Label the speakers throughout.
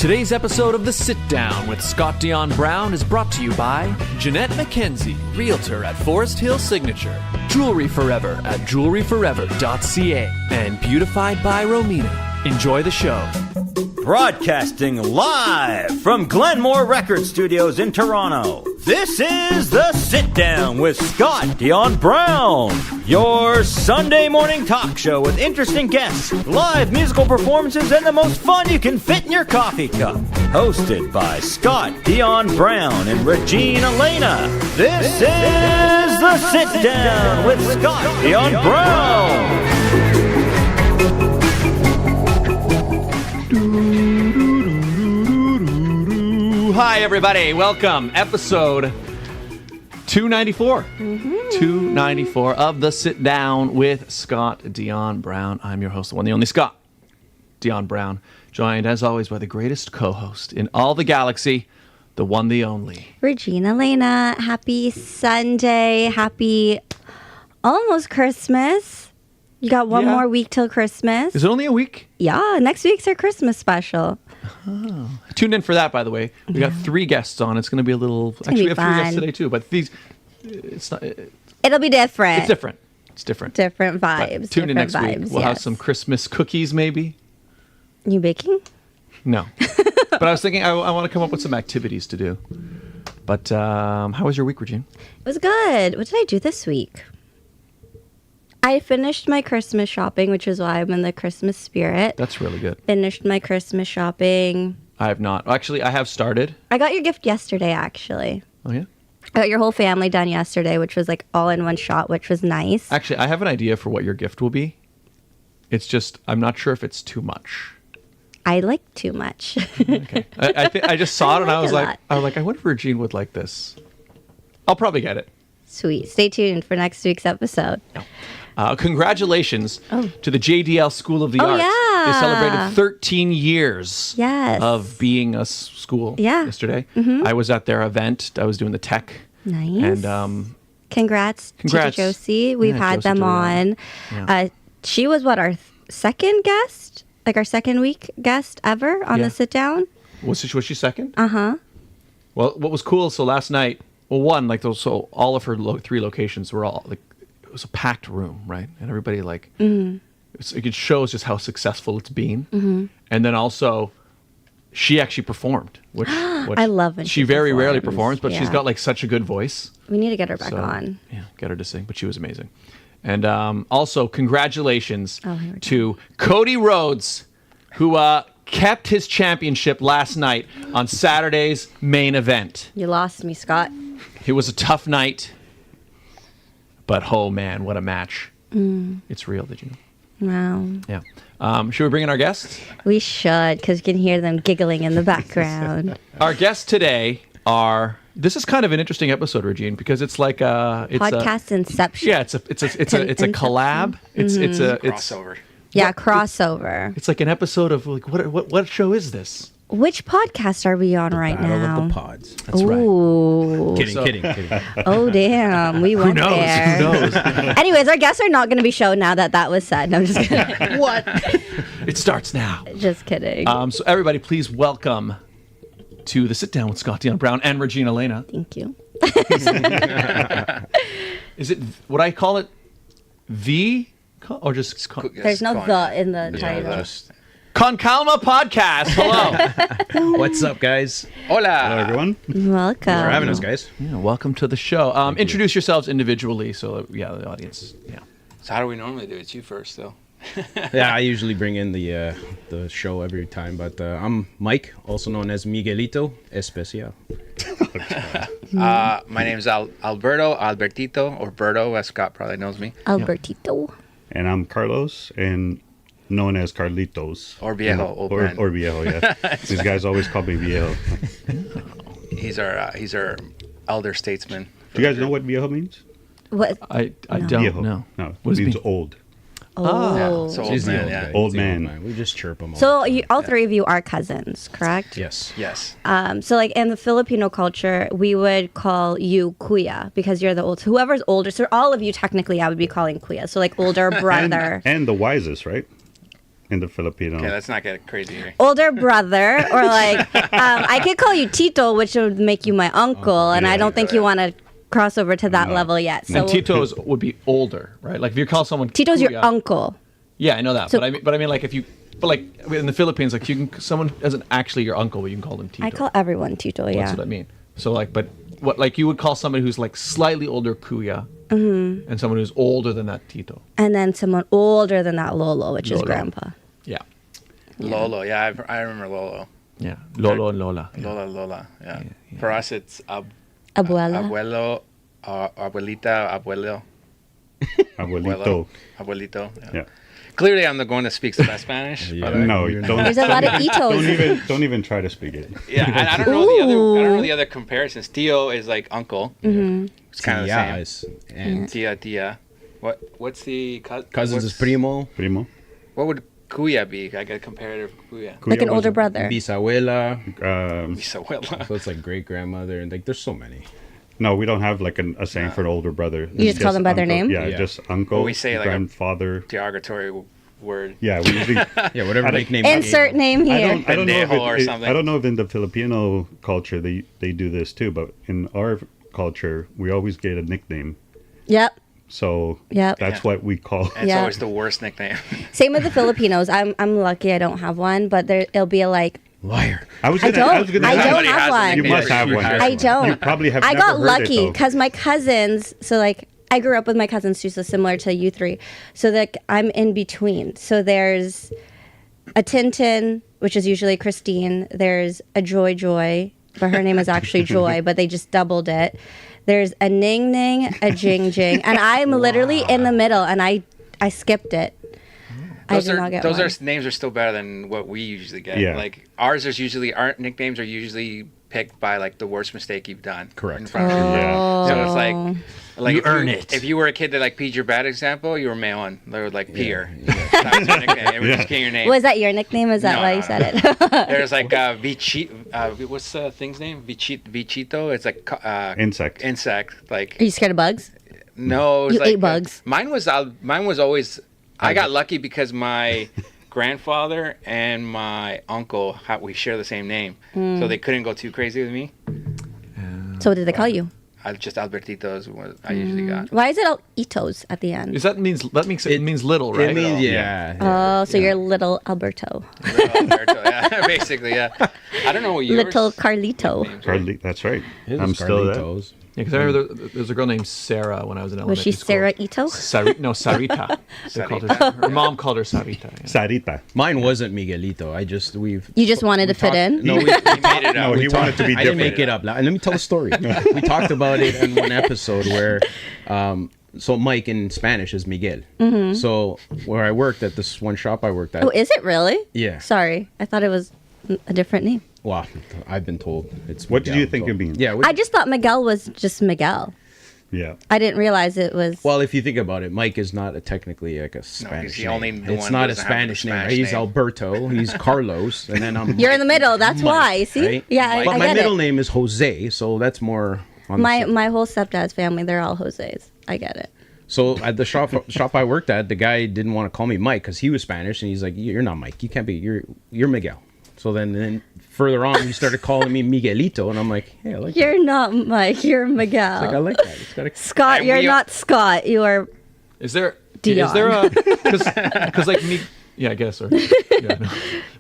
Speaker 1: Today's episode of The Sit Down with Scott Dion Brown is brought to you by Jeanette McKenzie, Realtor at Forest Hill Signature, Jewelry Forever at jewelryforever.ca, and Beautified by Romina. Enjoy the show.
Speaker 2: Broadcasting live from Glenmore Record Studios in Toronto, this is The Sit Down with Scott Dion Brown, your Sunday morning talk show with interesting guests, live musical performances, and the most fun you can fit in your coffee cup. Hosted by Scott Dion Brown and Regine Alaina, this is The Sit Down with Scott Dion Brown.
Speaker 1: Hi, everybody. Welcome. Episode 294. 294 of The Sit Down with Scott Dion Brown. I'm your host, the one, the only Scott Dion Brown, joined, as always, by the greatest co-host in all the galaxy, the one, the only
Speaker 3: Regine Alaina. Happy Sunday. Happy almost Christmas. You got one more week till Christmas.
Speaker 1: Is it only a week?
Speaker 3: Yeah, next week's our Christmas special.
Speaker 1: Oh. Tune in for that, by the way. We got 3 guests on. It's going to be a little... Actually, we have 3 guests today, too. But these... It's not...
Speaker 3: It'll be different.
Speaker 1: It's different. It's different.
Speaker 3: Different vibes.
Speaker 1: But tune in next
Speaker 3: vibes,
Speaker 1: week. We'll have some Christmas cookies, maybe.
Speaker 3: You baking?
Speaker 1: No. But I was thinking I want to come up with some activities to do. But how was your week, Regine?
Speaker 3: It was good. What did I do this week? I finished my Christmas shopping, which is why I'm in the Christmas spirit.
Speaker 1: That's really good.
Speaker 3: Finished my Christmas shopping.
Speaker 1: I have not. Actually, I have started.
Speaker 3: I got your gift yesterday, actually.
Speaker 1: Oh, yeah?
Speaker 3: I got your whole family done yesterday, which was like all in one shot, which was nice.
Speaker 1: Actually, I have an idea for what your gift will be. It's just, I'm not sure if it's too much.
Speaker 3: I like too much.
Speaker 1: Okay. I just saw it and I was like, I wonder if Regine would like this. I'll probably get it.
Speaker 3: Sweet. Stay tuned for next week's episode.
Speaker 1: Congratulations to the JDL School of the Arts.
Speaker 3: Yeah.
Speaker 1: They celebrated 13 years of being a school yesterday. Mm-hmm. I was at their event. I was doing the tech.
Speaker 3: Nice.
Speaker 1: And
Speaker 3: congrats to Josie. We've had them on. Yeah. She was our second guest, like our second week guest ever on the sit down.
Speaker 1: Was she second?
Speaker 3: Uh-huh.
Speaker 1: Well, what was cool, so last night, so all of her 3 locations were all like, it was a packed room, right? And everybody it shows just how successful it's been. Mm-hmm. And then also, she actually performed, which
Speaker 3: I love when
Speaker 1: she very rarely performs, but she's got like such a good voice.
Speaker 3: We need to get her back on.
Speaker 1: Yeah, get her to sing, but she was amazing. And also, congratulations to Cody Rhodes, who kept his championship last night on Saturday's main event.
Speaker 3: You lost me, Scott.
Speaker 1: It was a tough night. But, oh, man, what a match. It's real, did you know?
Speaker 3: Wow.
Speaker 1: Yeah. Should we bring in our guests?
Speaker 3: We should, because you can hear them giggling in the background.
Speaker 1: Our guests today are... This is kind of an interesting episode, Regine, because it's like
Speaker 3: podcast inception.
Speaker 1: Yeah, it's a collab. It's
Speaker 4: crossover.
Speaker 3: Crossover.
Speaker 1: It's like an episode of like what show is this?
Speaker 3: Which podcast are we on right
Speaker 4: Battle
Speaker 3: now?
Speaker 4: of the Pods.
Speaker 1: That's
Speaker 3: right.
Speaker 4: Kidding.
Speaker 3: Oh, damn. We went there.
Speaker 1: Who knows?
Speaker 3: Anyways, our guests are not going to be shown now that was said. No, I'm just kidding.
Speaker 1: What? It starts now.
Speaker 3: Just kidding.
Speaker 1: So everybody, please welcome to The Sit Down with Scott Dion Brown and Regine Alaina.
Speaker 3: Thank you.
Speaker 1: Is it, would I call it the, or just...
Speaker 3: There's no the in the title.
Speaker 1: Con Calma Podcast. Hello.
Speaker 4: What's up, guys? Hola. Hello, everyone.
Speaker 3: Welcome.
Speaker 4: Thanks for having us, guys.
Speaker 1: Yeah, welcome to the show. Introduce yourselves individually, so the audience. Yeah.
Speaker 5: So how do we normally do it? It's you first, though.
Speaker 4: Yeah, I usually bring in the show every time, but I'm Mike, also known as Miguelito Especial.
Speaker 5: My name is Albertito, or Berto, as Scott probably knows me.
Speaker 3: Albertito.
Speaker 6: And I'm Carlos, and known as Carlitos.
Speaker 5: Or Viejo, old man.
Speaker 6: Or Viejo, yeah. These guys always call me Viejo.
Speaker 5: He's our elder statesman.
Speaker 6: Do you guys know what Viejo means?
Speaker 3: What?
Speaker 1: I don't
Speaker 6: Viejo.
Speaker 1: know.
Speaker 6: No, it means old.
Speaker 3: Oh.
Speaker 5: Yeah, so old man, yeah.
Speaker 6: Old man.
Speaker 4: We just chirp them all.
Speaker 3: So all 3 of you are cousins, correct?
Speaker 4: Yes.
Speaker 3: So like in the Filipino culture, we would call you kuya because you're the old. Whoever's older, so all of you technically I would be calling kuya. So like older brother.
Speaker 6: And the wisest, right? in the Filipino.
Speaker 5: Okay, let's not get crazy here.
Speaker 3: Older brother, or like, I could call you Tito, which would make you my uncle, and I don't think you want to cross over to that level yet. So
Speaker 1: And Tito's would be older, right? Like if you call someone
Speaker 3: Tito's your
Speaker 1: Kuya-
Speaker 3: uncle.
Speaker 1: Yeah, I know that.
Speaker 3: So-
Speaker 1: but I mean, like if you, but like in the Philippines, like you can someone isn't actually your uncle, but you can call them Tito.
Speaker 3: I call everyone Tito, yeah.
Speaker 1: That's what I mean. So like, but what like you would call somebody who's like slightly older Kuya, and someone who's older than that Tito.
Speaker 3: And then someone older than that Lolo, which is
Speaker 1: Lolo.
Speaker 3: grandpa.
Speaker 1: Yeah,
Speaker 5: Lolo, yeah, I remember Lolo.
Speaker 1: yeah. Lolo and Lola. Yeah.
Speaker 5: Lola, yeah. For us, it's
Speaker 3: Abuela.
Speaker 5: abuelo, abuelita, abuelo,
Speaker 6: Abuelito.
Speaker 5: abuelito.
Speaker 6: Yeah.
Speaker 5: Clearly, I'm the one that speaks the best Spanish.
Speaker 4: Yeah.
Speaker 5: But,
Speaker 6: No,
Speaker 4: You're
Speaker 6: don't.
Speaker 3: There's a lot of Itos.
Speaker 6: Don't even try to speak it.
Speaker 5: yeah, and I don't know the other comparisons. Tío is like uncle.
Speaker 3: Mm-hmm.
Speaker 5: It's kind of the same.
Speaker 4: And
Speaker 5: Tia. What's the
Speaker 4: cousins is primo.
Speaker 6: Primo.
Speaker 5: What would Kuya be? Like a comparative Kuya.
Speaker 3: Like an
Speaker 6: Kuya was
Speaker 3: older brother.
Speaker 4: Bisabuela.
Speaker 5: Bisabuela.
Speaker 4: So it's like great grandmother, and like there's so many.
Speaker 6: No, we don't have like a saying for an older brother.
Speaker 3: You just call them by their
Speaker 6: uncle.
Speaker 3: name?
Speaker 6: Yeah,
Speaker 4: Yeah.
Speaker 6: just uncle,
Speaker 5: Well, we say like a-
Speaker 6: grandfather.
Speaker 5: Derogatory word.
Speaker 6: Yeah, we usually.
Speaker 4: Yeah, whatever nickname.
Speaker 3: Insert name
Speaker 6: I
Speaker 3: here.
Speaker 6: don't know if
Speaker 5: Pendejo or
Speaker 6: it,
Speaker 5: something.
Speaker 6: I don't know if in the Filipino culture they do this too, but in our culture we always get a nickname.
Speaker 3: Yep.
Speaker 6: So
Speaker 3: Yep.
Speaker 6: that's
Speaker 5: Yeah.
Speaker 6: what we call.
Speaker 5: And it's
Speaker 3: Yeah.
Speaker 5: always the worst nickname.
Speaker 3: Same with the Filipinos. I'm lucky I don't have one, but it'll be like,
Speaker 4: Liar.
Speaker 6: I was
Speaker 3: I
Speaker 6: gonna. I was
Speaker 3: don't.
Speaker 6: gonna
Speaker 3: I
Speaker 6: ask.
Speaker 3: don't
Speaker 5: Somebody
Speaker 3: have
Speaker 5: has a
Speaker 3: one.
Speaker 6: You
Speaker 5: nickname.
Speaker 6: must have one.
Speaker 3: I don't.
Speaker 6: You probably have.
Speaker 3: I
Speaker 6: never
Speaker 3: got
Speaker 6: heard
Speaker 3: lucky
Speaker 6: it, though.
Speaker 3: because my cousins, so like I grew up with my cousins too, so similar to you three. So that I'm in between. So there's a Tintin, which is usually Christine. There's a Joy, but her name is actually Joy, but they just doubled it. There's a Ning Ning, a Jing Jing, and I'm literally in the middle, and I skipped it. I did not get one.
Speaker 5: Names are still better than what we usually get.
Speaker 6: Yeah.
Speaker 5: Like our nicknames are usually picked by like the worst mistake you've done.
Speaker 4: Correct.
Speaker 5: In front of you.
Speaker 6: Yeah.
Speaker 5: So it's like
Speaker 1: You
Speaker 5: if
Speaker 1: earn it.
Speaker 5: If you were a kid that like peed your bad example, you were Mayon. They were like peer. That was your nickname. It was just getting your name.
Speaker 3: Was that your nickname? Is that
Speaker 5: No,
Speaker 3: why
Speaker 5: no,
Speaker 3: you said it?
Speaker 5: There's like what's the thing's name? Bichito. It's like
Speaker 6: Insect.
Speaker 5: Insect. Like
Speaker 3: Are you scared of bugs?
Speaker 5: no, it was
Speaker 3: You
Speaker 5: like,
Speaker 3: ate bugs.
Speaker 5: Mine was always. I got lucky because my grandfather and my uncle we share the same name, so they couldn't go too crazy with me.
Speaker 3: So what did they call you?
Speaker 5: Just Albertito is what I usually got.
Speaker 3: Why is it all Itos at the end?
Speaker 1: Is that means it means little, right?
Speaker 4: It means yeah.
Speaker 3: Oh, so you're little Alberto.
Speaker 5: Alberto, yeah, basically, yeah. I don't know what yours.
Speaker 3: Little Carlito.
Speaker 5: nicknames were.
Speaker 6: Carly, that's right.
Speaker 4: It was
Speaker 6: I'm still there.
Speaker 4: Carlitos.
Speaker 1: Yeah, because I remember there's a girl named Sarah when I was in
Speaker 3: Was
Speaker 1: elementary
Speaker 3: she
Speaker 1: school.
Speaker 3: Sarah Ito?
Speaker 1: Sarita. They called her. Her mom called her Sarita. Yeah.
Speaker 6: Sarita.
Speaker 4: Mine wasn't Miguelito.
Speaker 3: You just wanted to fit in?
Speaker 4: No, we
Speaker 5: He made it
Speaker 6: No,
Speaker 5: up.
Speaker 6: he wanted to be
Speaker 4: I didn't
Speaker 6: different.
Speaker 4: make it up. And let me tell the story. We talked about it in one episode where, so Mike in Spanish is Miguel. So where I worked at this one shop I worked at.
Speaker 3: Oh, is it really?
Speaker 4: Yeah.
Speaker 3: Sorry. I thought it was a different name.
Speaker 4: Well, I've been told it's.
Speaker 6: What did
Speaker 4: Miguel,
Speaker 6: you think
Speaker 4: so-
Speaker 6: it means?
Speaker 4: Yeah.
Speaker 3: I just thought Miguel was just Miguel.
Speaker 6: Yeah.
Speaker 3: I didn't realize it was.
Speaker 4: Well, if you think about it, Mike is not technically like a Spanish
Speaker 5: the
Speaker 4: name.
Speaker 5: only the
Speaker 4: It's
Speaker 5: one
Speaker 4: not
Speaker 5: who
Speaker 4: a
Speaker 5: doesn't have
Speaker 4: Spanish
Speaker 5: the
Speaker 4: name.
Speaker 5: Spanish
Speaker 4: He's
Speaker 5: name.
Speaker 4: Alberto. He's Carlos, and then I'm.
Speaker 3: You're in the middle. That's why. See?
Speaker 4: Right?
Speaker 3: Yeah,
Speaker 4: But
Speaker 3: I
Speaker 4: my
Speaker 3: get
Speaker 4: middle
Speaker 3: it.
Speaker 4: name is Jose, so that's more. On
Speaker 3: My
Speaker 4: the side.
Speaker 3: my whole stepdad's family, they're all Jose's. I get it.
Speaker 4: So at the shop I worked at, the guy didn't want to call me Mike because he was Spanish, and he's like, "You're not Mike. You can't be. You're Miguel." So then further on, he started calling me Miguelito, and I'm like, "Hey, I like that."
Speaker 3: You're not Mike. You're Miguel.
Speaker 4: Like, I like that. It's got a
Speaker 3: Scott,
Speaker 5: And
Speaker 3: you're
Speaker 5: we-
Speaker 3: not Scott. You are.
Speaker 1: Is there
Speaker 3: Dion.
Speaker 1: a because like me? Yeah, I guess. Or yeah, no.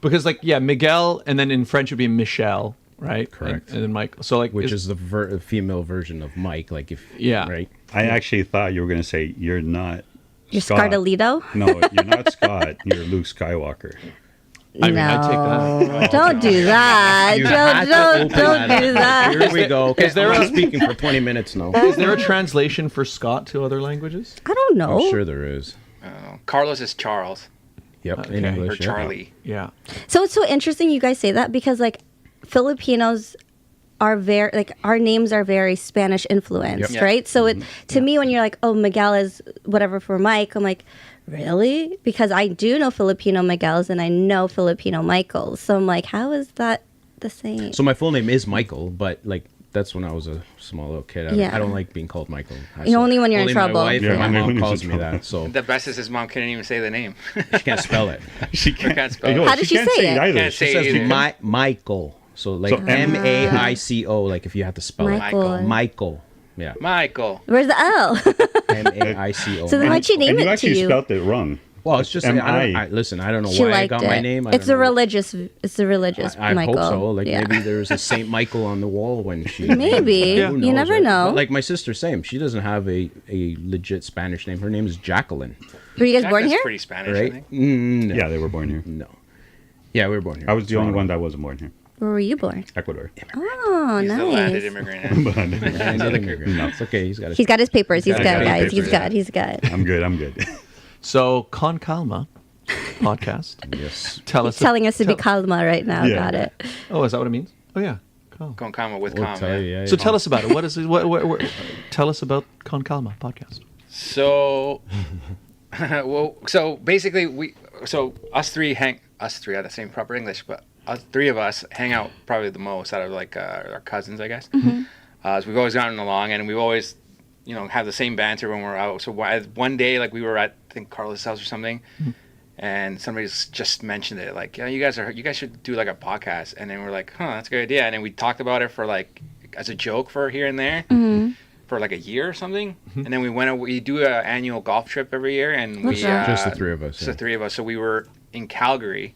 Speaker 1: Because like Miguel, and then in French would be Michel, right?
Speaker 4: Correct.
Speaker 1: And then Mike. So like,
Speaker 4: which is the female version of Mike. Like if
Speaker 1: Yeah.
Speaker 4: right.
Speaker 6: I actually thought you were going to say you're not.
Speaker 3: You're
Speaker 6: Scott.
Speaker 3: Scardelito?
Speaker 6: No, you're not Scott. You're Luke Skywalker.
Speaker 1: I mean, I take that.
Speaker 3: Don't do that.
Speaker 4: You had to
Speaker 3: Don't
Speaker 4: open that
Speaker 3: do
Speaker 4: up.
Speaker 3: that.
Speaker 4: Here we go. Okay,
Speaker 1: Is there
Speaker 4: I'm
Speaker 1: a-
Speaker 4: speaking for 20 minutes now?
Speaker 1: Is there a translation for Scott to other languages?
Speaker 3: I don't know.
Speaker 4: I'm sure there is.
Speaker 5: Carlos is Charles
Speaker 4: Yep, in
Speaker 1: Okay.
Speaker 4: English.
Speaker 5: or
Speaker 4: yeah.
Speaker 5: Charlie.
Speaker 1: Yeah.
Speaker 3: So it's so interesting you guys say that because like Filipinos are very like our names are very Spanish influenced,
Speaker 5: Yep.
Speaker 3: right? So it to me when you're like, oh, Miguel is whatever for Mike, I'm like, really? Because I do know Filipino Miguels and I know Filipino Michaels. So I'm like, how is that the same?
Speaker 4: So my full name is Michael, but like that's when I was a small little kid.
Speaker 3: Yeah.
Speaker 4: I don't like being called Michael.
Speaker 3: Only when you're in
Speaker 4: Only
Speaker 3: trouble.
Speaker 4: My wife
Speaker 6: Yeah,
Speaker 4: and my
Speaker 6: only when
Speaker 4: mom
Speaker 6: you're in
Speaker 4: calls me
Speaker 6: trouble.
Speaker 4: that, so
Speaker 5: The best is his mom couldn't even say the name.
Speaker 4: she can't spell it.
Speaker 6: She
Speaker 5: can't spell it.
Speaker 6: Yo,
Speaker 3: How does she
Speaker 6: can't
Speaker 3: say it?
Speaker 6: either.
Speaker 5: Can't
Speaker 6: She
Speaker 5: say
Speaker 6: says
Speaker 5: it
Speaker 6: you
Speaker 5: either.
Speaker 6: can't-
Speaker 4: Michael. So like
Speaker 6: So
Speaker 4: Maico, like if you have to spell
Speaker 3: Michael.
Speaker 4: it. Michael. Yeah.
Speaker 5: Michael.
Speaker 3: Where's the L?
Speaker 4: Maico.
Speaker 3: So then why'd she name
Speaker 6: And you
Speaker 3: it to
Speaker 6: actually
Speaker 3: you?
Speaker 6: spelled it wrong.
Speaker 4: Well, it's just
Speaker 6: M.I..
Speaker 4: listen. I don't know
Speaker 3: She
Speaker 4: why I
Speaker 3: liked
Speaker 4: got
Speaker 3: it.
Speaker 4: my name. I
Speaker 3: It's
Speaker 4: don't
Speaker 3: a
Speaker 4: know.
Speaker 3: religious. It's a religious
Speaker 4: I
Speaker 3: Michael.
Speaker 4: hope so. Like
Speaker 3: Yeah.
Speaker 4: maybe there's a Saint Michael on the wall when she.
Speaker 3: Maybe.
Speaker 4: Who
Speaker 3: You never
Speaker 4: right?
Speaker 3: know.
Speaker 4: But like my sister, same. She doesn't have a legit Spanish name. Her name is Jacqueline.
Speaker 3: Were you guys born
Speaker 5: That's
Speaker 3: here?
Speaker 5: pretty Spanish, I
Speaker 4: Right?
Speaker 5: think.
Speaker 4: No.
Speaker 6: Yeah, they were born here.
Speaker 4: No. Yeah, we were born here.
Speaker 6: I was the only
Speaker 4: Toronto.
Speaker 6: one that wasn't born here.
Speaker 3: Where were you born?
Speaker 6: Ecuador.
Speaker 3: Oh,
Speaker 5: He's the landed
Speaker 3: nice.
Speaker 5: immigrant.
Speaker 4: And the immigrant. No, it's okay. He's got.
Speaker 3: He's got his papers. He's
Speaker 4: He's
Speaker 3: good,
Speaker 4: got his
Speaker 3: guys.
Speaker 4: papers,
Speaker 3: He's
Speaker 4: yeah.
Speaker 3: good. He's good.
Speaker 6: I'm good. I'm good.
Speaker 1: So, Con Calma Podcast.
Speaker 4: Yes.
Speaker 1: Tell us.
Speaker 3: Telling us to be calma right now.
Speaker 6: Yeah.
Speaker 3: Got it.
Speaker 1: Oh, is that what it means? Oh, yeah. Calm.
Speaker 5: Con Calma with
Speaker 4: We'll
Speaker 5: Calm.
Speaker 4: tell you,
Speaker 5: Yeah.
Speaker 4: yeah,
Speaker 1: So
Speaker 4: yeah.
Speaker 1: tell us about it. What is it? Tell us about Con Calma Podcast.
Speaker 5: So, so basically, us three I had the same proper English, but us three of us hang out probably the most out of like our cousins, I guess. So we've always gotten along, and we've always, have the same banter when we're out. So one day, like we were at, I think, Carlos' house or something, and somebody's just mentioned it, like, you guys should do like a podcast, and then we're like, that's a good idea, and then we talked about it for like as a joke for here and there. For like a year or something, and then we do an annual golf trip every year, and we
Speaker 4: Just the three of us,
Speaker 5: Just
Speaker 4: yeah.
Speaker 5: the three of us. So we were in Calgary,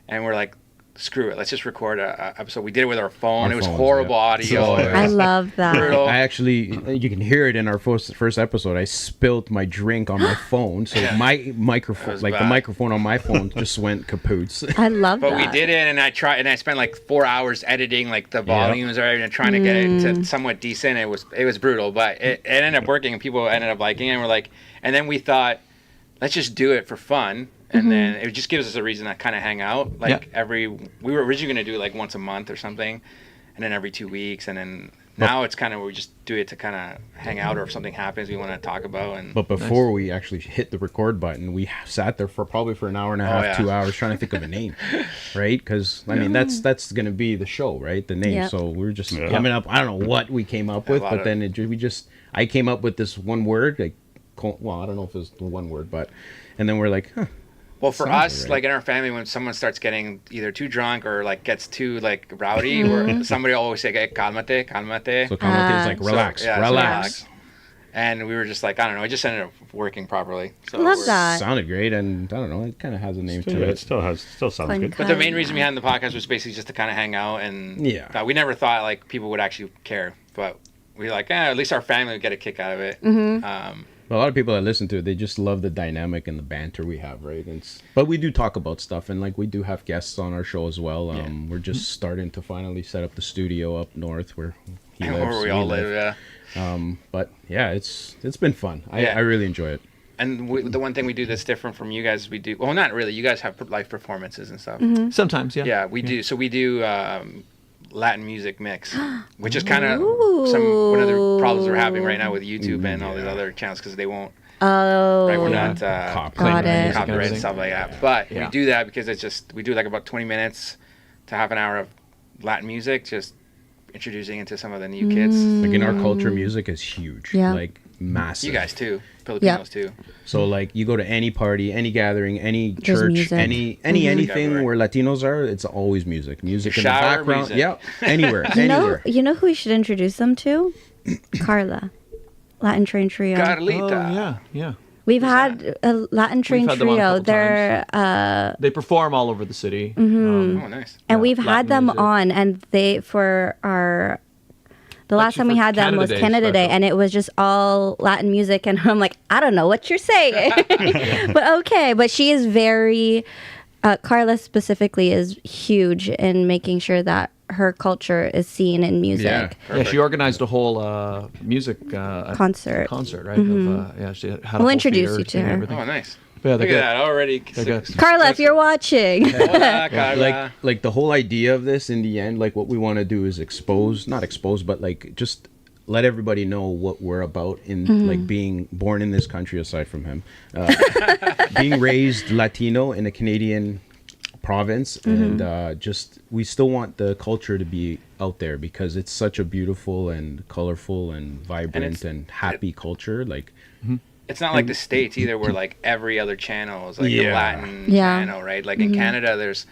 Speaker 5: and we're like, screw it, let's just record a episode. We did it with our phone.
Speaker 4: Our
Speaker 5: It was
Speaker 4: phones,
Speaker 5: horrible
Speaker 4: yeah.
Speaker 5: audio.
Speaker 4: Oh,
Speaker 5: It
Speaker 4: yeah.
Speaker 3: I
Speaker 5: was
Speaker 3: love that.
Speaker 5: brutal.
Speaker 4: I actually, you can hear it in our first episode. I spilled my drink on my phone, so
Speaker 5: Yeah.
Speaker 4: my microphone,
Speaker 5: was
Speaker 4: like the
Speaker 5: bad.
Speaker 4: microphone on my phone, just went kapoots.
Speaker 3: I love
Speaker 5: But
Speaker 3: that.
Speaker 5: we did it, and I spent like 4 hours editing like the volumes or everything, trying to get it to somewhat decent. It was brutal, but it ended up working, and people ended up liking it. And we're like, and then we thought, let's just do it for fun, and then it just gives us a reason to kind of hang out. Like we were originally going to do like once a month or something, and then every 2 weeks, and then now it's kind of we just do it to kind of hang out, or if something happens we want to talk about. And
Speaker 4: But before we actually hit the record button, we sat there for probably an hour and a half,
Speaker 5: yeah.
Speaker 4: 2 hours trying to think of a name, right? Because I mean, that's going to be the show, right? The name.
Speaker 3: Yep.
Speaker 4: So we're just coming up. I don't know what we came up with,
Speaker 5: lot
Speaker 4: but
Speaker 5: of-
Speaker 4: then I came up with this one word, like, well, I don't know if it's the one word, but, and then we're like,
Speaker 5: well, for
Speaker 4: Sounds
Speaker 5: us,
Speaker 4: alright.
Speaker 5: like in our family, when someone starts getting either too drunk or like gets too like rowdy, or somebody will always say, "Hey, calmate, calmate."
Speaker 4: so calmate is like
Speaker 5: So,
Speaker 4: relax,
Speaker 5: yeah, so
Speaker 4: relax.
Speaker 5: And we were just like, I don't know, it just ended up working properly. So
Speaker 3: Love
Speaker 5: we're-
Speaker 3: that.
Speaker 4: Sounded great, and I don't know, it kind of has a name to
Speaker 6: Yeah,
Speaker 4: it.
Speaker 6: it still sounds
Speaker 3: Fun
Speaker 6: good.
Speaker 5: But the main reason behind the podcast was basically just to kind of hang out, and
Speaker 4: Yeah.
Speaker 5: we never thought like people would actually care, but we were like, at least our family would get a kick out of it.
Speaker 4: A lot of people that listen to it, they just love the dynamic and the banter we have, right? But we do talk about stuff, and like we do have guests on our show as well. We're just starting to finally set up the studio up north where he lives.
Speaker 5: Where we all live, yeah.
Speaker 4: But yeah, it's been fun.
Speaker 5: Yeah.
Speaker 4: I really enjoy it.
Speaker 5: And the one thing we do that's different from you guys, we do, well, not really. You guys have live performances and stuff.
Speaker 1: Sometimes, yeah.
Speaker 5: Yeah, we do. So we do Latin music mix, which is kind of one of the problems we're having right now with YouTube and all these other channels, because they won't.
Speaker 3: Oh.
Speaker 5: Right, we're
Speaker 1: Yeah.
Speaker 5: not
Speaker 3: Got it.
Speaker 5: copyright and stuff like that. But
Speaker 1: Yeah.
Speaker 5: we do that because it's just we do like about 20 minutes to half an hour of Latin music, just introducing into some of the new kids.
Speaker 4: Like in our culture, music is huge.
Speaker 3: Yeah.
Speaker 4: Like massive.
Speaker 5: You guys too, Filipinos too.
Speaker 4: So like you go to any party, any gathering, any
Speaker 3: There's
Speaker 4: church,
Speaker 3: music.
Speaker 4: anything
Speaker 5: Everywhere.
Speaker 4: where Latinos are, it's always music. Music in the
Speaker 5: Shower
Speaker 4: background.
Speaker 5: music.
Speaker 4: Yeah. Anywhere. anywhere.
Speaker 3: You know who we should introduce them to? Carla, Latin Train Trio.
Speaker 5: Carlita.
Speaker 1: Oh, yeah, yeah.
Speaker 3: We've had a Latin Train
Speaker 1: had them on a
Speaker 3: Trio.
Speaker 1: couple
Speaker 3: They're
Speaker 1: They perform all over the city.
Speaker 5: Oh, nice.
Speaker 3: and we've
Speaker 1: Latin
Speaker 3: had them
Speaker 1: music.
Speaker 3: on, and they for our. The last
Speaker 1: Actually,
Speaker 3: time we
Speaker 1: for
Speaker 3: had them
Speaker 1: Canada
Speaker 3: was
Speaker 1: Day
Speaker 3: Canada Day,
Speaker 1: special.
Speaker 3: and it was just all Latin music, and I'm like, I don't know what you're saying, but okay. But she is very, Carla specifically is huge in making sure that her culture is seen in music.
Speaker 1: Yeah, she organized a whole music
Speaker 3: Concert.
Speaker 1: right? Of, she had a whole
Speaker 3: introduce
Speaker 1: theater
Speaker 3: you to
Speaker 1: and
Speaker 3: her.
Speaker 1: everything.
Speaker 5: Oh, nice.
Speaker 1: Yeah,
Speaker 5: Look
Speaker 1: they're
Speaker 5: at
Speaker 1: good.
Speaker 5: that already.
Speaker 1: They're good.
Speaker 3: Carla, if you're watching,
Speaker 5: Hola, Carla.
Speaker 4: Like the whole idea of this in the end, like what we want to do is not expose, but like just let everybody know what we're about in like being born in this country, aside from him, being raised Latino in a Canadian province, and just we still want the culture to be out there because it's such a beautiful and colorful and vibrant and happy culture. Like,
Speaker 5: it's not like the States either, where like every other channel is like a Latin
Speaker 3: Yeah.
Speaker 5: channel, right? Like in Canada, there's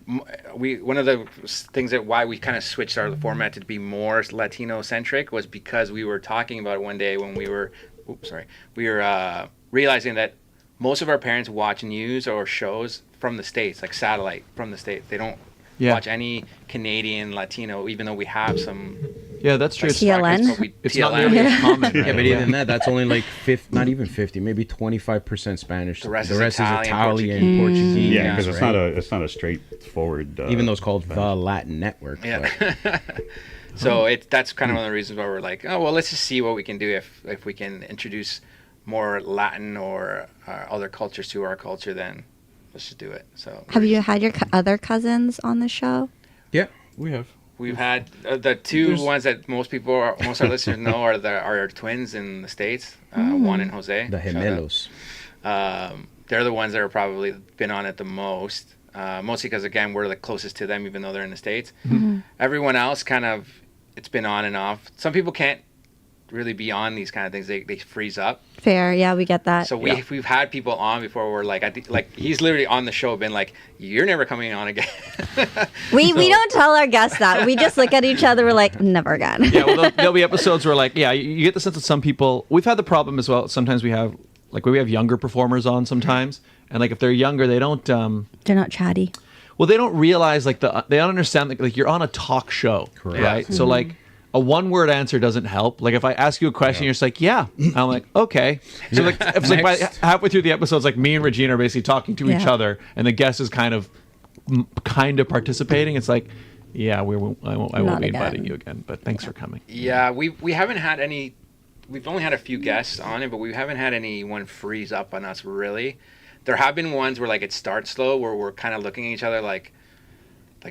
Speaker 5: one of the things that why we kind of switched our format to be more Latino centric was because we were talking about it one day when we were realizing that most of our parents watch news or shows from the States, like satellite from the States. They don't watch any Canadian Latino, even though we have some.
Speaker 1: Yeah, that's true.
Speaker 3: TLN?
Speaker 1: It's not nearly as common.
Speaker 4: yeah, but even that's only like not even 50, maybe 25% Spanish.
Speaker 5: The rest
Speaker 4: is
Speaker 5: is
Speaker 4: Italian, Portuguese.
Speaker 6: Yeah, because
Speaker 4: right?
Speaker 6: it's not a straightforward.
Speaker 4: Even though it's called the Latin Network.
Speaker 5: Yeah.
Speaker 4: but-
Speaker 5: So that's kind of one of the reasons why we're like, oh well, let's just see what we can do if we can introduce more Latin or other cultures to our culture. Then let's just do it. So
Speaker 3: Have you had your other cousins on the show?
Speaker 4: yeah, we have.
Speaker 5: we've had the two ones that most our listeners know are our twins in the States, Juan and Jose.
Speaker 4: The gemelos.
Speaker 5: They're the ones that are probably been on it the most. Mostly because, again, we're the closest to them, even though they're in the States. Everyone else it's been on and off. Some people can't really be on these kind of things. They freeze up.
Speaker 3: Fair, yeah, we get that.
Speaker 5: So we've had people on before where we're like he's literally on the show been like, you're never coming on again.
Speaker 3: We don't tell our guests that. We just look at each other, we're like, never again.
Speaker 1: Yeah, well, there'll be episodes where like, you get the sense that some people, we've had the problem as well. Sometimes we have younger performers on sometimes. And like if they're younger, they don't.
Speaker 3: They're not chatty.
Speaker 1: Well, they don't realize they don't understand like you're on a talk show,
Speaker 4: Correct.
Speaker 1: right? So like a one-word answer doesn't help. Like if I ask you a question, you're just like, yeah. I'm like, okay. So like it's like by halfway through the episodes, like me and Regine are basically talking to each other, and the guest is kind of participating. It's like, yeah, I won't be inviting you again, but thanks for coming.
Speaker 5: Yeah, we haven't had any. We've only had a few guests on it, but we haven't had anyone freeze up on us really. There have been ones where like it starts slow, where we're kind of looking at each other like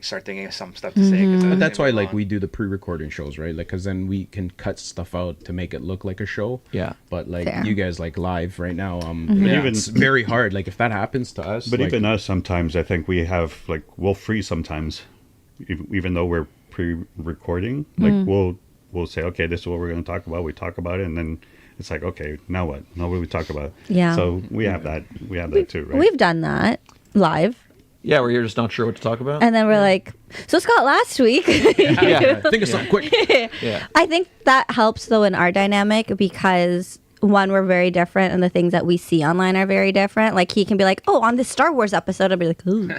Speaker 5: start thinking of some stuff to say.
Speaker 4: But that's why like we do the pre-recording shows, right? Like because then we can cut stuff out to make it look like a show.
Speaker 1: Yeah.
Speaker 4: But like
Speaker 3: Fair.
Speaker 4: you guys like live right now,
Speaker 6: Even-
Speaker 4: it's very hard. Like if that happens to us,
Speaker 6: But
Speaker 4: like,
Speaker 6: even us, sometimes I think we have we'll freeze sometimes, even though we're pre-recording. Like we'll say, okay, this is what we're going to talk about. We talk about it, and then it's like, okay, now what? Now what do we talk about?
Speaker 3: Yeah.
Speaker 6: So we have that. We have that too, right?
Speaker 3: We've done that live.
Speaker 1: Yeah, where you're just not sure what to talk about.
Speaker 3: And then we're like, so Scott, last week.
Speaker 1: Yeah.
Speaker 4: think of something quick.
Speaker 1: Yeah.
Speaker 3: I think that helps though in our dynamic because one, we're very different and the things that we see online are very different. Like he can be like, oh, on this Star Wars episode, I'll be like, ooh.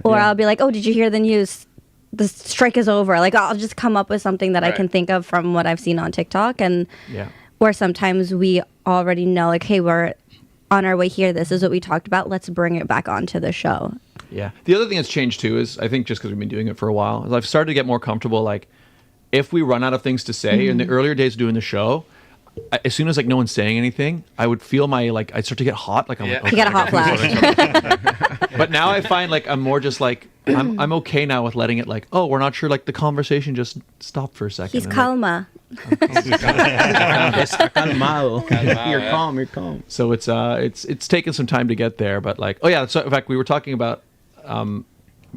Speaker 3: Or I'll be like, oh, did you hear the news? The strike is over. Like I'll just come up with something that I can think of from what I've seen on TikTok. And where sometimes we already know like, hey, we're on our way here. This is what we talked about. Let's bring it back onto the show.
Speaker 1: Yeah. The other thing that's changed too is I think just because we've been doing it for a while, is I've started to get more comfortable. Like if we run out of things to say in the earlier days of doing the show, as soon as like no one's saying anything, I would feel I'd start to get hot. Like I'm like, okay,
Speaker 3: You got a hot flash.
Speaker 1: But now I find like I'm more just like I'm okay now with letting it like, oh, we're not sure, like the conversation just stopped for a second.
Speaker 3: He's
Speaker 1: And,
Speaker 3: calma.
Speaker 4: Está calmado. You're calm. You're calm.
Speaker 1: So it's taken some time to get there, but like, oh yeah. So in fact, we were talking about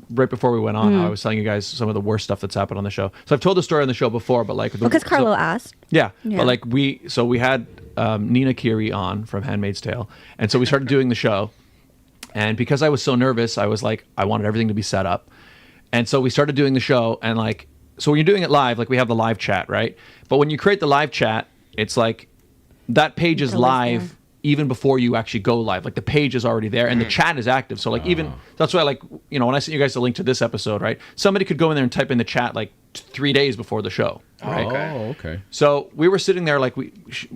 Speaker 1: right before we went on, how I was telling you guys some of the worst stuff that's happened on the show. So I've told the story on the show before, but like
Speaker 3: Because Carlo asked.
Speaker 1: Yeah,
Speaker 3: Yeah.
Speaker 1: but like we had Nina Kiri on from Handmaid's Tale, and so we started doing the show, and because I was so nervous, I was like, I wanted everything to be set up, and so we started doing the show, and like, so when you're doing it live, like we have the live chat, right? But when you create the live chat, it's like that page is live even before you actually go live. Like the page is already there and the chat is active. So like even that's why like, you know, when I sent you guys the link to this episode, right? Somebody could go in there and type in the chat like 3 days before the show, right?
Speaker 4: Oh, okay.
Speaker 1: So we were sitting there like we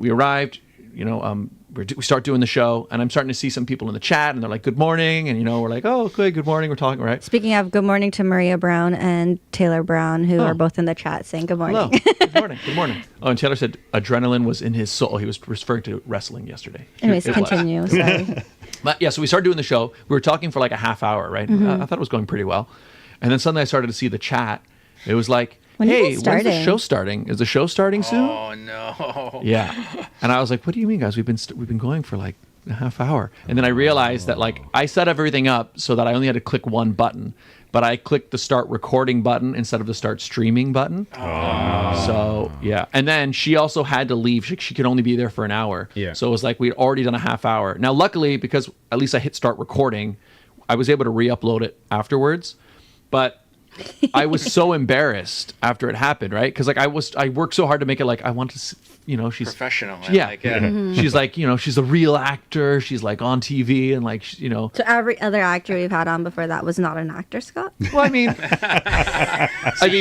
Speaker 1: arrived, you know, we start doing the show, and I'm starting to see some people in the chat, and they're like, "Good morning," and you know, we're like, "Oh, good morning." We're talking, right?
Speaker 3: Speaking of, good morning to Maria Brown and Taylor Brown, who are both in the chat saying good morning.
Speaker 1: Hello. Good morning. Good morning. Oh, and Taylor said adrenaline was in his soul. He was referring to wrestling yesterday.
Speaker 3: Anyways,
Speaker 1: It was.
Speaker 3: continue. Sorry.
Speaker 1: But yeah, so we started doing the show. We were talking for like a half hour, right? I thought it was going pretty well, and then suddenly I started to see the chat. It was like,
Speaker 3: When is it
Speaker 1: "Hey, when's the
Speaker 3: starting?
Speaker 1: show starting? Is the show starting soon?"
Speaker 5: Oh no.
Speaker 1: Yeah, and I was like, "What do you mean, guys? We've been going for like a half hour. And then I realized that like I set everything up so that I only had to click one button, but I clicked the start recording button instead of the start streaming button. So yeah. And then she also had to leave. She could only be there for an hour.
Speaker 4: Yeah.
Speaker 1: So it was like we'd already done a half hour. Now, luckily, because at least I hit start recording, I was able to re-upload it afterwards. But I was so embarrassed after it happened, right? Because like I worked so hard to make it like I want to, she's
Speaker 5: Professional.
Speaker 1: Yeah,
Speaker 5: Like, yeah.
Speaker 1: She's like, she's a real actor. She's like on TV and like,
Speaker 3: So every other actor we've had on before that was not an actor, Scott.
Speaker 1: Well, I mean,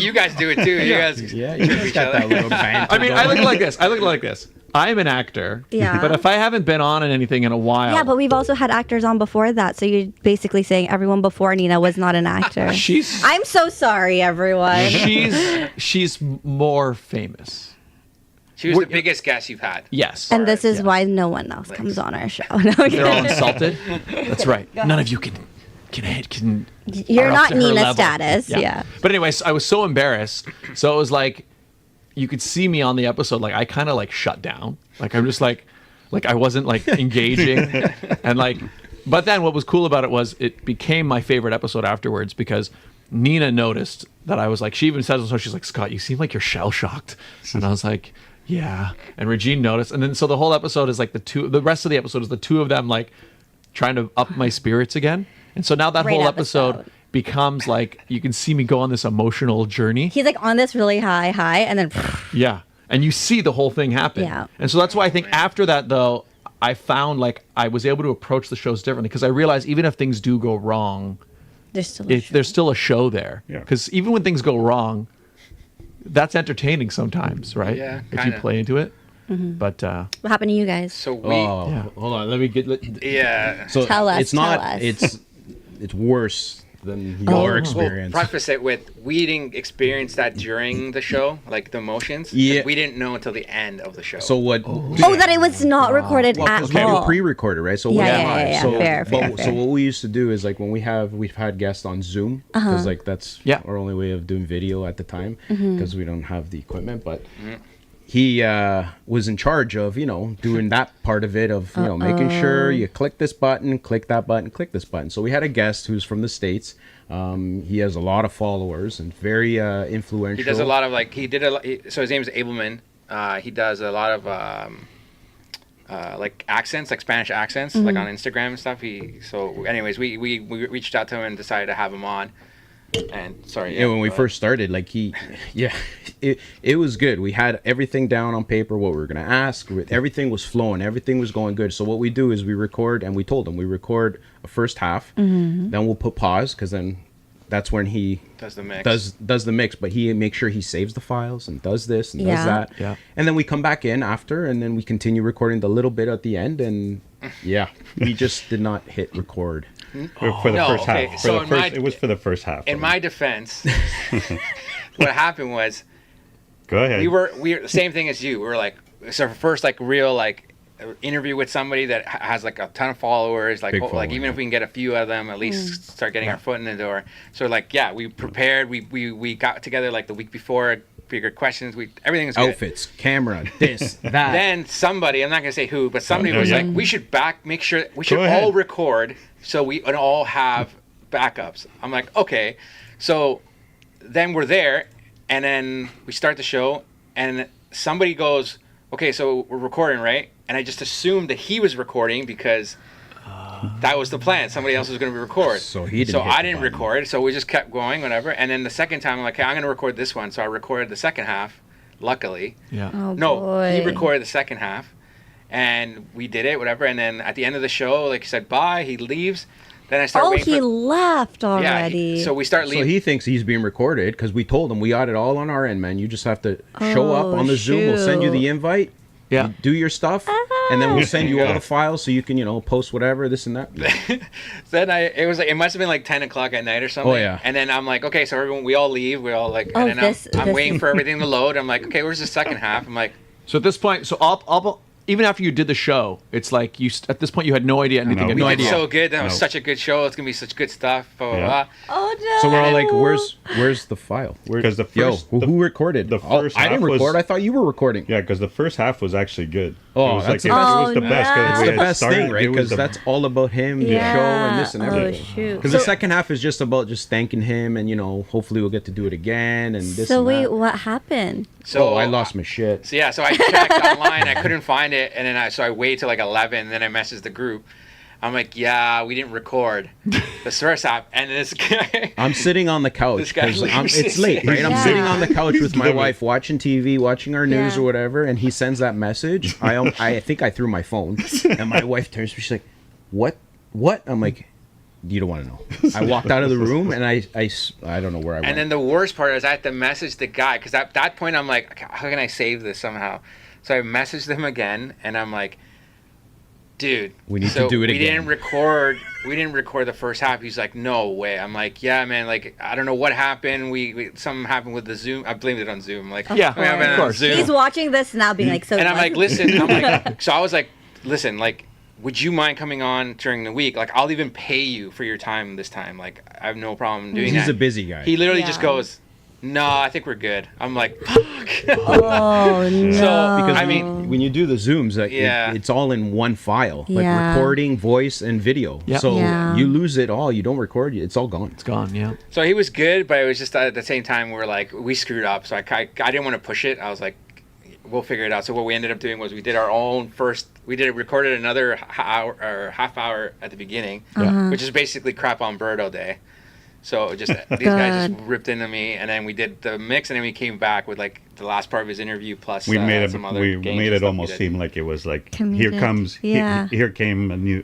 Speaker 5: You guys do it too. You guys.
Speaker 4: Yeah, you just got that little banter.
Speaker 1: I look like this. I look like this. I'm an actor.
Speaker 3: Yeah.
Speaker 1: But if I haven't been on in anything in a while,
Speaker 3: Yeah, but we've also had actors on before that. So you're basically saying everyone before Nina was not an actor. I'm so sorry, everyone.
Speaker 1: she's more famous.
Speaker 5: She was the biggest guest you've had.
Speaker 1: Yes.
Speaker 3: And this is why no one else comes on our show. No, I'm
Speaker 1: They're all
Speaker 3: kidding.
Speaker 1: insulted. That's right. None of you can
Speaker 3: You're
Speaker 1: are up
Speaker 3: not
Speaker 1: to her
Speaker 3: Nina
Speaker 1: level.
Speaker 3: status. Yeah.
Speaker 1: But anyways, I was so embarrassed. So it was like, you could see me on the episode. Like I kind of like shut down. Like I'm just like I wasn't like engaging. And like, but then what was cool about it was it became my favorite episode afterwards because Nina noticed that I was like, she even says so. She's like, Scott, you seem like you're shell shocked. And I was like, yeah. And Regine noticed. And then so the whole episode is like the rest of the episode is the two of them like trying to up my spirits again. And so now that
Speaker 3: Great
Speaker 1: whole
Speaker 3: episode.
Speaker 1: episode becomes like you can see me go on this emotional journey.
Speaker 3: He's like on this really high, and then
Speaker 1: Yeah. And you see the whole thing happen.
Speaker 3: Yeah.
Speaker 1: And so that's why I think after that though, I found like I was able to approach the shows differently because I realized even if things do go wrong,
Speaker 3: there's still
Speaker 1: there's still a show there.
Speaker 6: Yeah.
Speaker 1: Because even when things go wrong, that's entertaining sometimes, right?
Speaker 5: Yeah,
Speaker 1: If you
Speaker 5: kinda.
Speaker 1: play into it.
Speaker 3: Mm-hmm.
Speaker 1: But
Speaker 3: What happened to you guys?
Speaker 5: So we.
Speaker 1: Yeah.
Speaker 4: Hold on, let me get.
Speaker 5: Yeah.
Speaker 4: So
Speaker 3: Tell us,
Speaker 4: it's not.
Speaker 3: tell us.
Speaker 4: It's worse than
Speaker 3: Oh.
Speaker 4: your
Speaker 5: We'll
Speaker 4: experience.
Speaker 5: preface it with we didn't experience that during the show, like the emotions.
Speaker 4: Yeah.
Speaker 5: We didn't know until the end of the show.
Speaker 4: So what?
Speaker 3: Oh, that it was not recorded
Speaker 4: Well,
Speaker 3: at
Speaker 4: because we
Speaker 3: all.
Speaker 4: were pre-recorded, right? So
Speaker 3: Yeah,
Speaker 4: what-
Speaker 3: yeah.
Speaker 4: So,
Speaker 3: Fair,
Speaker 4: but,
Speaker 3: fair.
Speaker 4: so what we used to do is like when we've had guests on Zoom because like that's
Speaker 1: Yeah.
Speaker 4: our only way of doing video at the time
Speaker 3: Mm-hmm.
Speaker 4: because we don't have the equipment. But he was in charge of doing that part of it of making sure you click this button, click that button, click this button. So we had a guest who's from the States. He has a lot of followers and very influential.
Speaker 5: he does a lot of like so his name is Abelman. He does a lot of like accents, like Spanish accents, like on Instagram and stuff. Anyways, we reached out to him and decided to have him on. And sorry,
Speaker 4: Yeah, when we first started, like it was good. We had everything down on paper, what we were gonna ask. Everything was flowing, everything was going good. So what we do is we record, and we told him we record a first half, then we'll put pause because then that's when he
Speaker 5: does the mix.
Speaker 4: does the mix. But he makes sure he saves the files and does this and
Speaker 3: Yeah.
Speaker 4: does that.
Speaker 1: Yeah.
Speaker 4: And then we come back in after, and then we continue recording the little bit at the end. And yeah, we just did not hit record.
Speaker 6: For the
Speaker 5: No,
Speaker 6: first
Speaker 5: okay,
Speaker 6: half.
Speaker 5: so
Speaker 6: It was for the first half.
Speaker 5: In my defense, what happened was
Speaker 6: Go ahead.
Speaker 5: we were the same thing as you. We were like, it's our first like real like interview with somebody that has like a ton of followers. Like
Speaker 4: Big
Speaker 5: like
Speaker 4: following,
Speaker 5: even if we can get a few of them, at least start getting our foot in the door. So like we prepared. We got together like the week before, figured questions. Everything was good.
Speaker 4: Outfits, camera, this, that.
Speaker 5: Then somebody, I'm not gonna say who, but somebody
Speaker 6: no,
Speaker 5: was
Speaker 6: yeah.
Speaker 5: like, we should make sure we should
Speaker 6: Go ahead.
Speaker 5: all record so we can all have backups. I'm like, okay. So then we're there, and then we start the show, and somebody goes, okay, so we're recording, right? And I just assumed that he was recording because that was the plan. Somebody else was going to record.
Speaker 4: So he didn't
Speaker 5: So
Speaker 4: hit
Speaker 5: I
Speaker 4: the
Speaker 5: didn't
Speaker 4: button.
Speaker 5: record. So we just kept going, whatever. And then the second time, I'm like, okay, I'm going to record this one. So I recorded the second half. Luckily,
Speaker 1: yeah.
Speaker 3: Oh,
Speaker 5: no,
Speaker 3: boy.
Speaker 5: he recorded the second half, and we did it, whatever. And then at the end of the show, like he said, bye. He leaves. Then I start
Speaker 3: Oh,
Speaker 5: waiting
Speaker 3: he
Speaker 5: for.
Speaker 3: left
Speaker 5: Yeah.
Speaker 3: already.
Speaker 5: So we start
Speaker 4: So
Speaker 5: leaving.
Speaker 4: he thinks he's being recorded because we told him we got it all on our end, man. You just have to show up
Speaker 3: Oh,
Speaker 4: on the Zoom. We'll send you the
Speaker 3: shoot.
Speaker 4: invite.
Speaker 1: Yeah.
Speaker 4: You do your stuff, and then we'll send you all
Speaker 6: Yeah.
Speaker 4: the files so you can, post whatever, this and that.
Speaker 5: Then it must have been like 10 o'clock at night or something.
Speaker 4: Oh, yeah.
Speaker 5: And then I'm like, okay, so everyone, we all leave. We all like,
Speaker 3: Oh,
Speaker 5: and then I'm
Speaker 3: this-
Speaker 5: waiting for everything to load. I'm like, okay, where's the second half? I'm like,
Speaker 1: So at this point, I'll even after you did the show, it's like at this point you had no idea anything.
Speaker 6: No,
Speaker 1: had
Speaker 5: we
Speaker 1: no
Speaker 5: did
Speaker 1: idea.
Speaker 5: so good. That was
Speaker 6: No.
Speaker 5: such a good show. It's gonna be such good stuff. Blah, blah,
Speaker 6: Yeah.
Speaker 5: blah.
Speaker 3: Oh no!
Speaker 4: So we're all like, where's the file?
Speaker 6: Because the
Speaker 4: Yo,
Speaker 6: first-
Speaker 4: who recorded?
Speaker 6: the
Speaker 4: Oh,
Speaker 6: first
Speaker 4: I didn't
Speaker 6: half was-
Speaker 4: record. I thought you were recording.
Speaker 6: Yeah, because the first half was actually good.
Speaker 4: Oh,
Speaker 6: it was
Speaker 4: that's
Speaker 6: like, it was the best. 'cause
Speaker 4: It's
Speaker 6: we
Speaker 4: the
Speaker 6: had
Speaker 4: best
Speaker 6: started-
Speaker 4: thing, right?
Speaker 6: it was
Speaker 4: Because
Speaker 6: the-
Speaker 4: that's all about him, the show, and this and
Speaker 3: Oh,
Speaker 4: everything.
Speaker 3: shoot.
Speaker 4: Because the second half is just about just thanking him, and hopefully we'll get to do it again, and this.
Speaker 3: So
Speaker 4: and
Speaker 3: wait,
Speaker 4: that.
Speaker 3: what happened?
Speaker 5: So
Speaker 4: I lost my shit.
Speaker 5: So yeah, so I checked online, I couldn't find it, and then I waited till like 11, and then I messaged the group. I'm like, yeah, we didn't record the source app, and this guy.
Speaker 4: I'm sitting on the couch
Speaker 5: This guy
Speaker 4: because
Speaker 5: leaves
Speaker 4: it's
Speaker 5: his-
Speaker 4: late, right? I'm
Speaker 3: Yeah.
Speaker 4: sitting on the couch with my
Speaker 6: living.
Speaker 4: wife, watching TV, watching our news
Speaker 3: Yeah.
Speaker 4: or whatever, and he sends that message. I think I threw my phone, and my wife turns to me, she's like, "What?" I'm like, "You don't want to know." I walked out of the room, and I don't know where I went.
Speaker 5: And then the worst part is I had to message the guy because at that point I'm like, how can I save this somehow? So I messaged him again, and I'm like, dude,
Speaker 4: We need to do it
Speaker 5: we
Speaker 4: again.
Speaker 5: We didn't record the first half. He's like, no way. I'm like, yeah, man. Like, I don't know what happened. We something happened with the Zoom. I blamed it on Zoom. Like,
Speaker 1: Yeah,
Speaker 5: something happened
Speaker 1: of
Speaker 5: on
Speaker 1: course.
Speaker 5: Zoom.
Speaker 3: He's watching this now, being like, so.
Speaker 5: And I'm
Speaker 3: what?
Speaker 5: like, listen. I'm like, so I was like, listen, like, would you mind coming on during the week? Like, I'll even pay you for your time this time. Like, I have no problem doing that.
Speaker 4: He's a busy guy.
Speaker 5: He literally just
Speaker 3: Yeah.
Speaker 5: goes, no, I think we're good. I'm like, fuck.
Speaker 3: Oh no.
Speaker 4: Because
Speaker 5: I mean,
Speaker 4: when you do the Zooms, like,
Speaker 5: Yeah.
Speaker 4: it's all in one file, like
Speaker 3: Yeah.
Speaker 4: recording, voice, and video.
Speaker 1: Yeah.
Speaker 4: So
Speaker 3: Yeah.
Speaker 4: you lose it all. You don't record, it's all gone.
Speaker 1: It's gone. Yeah.
Speaker 5: So he was good, but it was just at the same time we're like, we screwed up. So I didn't want to push it. I was like, we'll figure it out. So what we ended up doing was we did our own first. Recorded another half hour at the beginning, which is basically crap on Birdo Day. So just these guys just ripped into me, and then we did the mix, and then we came back with like the last part of his interview plus
Speaker 6: We made
Speaker 5: some
Speaker 6: it.
Speaker 5: other
Speaker 6: We
Speaker 5: games
Speaker 6: made
Speaker 5: and
Speaker 6: it
Speaker 5: stuff we
Speaker 6: almost
Speaker 5: did.
Speaker 6: seem like it was like
Speaker 3: Comedic. Yeah.
Speaker 6: here came a new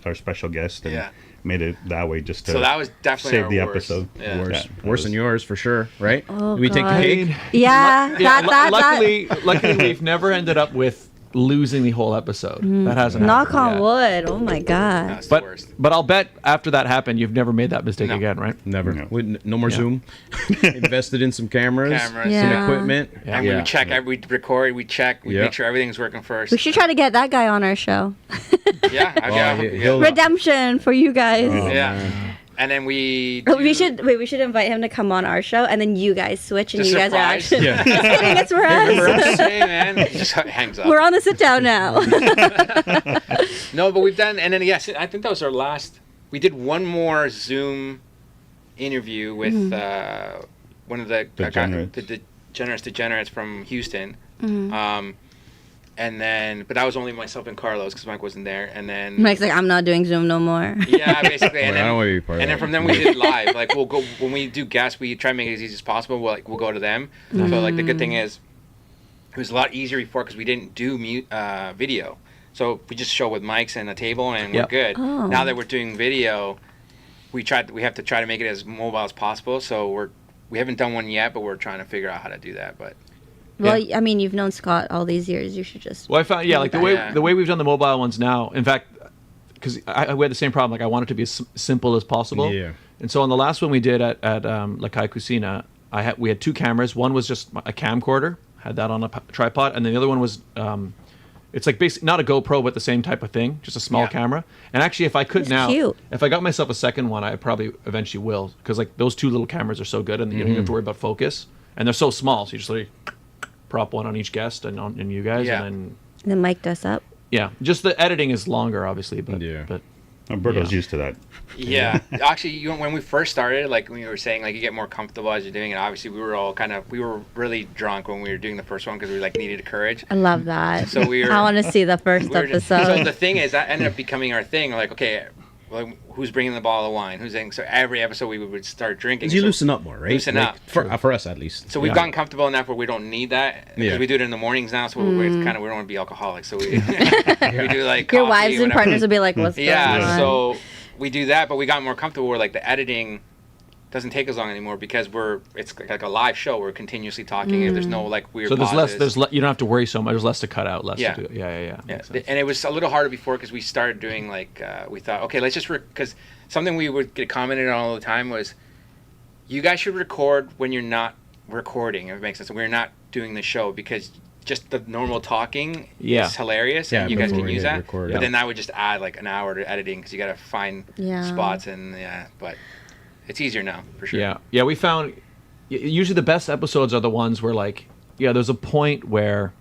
Speaker 6: our special guest and
Speaker 5: Yeah.
Speaker 6: made it that way just to
Speaker 5: So that was definitely
Speaker 6: save
Speaker 5: our
Speaker 6: the
Speaker 5: worst.
Speaker 6: episode.
Speaker 5: Yeah.
Speaker 4: Worse,
Speaker 6: Yeah,
Speaker 4: worse
Speaker 6: that
Speaker 4: than
Speaker 6: was-
Speaker 4: yours for sure, right?
Speaker 3: Oh,
Speaker 4: we take the
Speaker 3: God.
Speaker 4: cake.
Speaker 3: Yeah,
Speaker 1: Yeah,
Speaker 3: that.
Speaker 1: luckily, we've never ended up with losing the whole episode. That hasn't
Speaker 3: Knock
Speaker 1: happened
Speaker 3: on
Speaker 1: yet.
Speaker 3: wood. Oh my God.
Speaker 5: That's the worst.
Speaker 1: But I'll bet after that happened, you've never made that mistake
Speaker 5: No.
Speaker 1: again, right?
Speaker 4: Never.
Speaker 6: No.
Speaker 4: No more
Speaker 1: Yeah.
Speaker 4: Zoom. Invested in some cameras,
Speaker 5: Cameras.
Speaker 3: Yeah.
Speaker 4: some equipment.
Speaker 5: And we would check, we record, we check, we
Speaker 4: Yeah.
Speaker 5: make sure everything's working first.
Speaker 3: We should try to get that guy on our show.
Speaker 5: Yeah,
Speaker 4: he'll-
Speaker 3: Redemption for you guys.
Speaker 4: Oh,
Speaker 5: yeah.
Speaker 4: man.
Speaker 5: And then we.
Speaker 3: We should invite him to come on our show, and then you guys switch, and
Speaker 5: Just
Speaker 3: you guys are
Speaker 5: surprise.
Speaker 3: actually.
Speaker 4: Yeah.
Speaker 3: Just kidding, it's for us.
Speaker 5: Hey man, he just hangs up.
Speaker 3: We're on the sit down now.
Speaker 5: No, but we've done, and then yes, I think that was our last. We did one more Zoom interview with one of the
Speaker 6: Degenerates.
Speaker 5: the degenerates from Houston.
Speaker 3: Mm-hmm.
Speaker 5: And then, but that was only myself and Carlos because Mike wasn't there. And then,
Speaker 3: Mike's like, I'm not doing Zoom no more.
Speaker 5: yeah, basically. And
Speaker 4: Well, I don't
Speaker 5: then,
Speaker 4: want to be part of
Speaker 5: and then
Speaker 4: that.
Speaker 5: from then we did live. Like we'll go when we do guests, we try to make it as easy as possible. We'll go to them. So like the good thing is, it was a lot easier before because we didn't do video. So we just show with mics and a table and
Speaker 1: Yep.
Speaker 5: we're good.
Speaker 3: Oh.
Speaker 5: Now that we're doing video, we have to try to make it as mobile as possible. So we haven't done one yet, but we're trying to figure out how to do that. But
Speaker 3: Well, I mean, you've known Scott all these years. You should just.
Speaker 1: Well, I found like the
Speaker 5: Yeah.
Speaker 1: way we've done the mobile ones now. In fact, because we had the same problem. Like I want it to be as simple as possible.
Speaker 4: Yeah.
Speaker 1: And so on the last one we did at La Calle Cucina, we had two cameras. One was just a camcorder, had that on a tripod, and then the other one was it's like basically not a GoPro, but the same type of thing, just a small
Speaker 5: Yeah.
Speaker 1: camera. And actually, if I could
Speaker 3: That's
Speaker 1: now,
Speaker 3: cute.
Speaker 1: if I got myself a second one, I probably eventually will, because like those two little cameras are so good, and you don't have to worry about focus, and they're so small, so you just like prop one on each guest and you guys,
Speaker 5: Yeah.
Speaker 1: and then
Speaker 3: And then mic'd us up.
Speaker 1: yeah, just the editing is longer, obviously, but
Speaker 4: Yeah.
Speaker 1: but
Speaker 6: Alberto's
Speaker 1: Yeah.
Speaker 6: used to that.
Speaker 5: yeah, actually, when we first started, like when you were saying, like you get more comfortable as you're doing it. Obviously, we were really drunk when we were doing the first one because we like needed courage.
Speaker 3: I love that.
Speaker 5: So we were-
Speaker 3: I want to see the first
Speaker 5: We were just-
Speaker 3: episode.
Speaker 5: so the thing is, that ended up becoming our thing. Like, okay, well, who's bringing the bottle of wine? Who's saying? So every episode we would start drinking.
Speaker 4: Because you
Speaker 5: So-
Speaker 4: loosen up more, right?
Speaker 5: Loosen
Speaker 4: Like,
Speaker 5: up.
Speaker 4: for us at least.
Speaker 5: So we've
Speaker 1: Yeah.
Speaker 5: gotten comfortable enough where we don't need that because
Speaker 4: Yeah.
Speaker 5: we do it in the mornings now. So we don't want to be alcoholics. So we we do like
Speaker 3: Your
Speaker 5: coffee,
Speaker 3: wives and
Speaker 5: whatever.
Speaker 3: partners will be like, "What's
Speaker 5: Yeah,
Speaker 3: going on?"
Speaker 5: so we do that, but we got more comfortable where like the editing doesn't take as long anymore because it's like a live show. We're continuously talking. And there's no like weird.
Speaker 1: so there's
Speaker 5: pauses.
Speaker 1: you don't have to worry so much. There's less to cut out, less
Speaker 5: Yeah.
Speaker 1: to do. Yeah.
Speaker 5: Yeah,
Speaker 1: Makes sense.
Speaker 5: and it was a little harder before because we started doing like we thought, okay, let's just because something we would get commented on all the time was, you guys should record when you're not recording. If it makes sense, we're not doing the show because just the normal talking
Speaker 1: Yeah.
Speaker 5: is hilarious,
Speaker 4: Yeah,
Speaker 5: and you guys
Speaker 4: before
Speaker 5: can
Speaker 4: we
Speaker 5: use
Speaker 4: hit
Speaker 5: that.
Speaker 4: record,
Speaker 5: But
Speaker 4: yeah.
Speaker 5: then that would just add like an hour to editing because you got to find
Speaker 3: Yeah.
Speaker 5: spots but it's easier now for sure.
Speaker 1: Yeah. We found usually the best episodes are the ones where like there's a point where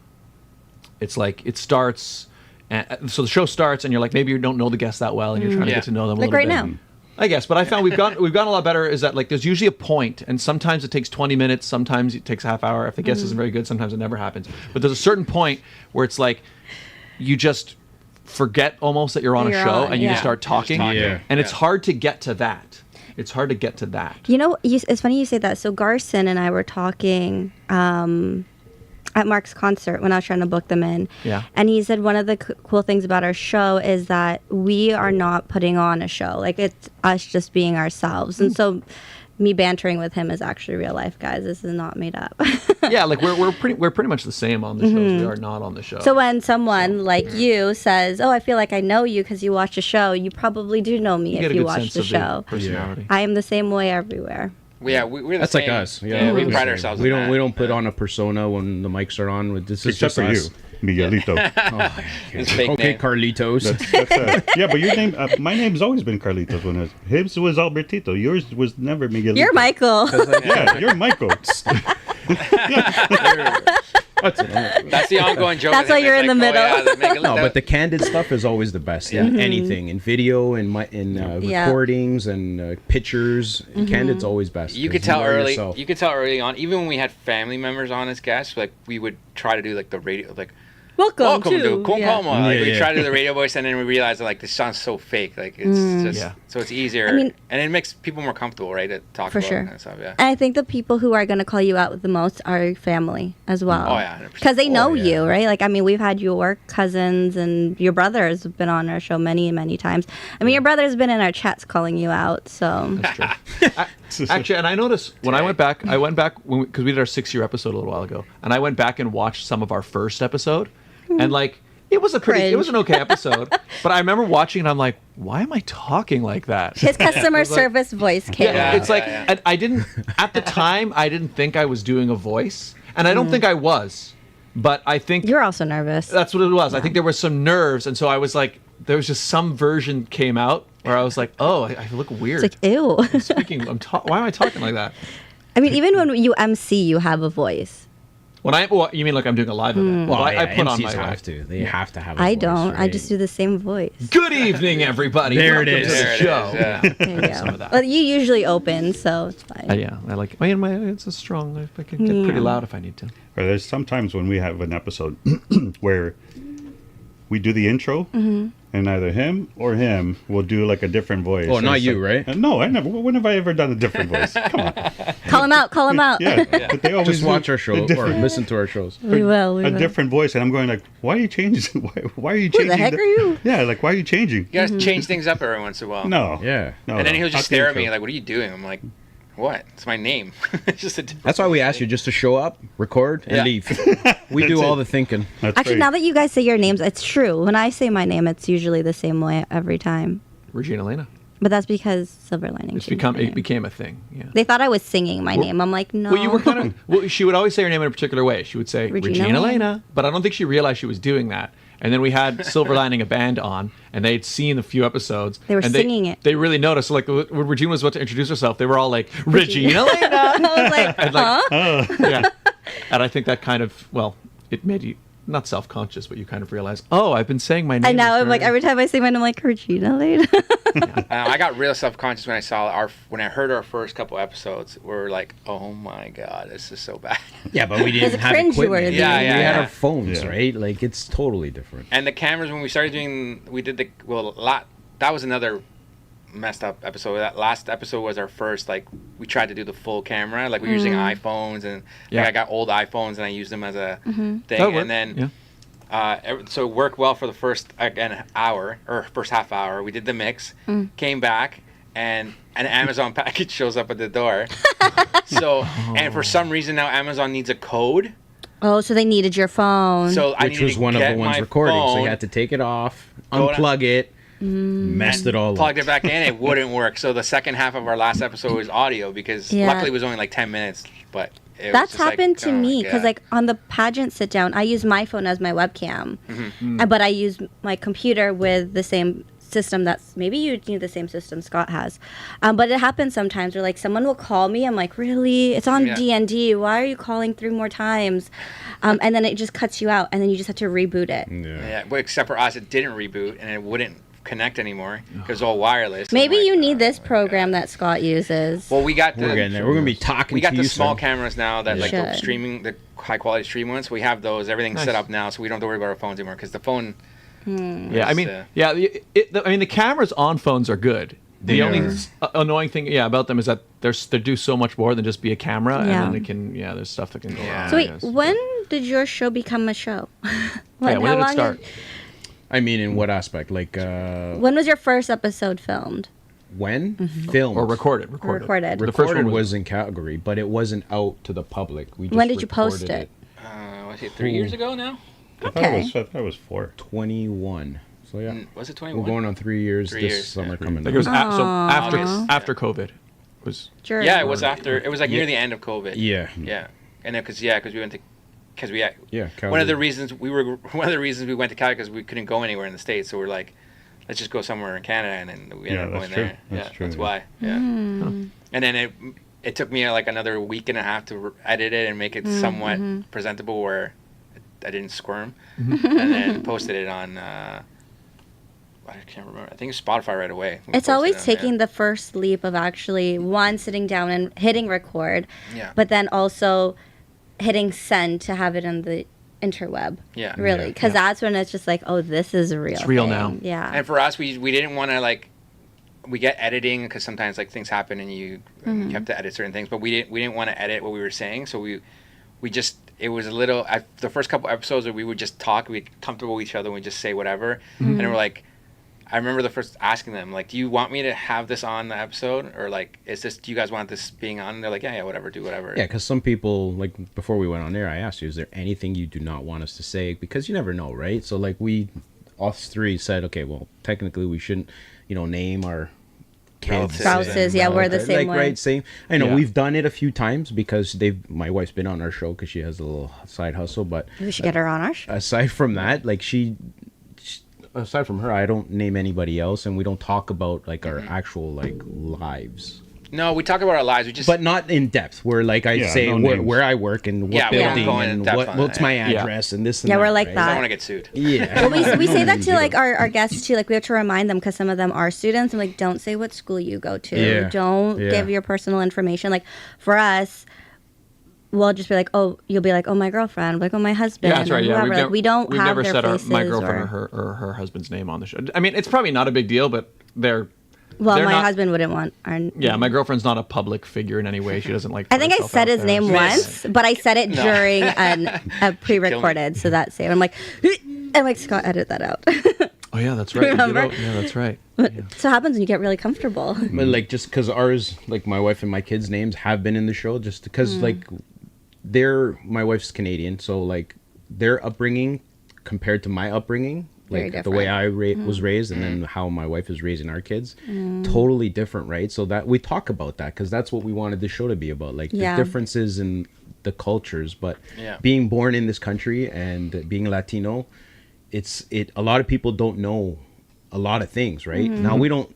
Speaker 1: it's like it starts, and so the show starts, and you're like maybe you don't know the guests that well, and you're trying to get to know them a
Speaker 3: Like
Speaker 1: little
Speaker 3: right
Speaker 1: bit.
Speaker 3: now.
Speaker 1: I guess, but I found we've gotten a lot better. Is that like there's usually a point, and sometimes it takes 20 minutes, sometimes it takes a half hour. If the guest isn't very good, sometimes it never happens. But there's a certain point where it's like you just forget almost that you're on a show, and you just start talking. And it's hard to get to that. It's hard to get to that.
Speaker 3: You know, it's funny you say that. So Garson and I were talking at Mark's concert when I was trying to book them in.
Speaker 1: Yeah.
Speaker 3: And he said one of the cool things about our show is that we are not putting on a show. Like, it's us just being ourselves. And so me bantering with him is actually real life, guys. This is not made up.
Speaker 1: Yeah, like we're pretty much the same on the shows. We are not on the show.
Speaker 3: So when someone like you says, "Oh, I feel like I know you because you watch a show," you probably do know me
Speaker 1: get
Speaker 3: if
Speaker 1: a
Speaker 3: you
Speaker 1: good
Speaker 3: watch
Speaker 1: sense
Speaker 3: the
Speaker 1: of
Speaker 3: show.
Speaker 1: personality.
Speaker 3: I am the same way everywhere.
Speaker 5: Yeah, we're the
Speaker 4: That's
Speaker 5: same.
Speaker 4: like us.
Speaker 5: Yeah, we
Speaker 4: we're the
Speaker 5: pride
Speaker 4: same.
Speaker 5: ourselves.
Speaker 4: We
Speaker 5: in
Speaker 4: don't
Speaker 5: that.
Speaker 4: we don't put on a persona when the mics are on. This is
Speaker 6: Except
Speaker 4: just
Speaker 6: for you,
Speaker 4: us.
Speaker 6: Miguelito.
Speaker 5: It's fake
Speaker 4: Okay,
Speaker 5: name.
Speaker 4: Carlitos.
Speaker 6: Yeah, but your name, my name's always been Carlitos. When his was Albertito. Yours was never Miguelito.
Speaker 3: You're Michael.
Speaker 6: Yeah, you're Michael.
Speaker 5: That's the ongoing joke.
Speaker 3: That's
Speaker 5: with
Speaker 3: why
Speaker 5: him.
Speaker 3: you're
Speaker 5: It's
Speaker 3: in the
Speaker 5: like,
Speaker 3: middle.
Speaker 4: No, but the candid stuff is always the best. In anything, in video, in recordings, and pictures. Candid's always best.
Speaker 5: you
Speaker 4: 'cause
Speaker 5: could tell
Speaker 4: are
Speaker 5: early.
Speaker 4: yourself.
Speaker 5: You could tell early on, even when we had family members on as guests, like we would try to do like the radio, like welcome to Con Calma. Like, we try to do the radio voice, and then we realize that like this sounds so fake. Like it's just so it's easier,
Speaker 3: mean-
Speaker 5: and it makes people more comfortable, right? To talk
Speaker 3: For
Speaker 5: about
Speaker 3: sure.
Speaker 5: that kind of stuff. Yeah.
Speaker 3: And I think the people who are going to call you out the most are family as well.
Speaker 5: Oh, yeah, 100%.
Speaker 3: Because they know
Speaker 4: yeah.
Speaker 3: you, right? Like, I mean, we've had your cousins and your brother has been on our show many, many times. I mean, your brother's been in our chats calling you out, so.
Speaker 1: Actually, and I noticed when I went back because we did our 6-year episode a little while ago, and I went back and watched some of our first episode, and like it was an okay episode, but I remember watching it, I'm like, why am I talking like that?
Speaker 3: His customer service voice came
Speaker 1: Yeah,
Speaker 3: out.
Speaker 1: it's like and I didn't at the time I didn't think I was doing a voice, and I don't think I was, but I think
Speaker 3: You're also nervous.
Speaker 1: that's what it was. I think there were some nerves, and so I was like, there was just some version came out where I was like, oh, I look weird.
Speaker 3: It's like, ew.
Speaker 1: Why am I talking like that?
Speaker 3: I mean, even when you MC, you have a voice.
Speaker 1: You mean like I'm doing a live event? Well, I put on my
Speaker 4: have to. They have to have. A
Speaker 3: I
Speaker 4: voice,
Speaker 3: don't. I
Speaker 4: right?
Speaker 3: just do the same voice.
Speaker 1: Good evening, everybody.
Speaker 4: There it
Speaker 1: Welcome
Speaker 4: is.
Speaker 1: to the
Speaker 5: There it
Speaker 1: show.
Speaker 5: is, yeah.
Speaker 3: There you
Speaker 1: Some
Speaker 3: go.
Speaker 1: of that.
Speaker 3: Well, you usually open, so it's fine.
Speaker 1: Yeah, I like. It's a strong. I can get pretty loud if I need to.
Speaker 6: Or there's sometimes when we have an episode where we do the intro, and either him or him will do like a different voice.
Speaker 4: Oh,
Speaker 6: And
Speaker 4: not
Speaker 6: it's
Speaker 4: you,
Speaker 6: like-
Speaker 4: right?
Speaker 6: No, I never. When have I ever done a different voice? Come on.
Speaker 3: Call him out. Call him out.
Speaker 6: Yeah, but they always
Speaker 4: Just
Speaker 6: do
Speaker 4: watch our
Speaker 6: a
Speaker 4: show or
Speaker 6: different-
Speaker 4: listen to our shows.
Speaker 3: We will.
Speaker 6: a different voice, and I'm going like, why are you changing? Why are you
Speaker 3: Who
Speaker 6: changing?
Speaker 3: the heck are you?
Speaker 6: Yeah, like why are you changing?
Speaker 5: You gotta change things up every once in a while.
Speaker 6: No.
Speaker 4: Yeah.
Speaker 6: No.
Speaker 5: And then he'll
Speaker 6: Not
Speaker 5: just
Speaker 6: the
Speaker 5: stare at me
Speaker 6: intro.
Speaker 5: like, "What are you doing?" I'm like, "What? It's my name." It's just a different
Speaker 4: That's why we ask you just to show up, record, and
Speaker 5: Yeah.
Speaker 4: leave. We do
Speaker 6: That's
Speaker 4: all
Speaker 6: it.
Speaker 4: the thinking.
Speaker 6: That's
Speaker 3: Actually,
Speaker 6: great.
Speaker 3: now that you guys say your names, it's true. When I say my name, it's usually the same way every time.
Speaker 1: Regine Alaina.
Speaker 3: But that's because Silver Lining. changed my name.
Speaker 1: It became a thing. Yeah.
Speaker 3: They thought I was singing my name. I'm like, no.
Speaker 1: Well, you were kind of. Well, she would always say her name in a particular way. She would say
Speaker 3: Regina
Speaker 1: Regina
Speaker 3: Alaina.
Speaker 1: Alaina, but I don't think she realized she was doing that. And then we had Silver Lining, a band, on, and they'd seen a few episodes.
Speaker 3: They were
Speaker 1: and
Speaker 3: singing it.
Speaker 1: They really noticed. So like when Regina was about to introduce herself, they were all like, Regina Alaina.
Speaker 3: I was like,
Speaker 1: And like, yeah. And I think that kind of, it made you not self-conscious, but you kind of realize, oh, I've been saying my name.
Speaker 3: and now
Speaker 1: this
Speaker 3: I'm like,
Speaker 1: very-
Speaker 3: every time I say my name, I'm like, Regina later.
Speaker 5: I got real self-conscious when I heard our first couple episodes. We're like, "Oh my god, this is so bad."
Speaker 4: Yeah, but we didn't
Speaker 3: It's
Speaker 4: have equipment.
Speaker 3: cringeworthy.
Speaker 5: Yeah,
Speaker 4: we
Speaker 5: yeah,
Speaker 4: had
Speaker 5: yeah.
Speaker 4: our phones,
Speaker 6: Yeah.
Speaker 4: right? Like it's totally different.
Speaker 5: And the cameras, when we started doing, we did that was another messed up episode. That last episode was our first, like, we tried to do the full camera. Like, we were using iPhones, and
Speaker 1: Yeah.
Speaker 5: like, I got old iPhones, and I used them as a thing.
Speaker 1: That worked,
Speaker 5: And then,
Speaker 1: yeah.
Speaker 5: so it worked well for the first, first half hour. We did the mix, came back, and an Amazon package shows up at the door. And for some reason now Amazon needs a code.
Speaker 3: Oh, so they needed your phone.
Speaker 5: So I
Speaker 4: Which
Speaker 5: needed
Speaker 4: was
Speaker 5: to
Speaker 4: one of
Speaker 5: get
Speaker 4: the ones
Speaker 5: my
Speaker 4: recording. So
Speaker 5: phone,
Speaker 4: you had to take it off,
Speaker 5: Go to-
Speaker 4: unplug it, messed it all
Speaker 5: plugged
Speaker 4: up.
Speaker 5: it back in. It wouldn't work. So the second half of our last episode was audio because
Speaker 3: Yeah.
Speaker 5: luckily it was only like 10 minutes. But it was
Speaker 3: That's
Speaker 5: just like,
Speaker 3: happened to
Speaker 5: oh my
Speaker 3: me because,
Speaker 5: God.
Speaker 3: like, on the pageant sit down, I use my phone as my webcam,
Speaker 5: Mm-hmm.
Speaker 3: but I use my computer with the same system that's maybe you need the same system Scott has, but it happens sometimes where like someone will call me. I'm like, really? It's on D&D. Why are you calling 3 more times? And then it just cuts you out, and then you just have to reboot it.
Speaker 5: Yeah, but except for us, it didn't reboot, and it wouldn't connect anymore because it's all wireless.
Speaker 3: Maybe you need this program that Scott uses.
Speaker 5: Well, we got
Speaker 4: We're getting there. We're gonna be talking.
Speaker 5: We got
Speaker 4: to
Speaker 5: the
Speaker 4: you
Speaker 5: small
Speaker 4: soon.
Speaker 5: cameras now that like the
Speaker 3: Should.
Speaker 5: streaming, the high quality stream ones. We have those. Everything's set up now, so we don't have to worry about our phones anymore. Because the phone.
Speaker 1: Yeah, I mean, the cameras on phones are good. The only annoying thing, about them is that they do so much more than just be a camera, and then it can, there's stuff that can go wrong.
Speaker 3: So wait, when did your show become a show?
Speaker 1: When did it start?
Speaker 4: I mean, in what aspect? Like,
Speaker 3: When was your first episode filmed?
Speaker 4: when? Filmed.
Speaker 1: Or recorded?
Speaker 3: Recorded.
Speaker 1: The first one
Speaker 4: Recorded was in Calgary, but it wasn't out to the public. We just
Speaker 3: When did you post
Speaker 4: recorded
Speaker 3: it?
Speaker 5: Was it 3 years ago now?
Speaker 6: I thought it was 4.
Speaker 4: 21. So yeah,
Speaker 5: Was it
Speaker 4: we're
Speaker 5: 21?
Speaker 4: going on 3 years
Speaker 5: 3
Speaker 4: this
Speaker 5: years,
Speaker 4: summer
Speaker 5: yeah.
Speaker 4: coming.
Speaker 1: Like it was
Speaker 4: up.
Speaker 1: after COVID was.
Speaker 3: During.
Speaker 5: Yeah, it was after. It was like near the end of COVID.
Speaker 4: Yeah.
Speaker 5: Yeah, and then because we went to. Because we
Speaker 4: Yeah,
Speaker 5: one of the
Speaker 4: Calgary.
Speaker 5: reasons we went to Calgary because we couldn't go anywhere in the States, so we're like, let's just go somewhere in Canada, and then we ended up going
Speaker 6: that's true.
Speaker 5: there.
Speaker 6: That's true,
Speaker 5: That's
Speaker 6: yeah.
Speaker 5: why. Yeah. And then it took me like another week and a half to edit it and make it somewhat presentable where I didn't squirm, and then posted it on. I can't remember. I think it's Spotify right away. We
Speaker 3: It's
Speaker 5: posted
Speaker 3: always
Speaker 5: it on
Speaker 3: taking
Speaker 5: there.
Speaker 3: the first leap of actually sitting down and hitting record,
Speaker 5: Yeah.
Speaker 3: but then also hitting send to have it on the interweb.
Speaker 5: Yeah.
Speaker 3: Really, because that's when it's just like, oh, this is real.
Speaker 1: It's real
Speaker 3: thing.
Speaker 1: now.
Speaker 3: Yeah.
Speaker 5: And for us, we didn't want to like. We get editing because sometimes like things happen and you have to edit certain things, but we didn't want to edit what we were saying, so we just it was a little the first couple episodes where we would just talk, we'd comfortable with each other, and we'd just say whatever, and we're like, I remember the first asking them like, do you want me to have this on the episode, or like do you guys want this being on? And they're like, yeah, whatever, do whatever.
Speaker 4: Yeah, because some people, like, before we went on there, I asked you, is there anything you do not want us to say? Because you never know, right? So, like, us 3 said, okay, well, technically we shouldn't, name our kids.
Speaker 3: Spouses, yeah, we're the same way.
Speaker 4: Right, same. I know,
Speaker 1: Yeah.
Speaker 4: we've done it a few times because my wife's been on our show because she has a little side hustle, but
Speaker 3: We should get her on our show.
Speaker 4: aside from that, like, aside from her, I don't name anybody else, and we don't talk about, like, our actual, like, lives.
Speaker 5: No, we talk about our lives. We just
Speaker 4: But not in depth, where like I
Speaker 6: Yeah,
Speaker 4: say
Speaker 6: no
Speaker 4: where,
Speaker 6: names.
Speaker 4: where I work and what
Speaker 5: Yeah, we don't
Speaker 4: building
Speaker 5: go in
Speaker 4: and
Speaker 5: depth on
Speaker 4: what's
Speaker 5: that.
Speaker 4: my
Speaker 1: Yeah.
Speaker 4: address and this and
Speaker 3: Yeah,
Speaker 4: that.
Speaker 3: we're like
Speaker 4: right?
Speaker 3: that.
Speaker 5: I don't want to get sued.
Speaker 4: Yeah.
Speaker 3: Well, we say that to
Speaker 4: No,
Speaker 3: like
Speaker 4: you
Speaker 3: our guests too. Like we have to remind them because some of them are students. I'm like, don't say what school you go to.
Speaker 4: Yeah.
Speaker 3: Don't
Speaker 4: Yeah.
Speaker 3: give your personal information. Like for us, we'll just be like, oh, you'll be like, oh, my girlfriend, like, oh, my husband.
Speaker 1: Yeah, that's right.
Speaker 3: or
Speaker 1: Yeah,
Speaker 3: whoever. Like, we don't
Speaker 1: we've
Speaker 3: have
Speaker 1: never
Speaker 3: their
Speaker 1: said
Speaker 3: faces
Speaker 1: my girlfriend
Speaker 3: or
Speaker 1: or her husband's name on the show. I mean, it's probably not a big deal, but they're.
Speaker 3: Well,
Speaker 1: they're
Speaker 3: my
Speaker 1: not-
Speaker 3: husband wouldn't want our.
Speaker 1: Yeah, my girlfriend's not a public figure in any way. She doesn't like.
Speaker 3: I
Speaker 1: put
Speaker 3: think I
Speaker 1: herself
Speaker 3: said
Speaker 1: out
Speaker 3: his
Speaker 1: there.
Speaker 3: name once, but I said it
Speaker 5: No.
Speaker 3: during a pre-recorded, so that's it. I'm like, Scott, edit that out.
Speaker 1: Oh yeah, that's right. You did
Speaker 3: Remember?
Speaker 1: Yeah, that's right.
Speaker 3: So it happens when you get really comfortable.
Speaker 4: But like just because ours, like my wife and my kids' names have been in the show, just because like my wife's Canadian, so like their upbringing compared to my upbringing,
Speaker 3: Very
Speaker 4: like the way
Speaker 3: different.
Speaker 4: I was raised, and then how my wife is raising our kids, totally different, right? So that we talk about that because that's what we wanted the show to be about, like
Speaker 3: Yeah.
Speaker 4: the differences in the cultures. But
Speaker 5: Yeah.
Speaker 4: being born in this country and being Latino, a lot of people don't know a lot of things, right?
Speaker 3: Mm-hmm.
Speaker 4: Now we don't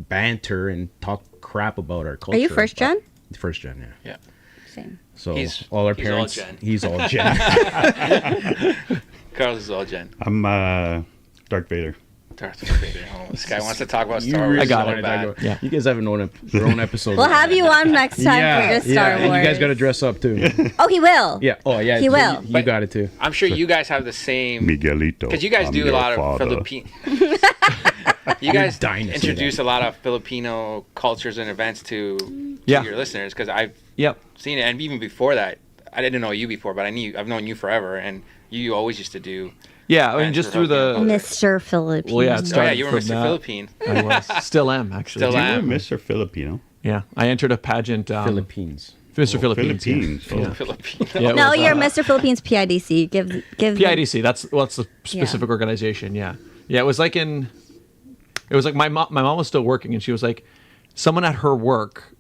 Speaker 4: banter and talk crap about our culture.
Speaker 3: Are you first
Speaker 4: but-
Speaker 3: gen?
Speaker 4: First gen, yeah.
Speaker 5: Yeah.
Speaker 3: Same.
Speaker 4: So
Speaker 5: He's
Speaker 4: all our
Speaker 5: all
Speaker 4: parents,
Speaker 5: gen.
Speaker 4: he's all gen.
Speaker 5: Carlos is all Jen.
Speaker 6: I'm Darth Vader.
Speaker 5: Darth Vader. Oh, this guy wants to talk about
Speaker 4: You
Speaker 5: Star Wars.
Speaker 4: really
Speaker 1: I got
Speaker 5: so
Speaker 1: it.
Speaker 5: bad.
Speaker 1: Yeah.
Speaker 4: You guys haven't known your own episodes.
Speaker 3: We'll have you on next time for just Star
Speaker 4: and
Speaker 3: Wars.
Speaker 4: you guys got to dress up too.
Speaker 3: Oh, he will.
Speaker 4: Yeah. Oh, yeah.
Speaker 3: He will.
Speaker 4: You got it too.
Speaker 5: I'm sure you guys have the same.
Speaker 6: Miguelito.
Speaker 5: Because you guys
Speaker 6: I'm
Speaker 5: do a
Speaker 6: your
Speaker 5: lot of
Speaker 6: father.
Speaker 5: Filipino. You guys
Speaker 4: dying to say
Speaker 5: introduce a lot of Filipino cultures and events to
Speaker 1: Yeah.
Speaker 5: your listeners. Because I've
Speaker 1: Yep.
Speaker 5: seen it, and even before that, I didn't know you before, but I've known you forever, and you always used to do.
Speaker 1: Yeah, I mean,
Speaker 5: Fans
Speaker 1: just
Speaker 5: for
Speaker 1: through the.
Speaker 5: Filipino.
Speaker 3: Mr. Philippines.
Speaker 1: Well, yeah, it
Speaker 5: Oh yeah,
Speaker 1: started
Speaker 5: you were
Speaker 1: from
Speaker 5: Mr.
Speaker 1: that.
Speaker 5: Philippine.
Speaker 1: I was. Still am actually.
Speaker 5: Still am.
Speaker 6: You're Mr. Filipino.
Speaker 1: Yeah, I entered a pageant.
Speaker 4: Philippines.
Speaker 1: Mr.
Speaker 6: Oh,
Speaker 1: Philippines.
Speaker 6: Philippines.
Speaker 1: Yeah.
Speaker 6: Oh.
Speaker 5: Filipino.
Speaker 1: Yeah, it
Speaker 3: No,
Speaker 1: was,
Speaker 3: you're Mr. Philippines PIDC. Give
Speaker 1: PIDC. That's the specific organization. Yeah, yeah. It was like my mom was still working, and she was like, someone at her work.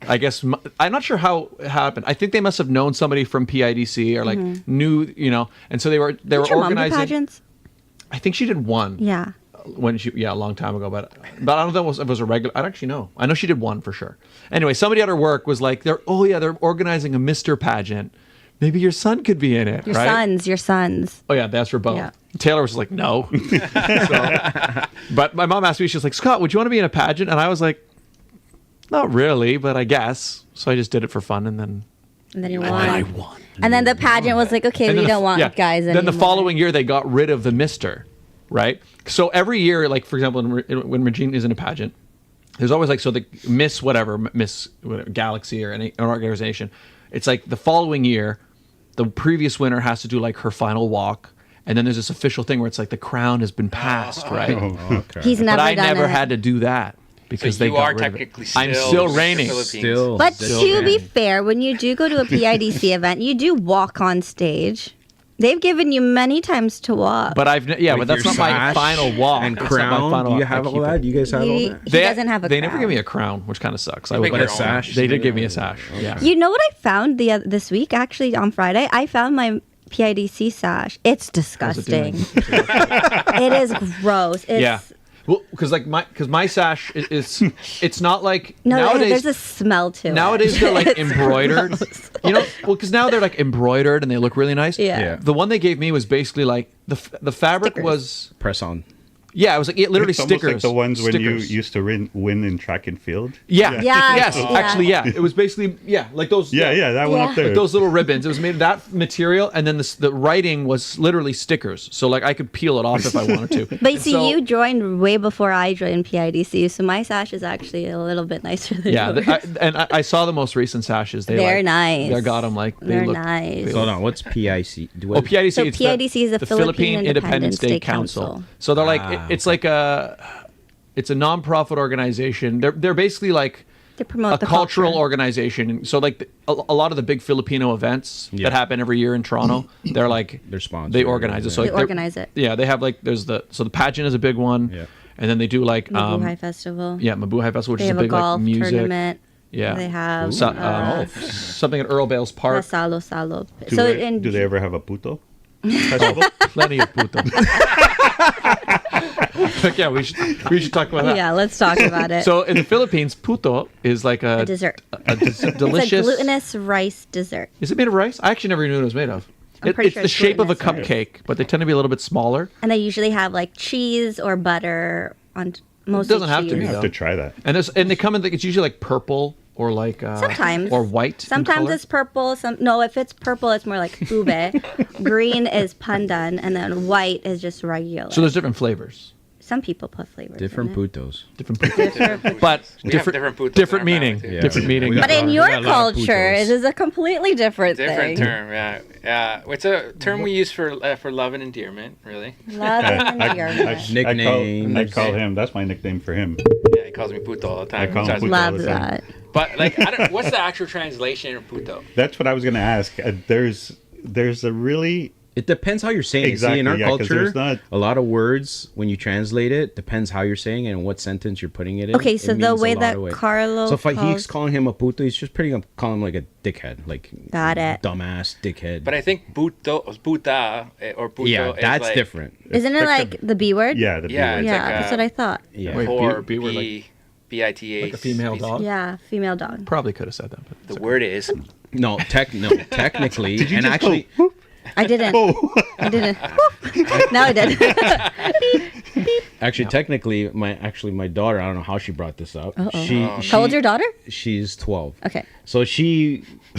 Speaker 1: I guess I'm not sure how it happened. I think they must have known somebody from PIDC or like knew, and so they were
Speaker 3: Did your mom do
Speaker 1: organizing.
Speaker 3: pageants?
Speaker 1: I think she did one.
Speaker 3: Yeah.
Speaker 1: when she, a long time ago, but I don't know if it was a regular. I don't actually know. I know she did one for sure. Anyway, somebody at her work was like, they're organizing a Mr. pageant. Maybe your son could be in it, right?
Speaker 3: Your sons.
Speaker 1: Oh yeah, that's for both.
Speaker 3: Yeah.
Speaker 1: Taylor was like, no. But my mom asked me, she's like, Scott, would you want to be in a pageant? And I was like, not really, but I guess. So I just did it for fun, and then
Speaker 3: you won.
Speaker 1: I won.
Speaker 3: And then the pageant was like, okay, we don't want guys anymore.
Speaker 1: Then the following year, they got rid of the Mr., right? So every year, like, for example, when Regine is in a pageant, there's always like, so the Miss Galaxy or an organization, it's like the following year, the previous winner has to do like her final walk. And then there's this official thing where it's like the crown has been passed, right?
Speaker 4: Okay.
Speaker 3: He's never
Speaker 1: But I
Speaker 3: done
Speaker 1: never
Speaker 3: it.
Speaker 1: had to do that. Because
Speaker 5: so
Speaker 1: they
Speaker 5: you
Speaker 1: got
Speaker 5: are
Speaker 1: rid of it.
Speaker 5: technically still
Speaker 1: I'm still reigning.
Speaker 3: But to be fair, when you do go to a PIDC event, you do walk on stage. They've given you many times to walk.
Speaker 1: But but that's not my
Speaker 4: sash
Speaker 1: final walk.
Speaker 4: and
Speaker 1: That's not my
Speaker 4: crown.
Speaker 1: final
Speaker 4: Do you
Speaker 1: walk.
Speaker 4: have
Speaker 1: I
Speaker 4: all
Speaker 1: keep
Speaker 4: that?
Speaker 1: it.
Speaker 4: Do you guys have all that?
Speaker 3: He doesn't have a
Speaker 1: They
Speaker 3: crown.
Speaker 1: never give me a crown, which kind of sucks.
Speaker 5: Make
Speaker 4: But
Speaker 5: your
Speaker 4: a
Speaker 5: own.
Speaker 4: sash.
Speaker 1: They did give me a sash. Yeah.
Speaker 3: You know what I found this week, actually, on Friday? I found my PIDC sash. It's disgusting. It is gross. It's,
Speaker 1: Yeah. Well, because my sash it's not like
Speaker 3: No,
Speaker 1: nowadays.
Speaker 3: there's a smell to it.
Speaker 1: Nowadays they're like
Speaker 3: It's
Speaker 1: embroidered, because now they're like embroidered and they look really nice.
Speaker 3: Yeah.
Speaker 1: The one they gave me was basically like the fabric
Speaker 3: Stickers.
Speaker 1: was
Speaker 4: Press on.
Speaker 1: it was like literally
Speaker 6: It's almost
Speaker 1: stickers.
Speaker 6: like the ones when you
Speaker 1: Stickers.
Speaker 6: used to win in track and field.
Speaker 1: Yeah.
Speaker 3: Yeah.
Speaker 1: Yes.
Speaker 3: Yeah.
Speaker 1: Actually, yeah. It was basically like those.
Speaker 6: Yeah, that one up there.
Speaker 1: Like those little ribbons. It was made of that material, and then the writing was literally stickers. So like I could peel it off if I wanted to.
Speaker 3: But you see,
Speaker 1: So-
Speaker 3: you joined way before I joined PIDC, so my sash is actually a little bit nicer than
Speaker 1: Yeah,
Speaker 3: yours.
Speaker 1: I saw the most recent sashes.
Speaker 3: They're nice.
Speaker 1: They got them like
Speaker 3: They're
Speaker 1: look,
Speaker 3: nice.
Speaker 4: Hold on. What's PIC?
Speaker 1: Oh, PIDC.
Speaker 3: So
Speaker 1: it's
Speaker 3: PIDC is the Philippine Independence Day
Speaker 1: Council.
Speaker 3: Council.
Speaker 1: So they're like it's like it's a non-profit organization. They're basically like
Speaker 3: To promote
Speaker 1: a
Speaker 3: the
Speaker 1: cultural
Speaker 3: culture.
Speaker 1: organization. So like a lot of the big Filipino events
Speaker 4: Yeah.
Speaker 1: that happen every year in Toronto, they're like
Speaker 4: They're sponsored.
Speaker 1: They organize it. So
Speaker 3: They
Speaker 1: like, they're-
Speaker 3: organize it.
Speaker 1: Yeah, they have like the pageant is a big one.
Speaker 4: Yeah.
Speaker 1: And then they do like
Speaker 3: Mabuhay Festival.
Speaker 1: Mabuhay Festival, which
Speaker 3: They
Speaker 1: is a
Speaker 3: have a
Speaker 1: big like
Speaker 3: golf
Speaker 1: music.
Speaker 3: tournament.
Speaker 1: Yeah.
Speaker 3: They have
Speaker 1: something at Earl Bales
Speaker 3: La
Speaker 1: Park.
Speaker 3: Salo Salo.
Speaker 6: Do they ever have a puto festival?
Speaker 1: Plenty of puto. Yeah, we should talk about that.
Speaker 3: Yeah, let's talk about it.
Speaker 1: So in the Philippines, puto is like
Speaker 3: a dessert.
Speaker 1: delicious.
Speaker 3: It's a glutinous rice dessert.
Speaker 1: Is it made of rice? I actually never knew what it was made of.
Speaker 3: I'm pretty
Speaker 1: It's
Speaker 3: sure
Speaker 1: the
Speaker 3: it's
Speaker 1: shape of a
Speaker 3: glutinous rice.
Speaker 1: cupcake, but they tend to be a little bit smaller.
Speaker 3: And they usually have like cheese or butter on most.
Speaker 1: doesn't have to be,
Speaker 6: I have
Speaker 1: though.
Speaker 6: to try that.
Speaker 1: And they come in. It's usually like purple or like
Speaker 3: Sometimes.
Speaker 1: or white. in
Speaker 3: Sometimes
Speaker 1: color.
Speaker 3: it's purple. If it's purple, it's more like ube. Green is pandan, and then white is just regular.
Speaker 1: So there's different flavors,
Speaker 3: Some people put flavors.
Speaker 4: Different
Speaker 3: in it.
Speaker 4: putos.
Speaker 1: different putos, but
Speaker 5: We have different putos in
Speaker 1: different
Speaker 5: our
Speaker 1: meaning,
Speaker 5: family, too.
Speaker 4: Yeah.
Speaker 1: different meaning.
Speaker 4: We got-
Speaker 3: But in
Speaker 4: We
Speaker 3: your
Speaker 4: got a lot of
Speaker 3: culture,
Speaker 4: putos.
Speaker 3: it is a completely different
Speaker 5: Different
Speaker 3: thing.
Speaker 5: term, yeah. It's a term we use for love and endearment, really.
Speaker 3: Love and endearment.
Speaker 4: Nicknames.
Speaker 6: I call him. That's my nickname for him.
Speaker 5: Yeah, he calls me puto all the time.
Speaker 6: I call him
Speaker 5: Tries to-
Speaker 6: puto all
Speaker 3: Love
Speaker 6: the time.
Speaker 3: that.
Speaker 5: But like, what's the actual translation of puto?
Speaker 6: That's what I was gonna ask. There's a really
Speaker 4: It depends how you're saying
Speaker 6: Exactly,
Speaker 4: it. See, in our
Speaker 6: yeah, 'cause
Speaker 4: culture,
Speaker 6: there's not-
Speaker 4: a lot of words, when you translate it, depends how you're saying it and what sentence you're putting it in.
Speaker 3: Okay,
Speaker 4: It
Speaker 3: so the
Speaker 4: means a
Speaker 3: way
Speaker 4: lot
Speaker 3: that
Speaker 4: of ways.
Speaker 3: Carlo
Speaker 4: So if he's
Speaker 3: calls-
Speaker 4: calling him a puto, he's just pretty much calling him like a dickhead. Like,
Speaker 3: Got it.
Speaker 4: dumbass dickhead.
Speaker 5: But I think puta or puto
Speaker 4: yeah,
Speaker 5: is
Speaker 4: that's
Speaker 5: like,
Speaker 4: different.
Speaker 3: Isn't it like the B word?
Speaker 6: yeah. The
Speaker 5: Yeah,
Speaker 6: B-word.
Speaker 5: it's
Speaker 3: Yeah,
Speaker 5: like
Speaker 3: that's
Speaker 5: a-
Speaker 3: what I thought.
Speaker 4: Yeah.
Speaker 1: Wait,
Speaker 5: Or
Speaker 1: B word, like-
Speaker 5: B-I-T-H.
Speaker 1: Like a female dog?
Speaker 3: Yeah, female dog.
Speaker 1: Probably could have said that, but
Speaker 5: The word is
Speaker 4: No, technically,
Speaker 6: Did you
Speaker 4: and
Speaker 6: just
Speaker 4: actually,
Speaker 6: go?
Speaker 3: I didn't.
Speaker 6: Oh.
Speaker 3: I didn't. Now I did.
Speaker 4: actually, technically, my daughter. I don't know how she brought this up.
Speaker 3: How old's your daughter?
Speaker 4: She's 12.
Speaker 3: Okay.
Speaker 4: So I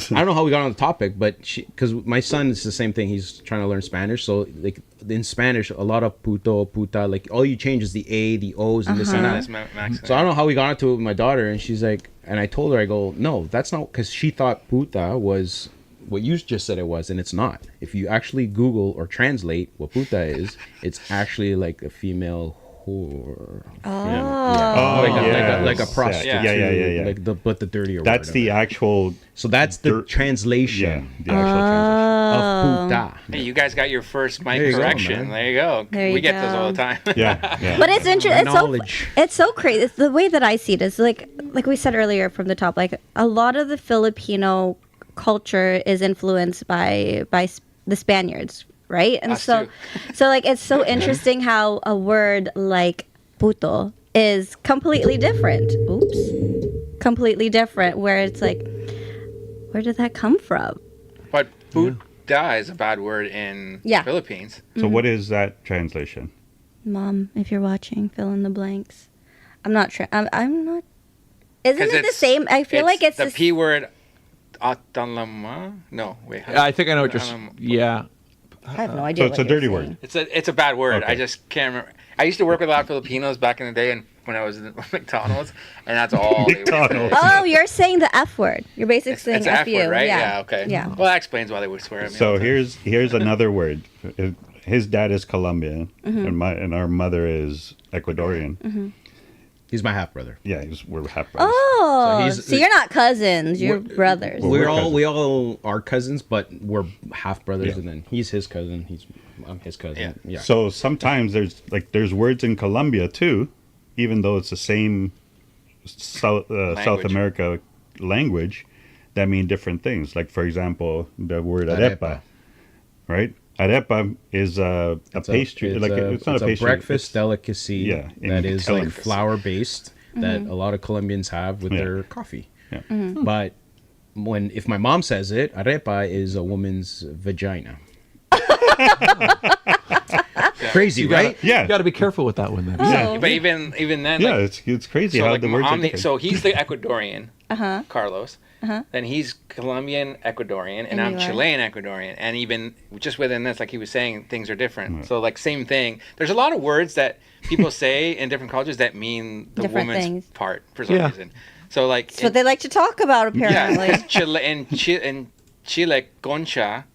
Speaker 4: don't know how we got on the topic, but because my son is the same thing. He's trying to learn Spanish. So like in Spanish, a lot of puto, puta, like all you change is the A, the O's, and this and
Speaker 5: That's
Speaker 4: that.
Speaker 5: Max.
Speaker 4: So I don't know how we got into it with my daughter, and she's like, and I told her, I go, no, that's not, because she thought puta was what you just said it was, and it's not. If you actually Google or translate what puta is, it's actually like a female whore.
Speaker 3: Oh.
Speaker 4: Like a prostitute.
Speaker 6: Yeah.
Speaker 4: Like but the dirtier word.
Speaker 6: That's
Speaker 4: of
Speaker 6: the
Speaker 4: it.
Speaker 6: actual.
Speaker 4: So that's the
Speaker 6: dirt-
Speaker 4: translation
Speaker 6: The actual translation.
Speaker 4: of puta.
Speaker 5: Hey, you guys got your first mic
Speaker 4: There you go,
Speaker 5: correction.
Speaker 4: man.
Speaker 5: There you go.
Speaker 3: There
Speaker 5: We
Speaker 3: you
Speaker 5: get those
Speaker 3: go.
Speaker 5: all the time.
Speaker 6: Yeah.
Speaker 3: But it's interesting.
Speaker 4: Knowledge.
Speaker 3: It's so crazy. It's the way that I see it is like we said earlier from the top. Like a lot of the Filipino culture is influenced by the Spaniards. right? And
Speaker 5: Us
Speaker 3: so,
Speaker 5: too.
Speaker 3: so like it's so interesting how a word like puto is completely different. Oops, completely different. Where it's like, where did that come from?
Speaker 5: But Buddha is a bad word in
Speaker 3: Yeah.
Speaker 5: Philippines.
Speaker 6: So what is that translation?
Speaker 3: Mom, if you're watching, fill in the blanks. I'm not sure. I'm not. Isn't
Speaker 5: 'Cause
Speaker 3: it the
Speaker 5: it's-
Speaker 3: same? I feel like it's
Speaker 5: the
Speaker 3: the
Speaker 5: P word. Atalama? No, wait.
Speaker 1: I think I know what you're. Yeah.
Speaker 3: I have no idea.
Speaker 6: So it's
Speaker 3: what
Speaker 6: a
Speaker 3: you're
Speaker 6: dirty
Speaker 3: saying.
Speaker 6: word.
Speaker 5: It's a bad word.
Speaker 6: Okay.
Speaker 5: I just can't remember. I used to work with a lot of Filipinos back in the day, and when I was in McDonald's, and that's all they would say.
Speaker 6: McDonald's.
Speaker 3: Oh, you're saying the F word. You're basically
Speaker 5: It's
Speaker 3: saying
Speaker 5: an F
Speaker 3: FU.
Speaker 5: word, right?
Speaker 3: Yeah.
Speaker 5: Okay.
Speaker 3: Yeah.
Speaker 5: Well, that explains why they would swear at me. all
Speaker 6: So
Speaker 5: the time.
Speaker 6: here's another word. His dad is Colombian, and our mother is Ecuadorian.
Speaker 4: He's my half brother.
Speaker 6: Yeah, we're half brothers.
Speaker 3: Oh,
Speaker 4: So
Speaker 3: so, you're not cousins. You're brothers.
Speaker 6: We're
Speaker 4: We all are cousins, but we're half brothers,
Speaker 6: Yeah.
Speaker 4: and then he's his cousin. I'm his cousin. Yeah.
Speaker 6: So sometimes there's words in Colombia too, even though it's the same South
Speaker 5: Language.
Speaker 6: America language, that mean different things. Like for example, the word
Speaker 4: Arepa.
Speaker 6: arepa, right? Arepa is a pastry. It's not a pastry.
Speaker 4: breakfast
Speaker 6: it's-
Speaker 4: delicacy.
Speaker 6: Yeah,
Speaker 4: that
Speaker 6: in
Speaker 4: is like
Speaker 6: delicacy.
Speaker 4: flour based that a lot of Colombians have with
Speaker 6: Yeah.
Speaker 4: their coffee.
Speaker 6: Yeah.
Speaker 4: But if my mom says it, arepa is a woman's vagina. Crazy,
Speaker 1: You gotta,
Speaker 4: right?
Speaker 6: Yeah.
Speaker 1: You got to be careful with that one then.
Speaker 6: Yeah.
Speaker 5: But even then,
Speaker 6: Yeah,
Speaker 5: like,
Speaker 6: it's crazy
Speaker 5: so
Speaker 6: how
Speaker 5: like
Speaker 6: the words are different.
Speaker 5: so he's the Ecuadorian, Carlos. Then he's Colombian Ecuadorian, and I'm
Speaker 3: you are?
Speaker 5: Chilean Ecuadorian. And even just within this, like he was saying, things are different. So like same thing. There's a lot of words that people say in different cultures that mean the
Speaker 3: Different
Speaker 5: woman's
Speaker 3: things.
Speaker 5: part for some
Speaker 1: Yeah.
Speaker 5: reason. So like
Speaker 3: That's what they like to talk about, apparently.
Speaker 5: yeah, Chile in Chile, concha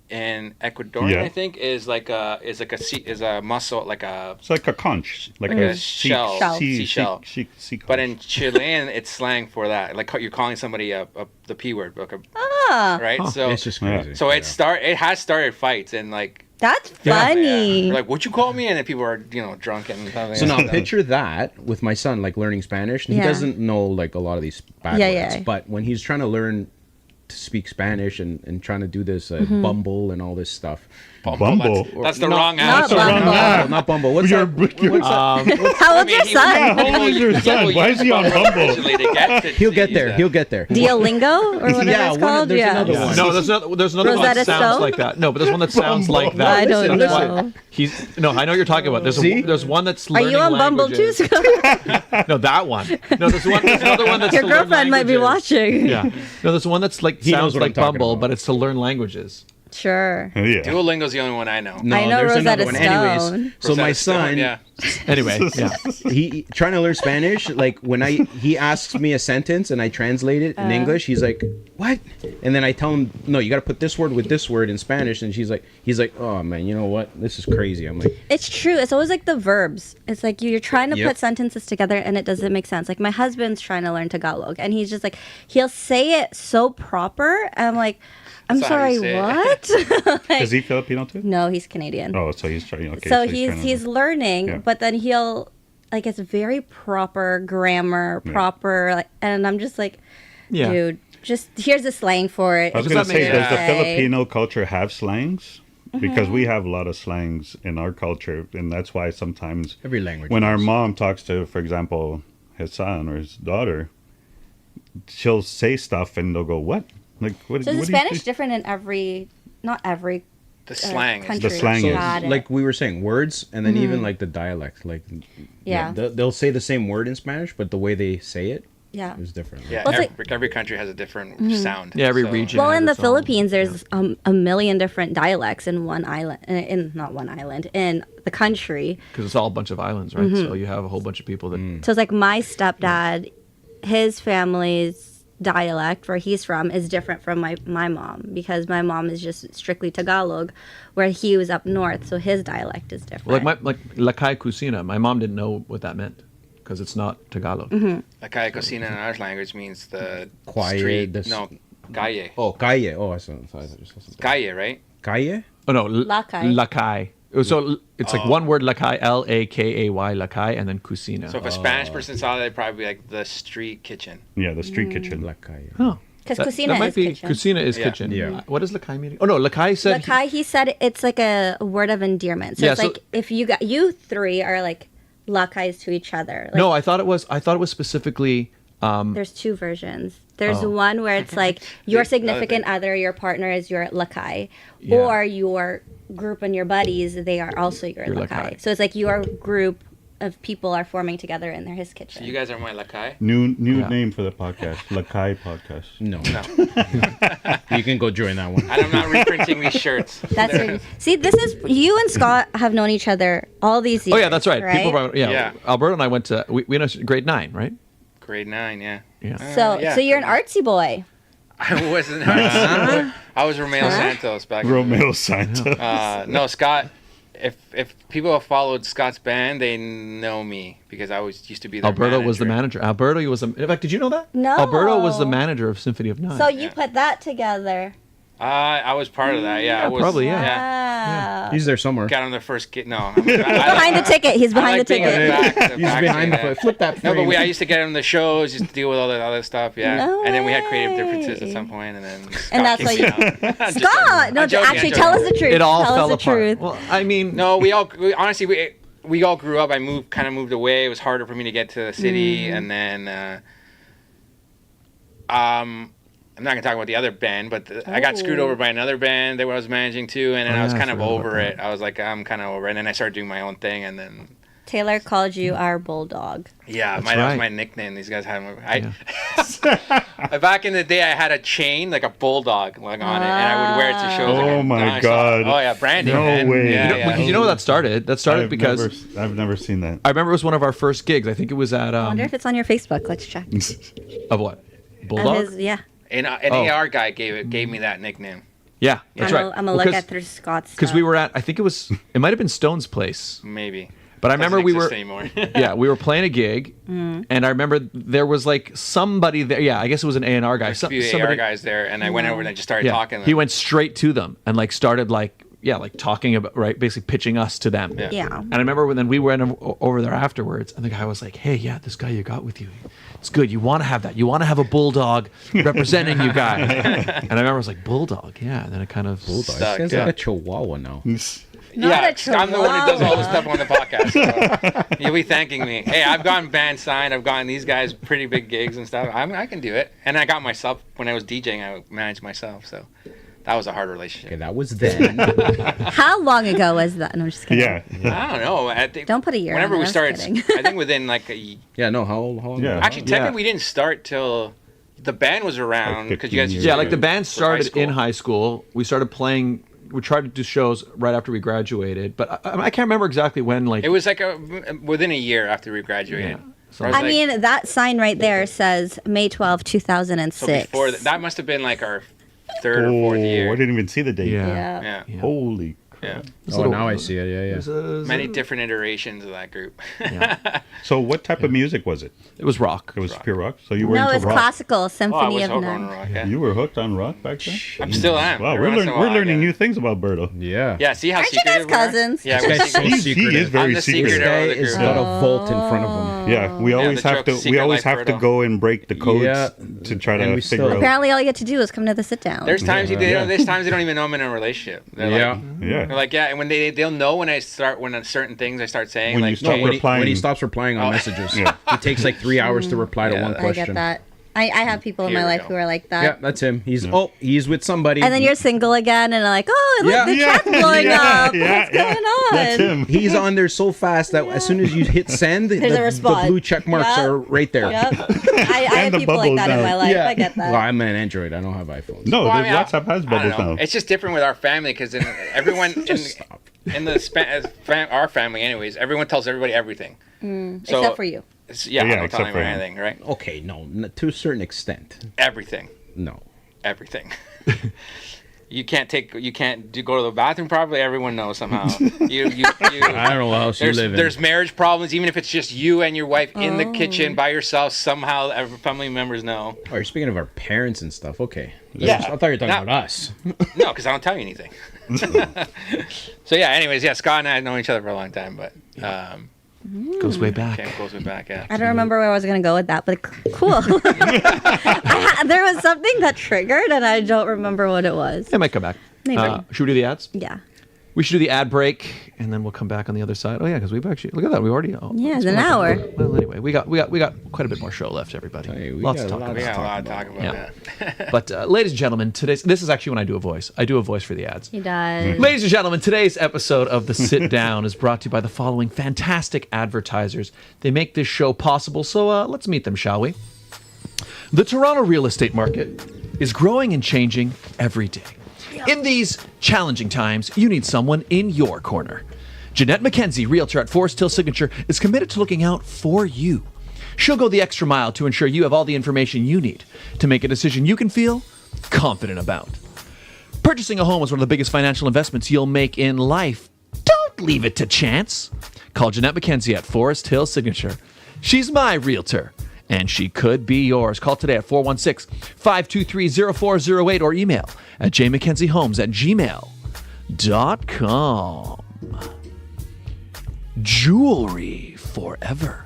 Speaker 5: in Ecuadorian,
Speaker 6: Yeah.
Speaker 5: I think, is a muscle, like a.
Speaker 6: It's like a conch, like
Speaker 5: Like
Speaker 6: a
Speaker 5: a shell. Seashell.
Speaker 6: sea
Speaker 5: But
Speaker 6: conch.
Speaker 5: in Chilean, it's slang for that. Like you're calling somebody the p word, like right? So
Speaker 4: It's just crazy.
Speaker 5: so it has started fights and like.
Speaker 3: That's
Speaker 5: Yeah,
Speaker 3: funny.
Speaker 5: We're like, what you call me? And then people are drunk and something.
Speaker 4: So now
Speaker 5: like that.
Speaker 4: picture that with my son, like learning Spanish, and he
Speaker 3: Yeah.
Speaker 4: doesn't know like a lot of these bad
Speaker 3: Yeah,
Speaker 4: words.
Speaker 3: yeah.
Speaker 4: But when he's trying to learn to speak Spanish and trying to do this Bumble and all this stuff.
Speaker 6: Bumble.
Speaker 5: That's the
Speaker 4: Not-
Speaker 5: wrong
Speaker 3: not
Speaker 5: answer.
Speaker 3: Bumble.
Speaker 4: No, not Bumble. What's
Speaker 6: You're-
Speaker 4: that?
Speaker 6: you're-
Speaker 3: How old's your
Speaker 5: I mean,
Speaker 3: son?
Speaker 6: How old is your son? Why is he on Bumble?
Speaker 4: He'll get there. He'll get there.
Speaker 3: Duolingo or whatever
Speaker 4: Yeah,
Speaker 3: it's called?
Speaker 4: there's another
Speaker 3: yeah.
Speaker 4: one.
Speaker 1: No, there's another one that
Speaker 3: Rosetta
Speaker 1: sounds
Speaker 3: Stone?
Speaker 1: like that. No, but there's one that sounds like that.
Speaker 3: I don't
Speaker 1: That's why
Speaker 3: know.
Speaker 1: I know what you're talking about.
Speaker 4: See?
Speaker 1: There's one that's
Speaker 3: Are
Speaker 1: learning
Speaker 3: you on Bumble too,
Speaker 1: languages.
Speaker 3: Scott?
Speaker 1: No, that one. No, there's another one that's
Speaker 3: Your
Speaker 1: to learn
Speaker 3: girlfriend might be
Speaker 1: languages.
Speaker 3: watching.
Speaker 1: Yeah. No, there's one that's like
Speaker 4: He knows
Speaker 1: sounds
Speaker 4: what I'm
Speaker 1: like
Speaker 4: talking
Speaker 1: Bumble,
Speaker 4: about.
Speaker 1: but it's to learn languages.
Speaker 3: Sure.
Speaker 6: Yeah.
Speaker 5: Duolingo's the only one I know.
Speaker 4: No,
Speaker 3: I know
Speaker 4: there's
Speaker 3: Rosetta
Speaker 4: another one. Anyways,
Speaker 3: Stone.
Speaker 4: so my
Speaker 5: Rosetta Stone,
Speaker 4: son,
Speaker 5: yeah.
Speaker 1: Anyway, yeah.
Speaker 4: he trying to learn Spanish. Like when he asks me a sentence and I translate it in English, he's like, "What?" And then I tell him, "No, you got to put this word with this word in Spanish." And he's like, "Oh man, you know what? This is crazy." I'm like,
Speaker 3: It's true. It's always like the verbs. It's like you're trying to
Speaker 4: Yep.
Speaker 3: put sentences together and it doesn't make sense. Like my husband's trying to learn Tagalog and he's just like, he'll say it so proper. And I'm like, I'm
Speaker 5: That's not how
Speaker 3: sorry,
Speaker 5: you say
Speaker 3: what? Like,
Speaker 6: Is he Filipino too?
Speaker 3: no, he's Canadian.
Speaker 6: Oh, so he's trying. Okay,
Speaker 3: so
Speaker 6: trying
Speaker 3: he's
Speaker 6: to-
Speaker 3: learning,
Speaker 6: Yeah.
Speaker 3: but then he'll like it's very proper grammar,
Speaker 6: Yeah.
Speaker 3: proper, like, and I'm just like,
Speaker 1: Yeah.
Speaker 3: dude, just here's a slang for it.
Speaker 6: I was
Speaker 1: Does
Speaker 6: going to
Speaker 1: that make
Speaker 6: say, does the
Speaker 3: sense?
Speaker 6: Filipino culture have slangs? Because
Speaker 3: Mm-hmm.
Speaker 6: we have a lot of slangs in our culture, and that's why sometimes
Speaker 4: every language.
Speaker 6: when our
Speaker 4: does.
Speaker 6: mom talks to, for example, his son or his daughter, she'll say stuff and they'll go, "What? Like what?"
Speaker 3: So
Speaker 6: what
Speaker 3: is
Speaker 6: do you
Speaker 3: Spanish
Speaker 6: think?"
Speaker 3: different in not every
Speaker 5: The slang is
Speaker 3: country?
Speaker 6: The slang
Speaker 4: So,
Speaker 6: is-
Speaker 3: Got it.
Speaker 4: like we were saying, words, and then even like the dialect, like
Speaker 3: Yeah.
Speaker 4: they'll say the same word in Spanish, but the way they say it
Speaker 3: yeah.
Speaker 4: is different.
Speaker 5: Yeah,
Speaker 3: Well, it's
Speaker 5: every country has a different sound.
Speaker 1: Yeah, every
Speaker 5: So-
Speaker 1: region.
Speaker 3: Well,
Speaker 1: has
Speaker 3: in the
Speaker 1: its own-
Speaker 3: Philippines, there's a million different dialects in one island. In not one island, in the country.
Speaker 1: because it's all a bunch of islands, right?
Speaker 3: Mm-hmm.
Speaker 1: So you have a whole bunch of people that.
Speaker 3: So it's like my stepdad, his family's dialect where he's from is different from my mom because my mom is just strictly Tagalog, where he was up north, so his dialect is different.
Speaker 1: Well, like Lakay Kusina, my mom didn't know what that meant because it's not Tagalog.
Speaker 3: Mm-hmm.
Speaker 5: La calle cocina in our language means the
Speaker 4: Quiet,
Speaker 5: street.
Speaker 4: the s-
Speaker 5: No, calle.
Speaker 4: Oh, calle. Oh, I just listened to
Speaker 5: Calle, right?
Speaker 4: calle.
Speaker 1: Oh no,
Speaker 3: Lakay.
Speaker 1: Lakay. So it's like one word, Lakay, Lakay, Lakay, and then Kusina.
Speaker 5: So if a Spanish person saw that, they'd probably be like the street kitchen.
Speaker 6: Yeah, the street
Speaker 3: Mm.
Speaker 6: kitchen.
Speaker 4: La calle.
Speaker 1: Oh,
Speaker 3: Because
Speaker 1: That
Speaker 3: Cucina
Speaker 1: might
Speaker 3: is
Speaker 1: be
Speaker 3: kitchen.
Speaker 1: Cucina is
Speaker 5: Yeah.
Speaker 1: kitchen.
Speaker 4: Yeah.
Speaker 1: What is Lakai meaning? Oh no, Lakai said.
Speaker 3: Lakai, he said it's like a word of endearment. So
Speaker 1: Yeah,
Speaker 3: it's
Speaker 1: so-
Speaker 3: like if you three are like Lakais to each other. Like,
Speaker 1: No, I thought it was specifically.
Speaker 3: there's two versions. There's
Speaker 1: Oh.
Speaker 3: one where it's like your
Speaker 5: The other
Speaker 3: significant
Speaker 5: thing.
Speaker 3: other, your partner is your Lakai,
Speaker 1: Yeah.
Speaker 3: or your group and your buddies, they are also your
Speaker 1: Your
Speaker 3: Lakai.
Speaker 1: Lakai.
Speaker 3: So it's like your group of people are forming together in his kitchen.
Speaker 5: You guys are my lakai.
Speaker 6: New
Speaker 1: Yeah.
Speaker 6: name for the podcast, Lakai Podcast.
Speaker 4: No.
Speaker 5: No,
Speaker 4: You can go join that one.
Speaker 5: and I'm not reprinting these shirts.
Speaker 3: That's it. See, this is you and Scott have known each other all these years.
Speaker 1: Oh yeah, that's right. People probably,
Speaker 5: Yeah.
Speaker 1: Alberto and I went to we know grade 9, right?
Speaker 5: Grade 9, yeah.
Speaker 1: Yeah.
Speaker 3: So
Speaker 5: yeah.
Speaker 3: so you're an artsy boy.
Speaker 5: I wasn't. I was Romeo Santos back. in the day.
Speaker 6: Romeo Santa.
Speaker 5: No, Scott. If people have followed Scott's band, they know me because I used to be their
Speaker 1: Alberto was the
Speaker 5: manager.
Speaker 1: manager. Alberto, he was. In fact, did you know that?
Speaker 3: No.
Speaker 1: Alberto was the manager of Symphony of 9.
Speaker 3: So you put that together.
Speaker 5: I was part of that. Yeah, I was,
Speaker 1: probably, yeah.
Speaker 3: Wow.
Speaker 4: He's there somewhere.
Speaker 5: Got him the first kid. No,
Speaker 3: Behind the ticket. He's behind the ticket.
Speaker 4: He's behind the flip that
Speaker 5: No,
Speaker 4: frame.
Speaker 5: but I used to get him the shows, used to deal with all that other stuff, yeah.
Speaker 3: No
Speaker 5: and then we had creative
Speaker 3: way.
Speaker 5: differences at some point, and then Scott
Speaker 3: And that's
Speaker 5: kicked
Speaker 3: why
Speaker 5: me out. I'm just
Speaker 3: Scott! No,
Speaker 5: I'm joking,
Speaker 3: actually,
Speaker 5: I'm
Speaker 3: tell us
Speaker 5: joking.
Speaker 3: the truth.
Speaker 1: It all
Speaker 3: tell
Speaker 1: fell
Speaker 3: us the
Speaker 1: apart.
Speaker 3: truth.
Speaker 1: Well, I mean,
Speaker 5: No, honestly we all grew up. I moved away. It was harder for me to get to the city, and then I'm not gonna talk about the other band, but I got screwed over by another band that I was managing too, and then I was
Speaker 1: yeah, I
Speaker 5: kind of
Speaker 1: forgot about
Speaker 5: over it.
Speaker 1: that.
Speaker 5: I was like, I'm kind of over it, and then I started doing my own thing, and then
Speaker 3: Taylor called you our bulldog.
Speaker 5: yeah,
Speaker 1: That's
Speaker 5: that was
Speaker 1: right.
Speaker 5: my nickname. These guys had back in the day, I had a chain like a bulldog like on it, and I would wear it to shows.
Speaker 6: Oh
Speaker 5: like,
Speaker 6: my
Speaker 5: nice.
Speaker 6: God.
Speaker 5: Oh yeah, branding.
Speaker 6: No
Speaker 5: man.
Speaker 6: way.
Speaker 5: Yeah,
Speaker 6: You know-
Speaker 5: yeah.
Speaker 1: you know where that started? That started because
Speaker 6: I've never seen that.
Speaker 1: I remember it was one of our first gigs. I think it was at
Speaker 3: I wonder if it's on your Facebook. Let's check.
Speaker 1: of what?
Speaker 3: Of
Speaker 1: Bulldog.
Speaker 3: yeah.
Speaker 5: An
Speaker 1: Oh.
Speaker 5: AR guy gave me that nickname.
Speaker 1: Yeah, that's right.
Speaker 3: I'm gonna look at through Scott's
Speaker 1: because
Speaker 3: stuff.
Speaker 1: we were at. I think it might have been Stone's place.
Speaker 5: Maybe.
Speaker 1: But I remember
Speaker 5: Doesn't
Speaker 1: we were
Speaker 5: exist anymore.
Speaker 1: yeah, we were playing a gig, and I remember there was like somebody there. Yeah, I guess it was an A&R guy.
Speaker 5: There's a few AR
Speaker 1: Somebody,
Speaker 5: guys there, and I went over and I just started
Speaker 1: yeah,
Speaker 5: talking.
Speaker 1: he went straight to them and like started like talking about basically pitching us to them.
Speaker 3: Yeah.
Speaker 1: And I remember when we went over there afterwards, and the guy was like, "Hey, yeah, this guy you got with you, it's good. You want to have that. You want to have a bulldog representing you guys." And I remember I was like, "Bulldog, yeah." And then it kind of
Speaker 4: Bulldog.
Speaker 5: Stuck,
Speaker 4: This guy's
Speaker 1: yeah.
Speaker 4: like a chihuahua now.
Speaker 3: Not a
Speaker 5: I'm the one who does all the
Speaker 3: chihuahua.
Speaker 5: stuff on the podcast. So you'll be thanking me. Hey, I've gotten bands signed. I've gotten these guys pretty big gigs and stuff. I can do it. And I got myself when I was DJing. I managed myself. So that was a hard relationship.
Speaker 4: Okay, that was then.
Speaker 3: How long ago was that? No, I'm just kidding.
Speaker 6: Yeah.
Speaker 5: I don't know. I think
Speaker 3: Don't put a year
Speaker 5: Whenever
Speaker 3: on it,
Speaker 5: we
Speaker 3: I'm
Speaker 5: started,
Speaker 3: just kidding.
Speaker 5: I think within like
Speaker 4: Yeah, no, how long?
Speaker 6: Yeah.
Speaker 5: actually
Speaker 1: Yeah.
Speaker 5: technically we didn't start till the band was around
Speaker 6: Like
Speaker 5: because you guys
Speaker 6: 15
Speaker 5: used
Speaker 1: yeah,
Speaker 5: to
Speaker 1: like the band started
Speaker 5: school.
Speaker 1: in high school. We started playing. We tried to do shows right after we graduated, but I can't remember exactly when. Like
Speaker 5: It was like within a year after we graduated.
Speaker 1: Yeah. So-
Speaker 5: I was
Speaker 3: I
Speaker 5: like-
Speaker 3: mean, that sign right there says May 12, 2006.
Speaker 5: so before that must have been like our third or
Speaker 6: Oh,
Speaker 5: fourth year.
Speaker 6: I didn't even see the date.
Speaker 1: Yeah.
Speaker 3: Yeah.
Speaker 5: Yeah.
Speaker 6: Holy
Speaker 5: Yeah.
Speaker 4: Oh, now I see it. Yeah, yeah.
Speaker 5: Many different iterations of that group.
Speaker 6: So what type of music was it?
Speaker 1: It was rock.
Speaker 6: It was pure rock. So you were
Speaker 3: No,
Speaker 6: into
Speaker 3: it's
Speaker 6: rock.
Speaker 3: classical
Speaker 5: Oh, I
Speaker 3: symphony
Speaker 5: was
Speaker 3: of
Speaker 5: hooked on
Speaker 3: none.
Speaker 5: rock. Yeah.
Speaker 6: You were hooked on rock back then.
Speaker 5: I'm still am.
Speaker 6: Wow,
Speaker 5: Every
Speaker 6: we're,
Speaker 5: once in a
Speaker 6: we're
Speaker 5: while,
Speaker 6: learning
Speaker 5: yeah.
Speaker 6: new things about Berto.
Speaker 4: Yeah.
Speaker 5: Yeah, see how
Speaker 3: Aren't you guys
Speaker 5: secretive we are?
Speaker 3: cousins?
Speaker 5: Yeah,
Speaker 4: This
Speaker 5: we're
Speaker 4: guy's so
Speaker 5: secretive.
Speaker 6: He
Speaker 4: secretive.
Speaker 6: is very
Speaker 5: I'm the
Speaker 6: secretive.
Speaker 5: secret
Speaker 4: This guy
Speaker 5: of the
Speaker 4: has
Speaker 5: group.
Speaker 4: got a vault in front of him.
Speaker 6: Yeah, we always
Speaker 5: the
Speaker 6: have
Speaker 5: joke,
Speaker 6: to. We always
Speaker 5: secret
Speaker 6: have to
Speaker 5: life
Speaker 6: go and break the codes
Speaker 4: Yeah.
Speaker 6: to try
Speaker 4: And
Speaker 6: to
Speaker 4: we
Speaker 6: figure
Speaker 4: still-
Speaker 6: out.
Speaker 3: Apparently, all you get to do is come to the sit down.
Speaker 5: There's times
Speaker 6: Yeah.
Speaker 5: there's times they don't even know I'm in a relationship. They're
Speaker 4: Yeah.
Speaker 5: like,
Speaker 6: Yeah.
Speaker 5: they're like, yeah, and when they'll know when certain things I start saying,
Speaker 6: When
Speaker 5: like,
Speaker 6: you start
Speaker 5: hey,
Speaker 4: When he,
Speaker 6: replying.
Speaker 4: when he stops replying on
Speaker 5: Oh.
Speaker 4: messages,
Speaker 6: Yeah.
Speaker 4: it takes like 3 hours to reply to
Speaker 5: Yeah.
Speaker 4: one
Speaker 3: I
Speaker 4: question.
Speaker 3: get that. I have people in
Speaker 5: Here
Speaker 3: my
Speaker 5: we
Speaker 3: life
Speaker 5: go.
Speaker 3: who are like that.
Speaker 4: Yeah, that's him. He's with somebody.
Speaker 3: And then you're single again, and like, oh, look,
Speaker 4: Yeah.
Speaker 3: the
Speaker 6: Yeah.
Speaker 3: chat's blowing
Speaker 6: Yeah.
Speaker 3: up.
Speaker 6: Yeah.
Speaker 3: What's going on?
Speaker 6: That's him.
Speaker 4: He's on there so fast that as soon as you hit send,
Speaker 3: There's a
Speaker 4: the
Speaker 3: response.
Speaker 4: blue check marks
Speaker 3: Yep.
Speaker 4: are right there.
Speaker 3: Yep. I have
Speaker 6: And the
Speaker 3: people like
Speaker 6: bubbles
Speaker 3: that in
Speaker 6: down.
Speaker 3: my life.
Speaker 4: Yeah.
Speaker 3: I get that.
Speaker 4: Well, I'm an Android. I don't have iPhones.
Speaker 6: No,
Speaker 5: Well, I
Speaker 6: the
Speaker 5: mean,
Speaker 6: WhatsApp has
Speaker 5: I don't
Speaker 6: bubbles
Speaker 5: know.
Speaker 6: now.
Speaker 5: It's just different with our family because everyone in our family, anyways, everyone tells everybody everything. So,
Speaker 3: Except for you.
Speaker 5: Yeah,
Speaker 6: Yeah,
Speaker 5: I don't tell
Speaker 6: except for
Speaker 5: anyone
Speaker 6: him.
Speaker 5: anything, right?
Speaker 4: Okay, no, to a certain extent.
Speaker 5: Everything.
Speaker 4: No.
Speaker 5: Everything. You can't go to the bathroom properly. Everyone knows somehow. You
Speaker 4: I don't know what else you live in.
Speaker 5: There's marriage problems, even if it's just you and your wife in the kitchen by yourself. Somehow, every family members know.
Speaker 4: Oh, you're speaking of our parents and stuff. Okay.
Speaker 5: Yeah.
Speaker 4: I thought you were talking
Speaker 5: Not-
Speaker 4: about us.
Speaker 5: No, because I don't tell you anything. So yeah. Anyways, yeah. Scott and I have known each other for a long time, but
Speaker 1: Goes way back.
Speaker 5: Camp goes way back, yeah.
Speaker 3: I don't remember where I was going to go with that, but cool. There was something that triggered, and I don't remember what it was.
Speaker 1: It might come back.
Speaker 3: Maybe.
Speaker 1: Should we do the ads?
Speaker 3: Yeah.
Speaker 1: We should do the ad break, and then we'll come back on the other side. Oh yeah, because we've actually look at that. We already
Speaker 3: it's an hour.
Speaker 1: Well, anyway, we got quite a bit more show left, everybody.
Speaker 4: Hey, we
Speaker 1: Lots
Speaker 4: got
Speaker 1: to
Speaker 4: a
Speaker 1: talk
Speaker 4: lot
Speaker 1: about.
Speaker 5: We got a lot to talk about.
Speaker 1: Yeah. But ladies and gentlemen, this is actually when I do a voice. I do a voice for the ads.
Speaker 3: He does.
Speaker 1: Ladies and gentlemen, today's episode of The Sit Down is brought to you by the following fantastic advertisers. They make this show possible, so let's meet them, shall we? The Toronto real estate market is growing and changing every day. In these challenging times, you need someone in your corner. Jeanette McKenzie, Realtor at Forest Hill Signature, is committed to looking out for you. She'll go the extra mile to ensure you have all the information you need to make a decision you can feel confident about. Purchasing a home is one of the biggest financial investments you'll make in life. Don't leave it to chance. Call Jeanette McKenzie at Forest Hill Signature. She's my realtor, and she could be yours. Call today at 416-523-0408 or email at jmckenziehomes@gmail.com. Jewelry forever.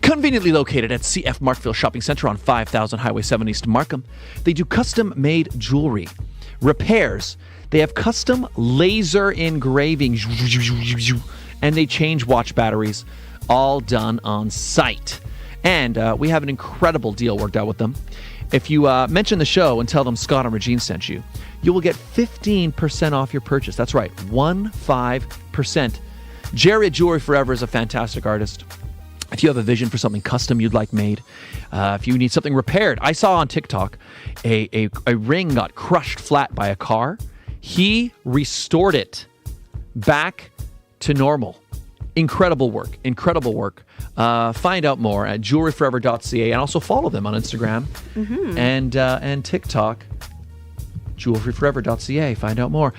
Speaker 1: Conveniently located at CF Markville Shopping Center on 5000 Highway 7 East Markham, they do custom-made jewelry, repairs. They have custom laser engraving, and they change watch batteries, all done on site. And we have an incredible deal worked out with them. If you mention the show and tell them Scott and Regine sent you, you will get 15% off your purchase. That's right, 15%. Jerry at Jewelry Forever is a fantastic artist. If you have a vision for something custom you'd like made, if you need something repaired. I saw on TikTok a ring got crushed flat by a car. He restored it back to normal. Incredible work. Find out more at jewelryforever.ca and also follow them on Instagram and TikTok. Jewelryforever.ca. Find out more.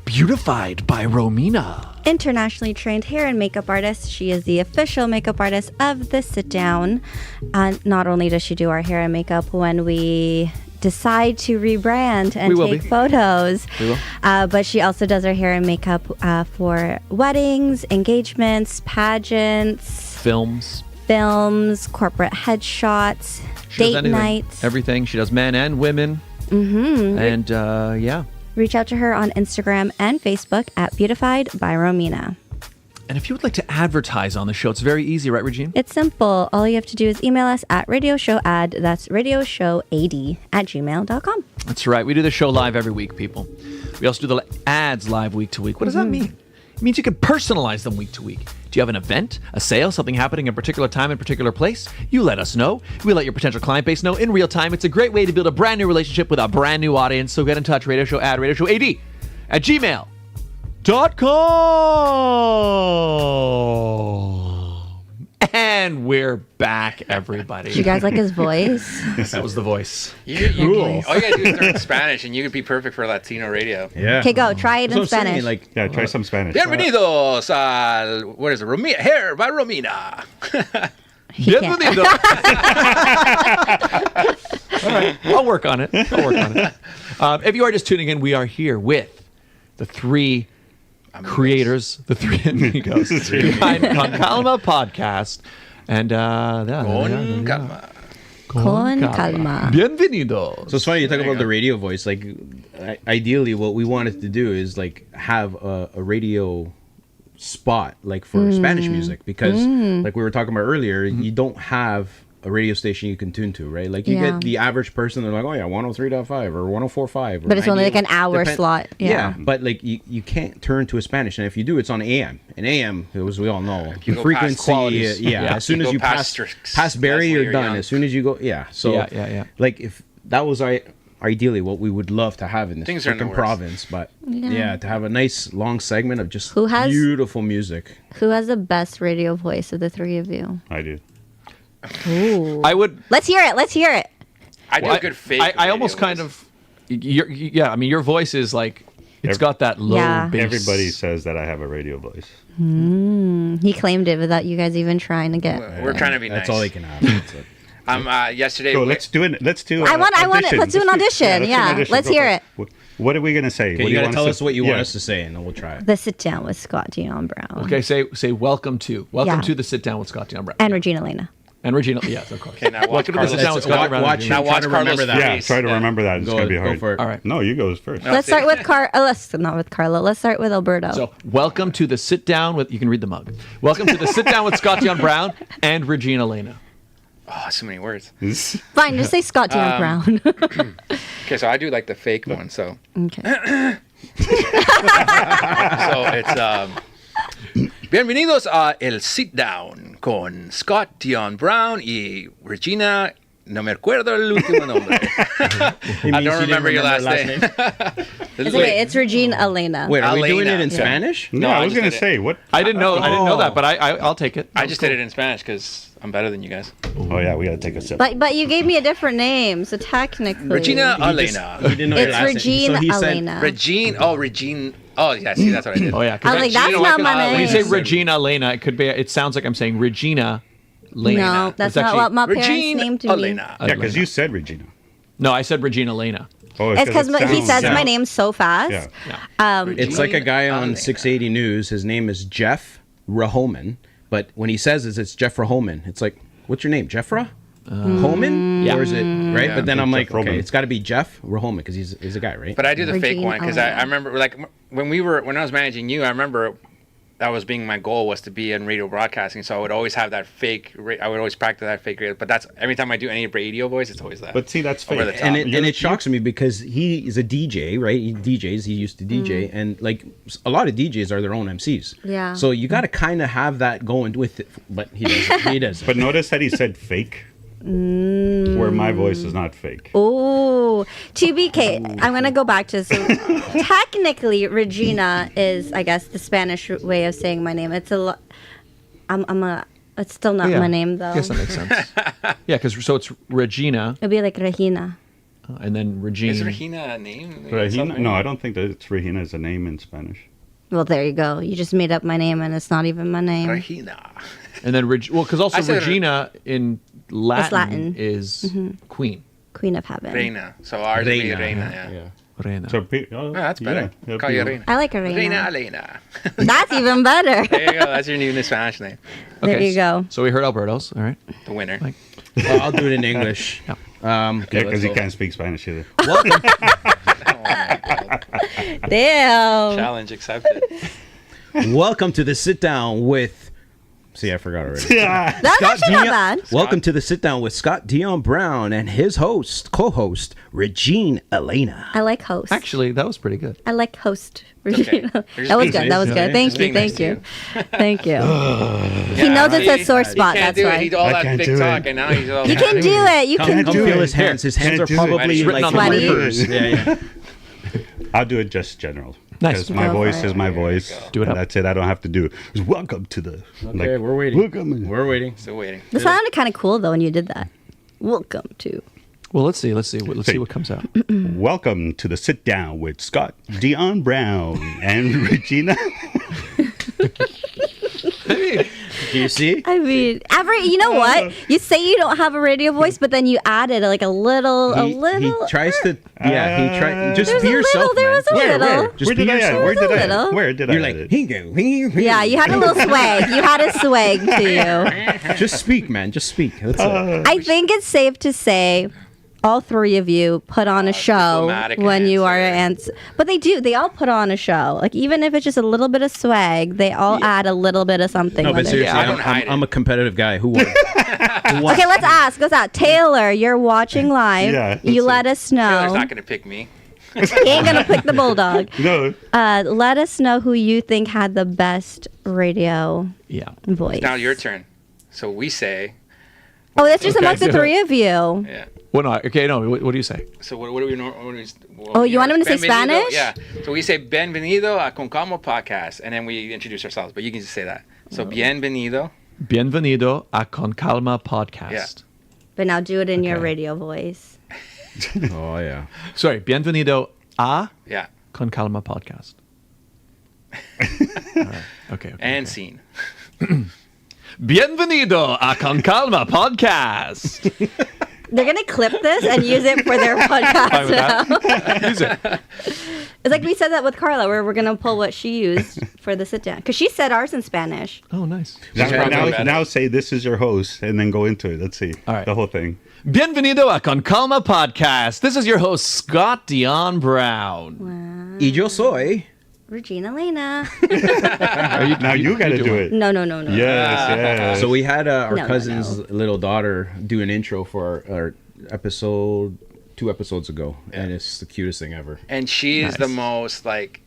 Speaker 1: Beautified by Romina.
Speaker 3: Internationally trained hair and makeup artist. She is the official makeup artist of The Sit Down. Not only does she do our hair and makeup when we decide to rebrand and take photos, but she also does our hair and makeup for weddings, engagements, pageants,
Speaker 1: films,
Speaker 3: corporate headshots, date nights.
Speaker 1: Everything. She does men and women. And yeah.
Speaker 3: Reach out to her on Instagram and Facebook at Beautified by Romina.
Speaker 1: And if you would like to advertise on the show, it's very easy, right, Regine?
Speaker 3: It's simple. All you have to do is email us at radioshowad, that's radioshowad@gmail.com.
Speaker 1: That's right. We do the show live every week, people. We also do the ads live week to week. What does that mean? It means you can personalize them week to week. Do you have an event, a sale, something happening in a particular time in a particular place? You let us know. We let your potential client base know in real time. It's a great way to build a brand new relationship with a brand new audience. So get in touch, radioshowad@gmail.com. And we're back, everybody.
Speaker 3: Do you guys like his voice?
Speaker 1: That was the voice.
Speaker 5: All you gotta do is learn Spanish, and you could be perfect for Latino radio.
Speaker 4: Yeah.
Speaker 3: Okay, go. Try it in Spanish.
Speaker 6: Try some Spanish.
Speaker 5: Bienvenidos al, what is it? Hair by Romina.
Speaker 1: Bienvenido. All right, I'll work on it. If you are just tuning in, we are here with the three creators, the three amigos behind Con Calma Podcast. And
Speaker 5: Con Calma.
Speaker 3: Con Calma.
Speaker 1: Bienvenidos.
Speaker 4: So it's funny you talk about the radio voice. Like, ideally, what we wanted to do is like have a radio spot like for Spanish music, because like we were talking about earlier, you don't have a radio station you can tune to, right? Like you get the average person, they're like, oh yeah, 103.5 or 104.5.
Speaker 3: But it's only like an hour slot.
Speaker 4: Yeah, but like you can't turn to a Spanish, and if you do, it's on AM. And AM, as we all know, the frequency. As soon as you pass Barry, you're done. As soon as you go, So like if that was ideally what we would love to have in this freaking province, but to have a nice long segment of just beautiful music.
Speaker 3: Who has the best radio voice of the three of you?
Speaker 6: I do.
Speaker 3: Ooh.
Speaker 1: I would.
Speaker 3: Let's hear it.
Speaker 5: I do a good fake.
Speaker 1: I almost kind of. I mean, your voice is like. It's got that low bass.
Speaker 6: Everybody says that I have a radio voice.
Speaker 3: He claimed it without you guys even trying to get.
Speaker 5: We're trying to be nice.
Speaker 4: That's all they can have.
Speaker 5: Yesterday.
Speaker 6: So let's do it. Let's do.
Speaker 3: I want it. Let's do an audition. Yeah, let's hear it.
Speaker 6: What are we gonna say?
Speaker 4: Okay,
Speaker 6: What
Speaker 4: you
Speaker 6: do
Speaker 4: got to tell
Speaker 6: want
Speaker 4: us what you want
Speaker 6: yeah.
Speaker 4: us to say, and then we'll try it.
Speaker 3: The Sit Down with Scott Dion Brown.
Speaker 1: Okay, say welcome to
Speaker 3: Yeah.
Speaker 1: to the sit down with Scott Dion Brown
Speaker 3: And Regina Elena.
Speaker 1: and Regina. Yes, of course.
Speaker 5: Okay, now watch
Speaker 1: welcome to the sit down with
Speaker 5: Carlos.
Speaker 1: Scott Brown. and
Speaker 4: Watch
Speaker 1: Regina.
Speaker 5: Now
Speaker 4: Try
Speaker 5: watch
Speaker 4: to
Speaker 5: Carlos
Speaker 4: remember that.
Speaker 6: Yeah,
Speaker 5: face.
Speaker 6: try to remember that. It's
Speaker 4: Go,
Speaker 6: gonna be
Speaker 4: go
Speaker 6: hard.
Speaker 4: for it.
Speaker 1: All right.
Speaker 6: No, you go first.
Speaker 5: No.
Speaker 3: Let's start with not with Carla. Let's start with Alberto.
Speaker 1: So, welcome to the sit down with. You can read the mug. Welcome to the sit down with Scott Dion Brown and Regina Elena.
Speaker 5: Oh, so many words.
Speaker 3: Fine, just say Scott Dion Brown.
Speaker 5: Okay, so I do like the fake one. So
Speaker 3: Okay.
Speaker 5: it's bienvenidos a El Sit Down con Scott Dion Brown y Regina. No me acuerdo el último nombre. I don't remember your last name.
Speaker 3: It's okay. It's Regina Elena.
Speaker 4: Wait, are we doing
Speaker 5: Alaina.
Speaker 4: it in
Speaker 5: Yeah.
Speaker 4: Spanish?
Speaker 6: No,
Speaker 5: I
Speaker 6: I was
Speaker 5: just
Speaker 6: gonna
Speaker 5: did it.
Speaker 6: say what.
Speaker 1: I didn't know that, but I'll take it.
Speaker 5: I just did it in Spanish because I'm better than you guys.
Speaker 6: Oh yeah, we gotta take a sip.
Speaker 3: But you gave me a different name, so technically.
Speaker 5: Regina
Speaker 4: He
Speaker 5: Alaina.
Speaker 4: didn't know your
Speaker 3: It's
Speaker 4: last name.
Speaker 3: Regina
Speaker 4: So he said,
Speaker 3: Elena.
Speaker 5: Regine. Oh, Regine. Oh, yeah. See, that's what I did.
Speaker 1: Oh yeah. 'cause
Speaker 3: I was like, that's
Speaker 1: Regina-
Speaker 3: not my
Speaker 1: When you
Speaker 3: name.
Speaker 1: say Regina Elena, it could be. It sounds like I'm saying Regina Elena.
Speaker 3: No, that's
Speaker 1: It's
Speaker 3: not
Speaker 1: actually-
Speaker 3: what my parents
Speaker 5: Regine
Speaker 3: named to me.
Speaker 5: Alaina.
Speaker 6: Yeah, because you said Regina.
Speaker 1: No, I said Regina Elena.
Speaker 6: Oh,
Speaker 3: It's because
Speaker 6: it
Speaker 3: he
Speaker 6: sounds-
Speaker 3: says
Speaker 6: yeah.
Speaker 3: my name so fast.
Speaker 6: Yeah.
Speaker 4: It's like a guy on
Speaker 5: Alaina.
Speaker 4: 680 News. His name is Jeff Rahoman, but when he says it's Jeff Rahoman, it's like, what's your name, Jeffra? Homan?
Speaker 1: Yeah.
Speaker 4: Or is it, right?
Speaker 5: Yeah.
Speaker 4: But then I'm like,
Speaker 6: Jeff Roman.
Speaker 4: okay, it's got to be Jeff Rahoman because he's a guy, right?
Speaker 5: But I do the fake
Speaker 3: Regine
Speaker 5: one because
Speaker 3: Alaina.
Speaker 5: I remember like when I was managing you, I remember that was being my goal was to be in radio broadcasting. So I would always have that fake. I would always practice that fake radio. But that's every time I do any radio voice, it's always that.
Speaker 6: But see, that's
Speaker 5: Over
Speaker 6: fake.
Speaker 5: the top.
Speaker 4: and it
Speaker 6: You're-
Speaker 4: shocks me because he is a DJ, right? He DJs. He used to DJ, and like a lot of DJs are their own MCs.
Speaker 3: Yeah.
Speaker 4: So you got to kind of have that going with it, but he doesn't. He doesn't.
Speaker 6: But notice that he said fake, where my voice is not fake.
Speaker 3: Ooh, TBK. I'm gonna go back to so technically Regina is, I guess, the Spanish way of saying my name. It's a lot. It's still not
Speaker 1: Yeah.
Speaker 3: my name though.
Speaker 1: I guess that makes sense. Yeah, because so it's Regina
Speaker 3: It'd be like Regina.
Speaker 1: and then Regine.
Speaker 5: Is Regina a name?
Speaker 6: Regina? No, I don't think that it's Regina is a name in Spanish.
Speaker 3: Well, there you go. You just made up my name, and it's not even my name.
Speaker 5: Regina.
Speaker 1: And then because also
Speaker 5: I said
Speaker 1: Regina in Latin,
Speaker 3: Latin.
Speaker 1: is queen.
Speaker 3: Queen of Heaven.
Speaker 5: Reina. So ours would be Reina. Yeah.
Speaker 1: Reina.
Speaker 6: So,
Speaker 5: That's better.
Speaker 6: yeah,
Speaker 5: Call you Reina.
Speaker 3: I like a
Speaker 5: Reina
Speaker 3: Reina.
Speaker 5: Alaina.
Speaker 3: That's even better.
Speaker 5: There you go. That's your new Spanish name.
Speaker 3: There you go.
Speaker 1: So we heard Alberto's. All right.
Speaker 5: The winner.
Speaker 1: Like-
Speaker 4: I'll do it in English.
Speaker 1: Yeah.
Speaker 6: Yeah,
Speaker 4: Okay,
Speaker 6: because
Speaker 4: let's
Speaker 6: he
Speaker 4: go.
Speaker 6: can't speak Spanish either.
Speaker 4: Welcome,
Speaker 3: Damn.
Speaker 5: Challenge accepted.
Speaker 4: welcome to the sit down with. See, I forgot already.
Speaker 3: That's actually not bad.
Speaker 4: Welcome to the sit down with Scott Dion Brown and his co-host Regine Elena.
Speaker 3: I like host.
Speaker 1: Actually, that was pretty good.
Speaker 3: I like host.
Speaker 5: okay.
Speaker 3: Regina.
Speaker 5: You're just
Speaker 3: That was
Speaker 5: being
Speaker 3: good. That was
Speaker 4: nice.
Speaker 3: good. Thank
Speaker 5: Just
Speaker 3: you.
Speaker 5: being nice
Speaker 3: Thank
Speaker 5: to
Speaker 3: you. Thank you. He
Speaker 5: Yeah,
Speaker 3: knows it's a
Speaker 5: see?
Speaker 3: sore spot.
Speaker 5: He can't
Speaker 3: That's
Speaker 5: do
Speaker 3: why.
Speaker 5: it. He did all
Speaker 6: I
Speaker 5: that
Speaker 6: can't
Speaker 5: big
Speaker 6: do
Speaker 5: talk,
Speaker 6: it.
Speaker 5: and now he's all.
Speaker 3: You can do it. You
Speaker 4: Come
Speaker 3: can
Speaker 4: feel
Speaker 3: do
Speaker 4: his
Speaker 3: it.
Speaker 4: hands. His hands
Speaker 6: Can't
Speaker 4: are
Speaker 6: do it.
Speaker 4: probably
Speaker 1: It's written
Speaker 4: like
Speaker 1: on the
Speaker 3: Sweaty.
Speaker 4: rippers. Yeah.
Speaker 6: I'll do it just general.
Speaker 1: Nice.
Speaker 6: Because my
Speaker 3: Go
Speaker 6: voice
Speaker 3: for
Speaker 6: is
Speaker 3: it.
Speaker 6: my voice.
Speaker 1: Do it
Speaker 6: and
Speaker 1: up.
Speaker 6: that's it. I don't have to do it. Just welcome to the.
Speaker 4: Okay, we're waiting.
Speaker 6: Welcome.
Speaker 4: We're waiting.
Speaker 5: Still waiting.
Speaker 3: This sounded kind of cool though when you did that. Welcome to.
Speaker 1: Well, let's see. Let's see what comes out.
Speaker 6: Welcome to the sit down with Scott Dion Brown and Regina.
Speaker 4: Do you see?
Speaker 3: I mean, you know what? You say you don't have a radio voice, but then you added like a little.
Speaker 4: He tries to. Yeah, he tries. Just
Speaker 3: There's
Speaker 4: be
Speaker 3: a
Speaker 4: yourself,
Speaker 3: little. There
Speaker 4: man.
Speaker 3: was a little.
Speaker 4: Just
Speaker 6: Where
Speaker 4: be
Speaker 6: did I add?
Speaker 4: yourself.
Speaker 6: Where did I
Speaker 3: Little.
Speaker 6: add? Where did I
Speaker 4: You're
Speaker 6: add
Speaker 4: like,
Speaker 6: it?
Speaker 4: hingo.
Speaker 3: Yeah, you had a little swag. You had a swag to you.
Speaker 4: Just speak, man. Just speak. That's it.
Speaker 3: I think it's safe to say all three of you put on a show
Speaker 5: diplomatic
Speaker 3: when you are
Speaker 5: answer.
Speaker 3: but they do. They all put on a show. Like even if it's just a little bit of swag, they all add a little bit of something.
Speaker 4: No,
Speaker 3: when
Speaker 4: but
Speaker 3: they're
Speaker 4: seriously,
Speaker 5: I don't hide
Speaker 4: I'm a competitive guy. Who won?
Speaker 3: Okay, let's ask. Let's ask. Taylor, you're watching live.
Speaker 6: Yeah,
Speaker 3: You
Speaker 6: that's
Speaker 3: let us know.
Speaker 5: Taylor's not gonna pick me.
Speaker 3: He ain't gonna pick the bulldog.
Speaker 6: No.
Speaker 3: Let us know who you think had the best radio
Speaker 1: Yeah.
Speaker 3: voice.
Speaker 5: Now your turn. So we say.
Speaker 3: Oh, that's just
Speaker 1: Okay.
Speaker 3: amongst the three of you.
Speaker 5: Yeah.
Speaker 1: Well, no. Okay. No. What do you say?
Speaker 5: So what do we know?
Speaker 3: Oh, you want him to say Spanish?
Speaker 5: Yeah. So we say bienvenido a Con Calma Podcast, and then we introduce ourselves. But you can just say that. So bienvenido.
Speaker 1: Bienvenido a Con Calma Podcast.
Speaker 5: Yeah.
Speaker 3: But now do it in your
Speaker 1: Okay.
Speaker 3: radio voice.
Speaker 4: Oh yeah.
Speaker 1: Sorry. Bienvenido a
Speaker 5: Yeah.
Speaker 1: Con Calma Podcast. All right. Okay.
Speaker 5: And scene.
Speaker 1: Bienvenido a Con Calma Podcast.
Speaker 3: They're gonna clip this and use it for their
Speaker 1: Fine with
Speaker 3: podcast.
Speaker 1: that. Use it.
Speaker 3: It's like we said that with Carla, where we're gonna pull what she used for the sit down because she said ours in Spanish.
Speaker 1: Oh, nice.
Speaker 6: Now say this is your host and then go into it. Let's see.
Speaker 1: All right.
Speaker 6: The whole thing.
Speaker 1: Bienvenido a Con Calma Podcast. This is your host, Scott Dion Brown.
Speaker 4: Y yo soy.
Speaker 3: Regine, Alaina.
Speaker 6: Now you got to do it.
Speaker 3: No.
Speaker 6: Yes.
Speaker 4: So we had our
Speaker 3: No,
Speaker 4: cousin's
Speaker 3: no.
Speaker 4: little daughter do an intro for our episode 2 episodes ago, and it's the cutest thing ever.
Speaker 5: And she is
Speaker 1: Nice.
Speaker 5: the most like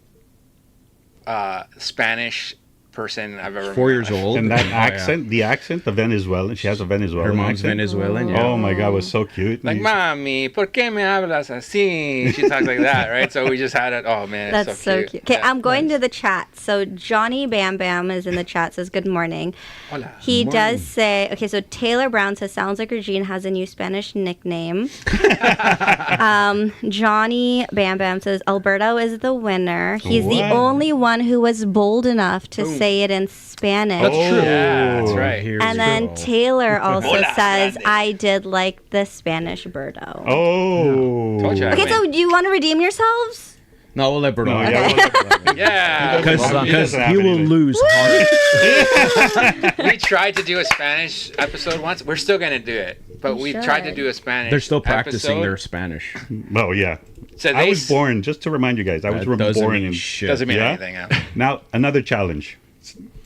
Speaker 5: Spanish person I've ever
Speaker 4: 4
Speaker 5: met.
Speaker 4: years old.
Speaker 6: And that
Speaker 4: Oh, yeah.
Speaker 6: accent, the accent, the Venezuelan. She has a Venezuelan
Speaker 4: Her mom's
Speaker 6: accent.
Speaker 4: Venezuelan. Yeah.
Speaker 6: Oh my God, it was so cute.
Speaker 5: Like, mami, ¿por qué me hablas así? She talks like that, right? So we just had it. Oh man,
Speaker 3: That's
Speaker 5: it's
Speaker 3: so cute. Okay,
Speaker 5: Yeah.
Speaker 3: I'm going to the chat. So Johnny Bam Bam is in the chat. Says good morning.
Speaker 5: Hola.
Speaker 3: He
Speaker 4: Morning.
Speaker 3: does say, okay, so Taylor Brown says, sounds like Regine has a new Spanish nickname. Johnny Bam Bam says, Alberto is the winner. He's the
Speaker 6: What?
Speaker 3: only one who was bold enough to
Speaker 5: Boom.
Speaker 3: say it in Spanish.
Speaker 1: That's true.
Speaker 5: Yeah, that's right.
Speaker 4: Here
Speaker 3: And
Speaker 4: we
Speaker 3: then
Speaker 4: go.
Speaker 3: Taylor also
Speaker 5: Hola,
Speaker 3: says,
Speaker 5: grande.
Speaker 3: I did like the Spanish Birdo.
Speaker 6: Oh.
Speaker 5: Told you.
Speaker 3: Okay, so do you want to redeem yourselves?
Speaker 4: No, we'll let Bernard.
Speaker 6: No, yeah,
Speaker 5: Yeah.
Speaker 6: He doesn't
Speaker 4: Because
Speaker 6: have
Speaker 4: he will
Speaker 6: anything.
Speaker 4: lose hard.
Speaker 5: We tried to do a Spanish episode once. We're still gonna do it, but we tried to
Speaker 3: should.
Speaker 5: do a Spanish.
Speaker 4: They're still practicing
Speaker 5: episode.
Speaker 4: their Spanish.
Speaker 6: Oh yeah.
Speaker 5: So
Speaker 6: I
Speaker 5: they
Speaker 6: was born, just to remind you guys, I was
Speaker 4: That doesn't
Speaker 6: born
Speaker 4: mean
Speaker 6: in.
Speaker 4: shit.
Speaker 5: Doesn't mean
Speaker 6: Yeah?
Speaker 5: anything. Else.
Speaker 6: Now another challenge.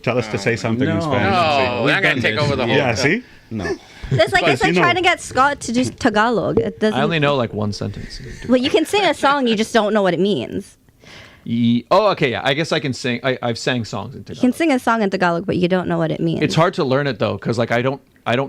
Speaker 6: Tell us to say something in
Speaker 4: no.
Speaker 6: Spanish.
Speaker 5: No,
Speaker 4: We've
Speaker 5: we're not gonna
Speaker 4: done
Speaker 5: take
Speaker 4: this.
Speaker 5: over the whole.
Speaker 6: Yeah. See.
Speaker 4: No.
Speaker 3: It's like
Speaker 6: But you know-
Speaker 3: trying to get Scott to do Tagalog. It doesn't.
Speaker 1: I only know like one sentence.
Speaker 3: Well, you can sing a song, you just don't know what it means.
Speaker 1: Oh, okay, yeah. I guess I can sing. I've sang songs in
Speaker 3: You can
Speaker 1: Tagalog.
Speaker 3: sing a song in Tagalog, but you don't know what it means.
Speaker 1: It's hard to learn it though, because like I don't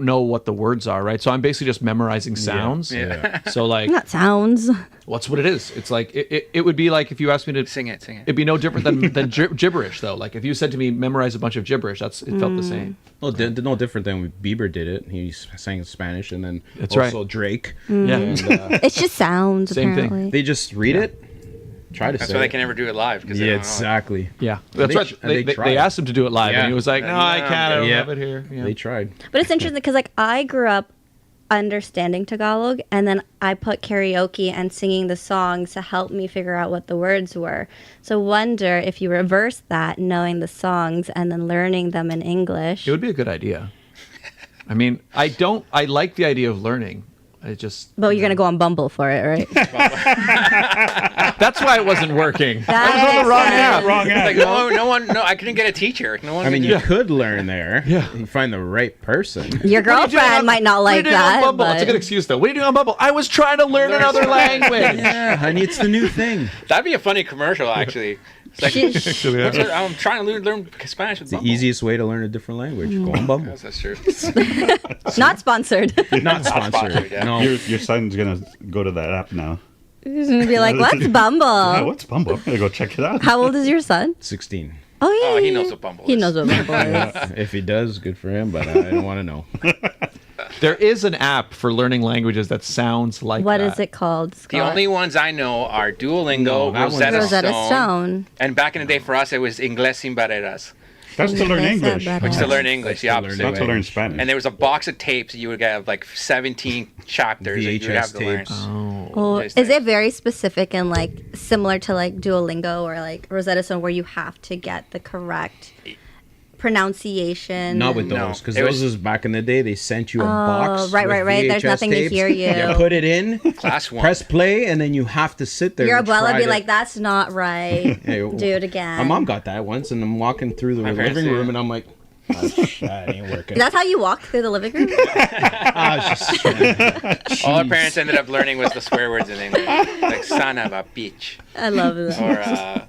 Speaker 1: know what the words are, right? So I'm basically just memorizing sounds.
Speaker 5: Yeah.
Speaker 1: So like,
Speaker 3: Not sounds.
Speaker 1: what's what it is? It's like it would be like if you asked me to
Speaker 5: Sing it.
Speaker 1: It'd be no different than gibberish though. Like if you said to me memorize a bunch of gibberish, it felt the same.
Speaker 4: No, no different than when Bieber did it. He sang in Spanish, and then
Speaker 1: That's right.
Speaker 4: also Drake.
Speaker 1: Yeah.
Speaker 4: And,
Speaker 3: It's just sounds,
Speaker 1: Same thing.
Speaker 3: apparently.
Speaker 4: they just read it, try to
Speaker 5: That's
Speaker 4: say
Speaker 5: why
Speaker 4: it.
Speaker 5: they can never do it live because
Speaker 4: Yeah, exactly.
Speaker 1: Yeah, that's
Speaker 4: they
Speaker 1: right.
Speaker 4: tr- and they
Speaker 1: They
Speaker 4: tried.
Speaker 1: asked him to do it live,
Speaker 4: Yeah.
Speaker 1: and he was like, "No, I can't. I don't
Speaker 4: Yeah.
Speaker 1: have it here." Yeah.
Speaker 4: They tried.
Speaker 3: But it's interesting because, like, I grew up understanding Tagalog, and then I put karaoke and singing the songs to help me figure out what the words were. So wonder if you reverse that, knowing the songs and then learning them in English.
Speaker 1: It would be a good idea. I mean, I like the idea of learning. I just
Speaker 3: But you're gonna go on Bumble for it, right?
Speaker 1: that's why it wasn't working.
Speaker 3: That
Speaker 1: I was on the wrong
Speaker 3: makes
Speaker 1: app.
Speaker 6: Wrong
Speaker 5: Like
Speaker 6: app.
Speaker 5: no, I couldn't get a teacher. No one.
Speaker 4: I mean,
Speaker 5: could
Speaker 4: you
Speaker 5: do-
Speaker 4: could learn there.
Speaker 1: Yeah.
Speaker 4: You find the right person.
Speaker 3: Your
Speaker 1: What are you doing
Speaker 3: girlfriend
Speaker 1: on-
Speaker 3: might not
Speaker 1: what are you
Speaker 3: like
Speaker 1: doing on
Speaker 3: that.
Speaker 1: Bumble? It's a good
Speaker 3: But
Speaker 1: excuse though. What are you doing on Bumble? I was trying to learn another language.
Speaker 4: Yeah, honey, it's the new thing.
Speaker 5: That'd be a funny commercial, actually. It's like,
Speaker 3: She-
Speaker 5: I'm trying to learn Spanish with
Speaker 4: The
Speaker 5: Bumble.
Speaker 4: easiest way to learn a different language. Go on Bumble.
Speaker 5: Yes, that's true.
Speaker 3: not sponsored.
Speaker 4: Not sponsored.
Speaker 5: sponsored, yeah.
Speaker 4: No.
Speaker 6: Your son's gonna go to that app now.
Speaker 3: He's gonna be like, "What's Bumble?
Speaker 6: Oh, what's Bumble? I'm gonna go check it out.
Speaker 3: How old is your son?"
Speaker 4: 16.
Speaker 3: Oh yeah,
Speaker 5: Oh, he knows what Bumble
Speaker 3: He
Speaker 5: is.
Speaker 3: knows what Bumble is.
Speaker 4: If he does, good for him, but I don't want to know.
Speaker 1: There is an app for learning languages that sounds like
Speaker 3: What
Speaker 1: that.
Speaker 3: is it called?
Speaker 5: The
Speaker 3: Scott?
Speaker 5: only ones I know are Duolingo,
Speaker 4: No, that one's-
Speaker 5: Rosetta,
Speaker 3: Rosetta Stone.
Speaker 5: and back in the day for us it was Inglés sin barreras.
Speaker 6: That's to learn English.
Speaker 3: That's
Speaker 5: To learn English, the
Speaker 4: to learn
Speaker 5: opposite.
Speaker 6: Not to
Speaker 5: way.
Speaker 6: learn Spanish.
Speaker 5: And there was a box of tapes you would get like 17 chapters that you would have
Speaker 4: VHS
Speaker 5: to learn.
Speaker 4: tapes.
Speaker 3: Oh,
Speaker 5: Yes,
Speaker 3: is
Speaker 5: thanks.
Speaker 3: it very specific and like similar to like Duolingo or like Rosetta Stone, where you have to get the correct pronunciation?
Speaker 4: Not with
Speaker 5: No,
Speaker 4: those, because
Speaker 5: it
Speaker 4: those
Speaker 5: was-
Speaker 4: was back in the day. They sent you a box.
Speaker 3: right,
Speaker 4: with
Speaker 3: right, right. There's
Speaker 4: VHS
Speaker 3: nothing to
Speaker 4: tapes.
Speaker 3: hear you.
Speaker 4: You put it in,
Speaker 5: Class 1.
Speaker 4: press play, and then you have to sit there.
Speaker 3: Your
Speaker 4: and
Speaker 3: abuela
Speaker 4: try
Speaker 3: be
Speaker 4: to-
Speaker 3: like, "That's not right.
Speaker 4: Hey,
Speaker 3: Do it again."
Speaker 4: My mom got that once, and I'm walking through the
Speaker 5: My parents
Speaker 4: living
Speaker 5: did.
Speaker 4: room, and I'm like, oh, that ain't working.
Speaker 3: That's how you walk through the living room.
Speaker 4: I was just
Speaker 5: All our parents ended up learning was the swear words in English. Like son of a bitch.
Speaker 3: I love that.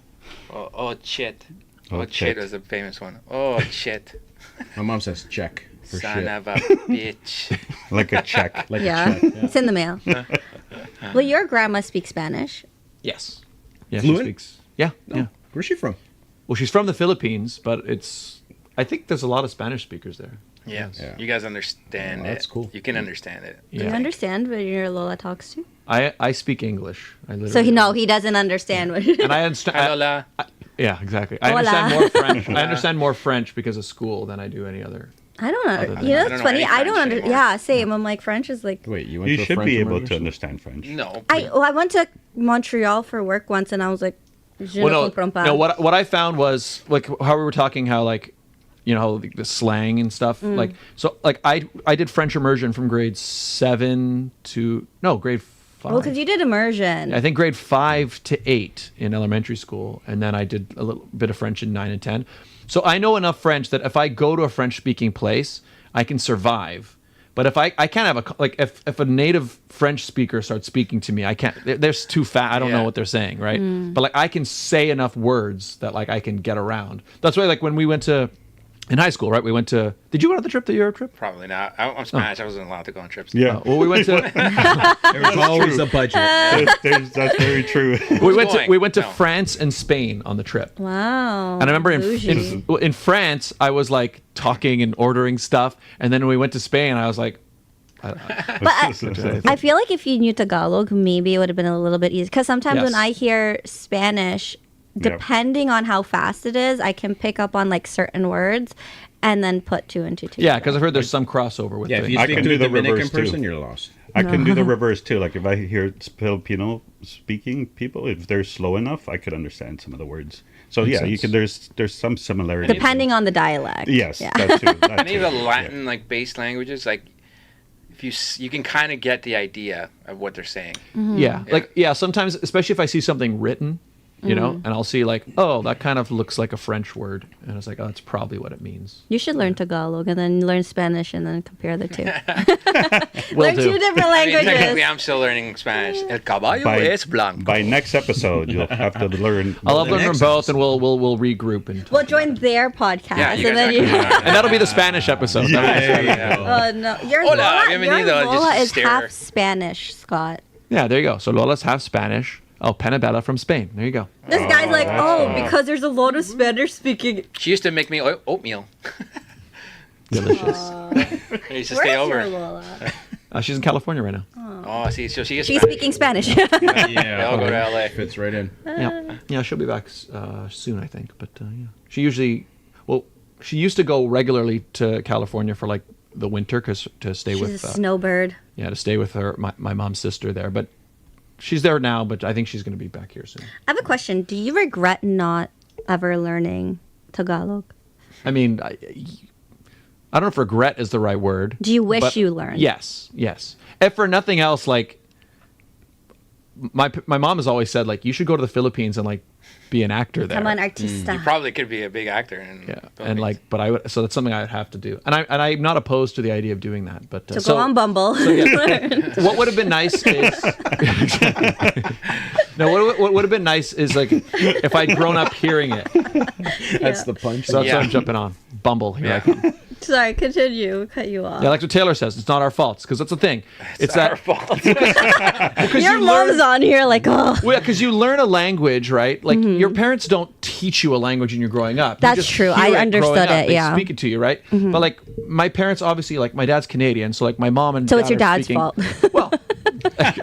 Speaker 5: Or oh shit.
Speaker 6: Oh,
Speaker 5: Oh shit
Speaker 6: shit.
Speaker 5: was a famous one. Oh shit.
Speaker 4: My mom says check for
Speaker 5: Son
Speaker 4: shit.
Speaker 5: of a bitch.
Speaker 6: Like a check.
Speaker 4: Like
Speaker 3: Yeah.
Speaker 4: a check.
Speaker 3: It's in the mail. Well, your grandma speaks Spanish.
Speaker 1: Yes. Yeah,
Speaker 4: Fluent?
Speaker 1: she speaks. Yeah, yeah.
Speaker 4: Where's she from?
Speaker 1: Well, she's from the Philippines, but I think there's a lot of Spanish speakers there.
Speaker 5: Yeah.
Speaker 4: Yeah.
Speaker 5: You guys understand
Speaker 4: Oh,
Speaker 5: it.
Speaker 4: that's cool.
Speaker 5: You can understand it.
Speaker 3: Do you
Speaker 1: Yeah.
Speaker 3: understand what your Lola talks to?
Speaker 1: I speak English. I literally
Speaker 3: So he doesn't understand what.
Speaker 1: And I understand.
Speaker 5: Hi, Lola.
Speaker 1: Yeah, exactly. I
Speaker 3: Hola.
Speaker 1: understand more French. I understand more French because of school than I do any other.
Speaker 3: I don't know.
Speaker 1: Other than
Speaker 3: You know,
Speaker 5: I
Speaker 3: it's
Speaker 5: don't know
Speaker 3: funny.
Speaker 5: any
Speaker 3: I don't
Speaker 5: French
Speaker 3: understand.
Speaker 5: anymore.
Speaker 3: Yeah, same. I'm like, French is like.
Speaker 4: Wait, you went
Speaker 6: You
Speaker 4: to a
Speaker 6: should
Speaker 4: French
Speaker 6: be able to
Speaker 4: immersion?
Speaker 6: understand French.
Speaker 5: No.
Speaker 3: I went to Montreal for work once, and I was like, je ne comprends pas.
Speaker 1: no. What I found was like how we were talking, how like, you know, the slang and stuff. Like so, like I did French immersion from grade 7 to grade 5.
Speaker 3: Well, because you did immersion.
Speaker 1: I think grade 5 to 8 in elementary school, and then I did a little bit of French in 9 and 10. So I know enough French that if I go to a French-speaking place, I can survive. But if I can't have if a native French speaker starts speaking to me, I can't. They're too fast. I don't know what they're saying, right? But like I can say enough words that like I can get around. That's why like when we went to in high school, right? We went to. Did you go on the Europe trip?
Speaker 5: Probably not. I'm Spanish. I wasn't allowed to go on trips.
Speaker 6: Yeah,
Speaker 1: Well, we went to.
Speaker 4: There's always a budget.
Speaker 6: that's very true.
Speaker 1: we went to
Speaker 5: No.
Speaker 1: France and Spain on the trip.
Speaker 3: Wow.
Speaker 1: And I remember
Speaker 3: bougie.
Speaker 1: in France, I was like talking and ordering stuff, and then when we went to Spain, I was like,
Speaker 3: I feel like if you knew Tagalog, maybe it would have been a little bit easier. Because sometimes
Speaker 1: Yes.
Speaker 3: when I hear Spanish,
Speaker 6: Yeah.
Speaker 3: depending on how fast it is, I can pick up on like certain words and then put two and two together.
Speaker 1: yeah, because I've heard there's some crossover with
Speaker 4: Yeah, if
Speaker 1: the.
Speaker 4: you
Speaker 6: I
Speaker 4: speak
Speaker 6: can
Speaker 4: to
Speaker 6: do
Speaker 4: a
Speaker 6: the
Speaker 4: Dominican
Speaker 6: reverse, too.
Speaker 4: person, you're lost.
Speaker 6: I can do the reverse too. Like if I hear Filipino speaking people, if they're slow enough, I could understand some of the words. So
Speaker 1: Makes
Speaker 6: yeah, you
Speaker 1: sense.
Speaker 6: can. There's some similarities.
Speaker 3: Depending on the dialect.
Speaker 6: Yes,
Speaker 3: Yeah.
Speaker 6: that too. That
Speaker 5: Any of
Speaker 6: too.
Speaker 5: the Latin like based languages, like if you can kind of get the idea of what they're saying.
Speaker 1: Yeah, like sometimes, especially if I see something written, you know, and I'll see like, oh, that kind of looks like a French word, and it's like, oh, that's probably what it means.
Speaker 3: You should learn Tagalog and then learn Spanish and then compare the two.
Speaker 1: Will
Speaker 3: Learn two
Speaker 1: do.
Speaker 3: different
Speaker 5: I mean, technically,
Speaker 3: languages.
Speaker 5: I'm still learning Spanish. El caballo es blanco.
Speaker 6: By next episode, you'll have to learn.
Speaker 1: I'll learn from
Speaker 4: next
Speaker 1: both, and we'll regroup and.
Speaker 3: We'll join their podcast.
Speaker 5: Yeah, you
Speaker 3: and then
Speaker 5: guys
Speaker 3: you.
Speaker 5: are-
Speaker 1: And that'll be the Spanish episode.
Speaker 3: Oh, no. Your
Speaker 5: Hola,
Speaker 3: Lola,
Speaker 5: bienvenido,
Speaker 3: your Lola
Speaker 5: just
Speaker 3: is
Speaker 5: stare.
Speaker 3: half Spanish, Scott.
Speaker 1: Yeah, there you go. So Lola's half Spanish. Oh, Penabella from Spain. There you go.
Speaker 3: This guy's like, because there's a lot of Spanish speaking.
Speaker 5: She used to make me oatmeal.
Speaker 1: Delicious.
Speaker 5: I used to stay
Speaker 3: Where's your
Speaker 5: over.
Speaker 3: Lola?
Speaker 1: She's in California right now.
Speaker 5: Oh, see, so she is
Speaker 3: She's
Speaker 5: Spanish.
Speaker 3: speaking Spanish.
Speaker 4: Yeah,
Speaker 5: I'll go to LA.
Speaker 4: fits right in.
Speaker 1: Yeah, she'll be back soon, I think. But yeah, she used to go regularly to California for like the winter to stay
Speaker 3: She's
Speaker 1: with
Speaker 3: a snowbird.
Speaker 1: to stay with her my mom's sister there. But she's there now. But I think she's going to be back here soon.
Speaker 3: I have a question. Do you regret not ever learning Tagalog?
Speaker 1: I mean, I don't know if regret is the right word.
Speaker 3: Do you wish
Speaker 1: but
Speaker 3: you learned?
Speaker 1: Yes. If for nothing else, like my mom has always said, like you should go to the Philippines and like be an actor there.
Speaker 3: Come on, artista.
Speaker 5: Probably could be a big actor. In
Speaker 1: Yeah,
Speaker 5: Philippines.
Speaker 1: and like, but I would. So that's something I would have to do, and I'm not opposed to the idea of doing that. But
Speaker 3: So go on Bumble.
Speaker 1: what would have been nice is no. What would have been nice is like if I'd grown up hearing it.
Speaker 4: That's the punch.
Speaker 1: So that's
Speaker 5: Yeah.
Speaker 1: what I'm jumping on. Bumble. Here I
Speaker 5: Yeah.
Speaker 1: come.
Speaker 3: Sorry, continue. Cut you off.
Speaker 1: Yeah, like what Taylor says, it's not our fault because that's the thing. It's
Speaker 5: our
Speaker 1: that
Speaker 5: fault.
Speaker 1: because
Speaker 3: Your
Speaker 1: you
Speaker 3: mom's
Speaker 1: learn.
Speaker 3: on here like, oh.
Speaker 1: Well, because you learn a language, right? Like your parents don't teach you a language when you're growing up. You
Speaker 3: That's
Speaker 1: just
Speaker 3: true.
Speaker 1: hear
Speaker 3: I
Speaker 1: it
Speaker 3: understood
Speaker 1: growing up.
Speaker 3: it,
Speaker 1: They
Speaker 3: yeah.
Speaker 1: speak it to you, right? But like my parents, obviously, like my dad's Canadian, so like my mom and
Speaker 3: So
Speaker 1: dad
Speaker 3: it's your
Speaker 1: are
Speaker 3: dad's
Speaker 1: speaking-
Speaker 3: fault.
Speaker 1: Well,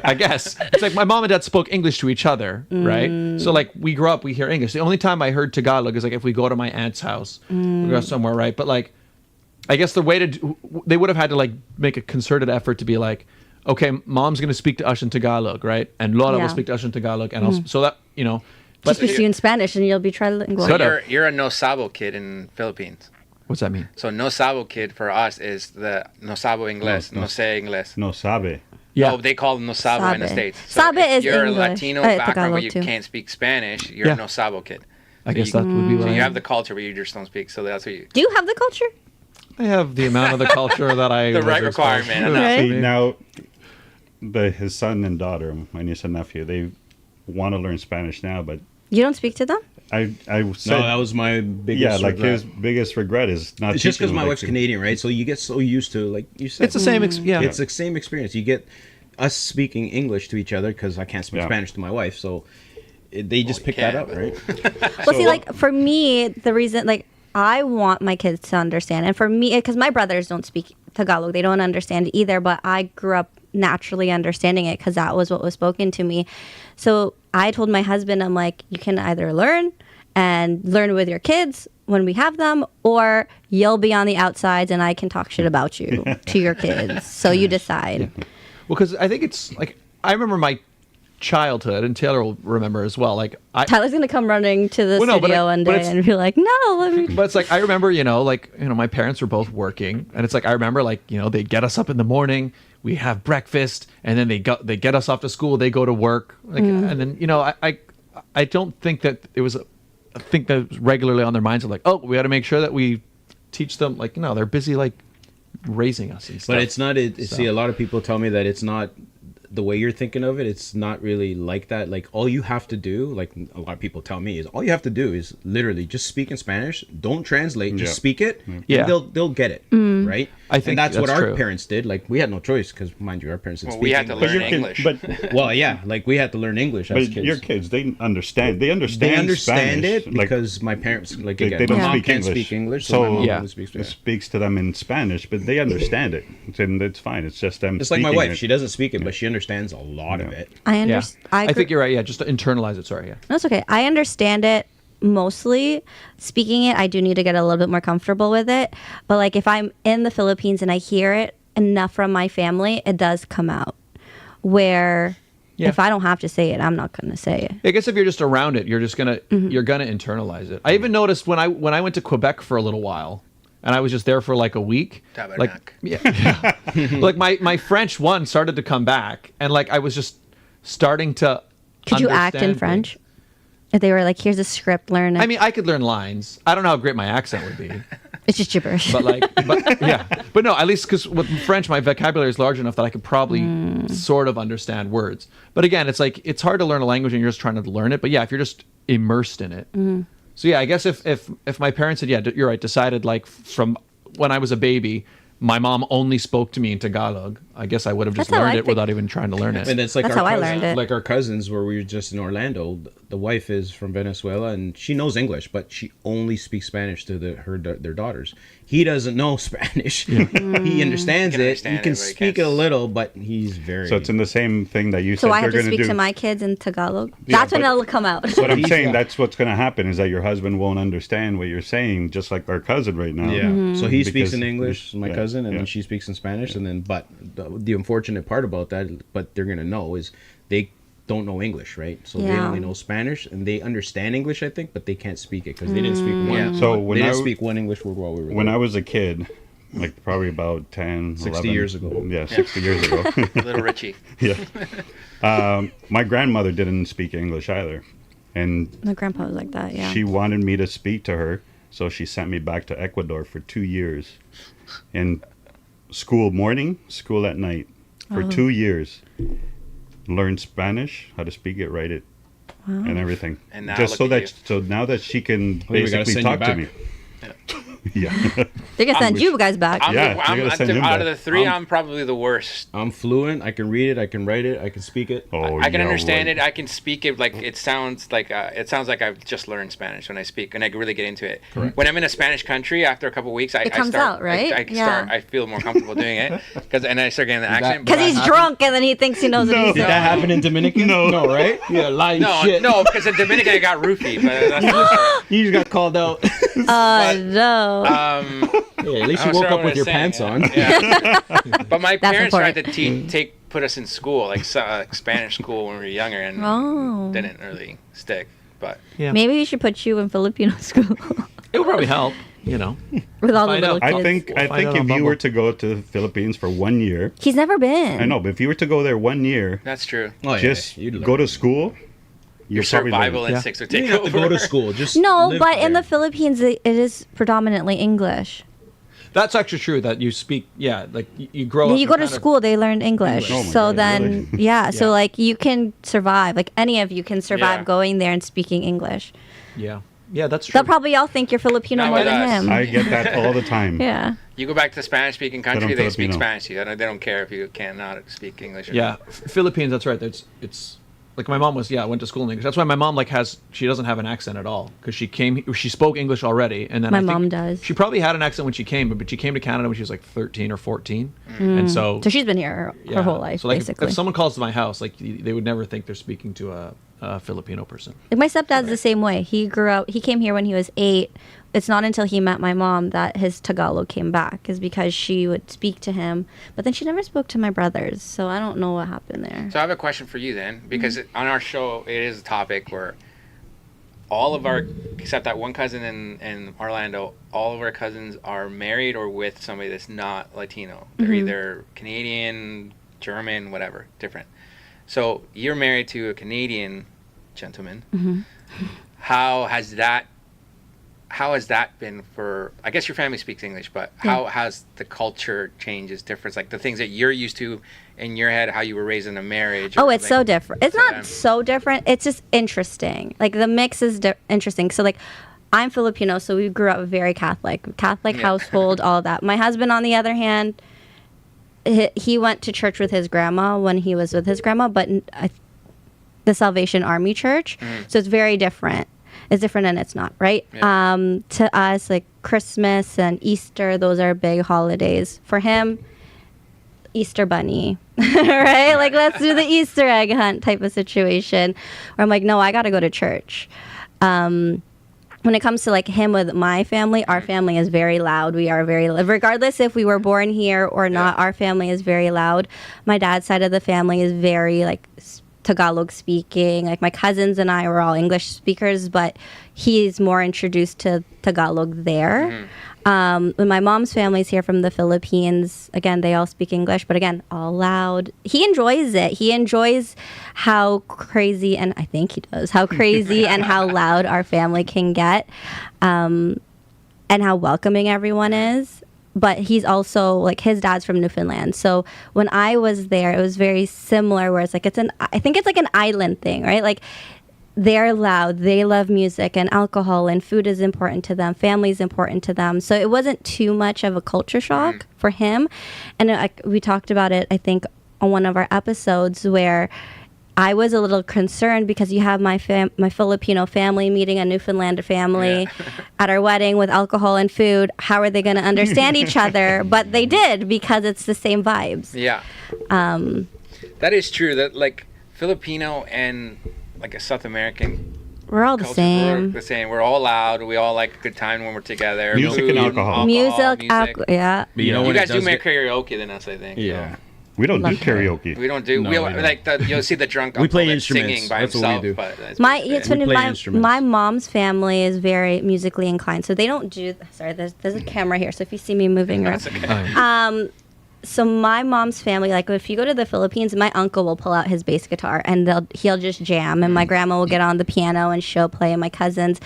Speaker 1: I guess it's like my mom and dad spoke English to each other, right? So like we grow up, we hear English. The only time I heard Tagalog is like if we go to my aunt's house, we go somewhere, right? But like, I guess the way they would have had to like make a concerted effort to be like, okay, mom's going to speak to us in Tagalog, right? And Lola
Speaker 3: Yeah.
Speaker 1: will speak to us in Tagalog, and I'll, so that you know. But
Speaker 3: Just speak to you in Spanish and you'll be trilingual.
Speaker 1: Shut up.
Speaker 5: You're a no sabo kid in Philippines.
Speaker 1: what's that mean?
Speaker 5: So no sabo kid for us is the no sabo Ingles, no sé Ingles.
Speaker 6: No sabe.
Speaker 1: Yeah,
Speaker 5: No, they call them no sabo in the
Speaker 3: Sabe.
Speaker 5: States.
Speaker 3: Sabe
Speaker 5: if
Speaker 3: is
Speaker 5: you're
Speaker 3: English.
Speaker 5: a Latino
Speaker 3: Tagalog
Speaker 5: background but you
Speaker 3: too.
Speaker 5: can't speak Spanish, you're
Speaker 1: Yeah.
Speaker 5: a no sabo kid.
Speaker 1: I guess that would be what
Speaker 5: So
Speaker 1: I
Speaker 5: you
Speaker 1: am.
Speaker 5: have the culture, but you just don't speak. So that's what you.
Speaker 3: Do you have the culture?
Speaker 1: I have the amount of the culture that I
Speaker 5: The
Speaker 1: was
Speaker 5: right
Speaker 1: exposed
Speaker 5: requirement,
Speaker 1: to.
Speaker 5: enough.
Speaker 3: Right.
Speaker 6: See, now, his son and daughter, my niece and nephew, they want to learn Spanish now, but
Speaker 3: You don't speak to them?
Speaker 6: I said,
Speaker 4: No, that was my biggest.
Speaker 6: yeah, like
Speaker 4: regret.
Speaker 6: his biggest regret is not.
Speaker 4: It's just because
Speaker 6: teaching
Speaker 4: my
Speaker 6: them,
Speaker 4: wife's
Speaker 6: like,
Speaker 4: Canadian, right? So you get so used to, like you said,
Speaker 1: It's the same. Yeah,
Speaker 4: It's the same experience. You get us speaking English to each other because I can't speak
Speaker 6: Yeah.
Speaker 4: Spanish to my wife, so they just
Speaker 5: you
Speaker 4: pick that
Speaker 5: can,
Speaker 4: up,
Speaker 5: but-
Speaker 4: right?
Speaker 3: Well, see, like for me, the reason, like, I want my kids to understand, and for me, because my brothers don't speak Tagalog, they don't understand it either. But I grew up naturally understanding it because that was what was spoken to me. So I told my husband, I'm like, you can either learn with your kids, when we have them, or you'll be on the outsides and I can talk shit about you to your kids. So you decide.
Speaker 1: Well, because I think it's like, I remember my childhood, and Taylor will remember as well. Like,
Speaker 3: Tyler's gonna come running to the
Speaker 1: Well, no, but
Speaker 3: studio one day and be like, "No, let me."
Speaker 1: But it's like, I remember, my parents were both working, and it's like, I remember, like, they get us up in the morning, we have breakfast, and then they get us off to school, they go to work, like, and then I don't think that it was. I think that was regularly on their minds of like, oh, we got to make sure that we teach them, like, they're busy like raising us and stuff.
Speaker 4: But it's not. See, a lot of people tell me that it's not the way you're thinking of it. It's not really like that. Like, all you have to do, like a lot of people tell me, is all you have to do is literally just speak in Spanish. Don't translate. Just speak it.
Speaker 1: Yeah.
Speaker 4: And they'll get it. Right.
Speaker 1: I think
Speaker 4: and that's what our
Speaker 1: true.
Speaker 4: parents did. Like, we had no choice because, mind you, our parents didn't speak
Speaker 5: we had to
Speaker 4: English.
Speaker 5: learn English.
Speaker 6: But
Speaker 4: Well, yeah, like we had to learn English as
Speaker 6: but
Speaker 4: kids.
Speaker 6: your kids, they understand. They understand.
Speaker 4: They understand
Speaker 6: Spanish.
Speaker 4: it because my parents, like,
Speaker 6: They
Speaker 4: again,
Speaker 6: don't
Speaker 4: my mom
Speaker 6: speak
Speaker 4: can't
Speaker 6: English.
Speaker 4: speak English, so my mom
Speaker 1: Yeah.
Speaker 4: only speaks
Speaker 6: It
Speaker 4: Spanish.
Speaker 6: speaks to them in Spanish, but they understand it, and it's fine. It's just them.
Speaker 4: Just like my
Speaker 6: speaking
Speaker 4: wife,
Speaker 6: it.
Speaker 4: she doesn't speak it, but she understands a lot of it.
Speaker 3: I
Speaker 1: Yeah.
Speaker 3: understand.
Speaker 1: I think you're right. Yeah, just to internalize it. Sorry. Yeah.
Speaker 3: That's okay. I understand it mostly. Speaking it, I do need to get a little bit more comfortable with it. But like, if I'm in the Philippines and I hear it enough from my family, it does come out. Where if I don't have to say it, I'm not going to say it.
Speaker 1: I guess if you're just around it, you're just gonna internalize it. I even noticed when I went to Quebec for a little while, and I was just there for like a week. Like, yeah. Like my French one started to come back, and like I was just starting to.
Speaker 3: Could you act in
Speaker 1: understand
Speaker 3: French?
Speaker 1: things.
Speaker 3: If they were like, here's a script, learn it.
Speaker 1: I mean, I could learn lines. I don't know how great my accent would be,
Speaker 3: It's just gibberish.
Speaker 1: but but no, at least because with French, my vocabulary is large enough that I could probably sort of understand words. But again, it's like it's hard to learn a language and you're just trying to learn it. But yeah, if you're just immersed in it. So yeah, I guess if my parents had, you're right, decided like from when I was a baby, my mom only spoke to me in Tagalog, I guess I would have just
Speaker 3: That's how
Speaker 1: learned
Speaker 3: I
Speaker 1: it
Speaker 3: think.
Speaker 1: without even trying to learn it.
Speaker 4: And it's like
Speaker 3: That's
Speaker 4: our
Speaker 3: how I
Speaker 4: cousins,
Speaker 3: learned it.
Speaker 4: like our cousins, where we were just in Orlando. The wife is from Venezuela, and she knows English, but she only speaks Spanish to their daughters. He doesn't know Spanish. He understands
Speaker 5: He can
Speaker 4: it.
Speaker 5: understand
Speaker 4: He can
Speaker 5: it, but he
Speaker 4: speak
Speaker 5: can't-
Speaker 4: it a little, but he's very.
Speaker 6: So it's in the same thing that you
Speaker 3: So
Speaker 6: said
Speaker 3: I
Speaker 6: you're
Speaker 3: have to
Speaker 6: going
Speaker 3: speak
Speaker 6: do.
Speaker 3: to my kids in Tagalog. That's when
Speaker 6: but-
Speaker 3: it'll come out.
Speaker 6: But I'm saying
Speaker 4: Yeah.
Speaker 6: that's what's going to happen is that your husband won't understand what you're saying, just like our cousin right now.
Speaker 4: Yeah. So he speaks
Speaker 6: Because-
Speaker 4: in English, my
Speaker 6: yeah,
Speaker 4: cousin, and
Speaker 6: yeah.
Speaker 4: then she speaks in Spanish, and then but the unfortunate part about that, but they're gonna know is they don't know English, right? So they
Speaker 3: Yeah.
Speaker 4: only know Spanish, and they understand English, I think, but they can't speak it because they didn't speak one.
Speaker 5: Yeah.
Speaker 6: So
Speaker 4: they
Speaker 6: when
Speaker 4: didn't
Speaker 6: I
Speaker 4: speak one English word while we were
Speaker 6: when
Speaker 4: there.
Speaker 6: I was a kid, like probably about 10,
Speaker 4: 60
Speaker 6: 11,
Speaker 4: years ago.
Speaker 6: Yeah, 60 years ago.
Speaker 5: Little Richie.
Speaker 6: Yeah. My grandmother didn't speak English either, and
Speaker 3: My grandpa was like that, yeah.
Speaker 6: she wanted me to speak to her, so she sent me back to Ecuador for 2 years, and school morning, school at night, for 2 years. Learned Spanish, how to speak it, write it, and everything.
Speaker 5: And now
Speaker 6: just
Speaker 5: look
Speaker 6: so
Speaker 5: at
Speaker 6: that so now that she can
Speaker 4: we gotta
Speaker 6: basically
Speaker 4: send you
Speaker 6: talk to
Speaker 4: back.
Speaker 6: me. Yeah.
Speaker 3: They're going to send you guys back.
Speaker 6: Yeah, you gotta send him
Speaker 5: out
Speaker 6: back.
Speaker 5: of the three, I'm probably the worst.
Speaker 4: I'm fluent. I can read it. I can write it. I can speak it.
Speaker 6: Oh,
Speaker 5: I can
Speaker 6: yeah,
Speaker 5: understand
Speaker 6: right.
Speaker 5: it. I can speak it. Like it sounds like I've just learned Spanish when I speak, and I can really get into it. When I'm in a Spanish country, after a couple of weeks, I
Speaker 3: comes
Speaker 5: start,
Speaker 3: out, right?
Speaker 5: I feel more comfortable doing it and I start getting the accent.
Speaker 3: Because he's drunk and then he thinks he knows what he's
Speaker 4: Did
Speaker 3: saying.
Speaker 4: that happen in Dominican? No, right? Yeah, lying shit.
Speaker 5: No, because in Dominican I got roofied, but that's not the
Speaker 4: You just got called out.
Speaker 3: No.
Speaker 5: story.
Speaker 4: Yeah, at least
Speaker 5: I
Speaker 4: you
Speaker 5: was
Speaker 4: woke
Speaker 5: sure
Speaker 4: up with your
Speaker 5: what I was
Speaker 4: pants on.
Speaker 5: saying, yeah. But my
Speaker 3: That's
Speaker 5: parents tried to
Speaker 3: important.
Speaker 5: put us in school, like Spanish school when we were younger, and
Speaker 3: Oh.
Speaker 5: didn't really stick. But
Speaker 1: Yeah.
Speaker 3: Maybe we should put you in Filipino school
Speaker 1: It would probably help,
Speaker 3: with all the
Speaker 1: Find
Speaker 3: little
Speaker 1: out.
Speaker 3: kids.
Speaker 6: I think
Speaker 1: We'll find out
Speaker 6: if
Speaker 1: on
Speaker 6: you
Speaker 1: Bumble.
Speaker 6: were to go to the Philippines for 1 year,
Speaker 3: He's never been.
Speaker 6: I know, but if you were to go there 1 year,
Speaker 5: that's true.
Speaker 4: Oh, yeah,
Speaker 6: just
Speaker 4: you'd learn.
Speaker 6: go to school,
Speaker 5: Your
Speaker 6: probably
Speaker 5: survival
Speaker 6: learn.
Speaker 5: instincts would
Speaker 4: You
Speaker 5: take
Speaker 4: don't have to
Speaker 5: over.
Speaker 4: go to school. Just
Speaker 3: No,
Speaker 4: live
Speaker 3: but in
Speaker 4: there.
Speaker 3: the Philippines, it is predominantly English.
Speaker 1: That's actually true that you speak. Yeah, like you grow up.
Speaker 3: You
Speaker 1: and
Speaker 3: go to
Speaker 1: kind of-
Speaker 3: school, they learn English.
Speaker 6: Oh my
Speaker 3: So
Speaker 6: God,
Speaker 3: then, yeah, so like you can survive. Like any of you can survive
Speaker 5: Yeah.
Speaker 3: going there and speaking English.
Speaker 1: Yeah, that's true.
Speaker 3: They'll probably all think you're Filipino
Speaker 5: Not
Speaker 3: more
Speaker 5: with
Speaker 3: than
Speaker 5: us.
Speaker 3: him.
Speaker 6: I get that all the time.
Speaker 3: Yeah.
Speaker 5: You go back to Spanish-speaking country,
Speaker 6: But I'm
Speaker 5: they speak
Speaker 6: Filipino.
Speaker 5: Spanish to you. They don't care if you cannot speak English. Or
Speaker 1: Yeah,
Speaker 5: not.
Speaker 1: Philippines. That's right. It's like my mom was. Yeah, went to school in English. That's why my mom she doesn't have an accent at all because she spoke English already, and then
Speaker 3: My
Speaker 1: I think
Speaker 3: mom does.
Speaker 1: She probably had an accent when she came, but she came to Canada when she was like 13 or 14, and so
Speaker 3: So she's been here her
Speaker 1: yeah.
Speaker 3: whole life,
Speaker 1: So like
Speaker 3: basically.
Speaker 1: if someone calls to my house, like they would never think they're speaking to a Filipino person.
Speaker 3: Like, my stepdad's the same way. He came here when he was 8. It's not until he met my mom that his Tagalog came back, is because she would speak to him, but then she never spoke to my brothers, so I don't know what happened there.
Speaker 5: So I have a question for you then, because on our show, it is a topic where all of our, except that one cousin in Orlando, all of our cousins are married or with somebody that's not Latino. They're either Canadian, German, whatever, different. So you're married to a Canadian gentleman. How has that been for, I guess your family speaks English, but how has the culture changes difference? Like the things that you're used to in your head, how you were raised in a marriage?
Speaker 3: Oh, it's so different. It's not so different. It's just interesting. Like the mix is interesting. So like I'm Filipino, so we grew up very Catholic household, all that. My husband, on the other hand, he went to church with his grandma when he was with his grandma, but the Salvation Army Church. So it's very different. It's different and it's not, right? Yeah. To us, like Christmas and Easter, those are big holidays. For him, Easter bunny, right? Like, let's do the Easter egg hunt type of situation. Where I'm like, no, I got to go to church. When it comes to like him with my family, our family is very loud. We are very, regardless if we were born here or not, our family is very loud. My dad's side of the family is very like Tagalog speaking. Like my cousins and I were all English speakers, but he's more introduced to Tagalog there. When my mom's family's here from the Philippines, again, they all speak English, but again, all loud. He enjoys it. He enjoys how crazy, and I think he does, how crazy and how loud our family can get, and how welcoming everyone is. But he's also, like, his dad's from Newfoundland. So when I was there, it was very similar, where it's like, I think it's like an island thing, right? Like, they're loud, they love music and alcohol, and food is important to them, family is important to them. So it wasn't too much of a culture shock for him. And we talked about it, I think, on one of our episodes, where I was a little concerned because you have my Filipino family meeting a Newfoundland family at our wedding with alcohol and food. How are they going to understand each other? But they did, because it's the same vibes.
Speaker 5: Yeah. That is true. That like Filipino and like a South American,
Speaker 3: we're all the same.
Speaker 5: We're the same. We're all loud. We all like a good time when we're together.
Speaker 6: Music and alcohol.
Speaker 3: Music. Yeah.
Speaker 4: But you know,
Speaker 5: you
Speaker 4: when
Speaker 5: guys
Speaker 4: it
Speaker 5: do
Speaker 4: does
Speaker 5: more
Speaker 4: get-
Speaker 5: karaoke than us, I think.
Speaker 4: Yeah.
Speaker 5: So.
Speaker 6: We don't do karaoke.
Speaker 5: We don't do.
Speaker 4: No,
Speaker 5: we
Speaker 4: we don't.
Speaker 5: like the, you'll see the drunk.
Speaker 4: We play
Speaker 5: uncle that's
Speaker 4: instruments.
Speaker 5: singing by
Speaker 4: That's what we
Speaker 5: himself.
Speaker 4: do.
Speaker 5: But that's
Speaker 3: It's
Speaker 5: basically
Speaker 3: funny.
Speaker 5: it.
Speaker 4: play
Speaker 3: My
Speaker 4: instruments.
Speaker 3: mom's family is very musically inclined, so they don't do. Sorry, there's a camera here, so if you see me moving around.
Speaker 5: That's okay.
Speaker 3: So my mom's family, like if you go to the Philippines, my uncle will pull out his bass guitar and he'll just jam, and my grandma will get on the piano and she'll play, and my cousins.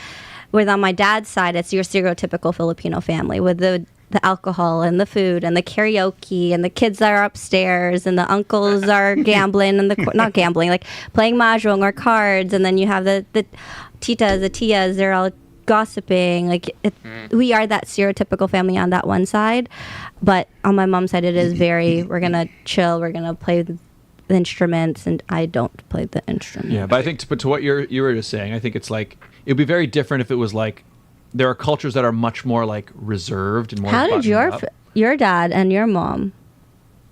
Speaker 3: With on my dad's side, it's your stereotypical Filipino family with the alcohol and the food and the karaoke, and the kids are upstairs, and the uncles are gambling and not gambling, like playing mahjong or cards, and then you have the titas, the tias, they're all gossiping. Like we are that stereotypical family on that one side, but on my mom's side, it is very, we're gonna chill, we're gonna play the instruments, and I don't play the instruments.
Speaker 1: Yeah, but I think to what you were just saying, I think it's like it'd be very different if it was like there are cultures that are much more like reserved and more.
Speaker 3: How did
Speaker 1: buttoned up.
Speaker 3: your dad and your mom?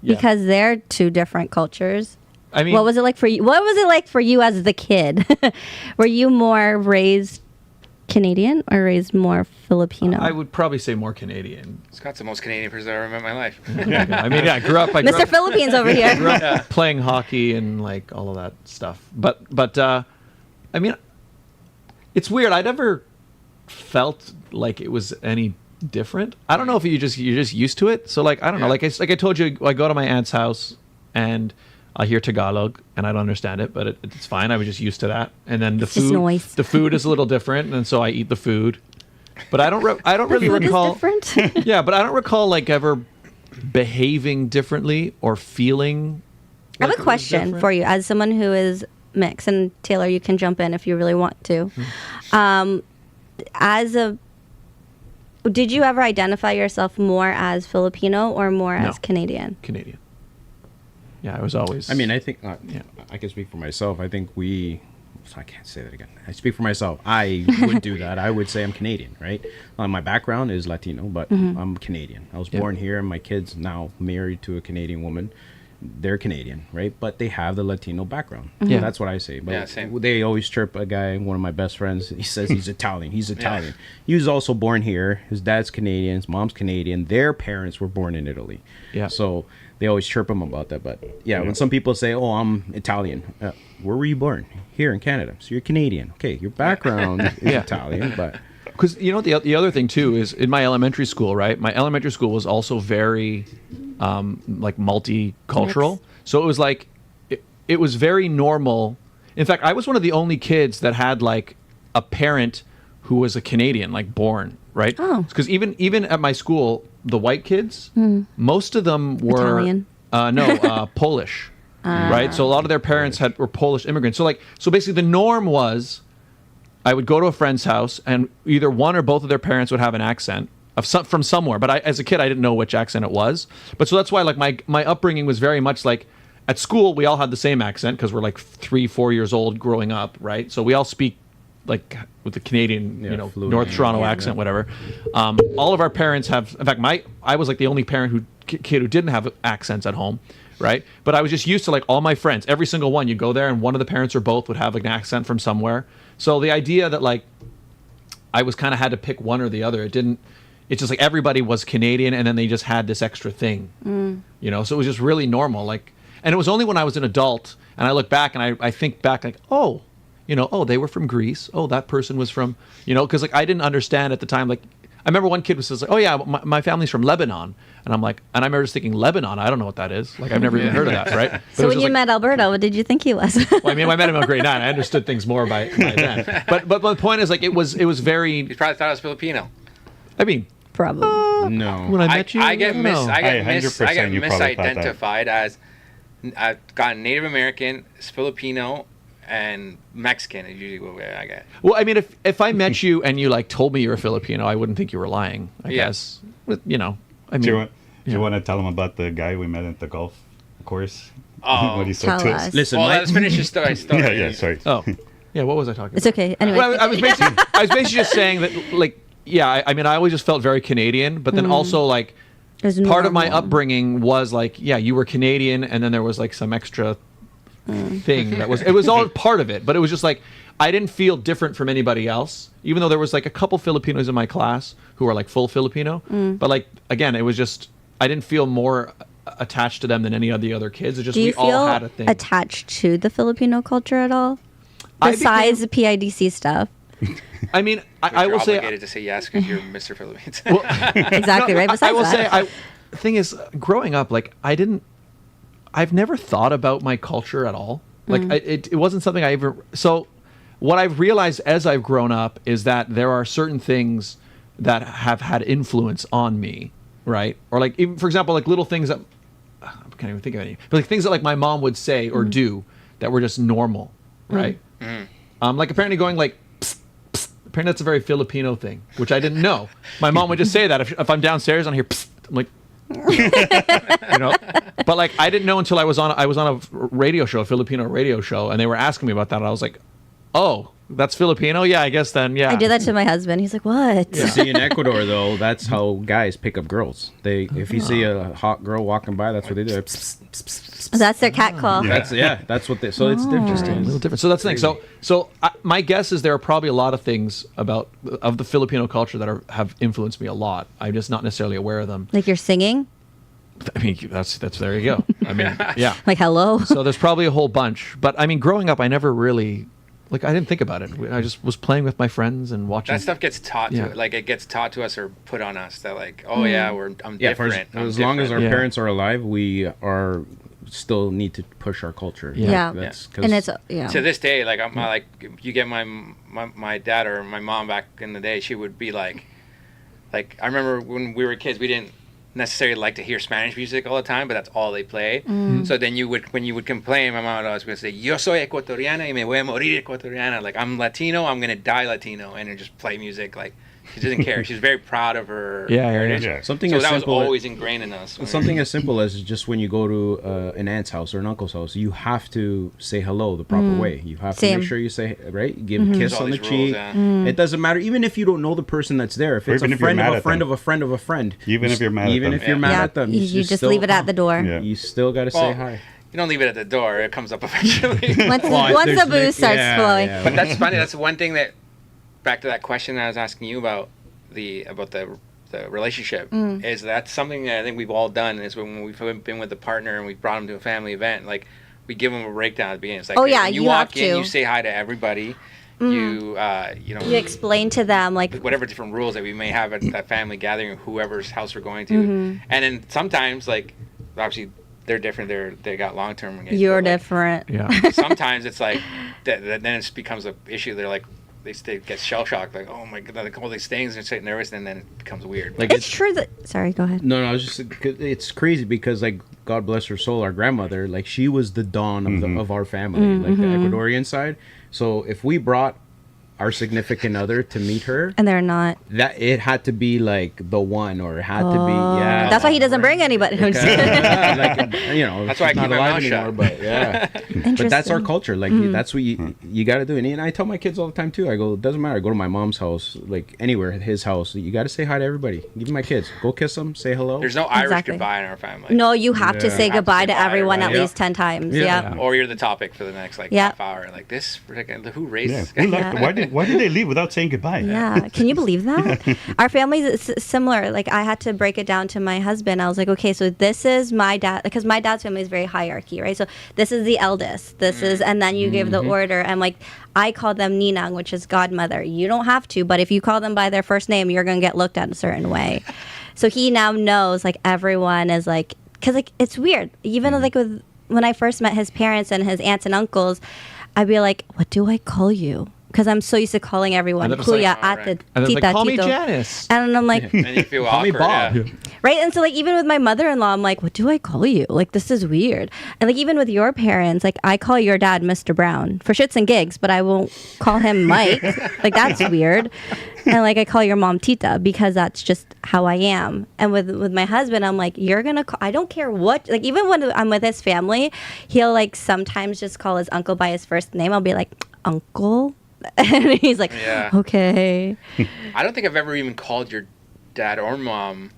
Speaker 1: Yeah.
Speaker 3: Because they're two different cultures.
Speaker 1: I mean,
Speaker 3: What was it like for you? What was it like for you as the kid? Were you more raised Canadian or raised more Filipino?
Speaker 1: I would probably say more Canadian.
Speaker 5: Scott's the most Canadian person I've ever met in my life.
Speaker 1: I mean, yeah, I grew up
Speaker 3: Mr. Philippines over here.
Speaker 1: playing hockey and like all of that stuff. But I mean, it's weird. I never felt like it was any different. I don't know if you're just used to it. So like I don't know. Like I told you, I go to my aunt's house and I hear Tagalog and I don't understand it, but it's fine. I was just used to that. And then
Speaker 3: It's just noise.
Speaker 1: the food is a little different, and so I eat the food. But I don't really
Speaker 3: Food
Speaker 1: recall.
Speaker 3: is different.
Speaker 1: Yeah, but I don't recall like ever behaving differently or feeling.
Speaker 3: I have
Speaker 1: like
Speaker 3: a
Speaker 1: it was
Speaker 3: question
Speaker 1: different.
Speaker 3: for you as someone who is mixed, and Taylor, you can jump in if you really want to. Did you ever identify yourself more as Filipino or more
Speaker 1: No.
Speaker 3: as Canadian?
Speaker 1: Canadian. Yeah, I was always.
Speaker 4: I mean, I think
Speaker 1: Yeah.
Speaker 4: I can speak for myself. I think I can't say that again. I speak for myself. I would do that. I would say I'm Canadian, right? My background is Latino, but I'm Canadian. I was
Speaker 1: Yeah.
Speaker 4: born here, and my kid's now married to a Canadian woman. they're Canadian, right? But they have the Latino background.
Speaker 1: Yeah.
Speaker 4: That's what I say. But
Speaker 5: Yeah, same.
Speaker 4: they always chirp a guy, one of my best friends. He says he's Italian. He's Italian. He was also born here. His dad's Canadian. His mom's Canadian. Their parents were born in Italy.
Speaker 1: Yeah.
Speaker 4: So they always chirp him about that. But yeah, when some people say, "Oh, I'm Italian," where were you born? Here in Canada. So you're Canadian. Okay, your background is
Speaker 1: Yeah.
Speaker 4: Italian, but
Speaker 1: Because the other thing too is in my elementary school, right? My elementary school was also very like multicultural.
Speaker 3: Mixed.
Speaker 1: So it was like it was very normal. In fact, I was one of the only kids that had like a parent who was a Canadian, like born, right?
Speaker 3: Oh.
Speaker 1: Because even at my school, the white kids, most of them were
Speaker 3: Italian?
Speaker 1: Polish, right? So a lot of their parents were Polish immigrants. So basically, the norm was I would go to a friend's house, and either one or both of their parents would have an accent from somewhere. But as a kid, I didn't know which accent it was. But so that's why, like my upbringing was very much like at school we all had the same accent because we're like 3-4 years old growing up, right? So we all speak like with the Canadian,
Speaker 4: fluent.
Speaker 1: North Toronto
Speaker 3: Yeah.
Speaker 1: accent, whatever. All of our parents have. In fact, I was like the only kid who didn't have accents at home. Right. But I was just used to like all my friends, every single one, you go there and one of the parents or both would have like, an accent from somewhere. So the idea that like I was kind of had to pick one or the other, it's just like everybody was Canadian and then they just had this extra thing, so it was just really normal. Like, and it was only when I was an adult and I look back and I think back like, oh, they were from Greece. Oh, that person was from, because like I didn't understand at the time, like, I remember one kid was like, "Oh yeah, my family's from Lebanon," and I'm like, and I remember just thinking, "Lebanon? I don't know what that is. Like, I've never even heard of that, right?" But
Speaker 3: So
Speaker 1: it was
Speaker 3: when
Speaker 1: just
Speaker 3: you
Speaker 1: like-
Speaker 3: met Alberto, what did you think he was?
Speaker 1: well, I mean, I met him in grade 9. I understood things more by then. But the point is, like, it was
Speaker 5: You
Speaker 1: very.
Speaker 5: probably thought I was Filipino.
Speaker 1: I mean,
Speaker 3: Probably.
Speaker 4: no.
Speaker 1: when I met you,
Speaker 5: I get
Speaker 1: don't know.
Speaker 5: I get
Speaker 6: 100% you probably thought that.
Speaker 5: misidentified as I've got Native American, Filipino, and Mexican is usually what I get.
Speaker 1: Well, I mean, if I met you and you like told me you were Filipino, I wouldn't think you were lying. I
Speaker 5: Yeah.
Speaker 1: guess. I mean,
Speaker 6: Do you want to tell them about the guy we met at the golf course?
Speaker 5: Oh.
Speaker 6: What he said
Speaker 3: Tell
Speaker 6: to
Speaker 3: us.
Speaker 6: us?
Speaker 4: Listen,
Speaker 5: Well,
Speaker 4: my-
Speaker 5: let's finish your story.
Speaker 6: Yeah, sorry.
Speaker 1: oh, yeah. What was I talking
Speaker 3: It's
Speaker 1: about?
Speaker 3: okay. Anyway.
Speaker 1: Well, I was basically just saying that, like, yeah. I mean, I always just felt very Canadian, but then also like
Speaker 3: It was
Speaker 1: part of my
Speaker 3: normal.
Speaker 1: upbringing was like, yeah, you were Canadian, and then there was like some extra thing that was. It was all part of it, but it was just like I didn't feel different from anybody else, even though there was like a couple Filipinos in my class who were like full Filipino. But like again, it was just I didn't feel more attached to them than any of the other kids. It's just
Speaker 3: Do you
Speaker 1: we all
Speaker 3: feel
Speaker 1: had a thing.
Speaker 3: attached to the Filipino culture at all?
Speaker 1: I
Speaker 3: Besides the PIDC stuff.
Speaker 1: I mean,
Speaker 5: But
Speaker 1: I
Speaker 5: you're
Speaker 1: will say.
Speaker 5: obligated to say yes because you're Mr. Philippines.
Speaker 3: Exactly, right? Besides
Speaker 1: I will
Speaker 3: that.
Speaker 1: say, the thing is, growing up, like I've never thought about my culture at all. Like it wasn't something I ever. So what I've realized as I've grown up is that there are certain things that have had influence on me, right? Or like, even, for example, like little things that I can't even think of any, but like things that like my mom would say or do that were just normal, right? Like apparently going like. Apparently that's a very Filipino thing, which I didn't know. My mom would just say that if I'm downstairs and I hear, psst, I'm like, But like I didn't know until I was on a radio show, a Filipino radio show, and they were asking me about that. And I was like, oh, that's Filipino? Yeah, I guess then. Yeah.
Speaker 3: I did that to my husband. He's like, what?
Speaker 4: See, in Ecuador though, that's how guys pick up girls. If you see a hot girl walking by, that's what they do.
Speaker 3: That's their cat call.
Speaker 4: That's what they. So it's
Speaker 1: A
Speaker 4: different.
Speaker 1: little different. So that's the thing. So my guess is there are probably a lot of things of the Filipino culture that have influenced me a lot. I'm just not necessarily aware of them.
Speaker 3: Like you're singing?
Speaker 1: I mean, that's there you go. I mean, yeah.
Speaker 3: Like, hello?
Speaker 1: So there's probably a whole bunch. But I mean, growing up, I never really I didn't think about it. I just was playing with my friends and watching.
Speaker 5: That stuff gets taught
Speaker 1: Yeah.
Speaker 5: to like it gets taught to us or put on us that like, oh yeah, I'm
Speaker 4: Yeah, for
Speaker 5: different.
Speaker 4: as long as our
Speaker 1: Yeah.
Speaker 4: parents are alive, we are still need to push our culture.
Speaker 3: Yeah.
Speaker 4: That's 'cause-
Speaker 3: And it's, yeah.
Speaker 5: to this day, like I'm like you get my dad or my mom back in the day, she would be like I remember when we were kids, we didn't necessarily like to hear Spanish music all the time, but that's all they played. So then when you would complain, my mom would always say, "Yo soy ecuatoriana y me voy a morir ecuatoriana." Like I'm Latino, I'm gonna die Latino, and then just play music like She doesn't care. She's very proud of her
Speaker 1: Yeah,
Speaker 5: heritage.
Speaker 6: yeah.
Speaker 4: Something
Speaker 5: So
Speaker 4: as
Speaker 5: that was
Speaker 4: simple
Speaker 5: always ingrained in us.
Speaker 4: Something as simple as just when you go to an aunt's house or an uncle's house, you have to say hello the proper way. You have to
Speaker 3: Same.
Speaker 4: make sure you say, right? Give a kiss
Speaker 5: There's all
Speaker 4: on the
Speaker 5: these
Speaker 4: cheek.
Speaker 5: rules, yeah.
Speaker 4: It doesn't matter. Even if you don't know the person that's there. If it's
Speaker 6: even
Speaker 4: a
Speaker 6: if you're
Speaker 4: friend
Speaker 6: mad
Speaker 4: of a
Speaker 6: at
Speaker 4: friend
Speaker 6: them.
Speaker 4: of a friend of a friend.
Speaker 6: Even if you're mad at
Speaker 4: Even
Speaker 6: them.
Speaker 4: if you're mad
Speaker 3: Yeah.
Speaker 4: at them.
Speaker 3: You just
Speaker 4: still
Speaker 3: leave it at the door.
Speaker 6: Yeah.
Speaker 4: You still got to say
Speaker 5: Well,
Speaker 4: hi.
Speaker 5: You don't leave it at the door. It comes up eventually.
Speaker 3: Once
Speaker 4: Well,
Speaker 3: the
Speaker 4: there's
Speaker 3: booze starts flowing.
Speaker 5: But that's funny. That's one thing that, back to that question I was asking you about the relationship, is that's something that I think we've all done. Is when we've been with a partner and we brought them to a family event, like we give them a breakdown at the beginning. It's like,
Speaker 3: Oh, yeah,
Speaker 5: when you
Speaker 3: you
Speaker 5: walk
Speaker 3: have
Speaker 5: in,
Speaker 3: to.
Speaker 5: you say hi to everybody. You know,
Speaker 3: You explain to them like
Speaker 5: whatever different rules that we may have at that family gathering, or whoever's house we're going to, and then sometimes like obviously they're different. They got long term engagement.
Speaker 3: you're
Speaker 5: but, like,
Speaker 3: different.
Speaker 1: Yeah.
Speaker 5: sometimes it's like then it becomes an issue. They're like they get shell shocked, like, oh my god, like all these things, and get nervous, and then it becomes weird.
Speaker 4: Like
Speaker 3: It's true that. Sorry, go ahead.
Speaker 4: No, I was just. It's crazy because, like, God bless her soul, our grandmother, like, she was the dawn of our family, like the Ecuadorian side. So if we brought our significant other to meet her,
Speaker 3: And they're not.
Speaker 4: that it had to be like the one, or it had to be
Speaker 3: That's why he doesn't bring anybody. I'm just kidding.
Speaker 4: like, you know,
Speaker 5: That's why I
Speaker 4: she's
Speaker 5: keep
Speaker 4: not
Speaker 5: my
Speaker 4: alive
Speaker 5: mouth
Speaker 4: anymore,
Speaker 5: shut.
Speaker 4: but yeah. But that's our culture. Like that's what you got to do. And I tell my kids all the time too. I go, it doesn't matter. I go to my mom's house, like anywhere, his house. You got to say hi to everybody. Even my kids, go kiss them, say hello.
Speaker 5: There's no Irish
Speaker 3: Exactly.
Speaker 5: goodbye in our family.
Speaker 3: No, you have to
Speaker 4: Yeah.
Speaker 3: say
Speaker 5: You have to
Speaker 3: goodbye
Speaker 5: say
Speaker 3: to
Speaker 5: bye,
Speaker 3: everyone
Speaker 5: right?
Speaker 3: at least 10 times.
Speaker 4: Yeah.
Speaker 3: Yeah.
Speaker 5: Or you're the topic for the next like
Speaker 3: Yeah.
Speaker 5: half hour. Like this, who raised
Speaker 6: Yeah.
Speaker 5: this
Speaker 6: Who
Speaker 5: guy?
Speaker 6: left? Why did they leave without saying goodbye?
Speaker 3: Yeah. Can you believe that? Our family is similar. Like I had to break it down to my husband. I was like, okay, so this is my dad, because my dad's family is very hierarchy, right? So this is the eldest. This is, and then you give the order. And like, I call them Ninang, which is godmother. You don't have to, but if you call them by their first name, you're going to get looked at a certain way. So he now knows like everyone is like, because like it's weird. Even like when I first met his parents and his aunts and uncles, I'd be like, what do I call you? Because I'm so used to calling everyone
Speaker 1: And then it's
Speaker 3: Kuya,
Speaker 1: like,
Speaker 5: oh,
Speaker 3: Ate,
Speaker 5: right.
Speaker 1: And then it's
Speaker 3: Tita,
Speaker 1: like, call me
Speaker 3: Tito.
Speaker 1: Janice.
Speaker 3: And I'm like,
Speaker 5: And you feel
Speaker 4: Call me
Speaker 5: awkward.
Speaker 4: Bob.
Speaker 5: Yeah.
Speaker 3: right? And so like even with my mother-in-law, I'm like, what do I call you? Like this is weird. And like even with your parents, like I call your dad Mr. Brown for shits and gigs, but I won't call him Mike. Like that's weird. And like I call your mom Tita because that's just how I am. And with my husband, I'm like, you're gonna call, I don't care what, like even when I'm with his family, he'll like sometimes just call his uncle by his first name. I'll be like, uncle. And he's like,
Speaker 5: Yeah.
Speaker 3: okay.
Speaker 5: I don't think I've ever even called your dad or mom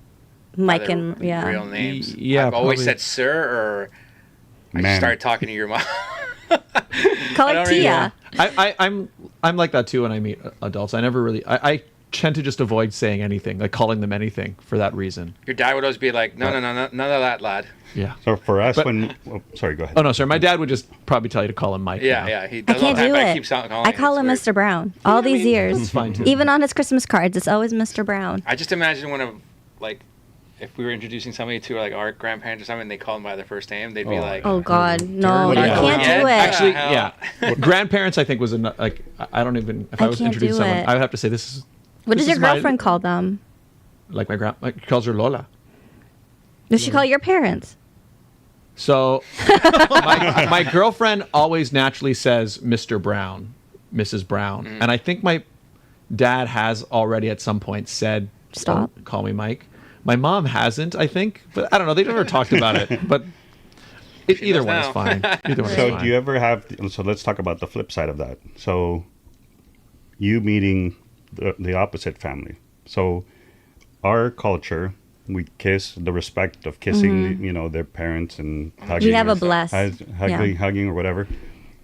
Speaker 3: Mike
Speaker 5: by their
Speaker 3: and yeah.
Speaker 5: real names.
Speaker 1: Yeah,
Speaker 5: I've always
Speaker 1: probably.
Speaker 5: said sir, or I just
Speaker 6: Man.
Speaker 5: started talking to your mom.
Speaker 3: Call
Speaker 5: I
Speaker 3: it
Speaker 5: don't really-
Speaker 3: Tia.
Speaker 1: I'm like that too when I meet adults. I never really I tend to just avoid saying anything, like calling them anything for that reason.
Speaker 5: Your dad would always be like, no, none of that, lad.
Speaker 1: Yeah.
Speaker 6: So for us,
Speaker 1: But-
Speaker 6: sorry, go ahead.
Speaker 1: Oh no, sorry. My dad would just probably tell you to call him Mike.
Speaker 5: Yeah,
Speaker 1: now.
Speaker 5: yeah. He
Speaker 3: I
Speaker 5: does all
Speaker 3: can't
Speaker 5: the time,
Speaker 3: do
Speaker 5: but I
Speaker 3: it.
Speaker 5: keep calling
Speaker 3: I call him
Speaker 5: It's weird.
Speaker 3: Mr. Brown all these years.
Speaker 1: That's fine too.
Speaker 3: Even on his Christmas cards, it's always Mr. Brown.
Speaker 5: I just imagine one of like, if we were introducing somebody to like our grandparents or something, and they call them by their first name, they'd be like,
Speaker 3: Oh God, no,
Speaker 4: Dirty.
Speaker 3: you
Speaker 4: Yeah.
Speaker 3: can't
Speaker 5: Yeah.
Speaker 3: do it.
Speaker 1: Actually,
Speaker 5: Hell.
Speaker 1: yeah. Grandparents, I think, was like I don't even. If I was
Speaker 3: can't
Speaker 1: introducing
Speaker 3: do
Speaker 1: someone,
Speaker 3: it.
Speaker 1: I would have to say this is.
Speaker 3: What
Speaker 1: this
Speaker 3: does your
Speaker 1: is my-
Speaker 3: girlfriend call them?
Speaker 1: Like my grand, like calls her Lola.
Speaker 3: Does she call your parents?
Speaker 1: So my girlfriend always naturally says Mr. Brown, Mrs. Brown, and I think my dad has already at some point said,
Speaker 3: Stop.
Speaker 1: "Don't call me Mike." My mom hasn't, I think, but I don't know. They've never talked about it, but either
Speaker 5: does
Speaker 1: one is
Speaker 5: now.
Speaker 1: fine. Either one is
Speaker 6: So
Speaker 1: fine.
Speaker 6: do you ever have? So let's talk about the flip side of that. So you meeting the opposite family. So our culture, we kiss, the respect of kissing, their parents and hugging.
Speaker 3: We have a
Speaker 6: or-
Speaker 3: bless.
Speaker 6: hugging or whatever.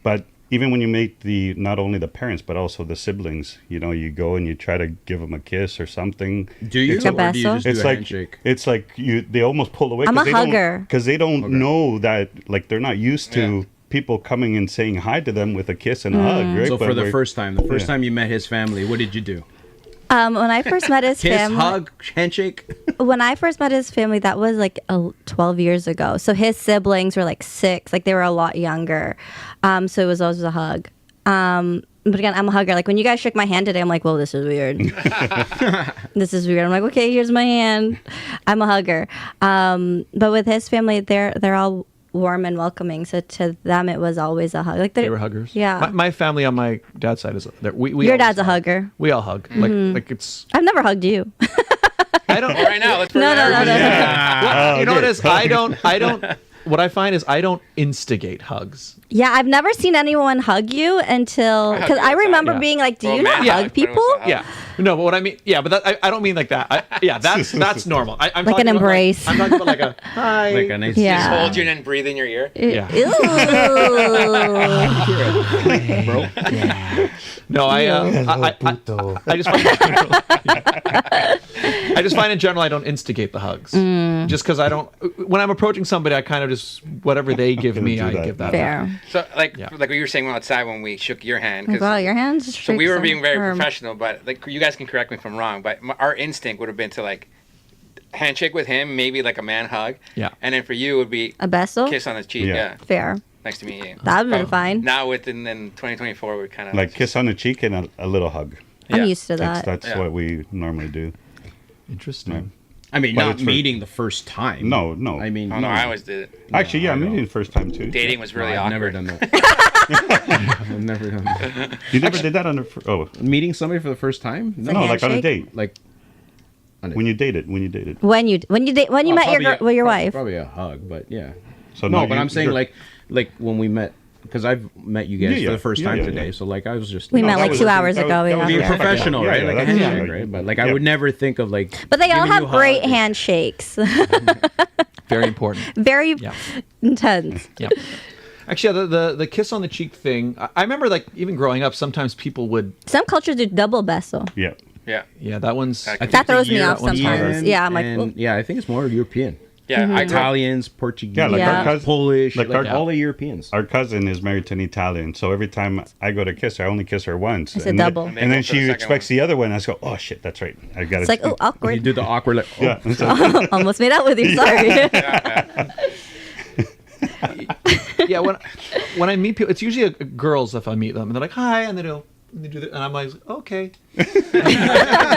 Speaker 6: But even when you meet not only the parents but also the siblings, you go and you try to give them a kiss or something.
Speaker 4: Do you?
Speaker 6: It's
Speaker 4: Or do you
Speaker 3: Beso?
Speaker 4: just do
Speaker 6: It's
Speaker 4: a
Speaker 6: like
Speaker 4: handshake?
Speaker 6: it's like they almost pull away.
Speaker 3: I'm a hugger.
Speaker 6: Because they don't know that, like, they're not used to people coming and saying hi to them with a kiss and a hug, right?
Speaker 4: So
Speaker 6: But
Speaker 4: for the
Speaker 6: we're-
Speaker 4: first time
Speaker 6: Yeah.
Speaker 4: you met his family, what did you do?
Speaker 3: When I first met his
Speaker 4: Kiss,
Speaker 3: family,
Speaker 4: hug, handshake?
Speaker 3: when I first met his family, that was like 12 years ago. So his siblings were like 6, like they were a lot younger. So it was always a hug. But again, I'm a hugger. Like when you guys shook my hand today, I'm like, well, this is weird. This is weird. I'm like, okay, here's my hand. I'm a hugger. But with his family, they're all warm and welcoming. So to them, it was always a hug. Like
Speaker 1: They were huggers.
Speaker 3: Yeah.
Speaker 1: My family on my dad's side is we
Speaker 3: Your
Speaker 1: always
Speaker 3: dad's a
Speaker 1: hug.
Speaker 3: hugger.
Speaker 1: We all hug. Like it's.
Speaker 3: I've never hugged you.
Speaker 1: I don't.
Speaker 5: Well, right now, let's put
Speaker 3: No,
Speaker 5: it
Speaker 3: no,
Speaker 5: out.
Speaker 3: no, no.
Speaker 1: Well, you know what it is?
Speaker 6: Okay.
Speaker 1: I don't. What I find is I don't instigate hugs.
Speaker 3: Yeah, I've never seen anyone hug you until
Speaker 5: I hug
Speaker 3: because
Speaker 5: you
Speaker 3: I
Speaker 5: outside.
Speaker 3: remember
Speaker 1: Yeah.
Speaker 3: being like, "Do
Speaker 5: Well,
Speaker 3: you
Speaker 5: man,
Speaker 3: not
Speaker 5: yeah,
Speaker 3: hug
Speaker 5: but it was
Speaker 3: people?"
Speaker 5: a hug.
Speaker 1: Yeah. No, but what I mean, yeah, but I don't mean like that. That's normal. I'm
Speaker 3: Like
Speaker 1: talking
Speaker 3: an
Speaker 1: about,
Speaker 3: embrace.
Speaker 1: I'm talking about like a hi.
Speaker 4: Like a nice
Speaker 3: Yeah.
Speaker 5: Just hold you and then breathe in your ear.
Speaker 1: Yeah.
Speaker 3: Ew.
Speaker 4: bro.
Speaker 1: No, I just find I just find in general I don't instigate the hugs. Just because I don't. When I'm approaching somebody, I kind of just whatever they give me,
Speaker 6: Do
Speaker 1: I
Speaker 6: that.
Speaker 1: give that.
Speaker 3: Fair.
Speaker 5: So, like
Speaker 1: Yeah.
Speaker 5: what you were saying outside when we shook your hand. 'cause-
Speaker 3: Wow, your hands.
Speaker 5: so we were being very professional, but like you guys can correct me if I'm wrong. But our instinct would have been to like handshake with him, maybe like a man hug.
Speaker 1: Yeah.
Speaker 5: And then for you it would be
Speaker 3: A beso.
Speaker 5: kiss on his cheek.
Speaker 6: Yeah.
Speaker 5: Yeah.
Speaker 3: Fair.
Speaker 5: Nice to meet you.
Speaker 3: That would have been fine.
Speaker 5: Now within 2024, we're kind of
Speaker 6: Like kiss on the cheek and a little hug.
Speaker 3: I'm
Speaker 5: Yeah.
Speaker 3: used to that.
Speaker 6: That's
Speaker 5: Yeah.
Speaker 6: what we normally do.
Speaker 1: Interesting.
Speaker 4: I mean,
Speaker 6: But
Speaker 4: not
Speaker 6: it's for-
Speaker 4: meeting the first time.
Speaker 6: No.
Speaker 4: I mean,
Speaker 5: Oh no, I always did it.
Speaker 6: Actually, yeah,
Speaker 4: I
Speaker 6: maybe
Speaker 4: know.
Speaker 6: the first time too.
Speaker 5: Dating was really
Speaker 4: I've
Speaker 5: awkward.
Speaker 4: never done that. I've never done that.
Speaker 6: You never did that on the
Speaker 4: Meeting somebody for the first time?
Speaker 3: Like
Speaker 6: no, like on a
Speaker 3: handshake?
Speaker 6: date.
Speaker 4: Like
Speaker 6: When you dated.
Speaker 3: When you met
Speaker 4: probably
Speaker 3: your wife.
Speaker 4: Probably a hug, but yeah.
Speaker 6: So
Speaker 4: No,
Speaker 6: no,
Speaker 4: but
Speaker 6: you-
Speaker 4: I'm saying
Speaker 6: you're-
Speaker 4: like when we met, because I've met you guys
Speaker 6: Yeah,
Speaker 4: for
Speaker 6: yeah.
Speaker 4: the first
Speaker 6: Yeah,
Speaker 4: time
Speaker 6: yeah,
Speaker 4: today.
Speaker 6: yeah.
Speaker 4: So like I was just
Speaker 3: We
Speaker 6: No,
Speaker 3: met
Speaker 6: that
Speaker 3: like
Speaker 6: was-
Speaker 3: 2 hours
Speaker 6: that
Speaker 3: ago.
Speaker 6: was- that was
Speaker 4: being
Speaker 3: Yeah.
Speaker 4: professional,
Speaker 6: Yeah,
Speaker 4: right?
Speaker 6: yeah,
Speaker 4: Like a
Speaker 6: that's-
Speaker 4: handshake,
Speaker 6: yeah.
Speaker 4: right? But like I
Speaker 6: Yeah.
Speaker 4: would never think of like.
Speaker 3: But they all
Speaker 4: giving you
Speaker 3: have
Speaker 4: a
Speaker 3: great
Speaker 4: hug.
Speaker 3: handshakes.
Speaker 1: Very important.
Speaker 3: Very
Speaker 1: Yeah.
Speaker 3: intense.
Speaker 1: Yeah. Actually, the kiss on the cheek thing. I remember like even growing up, sometimes people would.
Speaker 3: Some cultures do double beso.
Speaker 6: Yeah.
Speaker 5: Yeah.
Speaker 1: Yeah, that one's.
Speaker 5: I think
Speaker 3: That
Speaker 4: the
Speaker 3: throws me off
Speaker 4: European
Speaker 3: sometimes. Yeah, I'm like,
Speaker 4: and-
Speaker 3: "Ooh."
Speaker 4: yeah, I think it's more European.
Speaker 5: Yeah. I grew up-
Speaker 4: Italians, Portuguese,
Speaker 6: Yeah, like
Speaker 3: Yeah.
Speaker 6: our cousin,
Speaker 4: Polish,
Speaker 6: like
Speaker 4: like
Speaker 6: our-
Speaker 4: all the Europeans.
Speaker 6: Our cousin is married to an Italian, so every time I go to kiss her, I only kiss her once.
Speaker 3: It's a
Speaker 6: and then-
Speaker 3: double.
Speaker 5: And they
Speaker 6: And
Speaker 5: go
Speaker 6: then
Speaker 5: for the
Speaker 6: she
Speaker 5: second
Speaker 6: expects the other one. I just go, oh shit, that's right. I got
Speaker 3: It's like, oh,
Speaker 4: You
Speaker 3: awkward.
Speaker 4: do the awkward like, oh,
Speaker 6: Yeah. It's like,
Speaker 3: Almost made out with you. Sorry.
Speaker 1: Yeah, when I meet people, it's usually girls if I meet them, and they're like, "Hi," and they do that, and I'm like, "Okay."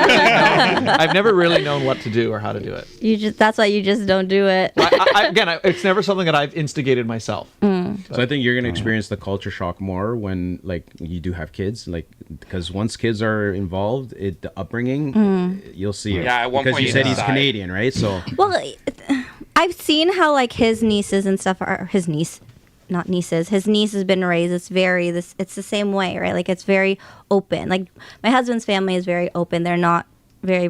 Speaker 1: I've never really known what to do or how to do it.
Speaker 3: That's why you just don't do it.
Speaker 1: It's never something that I've instigated myself.
Speaker 3: Mm.
Speaker 4: So I think you're gonna experience the culture shock more when like you do have kids, like because once kids are involved, the upbringing, you'll see it.
Speaker 5: Yeah, at one
Speaker 4: because
Speaker 5: point
Speaker 4: you
Speaker 5: you
Speaker 4: said he's
Speaker 5: decide.
Speaker 4: Canadian, right? So
Speaker 3: Well, I've seen how like his nieces and stuff are his niece, not nieces. His niece has been raised. It's the same way, right? Like it's very open. Like my husband's family is very open. They're not very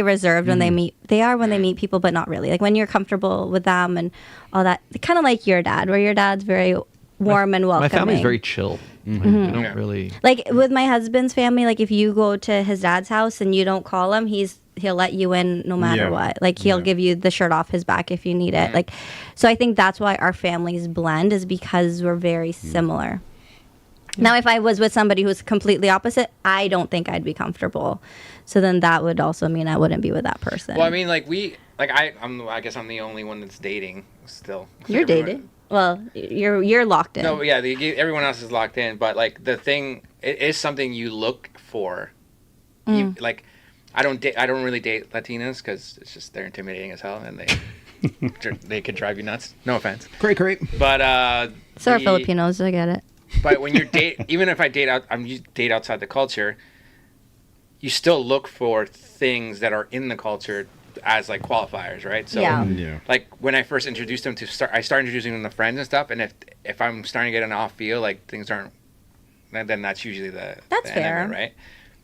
Speaker 3: reserved when they meet. They are when they meet people, but not really. Like when you're comfortable with them and all that. Kind of like your dad, where your dad's very warm and welcoming.
Speaker 1: My family's very chill. I don't
Speaker 5: Yeah.
Speaker 1: really.
Speaker 3: Like with my husband's family, like if you go to his dad's house and you don't call him, he'll let you in no matter
Speaker 4: Yeah.
Speaker 3: what. Like he'll give you the shirt off his back if you need it. Like, so I think that's why our families blend, is because we're very similar. Now, if I was with somebody who's completely opposite, I don't think I'd be comfortable. So then that would also mean I wouldn't be with that person.
Speaker 5: Well, I mean, like I guess I'm the only one that's dating still.
Speaker 3: You're
Speaker 5: Everyone-
Speaker 3: dating. Well, you're locked in.
Speaker 5: No, yeah, everyone else is locked in, but like the thing, it is something you look for. Like, I don't really date Latinas because it's just they're intimidating as hell and they could drive you nuts. No offense,
Speaker 4: great.
Speaker 5: but
Speaker 3: So are Filipinos. I get it.
Speaker 5: But when you're even if I date outside the culture, you still look for things that are in the culture as like qualifiers, right? So
Speaker 3: Yeah.
Speaker 4: Yeah.
Speaker 5: like when I first introduced them I started introducing them to friends and stuff, and if I'm starting to get an off feel, like things aren't, then that's usually the
Speaker 3: That's
Speaker 5: end of it,
Speaker 3: fair.
Speaker 5: right?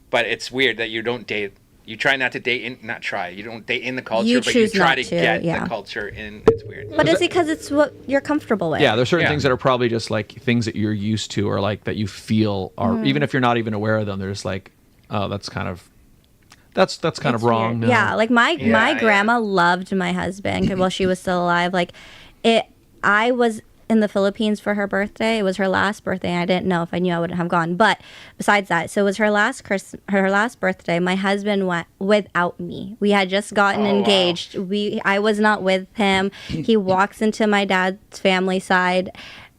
Speaker 5: But it's weird that you don't date. You try not to date you don't date in the culture,
Speaker 3: You
Speaker 5: but you
Speaker 3: choose
Speaker 5: try
Speaker 3: not
Speaker 5: to
Speaker 3: to,
Speaker 5: get
Speaker 3: yeah.
Speaker 5: the culture in. It's weird.
Speaker 3: But is it because it's what you're comfortable with?
Speaker 1: Yeah, there's certain
Speaker 5: Yeah.
Speaker 1: things that are probably just like things that you're used to, or like that you feel are, even if you're not even aware of them, they're just like, oh, that's kind of
Speaker 3: It's
Speaker 1: wrong.
Speaker 3: weird.
Speaker 1: No.
Speaker 3: Yeah, like my
Speaker 5: Yeah,
Speaker 3: grandma loved my husband while she was still alive. Like I was in the Philippines for her birthday. It was her last birthday, and I didn't know. If I knew, I wouldn't have gone. But besides that, so it was her last birthday. My husband went without me. We had just gotten
Speaker 5: wow.
Speaker 3: engaged. I was not with him. He walks into my dad's family side.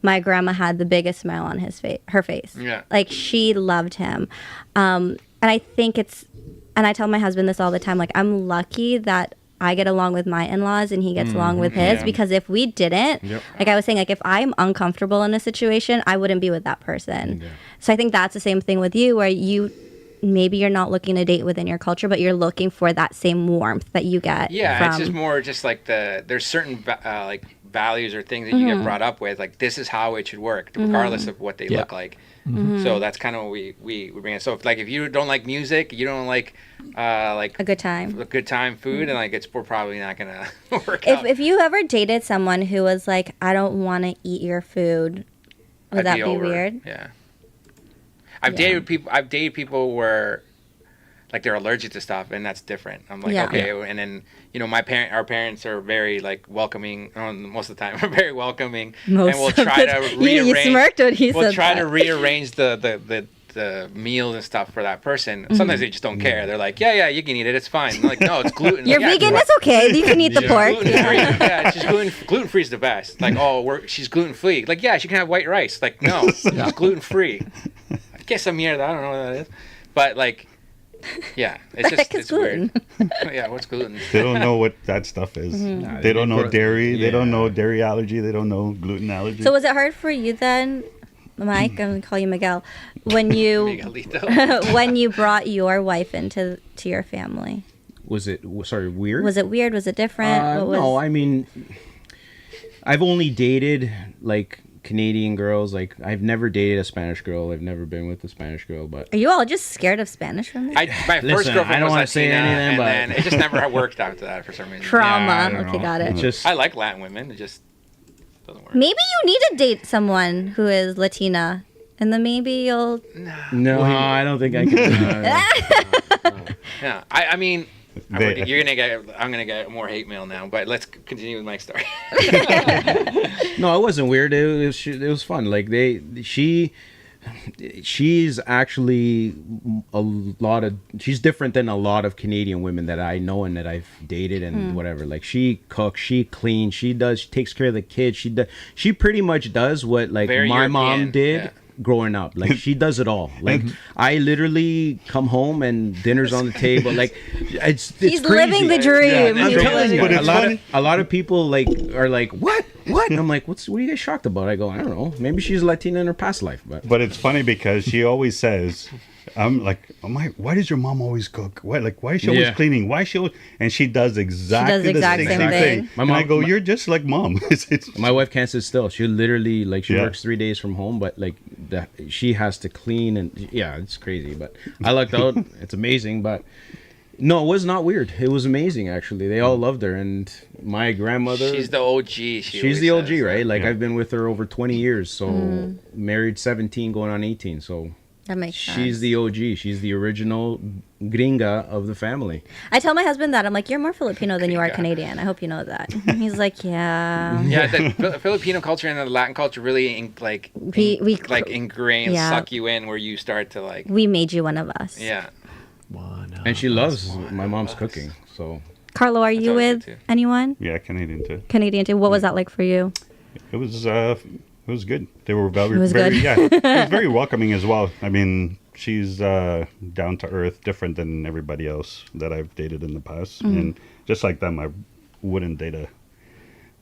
Speaker 3: My grandma had the biggest smile on her face.
Speaker 5: Yeah.
Speaker 3: Like she loved him. And I think and I tell my husband this all the time, like I'm lucky that I get along with my in-laws and he gets along with his.
Speaker 5: Yeah.
Speaker 3: Because if we didn't,
Speaker 4: Yep.
Speaker 3: like I was saying, like if I'm uncomfortable in a situation, I wouldn't be with that person.
Speaker 4: Yeah.
Speaker 3: So I think that's the same thing with you, where maybe you're not looking to date within your culture, but you're looking for that same warmth that you get.
Speaker 5: Yeah,
Speaker 3: from,
Speaker 5: it's just more just like there's certain like values or things that you get brought up with. Like this is how it should work, regardless of what they look like. So that's kind of what we bring it. So if you don't like music, you don't like
Speaker 3: a good time.
Speaker 5: a good time food, and like we're probably not gonna work out.
Speaker 3: If you ever dated someone who was like, I don't want to eat your food, would that be
Speaker 5: over.
Speaker 3: weird?
Speaker 5: Yeah. I've dated people where like they're allergic to stuff, and that's different. I'm like,
Speaker 3: Yeah.
Speaker 5: okay, and then our parents are very like welcoming. Most of the time, are very welcoming, and we'll try to rearrange.
Speaker 3: You smirked when he
Speaker 5: We'll
Speaker 3: said
Speaker 5: try
Speaker 3: that.
Speaker 5: to rearrange the meals and stuff for that person. Sometimes they just don't care. They're like, yeah, you can eat it. It's fine. I'm like, no, it's gluten.
Speaker 3: You're
Speaker 5: Like,
Speaker 3: vegan, it's okay. You can eat the pork.
Speaker 5: Gluten-free. Yeah, she's gluten-free is the best. Like, she's gluten-free. Like, yeah, she can have white rice. Like, no, it's gluten-free. I guess I'm here. I don't know what that is. But, like, yeah, it's just, it's weird. Yeah, what's gluten?
Speaker 6: They don't know what that stuff is. They don't know dairy. They don't know dairy allergy. They don't know gluten allergy.
Speaker 3: So was it hard for you then, Mike? I'm gonna call you Miguel. When you
Speaker 5: Miguelito.
Speaker 3: when you brought your wife into your family,
Speaker 4: Was it weird?
Speaker 3: was it weird? Was it different?
Speaker 4: No, I mean, I've only dated like Canadian girls. Like I've never dated a Spanish girl. I've never been with a Spanish girl. But
Speaker 3: Are you all just scared of Spanish women?
Speaker 5: My first
Speaker 4: Listen, I
Speaker 5: girlfriend
Speaker 4: don't
Speaker 5: was
Speaker 4: wanna say
Speaker 5: Latina,
Speaker 4: anything,
Speaker 5: and
Speaker 4: but-
Speaker 5: then it just never worked after that for some reason.
Speaker 3: Trauma.
Speaker 4: Yeah, I don't
Speaker 3: Okay,
Speaker 4: know.
Speaker 3: got it.
Speaker 4: It's just
Speaker 5: I like Latin women. It just doesn't work.
Speaker 3: Maybe you need to date someone who is Latina, and then maybe you'll.
Speaker 4: no. I don't think I can.
Speaker 5: Yeah, I mean,
Speaker 6: They-
Speaker 5: I'm gonna get more hate mail now. But let's continue with Mike's story.
Speaker 4: No, it wasn't weird. It was fun. Like she's actually she's different than a lot of Canadian women that I know and that I've dated and whatever. Like she cooks, she cleans, she takes care of the kids. She pretty much does what like
Speaker 5: Very
Speaker 4: my
Speaker 5: European,
Speaker 4: mom did.
Speaker 5: yeah.
Speaker 4: Growing up, like she does it all. Like I literally come home and dinner's on the table. Like it's
Speaker 3: He's
Speaker 4: crazy.
Speaker 3: living the dream.
Speaker 4: I'm
Speaker 3: He's
Speaker 4: telling
Speaker 3: living
Speaker 4: you,
Speaker 6: But it's funny.
Speaker 4: a lot of people like are like, what? And I'm like, what are you guys shocked about? I go, I don't know. Maybe she's Latina in her past life,
Speaker 6: But it's funny because she always says, I'm like, why does your mom always cook? Why is she always
Speaker 4: Yeah.
Speaker 6: cleaning? Why is she always... And she does exactly
Speaker 3: the exact
Speaker 6: the
Speaker 3: same
Speaker 6: same
Speaker 3: thing.
Speaker 6: thing.
Speaker 4: My
Speaker 6: And I
Speaker 4: mom-
Speaker 6: go, you're just like mom. It's-
Speaker 4: my wife can't sit still. She literally like she
Speaker 6: Yeah.
Speaker 4: works 3 days from home, but like she has to clean and yeah, it's crazy. But I lucked out. It's amazing, but. No, it was not weird. It was amazing, actually. They all loved her, and my grandmother.
Speaker 5: She's the OG.
Speaker 4: She's the OG,
Speaker 5: says.
Speaker 4: right? Like
Speaker 6: Yeah.
Speaker 4: I've been with her over 20 years, so married 17, going on 18. So
Speaker 3: That makes sense.
Speaker 4: she's the OG. She's the original gringa of the family.
Speaker 3: I tell my husband that I'm like, you're more Filipino than you are
Speaker 5: Gringa.
Speaker 3: Canadian. I hope you know that. He's like, yeah.
Speaker 5: Yeah, the Filipino culture and the Latin culture really
Speaker 3: We
Speaker 5: ingrain,
Speaker 3: Yeah.
Speaker 5: suck you in where you start to like.
Speaker 3: We made you one of us.
Speaker 5: Yeah.
Speaker 4: And she loves my mom's cooking. So
Speaker 3: Carlo, are you
Speaker 5: always
Speaker 3: with
Speaker 5: good too.
Speaker 3: anyone
Speaker 6: yeah, Canadian too.
Speaker 3: Canadian too? What was that like for you?
Speaker 6: It was good. They were very,
Speaker 3: It was
Speaker 6: very
Speaker 3: good.
Speaker 6: yeah. It was very welcoming as well. I mean, she's down to earth, different than everybody else that I've dated in the past. And just like them, I wouldn't date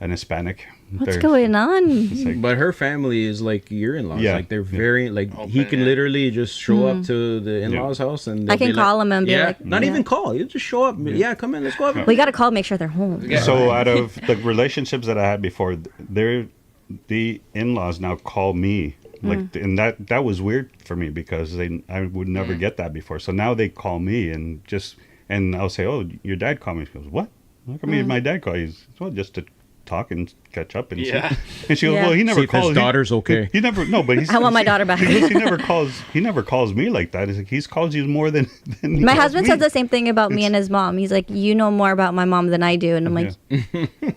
Speaker 6: an Hispanic.
Speaker 3: What's going on?
Speaker 6: It's like,
Speaker 4: but her family is like your in-laws.
Speaker 6: Yeah.
Speaker 4: Like they're very like
Speaker 5: Open,
Speaker 4: he can
Speaker 5: yeah.
Speaker 4: literally just show up to the in-laws house and
Speaker 3: I
Speaker 4: they'll
Speaker 3: can
Speaker 4: be
Speaker 3: call
Speaker 4: like,
Speaker 3: him and be
Speaker 4: yeah,
Speaker 3: like,
Speaker 4: not
Speaker 3: yeah.
Speaker 4: even call. You just show up. Yeah, come in. Let's go. Have a
Speaker 3: We got to call, make sure they're home.
Speaker 5: Yeah.
Speaker 6: so out of the relationships that I had before, the in-laws now call me like, and that was weird for me because I would never get that before. So now they call me and I'll say, oh, your dad called me. She goes, what? How come my dad called you? Well, just to talk and catch up and
Speaker 5: Yeah.
Speaker 6: see. And she goes,
Speaker 3: Yeah.
Speaker 6: well, he never
Speaker 4: See if
Speaker 6: calls.
Speaker 4: his daughter's okay.
Speaker 6: He never. No, but he's,
Speaker 3: I want my daughter back.
Speaker 6: He never calls me like that. He's like, he's calls you more than he
Speaker 3: My
Speaker 6: calls
Speaker 3: husband
Speaker 6: me.
Speaker 3: says the same thing about me and his mom. He's like, you know more about my mom than I do. And I'm like,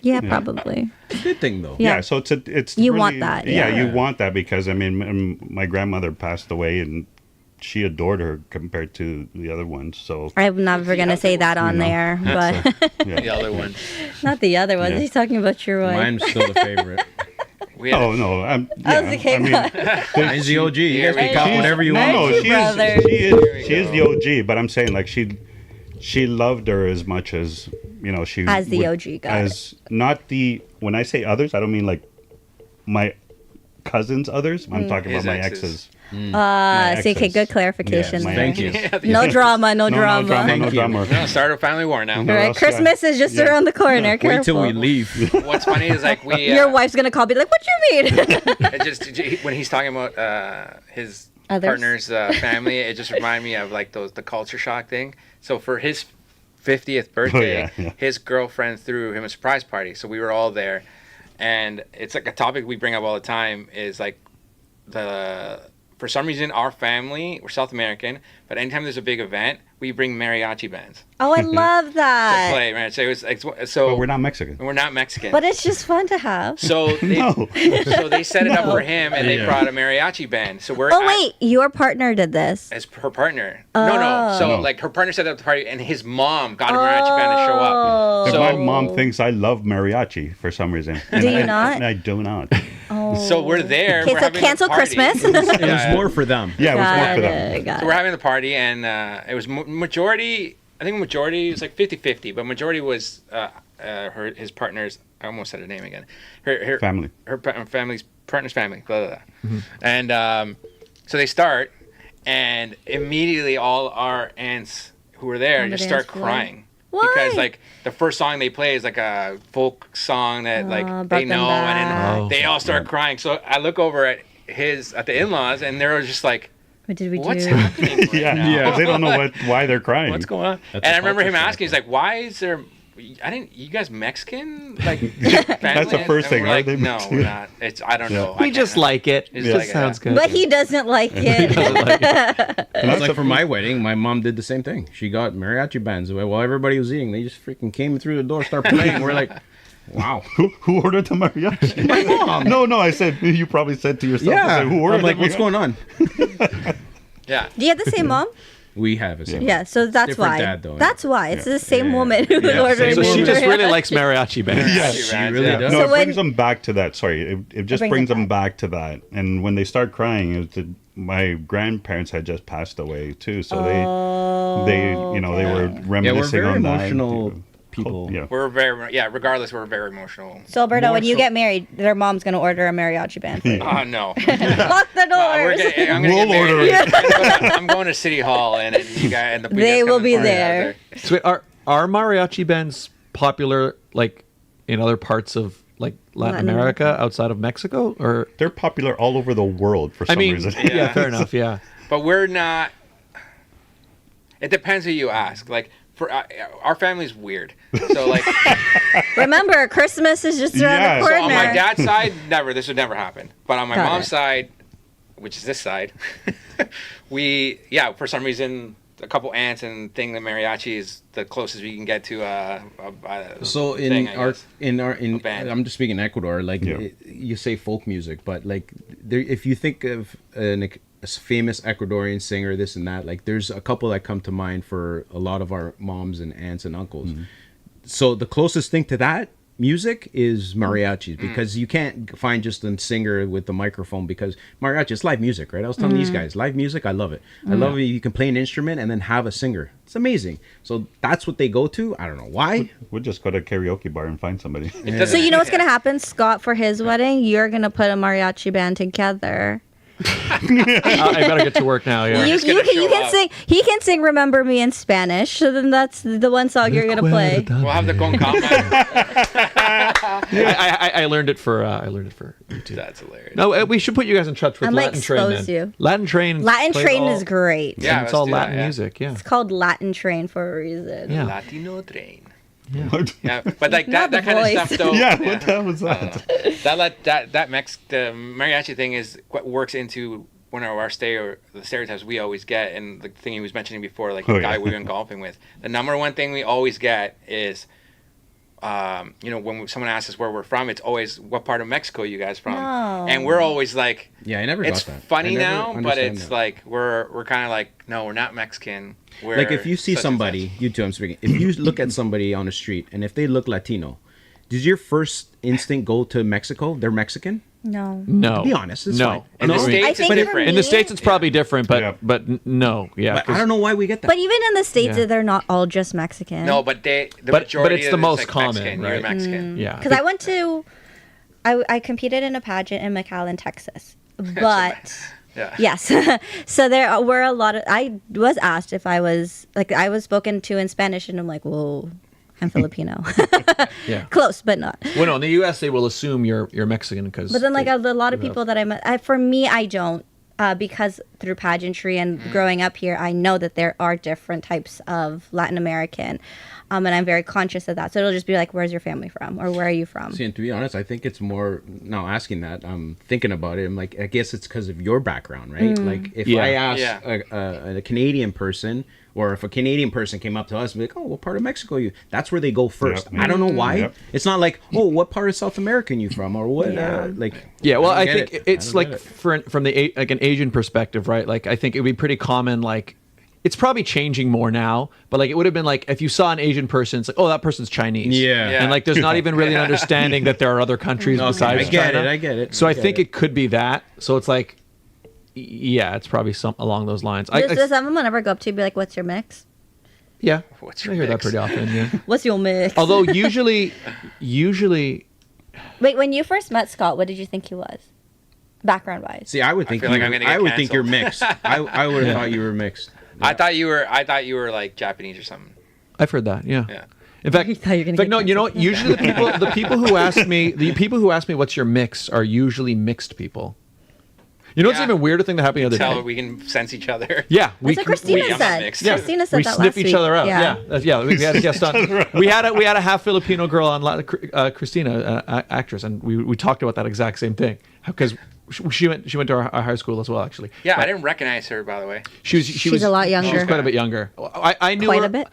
Speaker 3: yeah, probably.
Speaker 4: good thing though.
Speaker 3: Yeah.
Speaker 6: Yeah, so it's
Speaker 3: You
Speaker 6: really-
Speaker 3: want that,
Speaker 6: Yeah,
Speaker 3: yeah.
Speaker 6: you want that because I mean, my grandmother passed away and she adored her compared to the other ones. So
Speaker 3: I'm never going to say that on there, but
Speaker 5: The other one.
Speaker 3: not the other ones.
Speaker 6: Yeah.
Speaker 3: He's talking about your wife.
Speaker 4: Mine's still the favorite.
Speaker 5: We had
Speaker 6: oh no,
Speaker 3: I was okay.
Speaker 6: I mean,
Speaker 4: Mine's the OG. You guys
Speaker 5: Here
Speaker 4: can
Speaker 5: we
Speaker 4: talk
Speaker 5: go.
Speaker 4: whatever you
Speaker 6: no,
Speaker 4: want.
Speaker 6: no,
Speaker 3: Thank you, brother.
Speaker 6: she is the OG. But I'm saying like she she loved her as much as, she
Speaker 3: As the
Speaker 6: would-
Speaker 3: OG guy.
Speaker 6: as not the, when I say others, I don't mean like my cousins others. I'm talking
Speaker 5: His
Speaker 6: about my
Speaker 5: exes.
Speaker 6: exes.
Speaker 3: See, okay,
Speaker 6: exes.
Speaker 3: good clarification.
Speaker 6: Yeah,
Speaker 3: there.
Speaker 4: Thank you.
Speaker 3: No drama, no drama.
Speaker 6: No drama.
Speaker 5: No, start a family war now.
Speaker 3: All right,
Speaker 6: else,
Speaker 3: Christmas is just around the corner.
Speaker 4: Wait
Speaker 3: Careful.
Speaker 4: till we leave.
Speaker 5: What's funny is like we.
Speaker 3: Your wife's gonna call, be like, "What you mean?"
Speaker 5: It just when he's talking about his
Speaker 3: Others?
Speaker 5: partner's family, it just reminded me of like the culture shock thing. So for his 50th birthday,
Speaker 6: yeah.
Speaker 5: his girlfriend threw him a surprise party. So we were all there, and it's like a topic we bring up all the time. Is like for some reason our family, we're South American, but anytime there's a big event, we bring mariachi bands
Speaker 3: Oh, I love
Speaker 5: to
Speaker 3: that.
Speaker 5: play. Right? So it was
Speaker 6: But we're not Mexican.
Speaker 5: we're not Mexican.
Speaker 3: But it's just fun to have.
Speaker 5: So they,
Speaker 6: No.
Speaker 5: so they set it up
Speaker 3: No.
Speaker 5: for him, and they
Speaker 4: Yeah.
Speaker 5: brought a mariachi band. So we're
Speaker 3: Oh wait, your partner did this.
Speaker 5: as her partner. No. So
Speaker 6: Oh.
Speaker 5: like her partner set up the party, and his mom got a mariachi band to show up.
Speaker 6: But
Speaker 5: So
Speaker 6: my mom thinks I love mariachi for some reason.
Speaker 3: Do you not?
Speaker 6: I do not.
Speaker 3: Oh.
Speaker 5: So we're there.
Speaker 3: Okay,
Speaker 5: we're
Speaker 3: so
Speaker 5: having
Speaker 3: cancel
Speaker 5: a party.
Speaker 3: Christmas.
Speaker 4: It was more for them.
Speaker 6: Yeah, it was more
Speaker 3: Got
Speaker 6: for them.
Speaker 3: it, got
Speaker 5: So
Speaker 3: it.
Speaker 5: we're having the party, and it was majority. I think majority was like 50-50, but majority was his partner's. I almost said her name again. Her
Speaker 6: Family.
Speaker 5: Her family's partner's family. Blah, blah, blah. And so they start, and immediately all our aunts who were there
Speaker 3: On the
Speaker 5: just start
Speaker 3: dance floor?
Speaker 5: crying.
Speaker 3: Why?
Speaker 5: Because like the first song they play is like a folk song that like
Speaker 3: brought
Speaker 5: they
Speaker 3: them
Speaker 5: know, and
Speaker 3: back.
Speaker 5: then they all start crying. So I look over at the in-laws, and they're just like,
Speaker 3: What did we
Speaker 5: "What's
Speaker 3: do?
Speaker 5: happening right
Speaker 6: Yeah,
Speaker 5: now?
Speaker 6: yeah. They don't know why they're crying.
Speaker 5: What's going on?"
Speaker 4: That's
Speaker 5: And
Speaker 4: a
Speaker 5: I remember him
Speaker 4: culture shock.
Speaker 5: asking, he's like, "Why is there? You guys Mexican? Like
Speaker 6: That's the first
Speaker 5: And
Speaker 6: thing,
Speaker 5: we're
Speaker 6: are
Speaker 5: like,
Speaker 6: they
Speaker 5: no,
Speaker 6: Mexican?
Speaker 5: we're not. I don't know.
Speaker 1: We just like it.
Speaker 5: Just
Speaker 1: It
Speaker 5: like
Speaker 1: just
Speaker 5: it,
Speaker 1: sounds
Speaker 5: yeah.
Speaker 1: good.
Speaker 3: But he doesn't like it.
Speaker 6: And
Speaker 4: It's
Speaker 6: that's
Speaker 4: like for my wedding, my mom did the same thing. She got mariachi bands. While everybody was eating, they just freaking came through the door, started playing. We're like, wow.
Speaker 6: who ordered the mariachi?
Speaker 4: My mom.
Speaker 6: No, I said you probably said to yourself. I
Speaker 4: Yeah.
Speaker 6: said, who ordered
Speaker 4: I'm like,
Speaker 6: the
Speaker 4: what's
Speaker 6: mariachi?"
Speaker 4: going on?
Speaker 5: Yeah.
Speaker 3: Do you have the same mom?
Speaker 4: We have a same.
Speaker 3: Yeah, so that's
Speaker 4: Different
Speaker 3: why.
Speaker 4: dad, though, yeah.
Speaker 3: That's why. It's the same
Speaker 4: Yeah.
Speaker 3: woman who's
Speaker 4: Yeah,
Speaker 3: ordering.
Speaker 1: So she
Speaker 3: the
Speaker 1: just really
Speaker 3: mariachi.
Speaker 1: likes mariachi bands.
Speaker 6: Yeah,
Speaker 5: She
Speaker 4: really
Speaker 5: yeah.
Speaker 4: does.
Speaker 6: No,
Speaker 3: So
Speaker 6: it
Speaker 3: when-
Speaker 6: brings them back to that. Sorry, it just
Speaker 3: brings
Speaker 6: brings
Speaker 3: them
Speaker 6: them back to that. And when they start crying, my grandparents had just passed away too, so they they were
Speaker 4: Yeah, we're
Speaker 6: reminiscing
Speaker 4: very
Speaker 6: on that.
Speaker 4: emotional people.
Speaker 6: Yeah.
Speaker 5: We're regardless, we're very emotional.
Speaker 3: So Alberto,
Speaker 4: More
Speaker 3: when you
Speaker 4: so-
Speaker 3: get married, their mom's gonna order a mariachi band for you.
Speaker 5: No.
Speaker 3: Lock the
Speaker 5: We're
Speaker 3: doors.
Speaker 5: I'm gonna
Speaker 6: We'll
Speaker 5: get married.
Speaker 6: order
Speaker 5: I'm going to City Hall, and you guys, and
Speaker 3: They will be
Speaker 5: party
Speaker 3: there.
Speaker 5: out
Speaker 1: So wait, are mariachi bands popular like in other parts of like Latin America outside of Mexico, or
Speaker 6: They're popular all over the world for some reason.
Speaker 1: yeah, fair enough, yeah.
Speaker 5: But we're not. It depends who you ask. Like for our family's weird. So like
Speaker 3: Remember, Christmas is just around
Speaker 6: Yeah,
Speaker 3: the
Speaker 6: so
Speaker 3: corner.
Speaker 5: on my dad's side, this would never happen. But on my
Speaker 3: Got
Speaker 5: mom's
Speaker 3: it.
Speaker 5: side, which is this side, for some reason, a couple aunts and the mariachi is the closest we can get to
Speaker 4: So
Speaker 5: thing, I guess.
Speaker 4: in
Speaker 5: band.
Speaker 4: I'm just speaking Ecuador. Like
Speaker 6: Yeah.
Speaker 4: you say folk music, but like there, if you think of a famous Ecuadorian singer, this and that, like there's a couple that come to mind for a lot of our moms and aunts and uncles. So the closest thing to that music is mariachis, because you can't find just a singer with the microphone, because mariachi is live music, right? I was telling these guys, live music, I love it. I love it. You can play an instrument and then have a singer. It's amazing. So that's what they go to. I don't know why.
Speaker 6: We'll just go to a karaoke bar and find somebody.
Speaker 5: It doesn't-
Speaker 3: So you know what's gonna happen, Scott? For his wedding, you're gonna put a mariachi band together.
Speaker 1: I better get to work now. Yeah.
Speaker 3: You
Speaker 5: just gonna
Speaker 3: can
Speaker 5: show up.
Speaker 3: sing. He can sing "Remember Me" in Spanish. So then that's the one song you're gonna play.
Speaker 5: We'll have the Con Calma.
Speaker 1: I learned it for YouTube.
Speaker 5: That's hilarious.
Speaker 1: No, we should put you guys in touch with
Speaker 3: I'm gonna
Speaker 1: Latin Train.
Speaker 3: expose
Speaker 1: Then.
Speaker 3: you.
Speaker 1: Latin Train.
Speaker 3: Latin
Speaker 1: plays
Speaker 3: Train
Speaker 1: all-
Speaker 3: is great.
Speaker 5: Yeah,
Speaker 1: and it's
Speaker 5: let's
Speaker 1: all
Speaker 5: do that,
Speaker 1: Latin
Speaker 5: yeah.
Speaker 1: music. Yeah.
Speaker 3: It's called Latin Train for a reason.
Speaker 1: Yeah.
Speaker 5: Latino Train.
Speaker 6: What?
Speaker 5: Yeah, but like
Speaker 3: Not
Speaker 5: that
Speaker 3: the
Speaker 5: kind of
Speaker 3: voice.
Speaker 5: stuff though.
Speaker 6: Yeah, what the hell was that?
Speaker 5: The mariachi thing is what works into one of our the stereotypes we always get, and the thing he was mentioning before, like the guy we went golfing with. The number one thing we always get is, when someone asks us where we're from, it's always, what part of Mexico are you guys from?
Speaker 3: No.
Speaker 5: And we're always like,
Speaker 4: Yeah, I never
Speaker 5: it's
Speaker 4: got that.
Speaker 5: funny
Speaker 4: I never
Speaker 5: now, but
Speaker 4: understand
Speaker 5: it's
Speaker 4: that.
Speaker 5: like we're kind of like, no, we're not Mexican. We're
Speaker 4: Like if you see
Speaker 5: such and
Speaker 4: somebody,
Speaker 5: such.
Speaker 4: you two, I'm speaking. If you look at somebody on the street and if they look Latino, does your first instinct go to Mexico? They're Mexican.
Speaker 3: No.
Speaker 1: No.
Speaker 4: Be honest, it's
Speaker 1: no.
Speaker 4: fine.
Speaker 5: In the
Speaker 4: No,
Speaker 5: States,
Speaker 3: I
Speaker 5: it's
Speaker 3: think for
Speaker 5: different.
Speaker 1: In the
Speaker 3: me-
Speaker 1: States, it's probably different, but
Speaker 6: Yeah.
Speaker 1: no, yeah.
Speaker 4: But I
Speaker 1: 'cause-
Speaker 4: don't know why we get that.
Speaker 3: But even in the States,
Speaker 1: Yeah.
Speaker 3: they're not all just Mexican.
Speaker 5: No, but the
Speaker 1: But
Speaker 5: majority
Speaker 1: it's
Speaker 5: of
Speaker 1: the
Speaker 5: it is,
Speaker 1: most
Speaker 5: like,
Speaker 1: common,
Speaker 5: Mexican.
Speaker 1: right?
Speaker 5: You're Mexican.
Speaker 1: Yeah.
Speaker 3: Because I went to, I competed in a pageant in McAllen, Texas. But
Speaker 5: Yeah.
Speaker 3: yes, so there were a lot of. I was asked if I was spoken to in Spanish, and I'm like, well, I'm Filipino.
Speaker 1: Yeah.
Speaker 3: Close, but not.
Speaker 1: Well, no, in the U.S. they will assume you're Mexican because.
Speaker 3: But then, like a lot of people that I met, for me, I don't. Because through pageantry and growing up here, I know that there are different types of Latin American, and I'm very conscious of that. So it'll just be like, "Where's your family from?" or "Where are you from?"
Speaker 4: See, and to be honest, I think it's more now asking that. I'm thinking about it. I'm like, I guess it's because of your background, right? Like, if
Speaker 1: Yeah.
Speaker 4: I ask
Speaker 5: Yeah.
Speaker 4: a Canadian person, or if a Canadian person came up to us and be like, "Oh, what part of Mexico are you?" That's where they go first.
Speaker 6: Yep.
Speaker 4: I don't know why.
Speaker 6: Yep.
Speaker 4: It's not like, "Oh, what part of South America are you from?" or what, like.
Speaker 1: Yeah, well, I
Speaker 4: don't
Speaker 1: think
Speaker 4: get it.
Speaker 1: it's
Speaker 4: I don't
Speaker 1: like
Speaker 4: get it.
Speaker 1: from the like an Asian perspective, right? Like I think it would be pretty common. Like it's probably changing more now, but like it would have been like if you saw an Asian person, it's like, oh, that person's Chinese.
Speaker 4: Yeah.
Speaker 5: Yeah.
Speaker 1: And like there's not even really an understanding that there are other countries
Speaker 4: Okay,
Speaker 1: besides
Speaker 4: I get
Speaker 1: China.
Speaker 4: it, I get it,
Speaker 1: So
Speaker 4: I
Speaker 1: I
Speaker 4: get
Speaker 1: think
Speaker 4: it.
Speaker 1: it could be that. So it's like, yeah, it's probably some along those lines.
Speaker 3: Does someone ever go up to you and be like, "What's your mix?
Speaker 1: Yeah,
Speaker 5: What's
Speaker 1: I
Speaker 5: your
Speaker 1: hear that
Speaker 5: mix?
Speaker 1: pretty often. Yeah.
Speaker 3: What's your mix?"
Speaker 1: Although usually,
Speaker 3: Wait, when you first met Scott, what did you think he was, background wise?
Speaker 4: See, I would think
Speaker 5: feel like
Speaker 4: you-
Speaker 5: I'm gonna get
Speaker 4: I would think you're
Speaker 5: canceled.
Speaker 4: mixed. I would have thought you were mixed.
Speaker 5: I thought you were like Japanese or something.
Speaker 1: I've heard that. Yeah.
Speaker 5: Yeah.
Speaker 1: In fact,
Speaker 3: You thought you were gonna
Speaker 1: in fact,
Speaker 3: get
Speaker 1: no. You know, what? Usually the people who ask me what's your mix are usually mixed people. You know what's
Speaker 5: Yeah.
Speaker 1: even weirder thing that happened the other
Speaker 5: Tell
Speaker 1: day?
Speaker 5: we can sense each other.
Speaker 1: Yeah,
Speaker 3: That's what Christina
Speaker 5: I'm not
Speaker 3: said.
Speaker 5: mixed.
Speaker 1: Yeah.
Speaker 3: Christina said
Speaker 1: we
Speaker 3: that
Speaker 1: sniff
Speaker 3: last
Speaker 1: each
Speaker 3: week.
Speaker 1: other out.
Speaker 3: Yeah.
Speaker 1: We had a guest on. We had a half Filipino girl on, Christina, actress, and we talked about that exact same thing because she went to our high school as well, actually.
Speaker 5: Yeah,
Speaker 1: But
Speaker 5: I didn't recognize her, by the way.
Speaker 1: She was
Speaker 3: a lot
Speaker 1: She was
Speaker 3: younger.
Speaker 1: quite a bit younger. I knew
Speaker 3: Quite
Speaker 1: her,
Speaker 3: a bit.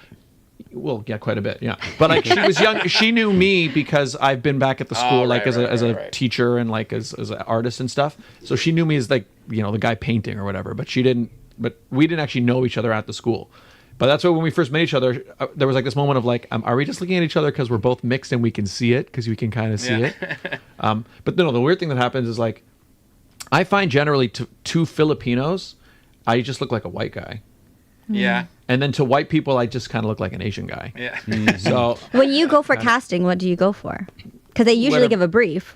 Speaker 1: Well, yeah, quite a bit, yeah. But like she was young. She knew me because I've been back at the school, like
Speaker 5: right,
Speaker 1: as a
Speaker 5: right.
Speaker 1: teacher and like as an artist and stuff. So she knew me as like the guy painting or whatever. But she didn't. But we didn't actually know each other at the school. But that's why when we first met each other, there was like this moment of like, are we just looking at each other because we're both mixed and we can see it because we can kind of see
Speaker 5: Yeah.
Speaker 1: it. But no, the weird thing that happens is like, I find generally to Filipinos, I just look like a white guy.
Speaker 5: Yeah.
Speaker 1: And then to white people, I just kind of look like an Asian guy.
Speaker 5: Yeah.
Speaker 1: So
Speaker 3: When you go for casting, what do you go for? Because they usually
Speaker 1: Whatever.
Speaker 3: give a brief.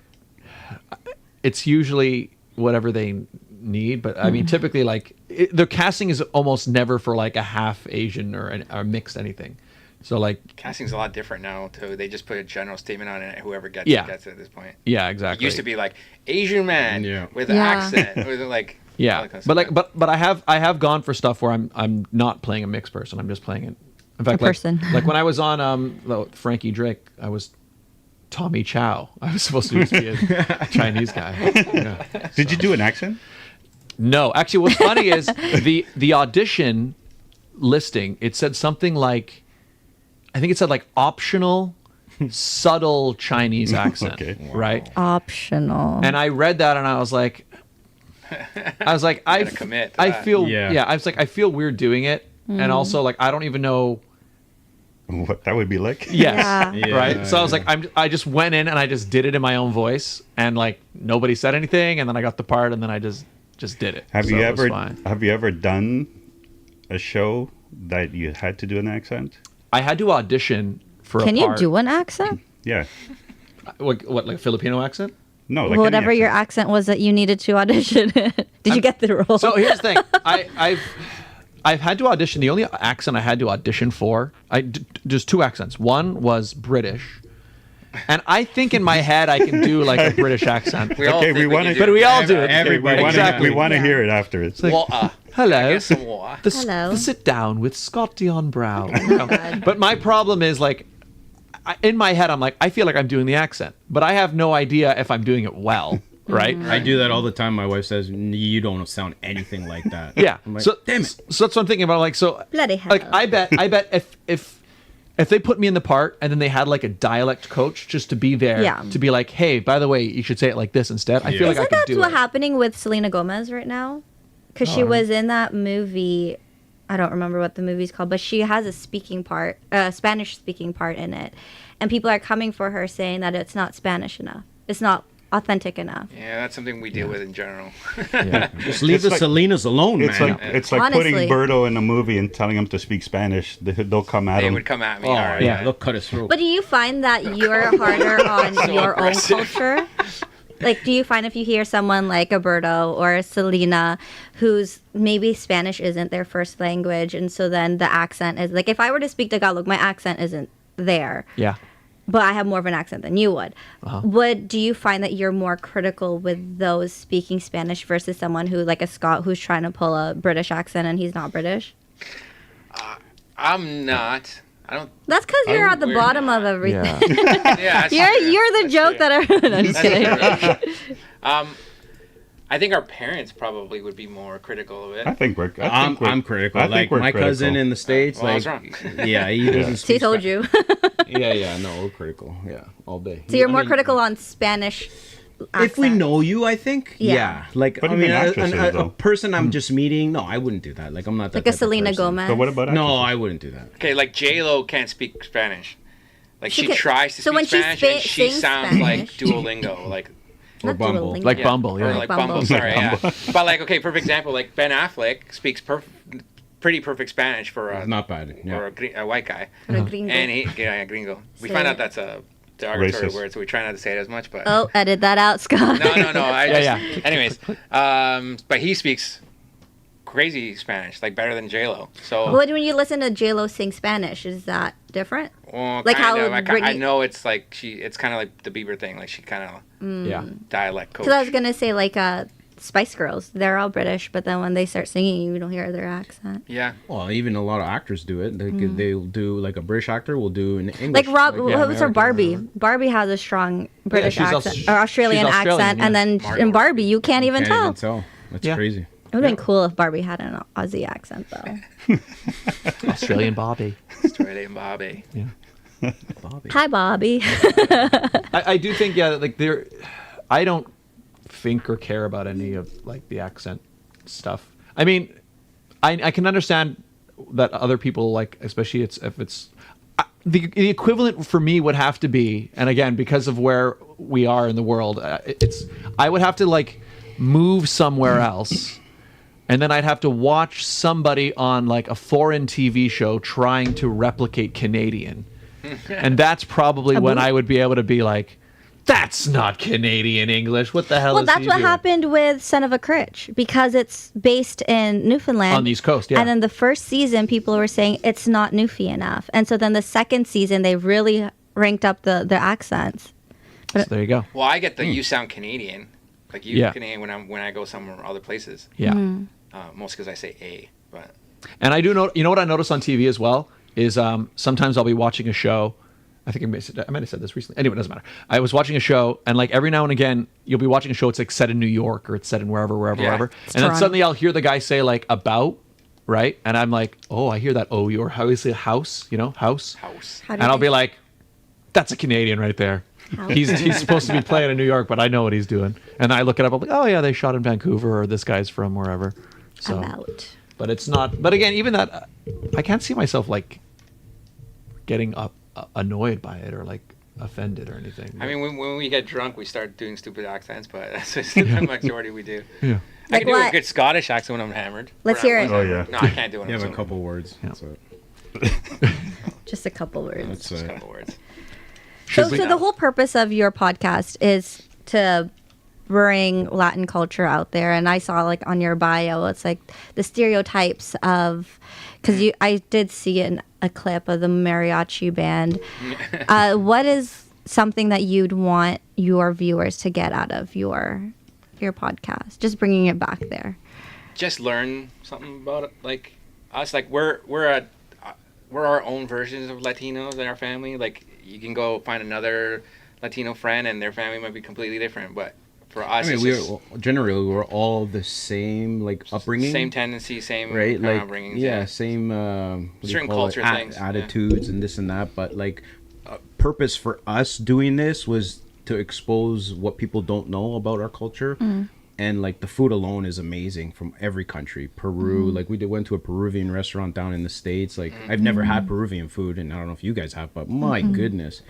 Speaker 1: it's usually whatever they need. But I mean, typically, like the casting is almost never for like a half Asian or mixed anything. So like,
Speaker 5: Casting's a lot different now, too. They just put a general statement on it. Whoever gets
Speaker 1: Yeah.
Speaker 5: it gets it at this point.
Speaker 1: yeah,
Speaker 5: It
Speaker 1: exactly.
Speaker 5: used to be like Asian man
Speaker 4: Yeah.
Speaker 5: with an
Speaker 3: Yeah.
Speaker 5: accent. With like all
Speaker 1: Yeah,
Speaker 5: that kind of
Speaker 1: but
Speaker 5: stuff.
Speaker 1: like, but I have gone for stuff where I'm not playing a mixed person. I'm just playing it. In fact,
Speaker 3: A person.
Speaker 1: like when I was on Frankie Drake, I was Tommy Chow. I was supposed to just be a Chinese guy. Yeah.
Speaker 6: Did you do an accent?
Speaker 1: No, actually, what's funny is the audition listing. It said something like, I think it said like optional, subtle Chinese accent.
Speaker 6: Okay.
Speaker 1: Right.
Speaker 3: Optional.
Speaker 1: And I read that and I was like, I
Speaker 5: gotta commit to
Speaker 1: I
Speaker 5: that.
Speaker 1: feel
Speaker 4: Yeah.
Speaker 1: I was like, I feel weird doing it, and also like I don't even know.
Speaker 6: What that would be like?
Speaker 1: Yes,
Speaker 3: Yeah.
Speaker 1: right. So I was
Speaker 4: yeah.
Speaker 1: like, I just went in and I just did it in my own voice, and like nobody said anything, and then I got the part, and then I just did it.
Speaker 6: Have
Speaker 1: So
Speaker 6: you
Speaker 1: it was
Speaker 6: ever
Speaker 1: fine.
Speaker 6: done a show that you had to do an accent?
Speaker 1: I had to audition for
Speaker 3: Can
Speaker 1: a
Speaker 3: you
Speaker 1: part.
Speaker 3: do an accent?
Speaker 6: Yeah.
Speaker 1: What like a Filipino accent?
Speaker 6: No, like
Speaker 3: Whatever
Speaker 6: any
Speaker 3: your accent was that you needed to audition. Did you get the role?
Speaker 1: So here's the thing. I've had to audition. The only accent I had to audition for, just two accents. One was British, and I think in my head I can do like a British accent.
Speaker 5: We all
Speaker 6: Okay,
Speaker 5: think
Speaker 6: we
Speaker 5: we
Speaker 6: wanna-
Speaker 5: can do
Speaker 1: But we all do it.
Speaker 4: Everybody.
Speaker 6: We
Speaker 1: Exactly.
Speaker 6: want to
Speaker 3: Yeah.
Speaker 6: hear it after. It's like,
Speaker 5: Well,
Speaker 1: Hello.
Speaker 5: guess some more.
Speaker 3: Hello.
Speaker 1: The sit down with Scott Dion Brown. You know. But my problem is like, in my head, I'm like, I feel like I'm doing the accent, but I have no idea if I'm doing it well, right?
Speaker 4: I do that all the time. My wife says, "You don't sound anything like that."
Speaker 1: Yeah.
Speaker 4: I'm like,
Speaker 1: so
Speaker 4: damn it.
Speaker 1: So that's what I'm thinking about. Like, so
Speaker 3: Bloody hell.
Speaker 1: like I bet if they put me in the part and then they had like a dialect coach just to be there,
Speaker 3: Yeah.
Speaker 1: to be like, hey, by the way, you should say it like this instead. I feel like I
Speaker 3: Isn't
Speaker 1: could
Speaker 3: that
Speaker 1: do
Speaker 3: what's
Speaker 1: it.
Speaker 3: happening with Selena Gomez right now? Because she was in that movie. I don't remember what the movie's called, but she has a speaking part, Spanish speaking part in it, and people are coming for her saying that it's not Spanish enough. It's not authentic enough.
Speaker 5: Yeah, that's something we deal with in general.
Speaker 1: Yeah.
Speaker 4: Just leave the Salinas alone,
Speaker 6: It's
Speaker 4: man.
Speaker 6: like it's like
Speaker 3: Honestly.
Speaker 6: putting Berto in a movie and telling him to speak Spanish. They'll come at
Speaker 5: They
Speaker 6: him.
Speaker 5: would come at me.
Speaker 4: Oh,
Speaker 5: all right,
Speaker 4: yeah, they'll cut his throat.
Speaker 3: But do you find that you're harder on your own
Speaker 5: aggressive.
Speaker 3: culture? Like, do you find if you hear someone like Alberto or Selena, whose maybe Spanish isn't their first language, and so then the accent is like, if I were to speak Tagalog, my accent isn't there,
Speaker 1: Yeah.
Speaker 3: but I have more of an accent than you would. Do you find that you're more critical with those speaking Spanish versus someone who, like a Scot, who's trying to pull a British accent and he's not British?
Speaker 5: I'm not. I don't.
Speaker 3: That's because you're at the
Speaker 5: we're
Speaker 3: bottom
Speaker 5: not.
Speaker 3: of everything.
Speaker 1: Yeah.
Speaker 5: Yeah, that's
Speaker 3: You're
Speaker 5: true.
Speaker 3: you're the
Speaker 5: That's
Speaker 3: joke
Speaker 5: true.
Speaker 3: that are. No, just
Speaker 5: That's
Speaker 3: kidding.
Speaker 5: true. I think our parents probably would be more critical of it.
Speaker 6: I think we're.
Speaker 4: I'm critical.
Speaker 6: I think
Speaker 4: Like
Speaker 6: we're
Speaker 4: my cousin
Speaker 6: critical.
Speaker 4: in the States,
Speaker 5: Well, I was
Speaker 4: like,
Speaker 5: wrong.
Speaker 4: yeah, he doesn't
Speaker 3: He
Speaker 4: speak.
Speaker 3: told you.
Speaker 4: Yeah, no, we're critical. Yeah, all day.
Speaker 3: So you're
Speaker 4: I
Speaker 3: more
Speaker 4: mean,
Speaker 3: critical on Spanish.
Speaker 4: If we
Speaker 3: accent.
Speaker 4: know you, I think.
Speaker 3: Yeah.
Speaker 4: Yeah. Like,
Speaker 6: But
Speaker 4: I
Speaker 6: even
Speaker 4: mean,
Speaker 6: actresses,
Speaker 4: a
Speaker 6: though.
Speaker 4: person I'm just meeting, no, I wouldn't do that. Like, I'm not that
Speaker 3: like a
Speaker 4: type of
Speaker 3: Selena
Speaker 4: person.
Speaker 3: Gomez.
Speaker 6: But what about
Speaker 4: No,
Speaker 6: actresses?
Speaker 4: I wouldn't do that.
Speaker 5: Okay, like J-Lo can't speak Spanish. Like she
Speaker 3: can-
Speaker 5: tries to
Speaker 3: so
Speaker 5: speak
Speaker 3: when she
Speaker 5: Spanish and she
Speaker 3: sings
Speaker 5: sounds like
Speaker 3: Spanish-
Speaker 5: Duolingo. Like
Speaker 4: Or
Speaker 3: Not
Speaker 4: Bumble.
Speaker 3: Duolingo.
Speaker 1: Like
Speaker 5: yeah.
Speaker 1: Bumble,
Speaker 5: Or
Speaker 1: yeah.
Speaker 5: like
Speaker 3: Bumble.
Speaker 5: Bumble, sorry, yeah. But like, okay, perfect example. Like Ben Affleck speaks pretty perfect Spanish for a
Speaker 4: Not bad.
Speaker 5: for
Speaker 4: Yeah.
Speaker 5: a white guy,
Speaker 3: Or a gringo.
Speaker 5: and gringo. We
Speaker 3: Say
Speaker 5: find
Speaker 3: it.
Speaker 5: out that's a derogatory
Speaker 6: Racist.
Speaker 5: word, so we try not to say it as much. But
Speaker 3: Oh, edit that out, Scott.
Speaker 5: no. I
Speaker 1: Yeah,
Speaker 5: just,
Speaker 1: yeah.
Speaker 5: Anyways, but he speaks crazy Spanish, like better than J-Lo. So
Speaker 3: Well, when you listen to J-Lo sing Spanish, is that different?
Speaker 5: well,
Speaker 3: like
Speaker 5: kind
Speaker 3: how
Speaker 5: of. I
Speaker 3: Britney-
Speaker 5: know it's like it's kind of like the Bieber thing. Like she kind of
Speaker 1: Yeah.
Speaker 5: dialect coach.
Speaker 3: Because I was gonna say like Spice Girls, they're all British, but then when they start singing, you don't hear their accent.
Speaker 5: Yeah.
Speaker 4: Well, even a lot of actors do it. They'll do, like, a British actor will do an English.
Speaker 3: Like Rob,
Speaker 4: yeah,
Speaker 3: what was her
Speaker 4: American
Speaker 3: Barbie?
Speaker 4: or-
Speaker 3: Barbie has a strong British
Speaker 1: she's
Speaker 3: accent
Speaker 1: Aus-
Speaker 3: or Australian
Speaker 1: she's Australian,
Speaker 3: accent,
Speaker 1: yeah.
Speaker 3: and then
Speaker 5: Margot.
Speaker 3: in Barbie, you can't even
Speaker 4: Can't
Speaker 3: tell.
Speaker 4: even tell. That's
Speaker 1: Yeah.
Speaker 4: crazy.
Speaker 3: It would have been cool if Barbie had an Aussie accent, though.
Speaker 1: Australian Bobby.
Speaker 5: Australian Bobby.
Speaker 4: Bobby.
Speaker 3: Hi, Bobby.
Speaker 1: I do think, yeah, like I don't think or care about any of like the accent stuff. I mean, I can understand that other people like, especially if it's the equivalent for me would have to be, and again, because of where we are in the world, I would have to like move somewhere else. And then I'd have to watch somebody on like a foreign TV show trying to replicate Canadian. And that's probably when I would be able to be like, that's not Canadian English. What the hell
Speaker 3: Well,
Speaker 1: is
Speaker 3: that's
Speaker 1: he
Speaker 3: what
Speaker 1: doing?
Speaker 3: happened with Son of a Critch because it's based in Newfoundland.
Speaker 1: On the East Coast, yeah.
Speaker 3: And then the first season, people were saying it's not Newfie enough. And so then the second season, they really ranked up the accents.
Speaker 1: So there you go.
Speaker 5: Well, I get the you sound Canadian, like you
Speaker 1: Yeah.
Speaker 5: Canadian when I go somewhere other places.
Speaker 1: Yeah.
Speaker 5: Most because I say a, but
Speaker 1: And I do know, you know what I notice on TV as well is sometimes I'll be watching a show. I think I might have said this recently. Anyway, it doesn't matter. I was watching a show, and like every now and again, you'll be watching a show. It's like set in New York or it's set in wherever,
Speaker 5: Yeah.
Speaker 1: and then
Speaker 3: Toronto.
Speaker 1: suddenly I'll hear the guy say like about, right? And I'm like, oh, I hear that. Oh, your how is it house? You know, house.
Speaker 5: house.
Speaker 3: How do
Speaker 1: And I'll
Speaker 3: they-
Speaker 1: be like, that's a Canadian right there. He's supposed to be playing in New York, but I know what he's doing. And I look it up. I'm like, oh yeah, they shot in Vancouver, or this guy's from wherever. So,
Speaker 3: about.
Speaker 1: but it's not. But again, even that, I can't see myself like getting annoyed by it or like offended or anything.
Speaker 5: I mean, when we get drunk, we start doing stupid accents, but that's just the majority we do.
Speaker 1: yeah.
Speaker 5: I
Speaker 3: Like
Speaker 5: can do a
Speaker 3: what?
Speaker 5: good Scottish accent when I'm hammered.
Speaker 3: Let's
Speaker 5: Or
Speaker 3: hear
Speaker 5: not
Speaker 3: it.
Speaker 5: when I'm
Speaker 6: Oh,
Speaker 5: hammered.
Speaker 6: yeah.
Speaker 5: No, I can't do it.
Speaker 4: You have a
Speaker 5: sober.
Speaker 4: couple words.
Speaker 1: Yeah.
Speaker 4: That's it.
Speaker 3: Just a couple words.
Speaker 4: That's
Speaker 5: Just a couple words.
Speaker 3: So
Speaker 1: we-
Speaker 3: the whole purpose of your podcast is to bring Latin culture out there. And I saw like on your bio, it's like the stereotypes of, because I did see a clip of the mariachi band. What is something that you'd want your viewers to get out of your podcast? Just bringing it back there.
Speaker 5: Just learn something about it, like us. Like we're our own versions of Latinos in our family. Like you can go find another Latino friend, and their family might be completely different. But for us,
Speaker 4: I mean,
Speaker 5: it's just
Speaker 4: we're all the same, like, upbringing.
Speaker 5: same tendency, same
Speaker 4: right?
Speaker 5: kind of
Speaker 4: like,
Speaker 5: upbringings.
Speaker 4: yeah, same what do you
Speaker 5: Certain
Speaker 4: call it?
Speaker 5: culture things, yeah.
Speaker 4: attitudes and this and that. But like, purpose for us doing this was to expose what people don't know about our culture. And like the food alone is amazing from every country. Peru, like we went to a Peruvian restaurant down in the States. Like I've never had Peruvian food, and I don't know if you guys have, but my goodness,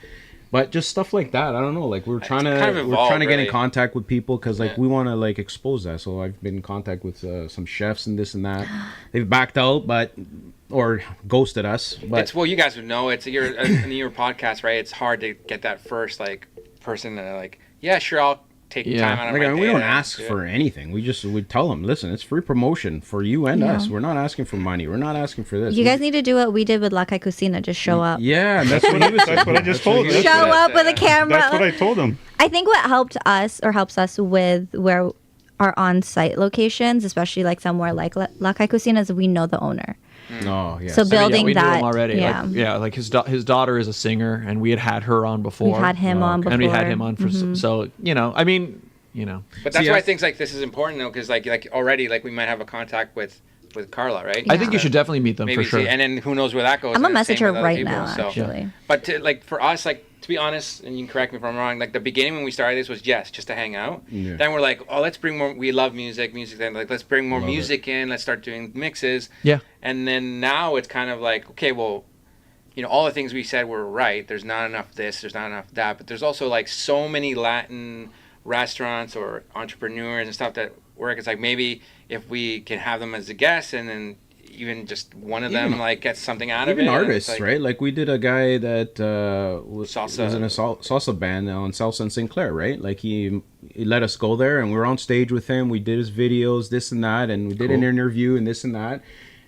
Speaker 4: But just stuff like that, I don't know. Like we're trying to
Speaker 5: kind of evolved,
Speaker 4: get
Speaker 5: really.
Speaker 4: in contact with people because like we want to like expose that. So I've been in contact with some chefs and this and that. They've backed out, or ghosted us. But
Speaker 5: It's well, you guys would know. It's your in your podcast, right? It's hard to get that first like person to like, yeah, sure, I'll take time out of
Speaker 4: like,
Speaker 5: my
Speaker 4: I mean,
Speaker 5: day
Speaker 4: we don't
Speaker 5: to
Speaker 4: ask
Speaker 5: do it.
Speaker 4: for anything. We tell them, listen, it's free promotion for you and us. We're not asking for money. We're not asking for this.
Speaker 3: You guys need to do what we did with La Cocina. Just show up.
Speaker 4: Yeah, and that's what he was saying.
Speaker 6: That's what I just told him.
Speaker 3: Show up with a camera.
Speaker 6: That's what I told him.
Speaker 3: I think what helped us or helps us with where our on-site locations, especially like somewhere like La Cocina, is we know the owner.
Speaker 4: Oh, yeah.
Speaker 3: So building
Speaker 1: we knew
Speaker 3: that,
Speaker 1: him already.
Speaker 3: yeah.
Speaker 1: Like his daughter is a singer, and we had her on before.
Speaker 3: We've had him on before.
Speaker 1: And we had him on for so I mean,
Speaker 5: But that's why things like this is important though, because like already like we might have a contact with Carla, right?
Speaker 1: I think you should definitely meet them
Speaker 5: Maybe
Speaker 1: for sure.
Speaker 5: and then who knows where that goes.
Speaker 3: I'm gonna
Speaker 5: and
Speaker 3: message
Speaker 5: same
Speaker 3: her
Speaker 5: with other
Speaker 3: right
Speaker 5: people,
Speaker 3: now,
Speaker 5: so.
Speaker 3: actually.
Speaker 5: But like for us, like to be honest, and you can correct me if I'm wrong, like the beginning when we started this was just to hang out.
Speaker 4: Yeah.
Speaker 5: Then we're like, oh, let's bring more. We love music. Then like let's bring more
Speaker 4: Love
Speaker 5: music in. Let's start doing mixes.
Speaker 1: Yeah.
Speaker 5: And then now it's kind of like, okay, well, all the things we said were right. There's not enough this. There's not enough that. But there's also like so many Latin restaurants or entrepreneurs and stuff that work. It's like maybe if we can have them as a guest and then even just one of them like gets something out of it.
Speaker 4: Even artists,
Speaker 5: like,
Speaker 4: right? Like we did a guy that was
Speaker 5: Salsa.
Speaker 4: in a salsa band on Salsa and Sinclair, right? Like he let us go there and we were on stage with him. We did his videos, this and that, and we did an interview and this and that.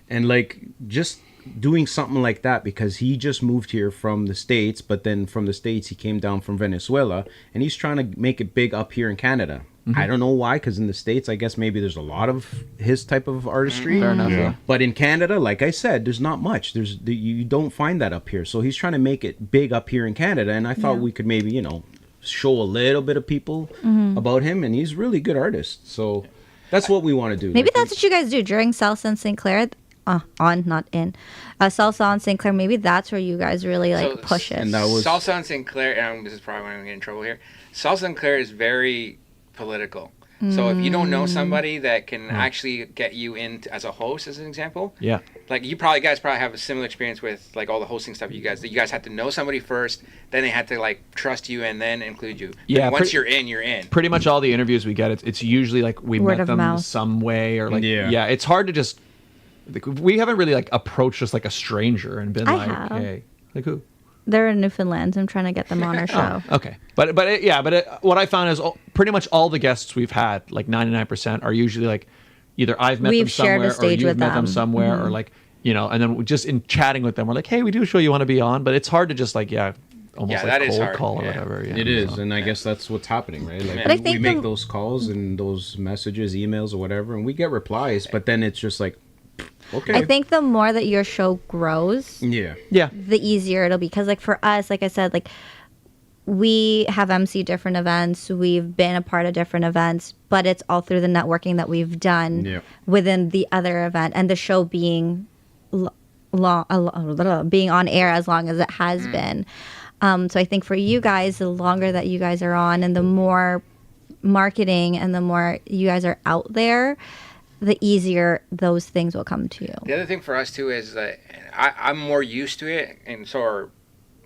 Speaker 4: And like just doing something like that because he just moved here from the States, but then from the States he came down from Venezuela and he's trying to make it big up here in Canada. I don't know why, because in the States, I guess maybe there's a lot of his type of artistry.
Speaker 1: Fair enough.
Speaker 6: Yeah.
Speaker 4: But in Canada, like I said, there's not much. You don't find that up here. So he's trying to make it big up here in Canada, and I thought we could maybe show a little bit of people about him, and he's a really good artist. So that's what we want to do.
Speaker 3: Maybe
Speaker 4: Like,
Speaker 3: that's what you guys do during Salsa and Sinclair. Not in. Salsa and Sinclair. Maybe that's where you guys really like push it.
Speaker 4: and that was
Speaker 5: Salsa and Sinclair, and this is probably why I'm going to get in trouble here. Salsa and Sinclair is very political. So if you don't know somebody that can actually get you in as a host, as an example, like you guys probably have a similar experience with like all the hosting stuff. You guys had to know somebody first, then they had to like trust you and then include you.
Speaker 1: Yeah,
Speaker 5: But once you're in, you're in.
Speaker 1: Pretty much all the interviews we get, it's usually like we
Speaker 3: Word
Speaker 1: met
Speaker 3: of
Speaker 1: them
Speaker 3: mouth.
Speaker 1: some way or like
Speaker 4: Yeah.
Speaker 1: it's hard to just we haven't really like approached just like a stranger and been
Speaker 3: I
Speaker 1: like,
Speaker 3: have.
Speaker 1: hey, like who?
Speaker 3: They're in Newfoundland. I'm trying to get them on our show.
Speaker 1: Okay, but what I found is pretty much all the guests we've had, like 99%, are usually like either I've met them
Speaker 3: We've shared
Speaker 1: somewhere
Speaker 3: a stage
Speaker 1: or you've
Speaker 3: with
Speaker 1: met them
Speaker 3: them.
Speaker 1: somewhere or like and then just in chatting with them, we're like, hey, we do a show you want to be on, but it's hard to just like almost
Speaker 5: Yeah,
Speaker 1: like
Speaker 5: that is
Speaker 1: cold
Speaker 5: hard.
Speaker 1: call or
Speaker 5: Yeah.
Speaker 1: whatever. Yeah,
Speaker 4: It is,
Speaker 1: so.
Speaker 4: and I guess that's what's happening, right? Like
Speaker 5: But
Speaker 3: I
Speaker 4: we
Speaker 3: think
Speaker 4: make
Speaker 3: the-
Speaker 4: those calls and those messages, emails, or whatever, and we get replies, but then it's just like, okay,
Speaker 3: I think the more that your show grows,
Speaker 4: yeah,
Speaker 3: the easier it'll be. Because like for us, like I said, like we have MC different events. We've been a part of different events, but it's all through the networking that we've done
Speaker 4: Yeah.
Speaker 3: within the other event and the show being being on air as long as it has been. So I think for you guys, the longer that you guys are on and the more marketing and the more you guys are out there, the easier those things will come to you.
Speaker 5: The other thing for us too is that I'm more used to it, and so are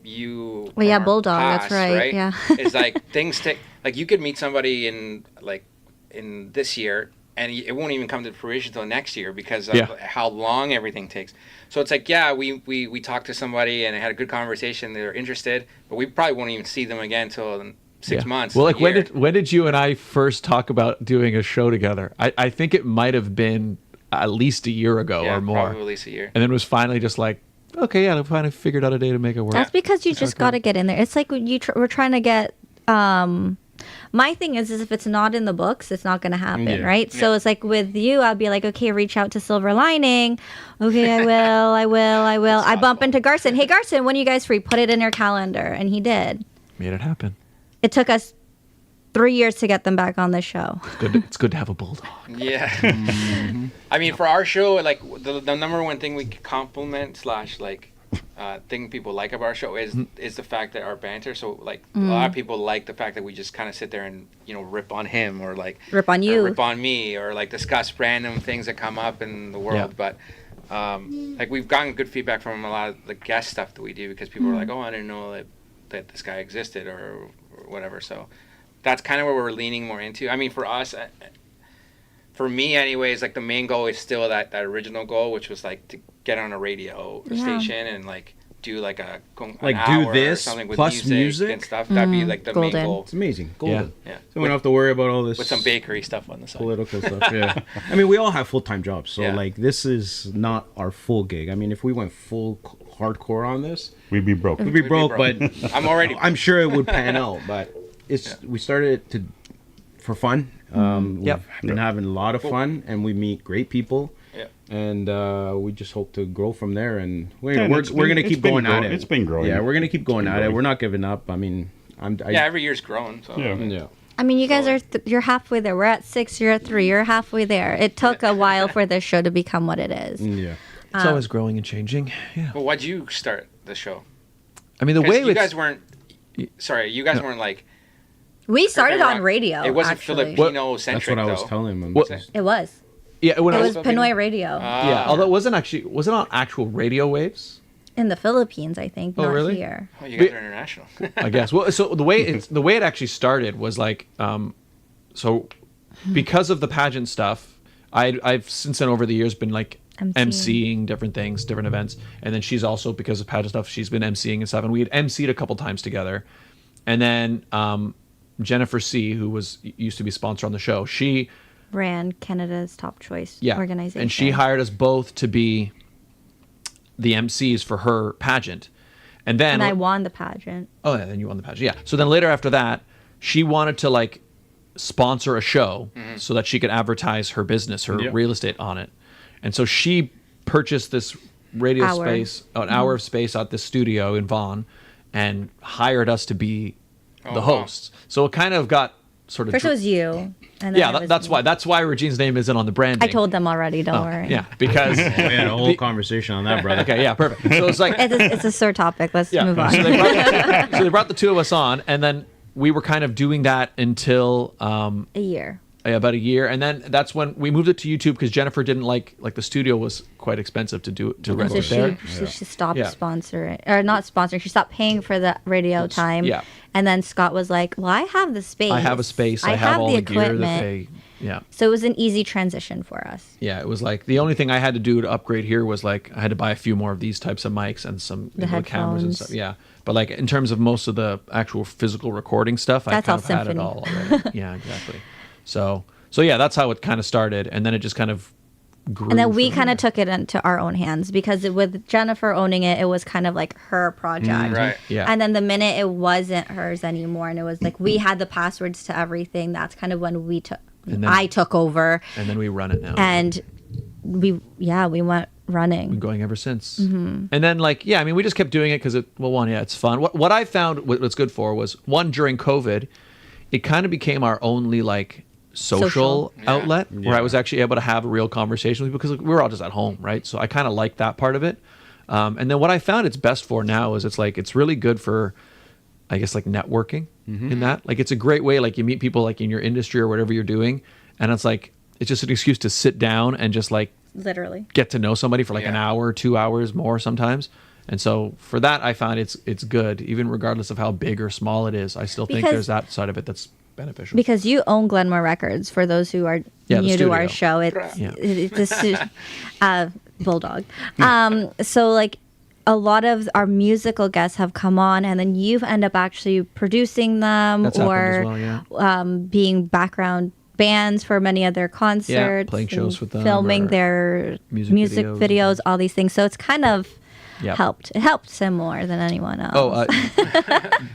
Speaker 5: you.
Speaker 3: Well, yeah,
Speaker 5: from our
Speaker 3: Bulldog, that's
Speaker 5: past,
Speaker 3: right, yeah.
Speaker 5: It's like things take like you could meet somebody in this year, and it won't even come to fruition until next year because of how long everything takes. So it's like, we talked to somebody and had a good conversation. They're interested, but we probably won't even see them again until 6 months.
Speaker 1: Well,
Speaker 5: a
Speaker 1: like
Speaker 5: year.
Speaker 1: when did you and I first talk about doing a show together? I think it might have been at least a year ago or more.
Speaker 5: Probably at least a year.
Speaker 1: And then it was finally just like, okay, I finally figured out a day to make it work.
Speaker 3: That's because you just got to get in there. It's like we're trying to get. My thing is if it's not in the books, it's not going to happen, right? So it's like with you, I'll be like, okay, reach out to Silver Lining. Okay, I will. I bump into Garson. Hey, Garson, when are you guys free? Put it in your calendar, and he did.
Speaker 1: Made it happen.
Speaker 3: It took us 3 years to get them back on the show.
Speaker 1: It's good to have a bulldog.
Speaker 5: Yeah. I mean, for our show, like the number one thing we compliment / like thing people like about our show is the fact that our banter. So like a lot of people like the fact that we just kind of sit there and rip on him or like
Speaker 3: Rip on you.
Speaker 5: or rip on me or like discuss random things that come up in the world. But like we've gotten good feedback from a lot of the guest stuff that we do because people are like, oh, I didn't know that that this guy existed or whatever. So that's kind of where we're leaning more into. I mean, for us, for me anyways, like the main goal is still that original goal, which was like to get on a radio station and like do like an
Speaker 4: like
Speaker 5: hour
Speaker 4: do this
Speaker 5: or something with
Speaker 4: plus music
Speaker 5: and stuff. That'd be like the main
Speaker 3: golden.
Speaker 5: goal.
Speaker 4: It's amazing. Golden.
Speaker 5: Yeah.
Speaker 4: So we don't have to worry about all this
Speaker 5: With some bakery stuff on the side.
Speaker 4: political stuff. Yeah. I mean, we all have full-time jobs, so
Speaker 5: Yeah.
Speaker 4: like this is not our full gig. I mean, if we went full hardcore on this,
Speaker 6: We'd be broke.
Speaker 4: we'd be broke. But I'm sure it would pan out. But we started it for fun. We've been having a lot of fun, and we meet great people.
Speaker 5: Yeah.
Speaker 4: And we just hope to grow from there. And we're
Speaker 6: Yeah,
Speaker 4: going to keep going at it.
Speaker 6: It's been growing.
Speaker 4: Yeah, we're going to keep going at it.
Speaker 6: growing.
Speaker 4: We're not giving up. I mean,
Speaker 5: every year's grown. So
Speaker 6: Yeah.
Speaker 4: yeah.
Speaker 3: I mean, you guys are you're halfway there. We're at 6. You're at 3. You're halfway there. It took a while for this show to become what it is.
Speaker 4: Yeah.
Speaker 1: It's always growing and changing. Yeah.
Speaker 5: Well, why'd you start the show?
Speaker 1: I mean, the way
Speaker 5: You
Speaker 1: it's-
Speaker 5: guys weren't. Sorry, you guys weren't like.
Speaker 3: We started
Speaker 5: Correct me
Speaker 3: on
Speaker 5: wrong,
Speaker 3: radio.
Speaker 5: It wasn't
Speaker 3: actually.
Speaker 5: Filipino
Speaker 4: That's
Speaker 5: centric
Speaker 4: what I was
Speaker 5: though.
Speaker 4: telling him.
Speaker 1: What-
Speaker 3: It was.
Speaker 1: Yeah, when
Speaker 3: It
Speaker 1: I
Speaker 3: was
Speaker 1: was,
Speaker 3: Pinoy radio
Speaker 1: yeah. Although it wasn't on actual radio waves.
Speaker 3: in the Philippines, I think,
Speaker 1: Oh,
Speaker 3: not
Speaker 1: really?
Speaker 3: here.
Speaker 5: Oh, you guys are international.
Speaker 1: I guess. Well, so the way it actually started was like, so because of the pageant stuff, I've since then over the years been like emceeing different things, different events, and then she's also, because of pageant stuff, she's been emceeing and stuff, and we had emceed a couple times together, and then Jennifer C, who used to be sponsor on the show, she
Speaker 3: Ran Canada's Top Choice organization.
Speaker 1: and she hired us both to be the MCs for her pageant, and then
Speaker 3: I won the pageant.
Speaker 1: Oh, yeah, then you won the pageant. Yeah. So then later after that, she wanted to like sponsor a show so that she could advertise her business, her real estate on it. And so she purchased this radio space, an hour of space at this studio in Vaughan, and hired us to be the hosts. So it kind of got sort of
Speaker 3: First it was you. And then
Speaker 1: yeah,
Speaker 3: it was
Speaker 1: that's
Speaker 3: me.
Speaker 1: why. That's why Regine's name isn't on the branding.
Speaker 3: I told them already. Don't worry.
Speaker 1: Yeah, because
Speaker 4: We had a whole conversation on that, brother.
Speaker 1: okay, yeah, perfect. So it's like
Speaker 3: It's a sore topic. Let's move on.
Speaker 1: So they brought the two of us on, and then we were kind of doing that until
Speaker 3: a year.
Speaker 1: about a year, and then that's when we moved it to YouTube because Jennifer didn't like the studio was quite expensive to rent
Speaker 3: So
Speaker 1: it there.
Speaker 3: she stopped
Speaker 1: Yeah.
Speaker 3: sponsoring, or not sponsoring. She stopped paying for the radio time.
Speaker 1: yeah.
Speaker 3: And then Scott was like, "Well, I have the space.
Speaker 1: I have a space. I have all the gear that they. Yeah.
Speaker 3: So it was an easy transition for us.
Speaker 1: Yeah, it was like the only thing I had to do to upgrade here was like I had to buy a few more of these types of mics and some
Speaker 3: The
Speaker 1: cameras and
Speaker 3: headphones.
Speaker 1: stuff. Yeah, but like in terms of most of the actual physical recording stuff, I
Speaker 3: That's
Speaker 1: kind
Speaker 3: all
Speaker 1: of had it
Speaker 3: symphony.
Speaker 1: all already. Yeah, exactly. So yeah, that's how it kind of started, and then it just kind of grew.
Speaker 3: And then we
Speaker 1: from
Speaker 3: kind
Speaker 1: there.
Speaker 3: of took it into our own hands because with Jennifer owning it, it was kind of like her project.
Speaker 5: Right.
Speaker 1: Yeah.
Speaker 3: And then the minute it wasn't hers anymore, and it was like we had the passwords to everything, that's kind of when
Speaker 1: And then-
Speaker 3: I took over,
Speaker 1: and then we run it now.
Speaker 3: and we went running.
Speaker 1: Been going ever since.
Speaker 3: Mm-hmm.
Speaker 1: And then I mean, we just kept doing it because it's fun. What I found what's good for was one during COVID, it kind of became our only like social outlet where I was actually able to have a real conversation with people because we were all just at home, right? So I kind of like that part of it. And then what I found it's best for now is it's really good for, I guess, like networking in that. Like it's a great way, like you meet people like in your industry or whatever you're doing. And it's like, it's just an excuse to sit down and just like
Speaker 3: Literally.
Speaker 1: get to know somebody for like an hour, 2 hours more sometimes. And so for that, I found it's good, even regardless of how big or small it is. I still think
Speaker 3: Because-
Speaker 1: there's that side of it that's beneficial.
Speaker 3: Because you own Glenmore Records. For those who are
Speaker 1: the
Speaker 3: new to our
Speaker 1: studio.
Speaker 3: show, it's
Speaker 1: Yeah.
Speaker 3: it's a bulldog. So like a lot of our musical guests have come on, and then you end up actually producing them
Speaker 1: That's happened
Speaker 3: or
Speaker 1: as well, yeah.
Speaker 3: being background bands for many of their concerts,
Speaker 1: playing shows
Speaker 3: and
Speaker 1: with them
Speaker 3: filming
Speaker 1: or
Speaker 3: their
Speaker 1: music
Speaker 3: music
Speaker 1: videos
Speaker 3: videos,
Speaker 1: and-
Speaker 3: all these things. So it's kind of
Speaker 1: Yep.
Speaker 3: helped. It helped him more than anyone else.
Speaker 1: Oh,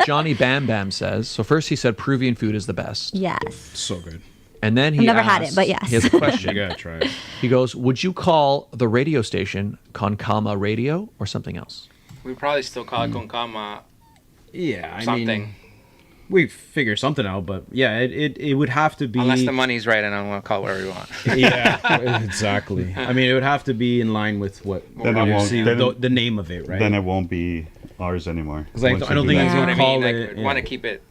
Speaker 1: Johnny Bam Bam says, so first he said Peruvian food is the best.
Speaker 3: yes.
Speaker 4: So good.
Speaker 1: And then he
Speaker 3: I've never had
Speaker 1: asked-
Speaker 3: it, but yes.
Speaker 1: He has a
Speaker 4: You
Speaker 1: question.
Speaker 4: gotta try it.
Speaker 1: He goes, would you call the radio station Con Calma Radio or something else?
Speaker 5: We probably still call it Con Calma
Speaker 4: Yeah, I
Speaker 5: something.
Speaker 4: mean, we figure something out, but yeah, it would have to be.
Speaker 5: Unless the money's right and I want to call it whatever we want.
Speaker 4: Yeah, exactly. I mean, it would have to be in line with what
Speaker 6: Then it won't-
Speaker 4: obviously
Speaker 6: then-
Speaker 4: the name of it, right?
Speaker 6: Then it won't be ours anymore.
Speaker 4: 'Cause, like,
Speaker 6: Once
Speaker 4: I don't
Speaker 6: you
Speaker 4: think
Speaker 6: do
Speaker 4: it's
Speaker 6: that.
Speaker 5: You know
Speaker 4: gonna
Speaker 5: what I mean?
Speaker 4: call
Speaker 5: Like,
Speaker 4: it.
Speaker 5: we want to keep it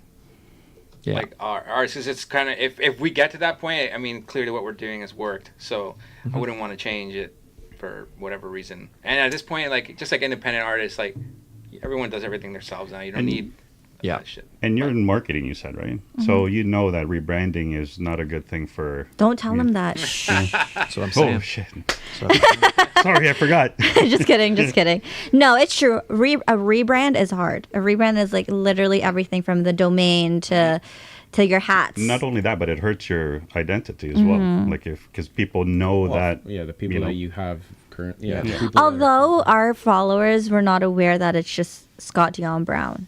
Speaker 1: Yeah.
Speaker 5: like ours, because it's kind of if we get to that point, I mean, clearly what we're doing has worked, so I wouldn't want to change it for whatever reason. And at this point, like just like independent artists, like everyone does everything themselves now. You don't need
Speaker 1: Yeah.
Speaker 5: That shit.
Speaker 6: And you're in marketing, you said, right? So you know that rebranding is not a good thing for.
Speaker 3: Don't tell him that. Shh.
Speaker 1: That's what I'm saying.
Speaker 6: Oh shit! Sorry, I forgot.
Speaker 3: Just kidding. Just kidding. No, it's true. A rebrand is hard. A rebrand is like literally everything from the domain to your hats.
Speaker 6: Not only that, but it hurts your identity as well. Like because people know that.
Speaker 4: Yeah, the people
Speaker 6: you know,
Speaker 4: that you have currently. Yeah.
Speaker 6: Yeah.
Speaker 4: the people that are-
Speaker 3: Although our followers were not aware that it's just Scott Dion Brown.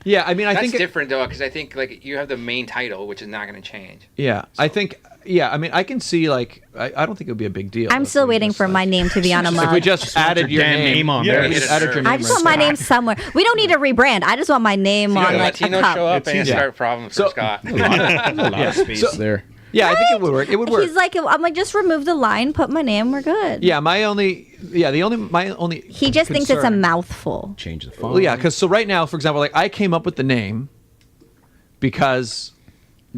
Speaker 1: Yeah, I mean, I
Speaker 5: That's
Speaker 1: think
Speaker 5: different though, because I think like you have the main title, which is not going to change.
Speaker 1: Yeah, I think. Yeah, I mean, I can see like I don't think it would be a big deal.
Speaker 3: I'm
Speaker 1: if
Speaker 3: still
Speaker 1: we
Speaker 3: waiting
Speaker 1: just,
Speaker 3: for
Speaker 1: like-
Speaker 3: my name to be on a mug.
Speaker 1: If we just added your
Speaker 4: damn name on
Speaker 6: Yeah,
Speaker 4: there.
Speaker 1: we just added your name.
Speaker 3: I just
Speaker 1: right
Speaker 3: want my
Speaker 1: there.
Speaker 3: name somewhere. We don't need a rebrand. I just want my name
Speaker 5: You
Speaker 3: on
Speaker 5: know,
Speaker 3: like a
Speaker 5: Latinos
Speaker 3: cup.
Speaker 5: show up
Speaker 6: It's
Speaker 5: and
Speaker 6: easy.
Speaker 5: start problems
Speaker 1: So-
Speaker 5: for Scott.
Speaker 4: There's a lot of space
Speaker 1: So-
Speaker 4: there.
Speaker 1: Yeah, I think it would work. It would work.
Speaker 3: He's like, I'm like, just remove the line, put my name, we're good.
Speaker 1: Yeah, my only.
Speaker 3: He just thinks it's a
Speaker 1: concern-
Speaker 3: mouthful.
Speaker 4: Change the font.
Speaker 1: Well, yeah, because so right now, for example, like I came up with the name because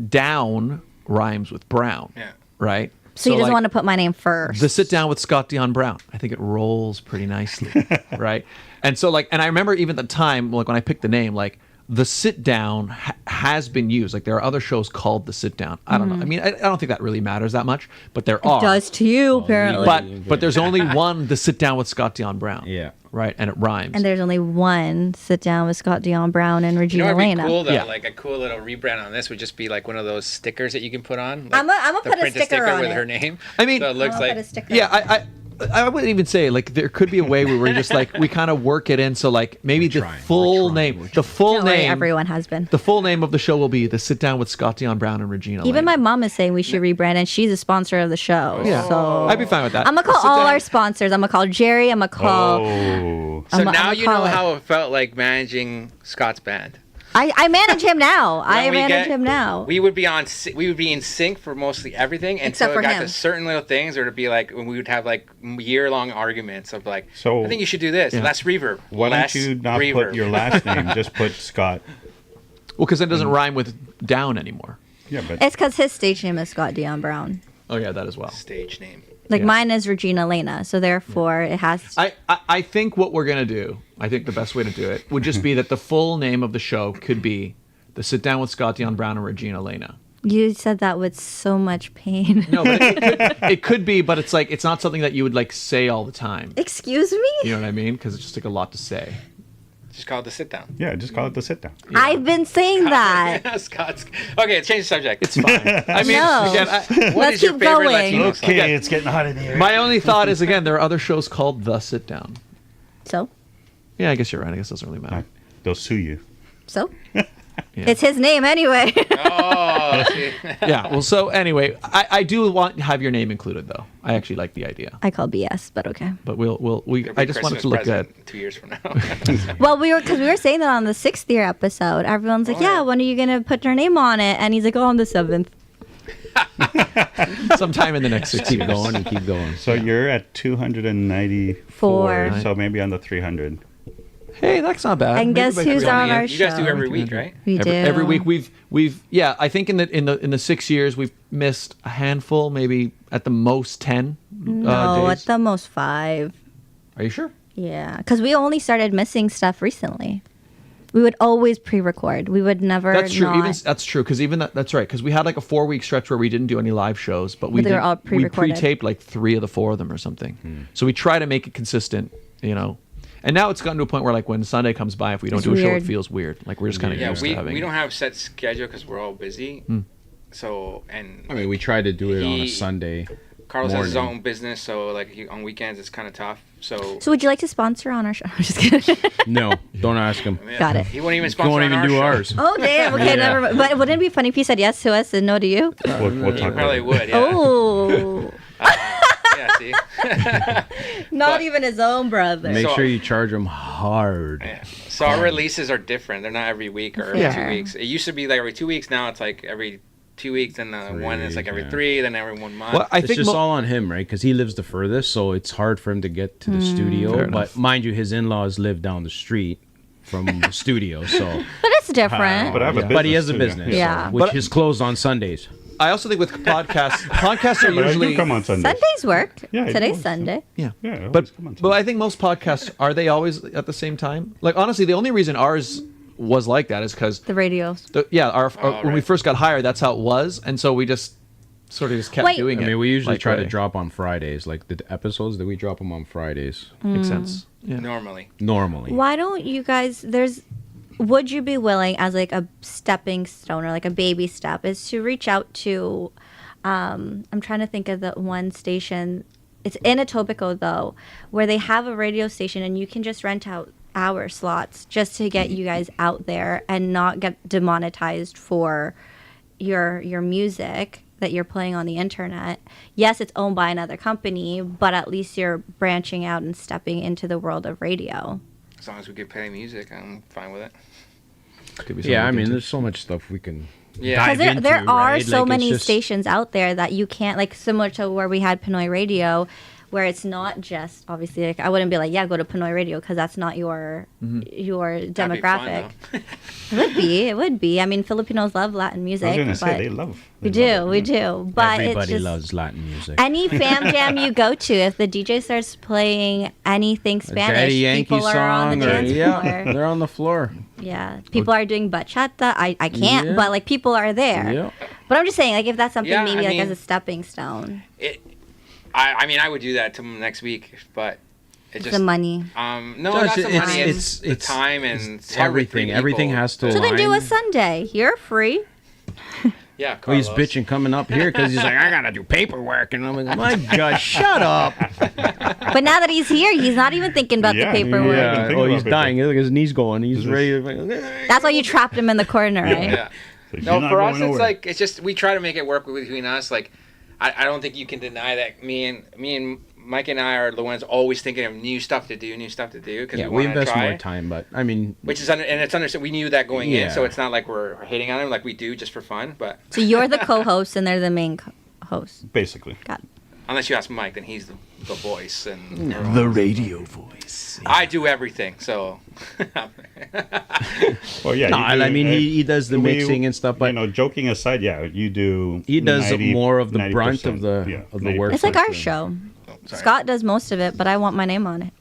Speaker 1: down rhymes with brown.
Speaker 5: Yeah.
Speaker 1: Right.
Speaker 3: So he doesn't
Speaker 1: like,
Speaker 3: want to put my name first.
Speaker 1: the sit down with Scott Dion Brown. I think it rolls pretty nicely, right? And so like, and I remember even at the time, like when I picked the name, like the sit down has been used. Like there are other shows called the sit down. I don't know. I mean, I don't think that really matters that much, but there are.
Speaker 3: It does to you, apparently.
Speaker 1: But there's only one, the sit down with Scott Dion Brown.
Speaker 4: Yeah.
Speaker 1: Right, and it rhymes.
Speaker 3: And there's only one sit down with Scott Dion Brown and
Speaker 5: You
Speaker 3: Regina
Speaker 5: know what'd be
Speaker 3: Alaina.
Speaker 5: cool though?
Speaker 1: Yeah.
Speaker 5: Like a cool little rebrand on this would just be like one of those stickers that you can put on. Like
Speaker 3: I'ma
Speaker 5: the
Speaker 3: put a
Speaker 5: print
Speaker 3: sticker on
Speaker 5: with
Speaker 3: it.
Speaker 5: her name.
Speaker 1: I mean-
Speaker 5: so it looks
Speaker 3: I'll
Speaker 5: like
Speaker 3: put a sticker
Speaker 1: Yeah,
Speaker 3: on it.
Speaker 1: I wouldn't even say like there could be a way where we just like we kind of work it in so like maybe the
Speaker 4: trying,
Speaker 1: full
Speaker 4: we're trying,
Speaker 1: name,
Speaker 4: we're
Speaker 1: the full
Speaker 3: Don't worry,
Speaker 1: name,
Speaker 3: everyone has been.
Speaker 1: the full name of the show will be the sit down with Scott Dion Brown and Regina.
Speaker 3: Even
Speaker 1: Alaina.
Speaker 3: my mom is saying we should rebrand, and she's a sponsor of the show.
Speaker 1: Yeah.
Speaker 3: So
Speaker 1: I'd be fine with that.
Speaker 3: I'm gonna call
Speaker 1: The sit
Speaker 3: all
Speaker 1: down-
Speaker 3: our sponsors. I'm gonna call Jerry. I'm gonna call.
Speaker 6: Oh,
Speaker 5: So
Speaker 3: I'ma
Speaker 5: now you know
Speaker 3: call it.
Speaker 5: how it felt like managing Scott's band.
Speaker 3: I manage him now. I
Speaker 5: When we
Speaker 3: manage
Speaker 5: get-
Speaker 3: him now.
Speaker 5: We would be in sync for mostly everything
Speaker 3: Except
Speaker 5: until
Speaker 3: for
Speaker 5: it got
Speaker 3: him.
Speaker 5: to certain little things, or to be like when we would have like year-long arguments of like,
Speaker 6: So-
Speaker 5: I think you should do this.
Speaker 1: Yeah.
Speaker 5: Less reverb.
Speaker 6: why
Speaker 5: less
Speaker 6: don't you not
Speaker 5: reverb.
Speaker 6: put your last name? Just put Scott.
Speaker 1: Well, because it doesn't rhyme with down anymore.
Speaker 6: Yeah, but
Speaker 3: It's because his stage name is Scott Dion Brown.
Speaker 1: Oh yeah, that as well.
Speaker 5: stage name?
Speaker 3: Like
Speaker 1: Yeah.
Speaker 3: mine is Regina Alaina, so therefore it has.
Speaker 1: I think what we're gonna do, I think the best way to do it would just be that the full name of the show could be the sit down with Scott Dion Brown and Regina Alaina.
Speaker 3: You said that with so much pain.
Speaker 1: No, but it could be, but it's like it's not something that you would like say all the time.
Speaker 3: Excuse me?
Speaker 1: You know what I mean? Because it's just like a lot to say.
Speaker 5: Just call it the sit down.
Speaker 6: yeah, just call it the sit down.
Speaker 3: I've been saying that.
Speaker 5: Scott's. Okay, change the subject.
Speaker 1: It's fine. I mean,
Speaker 3: No.
Speaker 1: again,
Speaker 5: What
Speaker 3: Let's
Speaker 5: is your
Speaker 3: keep
Speaker 5: favorite
Speaker 3: going.
Speaker 5: Latino song?
Speaker 1: Okay.
Speaker 6: it's getting hot in here.
Speaker 1: my only thought is again there are other shows called The Sit Down.
Speaker 3: So?
Speaker 1: Yeah, I guess you're right. I guess it doesn't really matter.
Speaker 6: They'll sue you.
Speaker 3: So? It's his name anyway.
Speaker 5: Oh, see.
Speaker 1: Yeah. Well, so anyway, I do want to have your name included though. I actually like the idea,
Speaker 3: I call BS, but okay.
Speaker 1: but we.
Speaker 5: It'll be
Speaker 1: I just want it
Speaker 5: Christmas
Speaker 1: to look good.
Speaker 5: present 2 years from now.
Speaker 3: Well, we were saying that on the 6th year episode. Everyone's like, yeah, when are you gonna put your name on it? And he's like, oh, on the 7th.
Speaker 1: Sometime in the next 6
Speaker 4: Keep
Speaker 1: years.
Speaker 4: going and keep going.
Speaker 6: So you're at 294.
Speaker 3: Four.
Speaker 6: So maybe on the 300.
Speaker 1: Hey, that's not bad.
Speaker 3: And
Speaker 1: Maybe
Speaker 3: guess
Speaker 1: by
Speaker 3: who's
Speaker 1: 300.
Speaker 3: on our
Speaker 5: You guys do
Speaker 3: show?
Speaker 5: every week, right?
Speaker 3: We do.
Speaker 1: Every week we've yeah. I think in the 6 years we've missed a handful, maybe at the most 10
Speaker 3: No,
Speaker 1: days.
Speaker 3: at the most 5.
Speaker 1: Are you sure?
Speaker 3: Yeah, because we only started missing stuff recently. We would always pre-record. We would never.
Speaker 1: That's true.
Speaker 3: not.
Speaker 1: Even that's true because even that's right because we had like a 4-week stretch where we didn't do any live shows, but we
Speaker 3: But they were
Speaker 1: did-
Speaker 3: all pre-recorded.
Speaker 1: We pre-taped like 3 of the 4 of them or something. So we try to make it consistent, you know. And now it's gotten to a point where like when Sunday comes by, if we don't
Speaker 3: It's
Speaker 1: do a show,
Speaker 3: weird.
Speaker 1: it feels weird. Like we're just kind of
Speaker 5: Yeah,
Speaker 1: used
Speaker 5: we
Speaker 1: to having.
Speaker 5: we don't have set schedule because we're all busy. So and
Speaker 4: I mean, we try to do it on a
Speaker 5: He-
Speaker 4: Sunday.
Speaker 5: Carlos has his
Speaker 4: morning.
Speaker 5: own business, so like on weekends it's kind of tough. So,
Speaker 3: So would you like to sponsor on our show? I'm just kidding.
Speaker 4: No, don't ask him.
Speaker 5: yeah,
Speaker 3: Got it.
Speaker 5: He won't even
Speaker 4: He
Speaker 5: sponsor.
Speaker 4: won't
Speaker 5: on
Speaker 4: even
Speaker 5: our
Speaker 4: do
Speaker 5: show.
Speaker 4: ours.
Speaker 3: Oh damn. Okay, never mind. But wouldn't it be funny if he said yes to us and no to you?
Speaker 6: We'll
Speaker 5: He
Speaker 6: talk about
Speaker 5: probably
Speaker 6: it.
Speaker 5: would. Yeah.
Speaker 3: Oh,
Speaker 5: Yeah. See.
Speaker 3: not
Speaker 5: But-
Speaker 3: even his own brother.
Speaker 4: Make
Speaker 5: So-
Speaker 4: sure you charge them hard.
Speaker 5: Yeah. So our releases are different. They're not every week or every
Speaker 1: Yeah.
Speaker 5: 2 weeks. It used to be like every 2 weeks. Now it's like every 2 weeks, and one is like every
Speaker 4: yeah.
Speaker 5: 3, then every 1 month.
Speaker 1: Well, I
Speaker 4: It's
Speaker 1: think
Speaker 4: just
Speaker 1: mo-
Speaker 4: all on him, right? Because he lives the furthest, so it's hard for him to get to the studio.
Speaker 1: Fair
Speaker 4: But
Speaker 1: enough.
Speaker 4: mind you, his in-laws live down the street from the studio, so.
Speaker 3: But it's different.
Speaker 6: But I have a business.
Speaker 4: But he has a
Speaker 6: too,
Speaker 4: business,
Speaker 3: Yeah.
Speaker 4: which
Speaker 1: But-
Speaker 4: is closed on Sundays.
Speaker 1: I also think with podcasts are
Speaker 6: But I do
Speaker 1: usually
Speaker 6: come on Sunday.
Speaker 3: Sundays work.
Speaker 6: Yeah, it
Speaker 3: Today's
Speaker 6: does.
Speaker 3: Sunday.
Speaker 1: yeah.
Speaker 6: Yeah, I
Speaker 1: But
Speaker 6: always come on
Speaker 1: but I
Speaker 6: Sunday.
Speaker 1: think most podcasts are they always at the same time? Like honestly, the only reason ours was like that is because
Speaker 3: The radios.
Speaker 1: when we first got hired, that's how it was, and so we just sort of just kept doing it.
Speaker 4: I mean, we usually
Speaker 1: like
Speaker 4: try to
Speaker 1: way.
Speaker 4: drop on Fridays. Like the episodes that we drop them on Fridays.
Speaker 1: Makes sense. Yeah.
Speaker 5: Normally.
Speaker 3: Why don't you guys? Would you be willing, as like a stepping stone or like a baby step, is to reach out to? I'm trying to think of the one station. It's in Etobicoke though, where they have a radio station and you can just rent out hour slots just to get you guys out there and not get demonetized for your music that you're playing on the internet. Yes, it's owned by another company, but at least you're branching out and stepping into the world of radio.
Speaker 5: As long as we can play music, I'm fine with it.
Speaker 1: Could be something
Speaker 4: Yeah, I
Speaker 1: we
Speaker 4: mean,
Speaker 1: can
Speaker 4: there's so much stuff we can.
Speaker 5: Yeah.
Speaker 3: Because
Speaker 4: dive
Speaker 3: there
Speaker 4: into,
Speaker 3: are
Speaker 4: right?
Speaker 3: so
Speaker 4: Like,
Speaker 3: many
Speaker 4: it's just-
Speaker 3: stations out there that you can't, like, similar to where we had Pinoy Radio, where it's not just, obviously, like, I wouldn't be like, yeah, go to Pinoy Radio, because that's not your demographic. It would be. I mean, Filipinos love Latin music.
Speaker 6: I was going to say,
Speaker 3: but
Speaker 6: they love
Speaker 3: we
Speaker 6: it,
Speaker 3: do.
Speaker 6: yeah.
Speaker 3: But
Speaker 4: Everybody
Speaker 3: it's just,
Speaker 4: loves Latin music.
Speaker 3: any fam jam you go to, if the DJ starts playing anything Spanish,
Speaker 4: Daddy Yankee
Speaker 3: people are on the
Speaker 4: song,
Speaker 3: dance
Speaker 4: yeah,
Speaker 3: floor.
Speaker 4: they're on the floor.
Speaker 3: Yeah, people are doing bachata. I can't,
Speaker 4: Yeah.
Speaker 3: but like people are there.
Speaker 4: Yeah.
Speaker 3: But I'm just saying, like if that's something
Speaker 5: Yeah,
Speaker 3: maybe
Speaker 5: I
Speaker 3: like
Speaker 5: mean-
Speaker 3: as a stepping stone,
Speaker 5: I mean, I would do that to next week, but it just
Speaker 3: the money.
Speaker 5: No,
Speaker 4: No,
Speaker 5: not the
Speaker 4: it's-
Speaker 5: money.
Speaker 4: it's-
Speaker 5: the
Speaker 4: it's-
Speaker 5: time and
Speaker 4: it's everything. Everything has to.
Speaker 3: So then do a
Speaker 4: align.
Speaker 3: Sunday. You're free.
Speaker 5: Yeah,
Speaker 4: Oh, he's
Speaker 5: Carlos.
Speaker 4: bitching coming up here because he's like, I gotta do paperwork, and I'm like, my God, shut up.
Speaker 3: But now that he's here, he's not even thinking about
Speaker 6: Yeah,
Speaker 3: the paperwork.
Speaker 6: yeah.
Speaker 4: Yeah.
Speaker 6: think
Speaker 4: Oh,
Speaker 6: about
Speaker 4: he's
Speaker 6: paper.
Speaker 4: dying. Look at his knees going. He's
Speaker 6: Is
Speaker 4: ready.
Speaker 3: That's why you trapped him in the corner, right?
Speaker 5: Yeah.
Speaker 6: Like,
Speaker 5: No,
Speaker 6: you're not
Speaker 5: for us,
Speaker 6: going
Speaker 5: it's
Speaker 6: nowhere.
Speaker 5: like it's just we try to make it work between us. Like, I don't think you can deny that me and Mike and I are the ones always thinking of new stuff to do because
Speaker 4: Yeah,
Speaker 5: we
Speaker 4: we
Speaker 5: want to
Speaker 4: invest
Speaker 5: try.
Speaker 4: more time, but I mean,
Speaker 5: Which is and it's understood. We knew that going in,
Speaker 4: Yeah.
Speaker 5: so it's not like we're hating on him. Like we do just for fun. But
Speaker 3: So you're the co-host and they're the main host.
Speaker 6: Basically.
Speaker 3: Got it.
Speaker 5: unless you ask Mike, then he's the voice and
Speaker 1: The radio voice.
Speaker 5: I do everything. So
Speaker 6: Well, yeah.
Speaker 4: no,
Speaker 6: you
Speaker 4: I
Speaker 6: do-
Speaker 4: mean, he does the
Speaker 6: we-
Speaker 4: mixing and stuff, but
Speaker 6: joking aside, yeah, you do.
Speaker 4: he does
Speaker 6: 90
Speaker 4: more of the
Speaker 6: 90%,
Speaker 4: brunt of the
Speaker 6: yeah,
Speaker 4: of the
Speaker 6: 90%.
Speaker 4: work.
Speaker 3: It's like our
Speaker 4: 90%.
Speaker 3: show.
Speaker 5: sorry.
Speaker 3: Scott does most of it, but I want my name on it.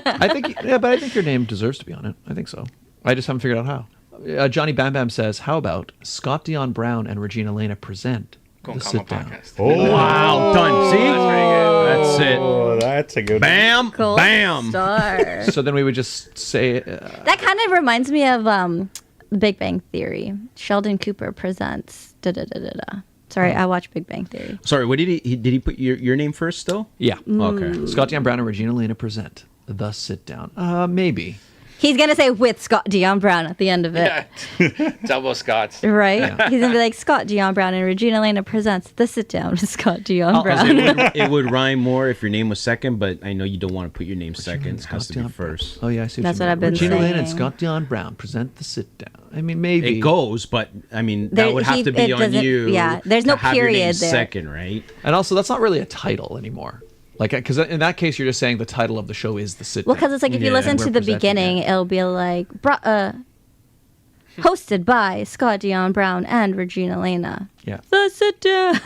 Speaker 1: I think, but I think your name deserves to be on it. I think so. I just haven't figured out how. Johnny Bam Bam says, "How about Scott Dion Brown and Regina Alaina present
Speaker 5: Con
Speaker 1: the
Speaker 5: Calma
Speaker 1: sit down?"
Speaker 5: Podcast.
Speaker 6: Oh,
Speaker 4: Wow, done. See,
Speaker 5: That's pretty good.
Speaker 4: that's it.
Speaker 6: Oh, that's a good.
Speaker 4: Bam,
Speaker 3: Gold
Speaker 4: bam.
Speaker 3: star.
Speaker 1: So then we would just say,
Speaker 3: That kind of reminds me of Big Bang Theory. Sheldon Cooper presents. Da da da da da. Sorry, I watch Big Bang Theory.
Speaker 4: Sorry, what did he put your name first still?
Speaker 1: yeah,
Speaker 4: Okay.
Speaker 1: Scott Dion Brown and Regina Alaina present the sit down. Maybe.
Speaker 3: He's gonna say with Scott Dion Brown at the end of it,
Speaker 5: Yeah. Double Scots.
Speaker 3: right? He's gonna be like Scott Dion Brown and Regina Alaina presents the sit down with Scott Dion
Speaker 4: Oh, 'cause
Speaker 3: Brown.
Speaker 4: it would rhyme more if your name was second, but I know you don't want to put your name second. It has to be
Speaker 1: Dion-
Speaker 4: first.
Speaker 1: Oh yeah, I see.
Speaker 3: That's
Speaker 1: you
Speaker 3: what
Speaker 1: mean.
Speaker 3: I've been
Speaker 1: Regina Alaina and
Speaker 3: saying.
Speaker 1: Scott Dion Brown present the sit down. I mean, maybe
Speaker 4: It goes, but I mean
Speaker 3: There-
Speaker 4: that would have
Speaker 3: he-
Speaker 4: to be
Speaker 3: it
Speaker 4: on
Speaker 3: doesn't-
Speaker 4: you.
Speaker 3: yeah, there's no
Speaker 4: to have your name
Speaker 3: period there.
Speaker 4: second, right?
Speaker 1: And also, that's not really a title anymore. Like, because in that case, you're just saying the title of the show is the sit
Speaker 3: Well,
Speaker 1: down.
Speaker 3: because it's like if you
Speaker 4: Yeah,
Speaker 3: listen
Speaker 1: we're
Speaker 3: to the
Speaker 1: presenting
Speaker 3: beginning,
Speaker 1: it.
Speaker 3: it'll be like hosted by Scott Dion Brown and Regina Alaina.
Speaker 1: Yeah.
Speaker 3: The sit down.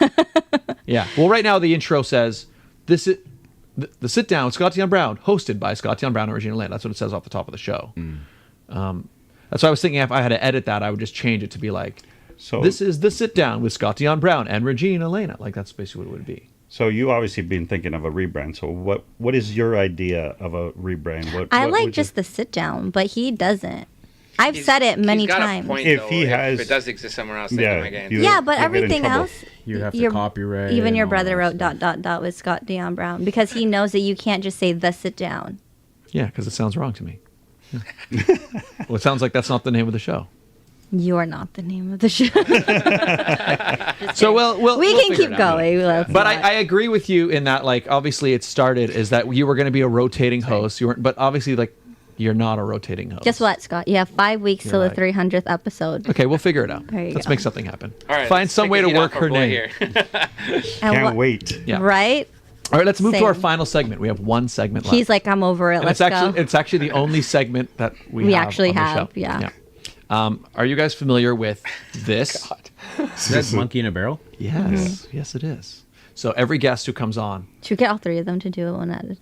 Speaker 1: Yeah. Well, right now the intro says this is the sit down with Scott Dion Brown, hosted by Scott Dion Brown and Regina Alaina. That's what it says off the top of the show. That's why I was thinking if I had to edit that, I would just change it to be like,
Speaker 6: So
Speaker 1: this is the sit down with Scott Dion Brown and Regina Alaina. Like that's basically what it would be.
Speaker 6: So you obviously been thinking of a rebrand. So what is your idea of a rebrand?
Speaker 3: I
Speaker 6: what
Speaker 3: like
Speaker 6: would
Speaker 3: just the sit down, but he doesn't. I've
Speaker 5: He's-
Speaker 3: said it many
Speaker 5: he's got a
Speaker 3: times.
Speaker 5: point,
Speaker 6: If
Speaker 5: though,
Speaker 6: he has-
Speaker 5: if it does exist somewhere else,
Speaker 6: Yeah,
Speaker 5: then again.
Speaker 6: you-
Speaker 3: Yeah, but
Speaker 6: you'll get in
Speaker 3: everything
Speaker 6: trouble.
Speaker 3: else,
Speaker 4: You have to
Speaker 3: your-
Speaker 4: copyright.
Speaker 3: even your
Speaker 4: and all
Speaker 3: brother
Speaker 4: that
Speaker 3: wrote
Speaker 4: stuff. ...
Speaker 3: with Scott Dion Brown because he knows that you can't just say the sit down.
Speaker 1: Yeah, because it sounds wrong to me. Yeah. Well, it sounds like that's not the name of the show.
Speaker 3: You're not the name of the show.
Speaker 1: So well,
Speaker 3: we
Speaker 1: we'll
Speaker 3: can
Speaker 1: figure
Speaker 3: keep
Speaker 1: it out.
Speaker 3: going. Let's
Speaker 1: But
Speaker 3: not.
Speaker 1: I agree with you in that, like, obviously it started is that you were going to be a rotating host. You weren't, but obviously, like, you're not a rotating host.
Speaker 3: Guess what, Scott? You have 5 weeks till
Speaker 1: You're
Speaker 3: the 300th episode.
Speaker 1: Okay, we'll figure it out.
Speaker 3: There you
Speaker 1: Let's
Speaker 3: go.
Speaker 1: make something happen.
Speaker 5: All right,
Speaker 1: Find
Speaker 5: let's
Speaker 1: some
Speaker 5: take
Speaker 1: way
Speaker 5: the
Speaker 1: to
Speaker 5: heat
Speaker 1: work
Speaker 5: off
Speaker 1: her
Speaker 5: our boy
Speaker 1: name.
Speaker 5: here.
Speaker 3: And
Speaker 6: Can't
Speaker 3: what-
Speaker 6: wait.
Speaker 1: Yeah.
Speaker 3: Right?
Speaker 1: All right, let's move to our
Speaker 3: Same.
Speaker 1: final segment. We have one segment left.
Speaker 3: He's like, I'm over it.
Speaker 1: and
Speaker 3: Let's
Speaker 1: it's actually the only segment that we
Speaker 3: actually
Speaker 1: on the
Speaker 3: have,
Speaker 1: show.
Speaker 3: yeah.
Speaker 1: Are you guys familiar with this?
Speaker 4: Is that monkey in a barrel?
Speaker 1: Yes, yes, it is. So every guest who comes on,
Speaker 7: Should we get all three of them to do it one at a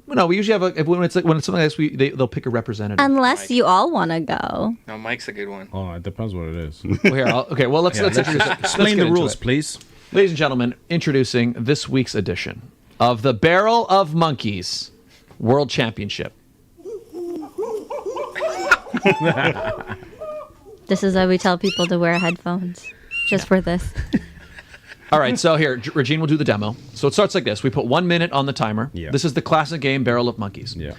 Speaker 1: no, we usually have when it's something like this, they'll pick a representative.
Speaker 7: Unless you all want to go.
Speaker 5: No, Mike's a good one.
Speaker 4: Oh, it depends what it is.
Speaker 1: Well, here, let's introduce it.
Speaker 4: Explain the rules, please.
Speaker 1: Ladies and gentlemen, introducing this week's edition of the Barrel of Monkeys World Championship.
Speaker 7: This is why we tell people to wear headphones. Just for this.
Speaker 1: All right, so here, Regine will do the demo. So it starts like this. We put 1 minute on the timer.
Speaker 4: Yeah.
Speaker 1: This is the classic game, Barrel of Monkeys.
Speaker 4: Yeah.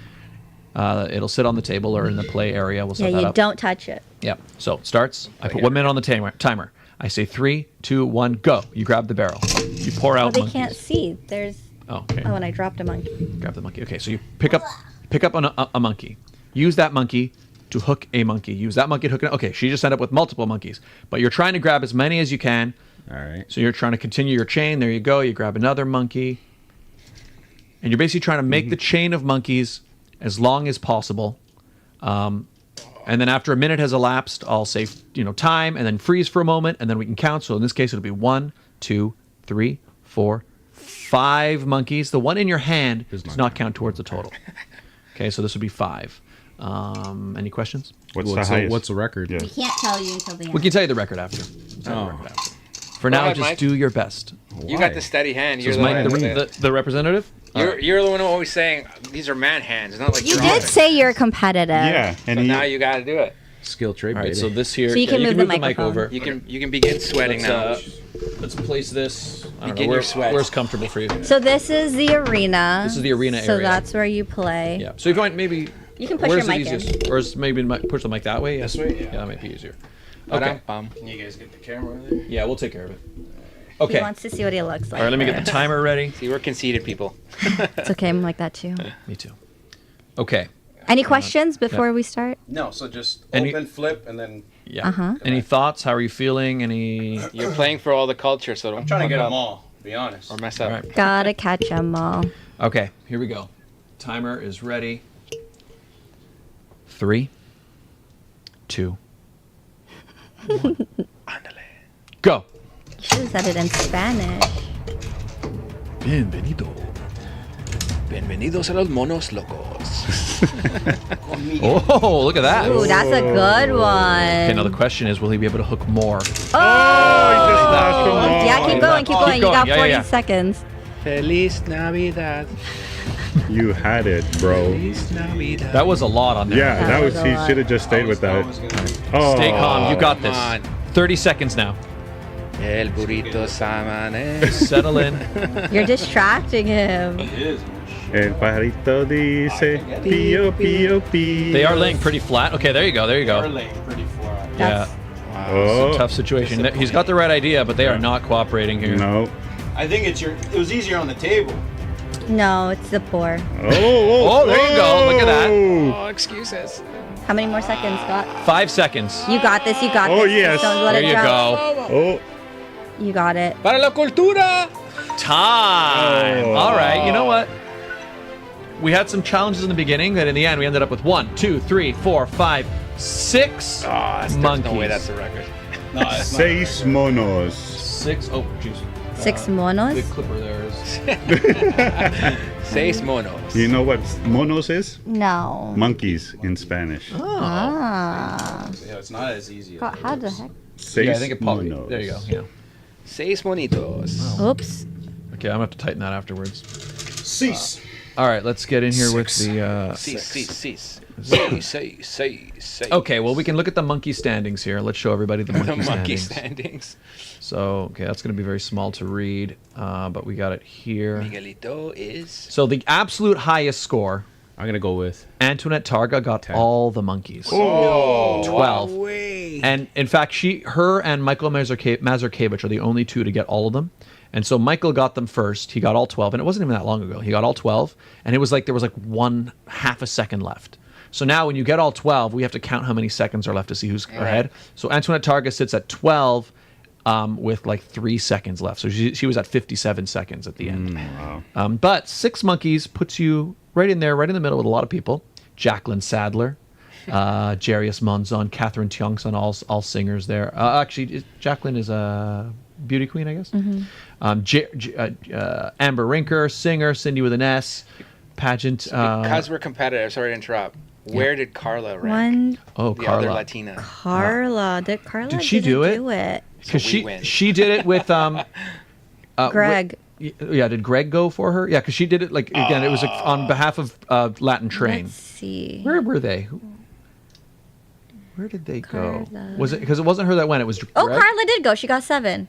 Speaker 1: It'll sit on the table or in the play area. We'll set
Speaker 3: Yeah,
Speaker 1: that
Speaker 3: you
Speaker 1: up.
Speaker 3: don't touch it.
Speaker 1: Yeah. So it starts. I put 1 minute on the timer. I say 3, 2, 1, go. You grab the barrel. You pour
Speaker 3: Well,
Speaker 1: out
Speaker 3: they
Speaker 1: monkeys.
Speaker 3: can't see. There's.
Speaker 1: Oh, okay.
Speaker 3: Oh, and I dropped a monkey.
Speaker 1: Grab the monkey. Okay, so you pick up a monkey. Use that monkey to hook a monkey. Use that monkey to hook Okay, she just ended up with multiple monkeys. But you're trying to grab as many as you can.
Speaker 4: All right.
Speaker 1: So you're trying to continue your chain. There you go. You grab another monkey. And you're basically trying to make the chain of monkeys as long as possible. And then after a minute has elapsed, I'll say, time, and then freeze for a moment, and then we can count. So in this case, it'll be 1, 2, 3, 4, 5 monkeys. The one in your hand does not count towards the total. Okay, so this would be 5. Any questions?
Speaker 6: What's the highest?
Speaker 4: What's the record?
Speaker 6: Yeah.
Speaker 7: Can't tell you until the end.
Speaker 1: We can tell you the record after. For now,
Speaker 5: ahead,
Speaker 1: just
Speaker 5: Mike.
Speaker 1: do your best.
Speaker 5: You got the steady hand. You're
Speaker 1: Is
Speaker 5: the
Speaker 1: Mike
Speaker 5: one.
Speaker 1: the representative?
Speaker 5: You're the one always saying these are man hands. It's not like
Speaker 7: You
Speaker 5: you're
Speaker 7: did
Speaker 5: on it.
Speaker 7: say you're competitive.
Speaker 6: Yeah, and
Speaker 5: So
Speaker 6: he,
Speaker 5: now you got to do it.
Speaker 4: Skill trade,
Speaker 1: All right,
Speaker 4: baby.
Speaker 1: so this here.
Speaker 7: So you can move the
Speaker 1: mic
Speaker 7: microphone.
Speaker 1: over.
Speaker 5: You can begin sweating now.
Speaker 1: Let's place this. I don't
Speaker 5: Begin
Speaker 1: know,
Speaker 5: your sweat.
Speaker 1: where's comfortable for you?
Speaker 3: So this is the arena.
Speaker 1: This is the arena
Speaker 3: So
Speaker 1: area.
Speaker 3: that's where you play.
Speaker 1: Yeah. So if you want, maybe.
Speaker 3: You can push
Speaker 1: where's
Speaker 3: your
Speaker 1: the
Speaker 3: mic in.
Speaker 1: easiest? Or is maybe push the mic that way?
Speaker 4: This way?
Speaker 1: Yeah, that might be easier.
Speaker 5: Okay.
Speaker 1: Okay.
Speaker 5: Can
Speaker 4: you guys get the camera there?
Speaker 1: Yeah, we'll take care of it.
Speaker 3: He
Speaker 1: Okay.
Speaker 3: wants to see what he looks like.
Speaker 1: All right, let me get the timer ready.
Speaker 5: See, we're conceited people.
Speaker 7: It's okay. I'm like that too.
Speaker 1: Me too. Okay.
Speaker 7: Any questions before we start?
Speaker 4: No, so just
Speaker 1: Any-
Speaker 4: open, flip, and then
Speaker 1: Yeah. Any thoughts? How are you feeling? Any?
Speaker 5: You're playing for all the culture, so don't
Speaker 4: trying to
Speaker 5: fuck
Speaker 4: get
Speaker 5: up
Speaker 4: them all. Be honest.
Speaker 5: or mess up.
Speaker 1: All right.
Speaker 7: Gotta catch 'em all.
Speaker 1: Okay. Here we go. Timer is ready. 3, 2, 1. Go.
Speaker 3: You should have said it in Spanish.
Speaker 1: Bienvenido.
Speaker 5: Bienvenidos a los monos locos.
Speaker 1: Oh, look at that.
Speaker 3: Ooh, that's a good one.
Speaker 1: Okay, now the question is, will he be able to hook more?
Speaker 3: Yeah, keep going, keep going. You
Speaker 1: going.
Speaker 3: got
Speaker 1: Yeah,
Speaker 3: 40
Speaker 1: yeah.
Speaker 3: seconds.
Speaker 5: Feliz Navidad.
Speaker 6: you had it, bro.
Speaker 5: Feliz Navidad.
Speaker 1: That was a lot on there.
Speaker 6: Yeah, that was.
Speaker 3: was a
Speaker 6: He
Speaker 3: lot.
Speaker 6: should have just stayed with that. Oh,
Speaker 1: Stay calm. You got
Speaker 5: come
Speaker 1: this.
Speaker 5: on.
Speaker 1: 30 seconds now.
Speaker 5: El burrito samanés.
Speaker 1: Settle in.
Speaker 3: You're distracting him.
Speaker 6: El pajarito dice pío pío pío.
Speaker 1: They are laying pretty flat. Okay, there you go. There you go. Yeah.
Speaker 6: Oh,
Speaker 1: Tough situation. He's got the right idea, but they are not cooperating here.
Speaker 6: no.
Speaker 4: I think it was easier on the table.
Speaker 3: No, it's the pour.
Speaker 1: Oh, there you go. Look at that.
Speaker 5: Oh, excuses.
Speaker 3: How many more seconds, Scott?
Speaker 1: 5 seconds.
Speaker 3: You got this, you got
Speaker 6: Oh,
Speaker 3: this.
Speaker 6: yes.
Speaker 3: Don't let
Speaker 1: There
Speaker 3: it
Speaker 1: you
Speaker 3: drop.
Speaker 1: go.
Speaker 6: Oh,
Speaker 3: You got it.
Speaker 5: Para la cultura.
Speaker 1: Time.
Speaker 6: Oh.
Speaker 1: All right. You know what? We had some challenges in the beginning that in the end we ended up with 1, 2, 3, 4, 5, 6
Speaker 5: There's
Speaker 1: monkeys.
Speaker 5: no way that's a record.
Speaker 6: seis monos.
Speaker 1: 6. Oh, jeez.
Speaker 3: 6 monos.
Speaker 1: Big clipper there is.
Speaker 5: Seis monos.
Speaker 6: You know what monos is?
Speaker 3: No.
Speaker 6: Monkeys in Spanish.
Speaker 3: Ah.
Speaker 4: Yeah, it's not as easy.
Speaker 3: God, how the heck?
Speaker 6: Seis
Speaker 1: Yeah, I think it probably.
Speaker 6: monos.
Speaker 1: There you go. Yeah.
Speaker 5: Seis monitos.
Speaker 3: Oops.
Speaker 1: Okay, I'm gonna have to tighten that afterwards.
Speaker 4: Cease.
Speaker 1: All right, let's get in here with the.
Speaker 5: Seis.
Speaker 1: Okay, well we can look at the monkey standings here. Let's show everybody the monkey
Speaker 5: The monkey
Speaker 1: standings.
Speaker 5: standings.
Speaker 1: So okay, that's gonna be very small to read, but we got it here.
Speaker 5: Miguelito is.
Speaker 1: So the absolute highest score,
Speaker 4: I'm gonna go with
Speaker 1: Antoinette Targa got
Speaker 4: 10.
Speaker 1: all the monkeys.
Speaker 5: Oh,
Speaker 1: 12.
Speaker 5: wow, way.
Speaker 1: And in fact, her and Michael Mazurkiewicz are the only two to get all of them. And so Michael got them first. He got all 12, and it wasn't even that long ago. He got all 12, and it was like there was like 1/2 a second left. So now when you get all 12, we have to count how many seconds are left to see who's ahead. So Antoinette Targa sits at 12 with like 3 seconds left. So she was at 57 seconds at the end.
Speaker 6: Wow.
Speaker 1: But 6 monkeys puts you right in there, right in the middle with a lot of people. Jacqueline Sadler, Jarius Monzon, Catherine Tiongson, all singers there. Actually, Jacqueline is a beauty queen, I guess. Amber Rinker, singer, Cindy with an S, pageant.
Speaker 5: Because we're competitive, sorry to interrupt. Where did Carla rank?
Speaker 7: One.
Speaker 1: Oh,
Speaker 5: The
Speaker 1: Carla.
Speaker 5: other Latina.
Speaker 7: Carla. Did
Speaker 1: she do it? Because
Speaker 5: So we win.
Speaker 1: she did it with
Speaker 7: Greg.
Speaker 1: Yeah, did Greg go for her? Yeah, because she did it like again. It was like, on behalf of Latin Train.
Speaker 7: Let's see.
Speaker 1: Where were they? Where did they go?
Speaker 7: Carla.
Speaker 1: Was it because it wasn't her that went? It was Greg?
Speaker 7: Oh, Carla did go. She got 7.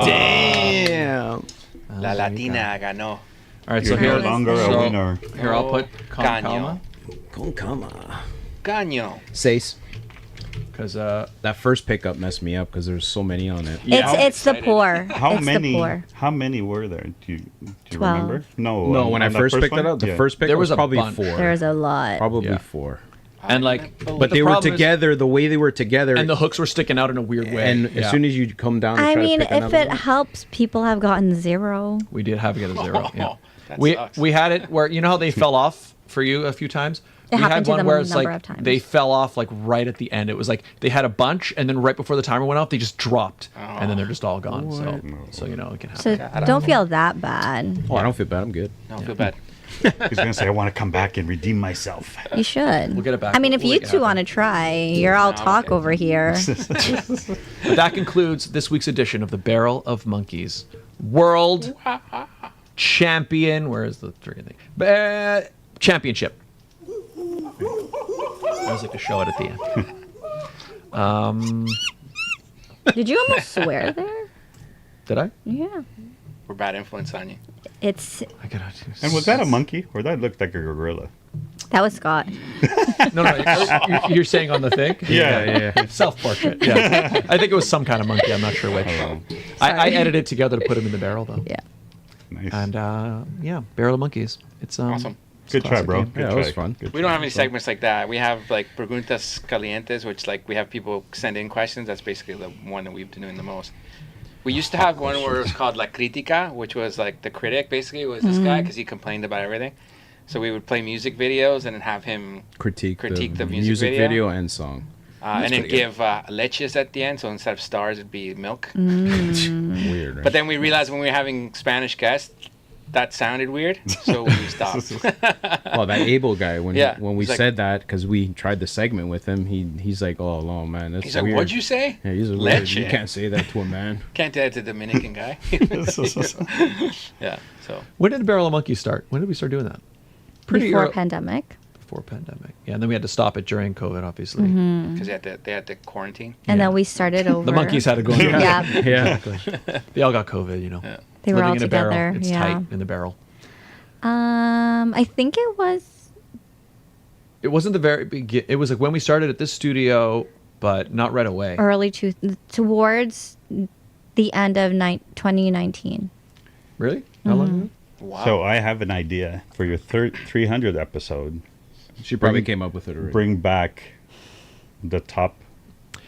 Speaker 4: Damn.
Speaker 5: La Latina ganó.
Speaker 1: All right, so
Speaker 6: You're
Speaker 1: here,
Speaker 6: no longer a winner.
Speaker 1: here I'll put Con
Speaker 5: Caño.
Speaker 1: Calma
Speaker 4: Con Calma.
Speaker 5: Caño.
Speaker 4: Sace.
Speaker 1: because
Speaker 4: That first pickup messed me up because there's so many on it.
Speaker 7: It's the
Speaker 5: Excited.
Speaker 7: poor.
Speaker 6: How
Speaker 7: it's
Speaker 6: many?
Speaker 7: The poor.
Speaker 6: How many were there? Do you
Speaker 7: 12.
Speaker 6: remember? No.
Speaker 4: No, when I
Speaker 6: on the
Speaker 4: first picked
Speaker 6: one?
Speaker 4: it up, the
Speaker 6: Yeah.
Speaker 4: first pickup
Speaker 1: There was
Speaker 4: was
Speaker 1: a
Speaker 4: probably
Speaker 1: bunch.
Speaker 4: 4.
Speaker 7: There's a lot.
Speaker 4: Probably
Speaker 1: Yeah.
Speaker 4: 4.
Speaker 1: and like,
Speaker 4: But
Speaker 1: the
Speaker 4: they were
Speaker 1: problem is-
Speaker 4: together the way they were together.
Speaker 1: and the hooks were sticking out in a weird way.
Speaker 4: and as soon as you come down to
Speaker 7: I
Speaker 4: try
Speaker 7: mean,
Speaker 4: to pick
Speaker 7: if
Speaker 4: another
Speaker 7: it
Speaker 4: one,
Speaker 7: helps, people have gotten 0.
Speaker 1: we did have to get a 0. Yeah,
Speaker 5: That
Speaker 1: we
Speaker 5: sucks.
Speaker 1: we had it where you know how they fell off for you a few times.
Speaker 7: It
Speaker 1: We
Speaker 7: happened
Speaker 1: had
Speaker 7: to
Speaker 1: one
Speaker 7: them
Speaker 1: where
Speaker 7: a
Speaker 1: it's
Speaker 7: number
Speaker 1: like
Speaker 7: of times.
Speaker 1: they fell off like right at the end. It was like they had a bunch, and then right before the timer went off, they just dropped, and then they're just all gone. So you know it can happen.
Speaker 7: So don't feel that bad.
Speaker 4: oh, I don't feel bad. I'm good.
Speaker 5: I don't feel bad.
Speaker 6: He's gonna say, "I want to come back and redeem myself."
Speaker 7: You should.
Speaker 1: We'll get it back.
Speaker 7: I mean, if
Speaker 1: We'll
Speaker 7: you
Speaker 1: make it
Speaker 7: two
Speaker 1: happen.
Speaker 7: want to try, you're all talk
Speaker 5: okay.
Speaker 7: over here.
Speaker 1: But that concludes this week's edition of the Barrel of Monkeys World Champion. Where is the freaking thing? Championship. I was like to show it at the end.
Speaker 7: Did you almost swear there?
Speaker 1: Did I?
Speaker 7: Yeah.
Speaker 5: We're bad influence on you.
Speaker 7: It's
Speaker 1: I gotta.
Speaker 6: And was that a monkey or that looked like a gorilla?
Speaker 7: that was Scott.
Speaker 1: No. You're saying on the thing?
Speaker 6: Yeah.
Speaker 1: Self-portrait. Yeah. I think it was some kind of monkey. I'm not sure which. I edited it together to put him in the barrel though.
Speaker 7: Yeah.
Speaker 6: Nice.
Speaker 1: And yeah, Barrel of Monkeys. It's
Speaker 5: Awesome.
Speaker 6: Good try,
Speaker 1: classic
Speaker 6: bro.
Speaker 1: game.
Speaker 6: Good
Speaker 4: Yeah,
Speaker 6: try.
Speaker 4: that was fun.
Speaker 6: Good
Speaker 5: We don't have any segments like that. We have like preguntas calientes, which like we have people send in questions. That's basically the one that we've been doing the most. We used to have one where it was called La Crítica, which was like the critic basically was this guy because he complained about everything. So we would play music videos and then have him
Speaker 4: Critique
Speaker 5: the
Speaker 4: music video and song.
Speaker 5: and then give leches at the end. So instead of stars, it'd be milk.
Speaker 4: Weird, right?
Speaker 5: But then we realized when we were having Spanish guests, that sounded weird, so we stopped.
Speaker 4: Well, that Abel guy, when
Speaker 5: Yeah,
Speaker 4: when we
Speaker 5: he's like-
Speaker 4: said that, because we tried the segment with him, he's like, oh, no, man, that's
Speaker 5: He's like,
Speaker 4: weird.
Speaker 5: "What'd you say?"
Speaker 4: Yeah, he's a weird.
Speaker 5: Leche.
Speaker 4: You can't say that to a man.
Speaker 5: Can't do that to a Dominican guy. Yeah. So
Speaker 1: When did Barrel of Monkeys start? When did we start doing that?
Speaker 7: Before
Speaker 1: early-
Speaker 7: pandemic.
Speaker 1: Before pandemic. Yeah, and then we had to stop it during COVID, obviously.
Speaker 5: because they had to quarantine.
Speaker 7: And then we started over.
Speaker 1: The monkeys had to go.
Speaker 7: Yeah.
Speaker 4: Yeah.
Speaker 1: They all got COVID, you know.
Speaker 7: They were
Speaker 1: Living
Speaker 7: all
Speaker 1: in a
Speaker 7: together.
Speaker 1: barrel. It's
Speaker 7: yeah.
Speaker 1: tight in the barrel.
Speaker 7: I think it was.
Speaker 1: It wasn't the very begin. It was like when we started at this studio, but not right away.
Speaker 7: Towards the end of 2019.
Speaker 1: Really? How long ago?
Speaker 5: Wow.
Speaker 6: So I have an idea for your 300th episode.
Speaker 4: She probably came up with it already.
Speaker 6: Bring back the top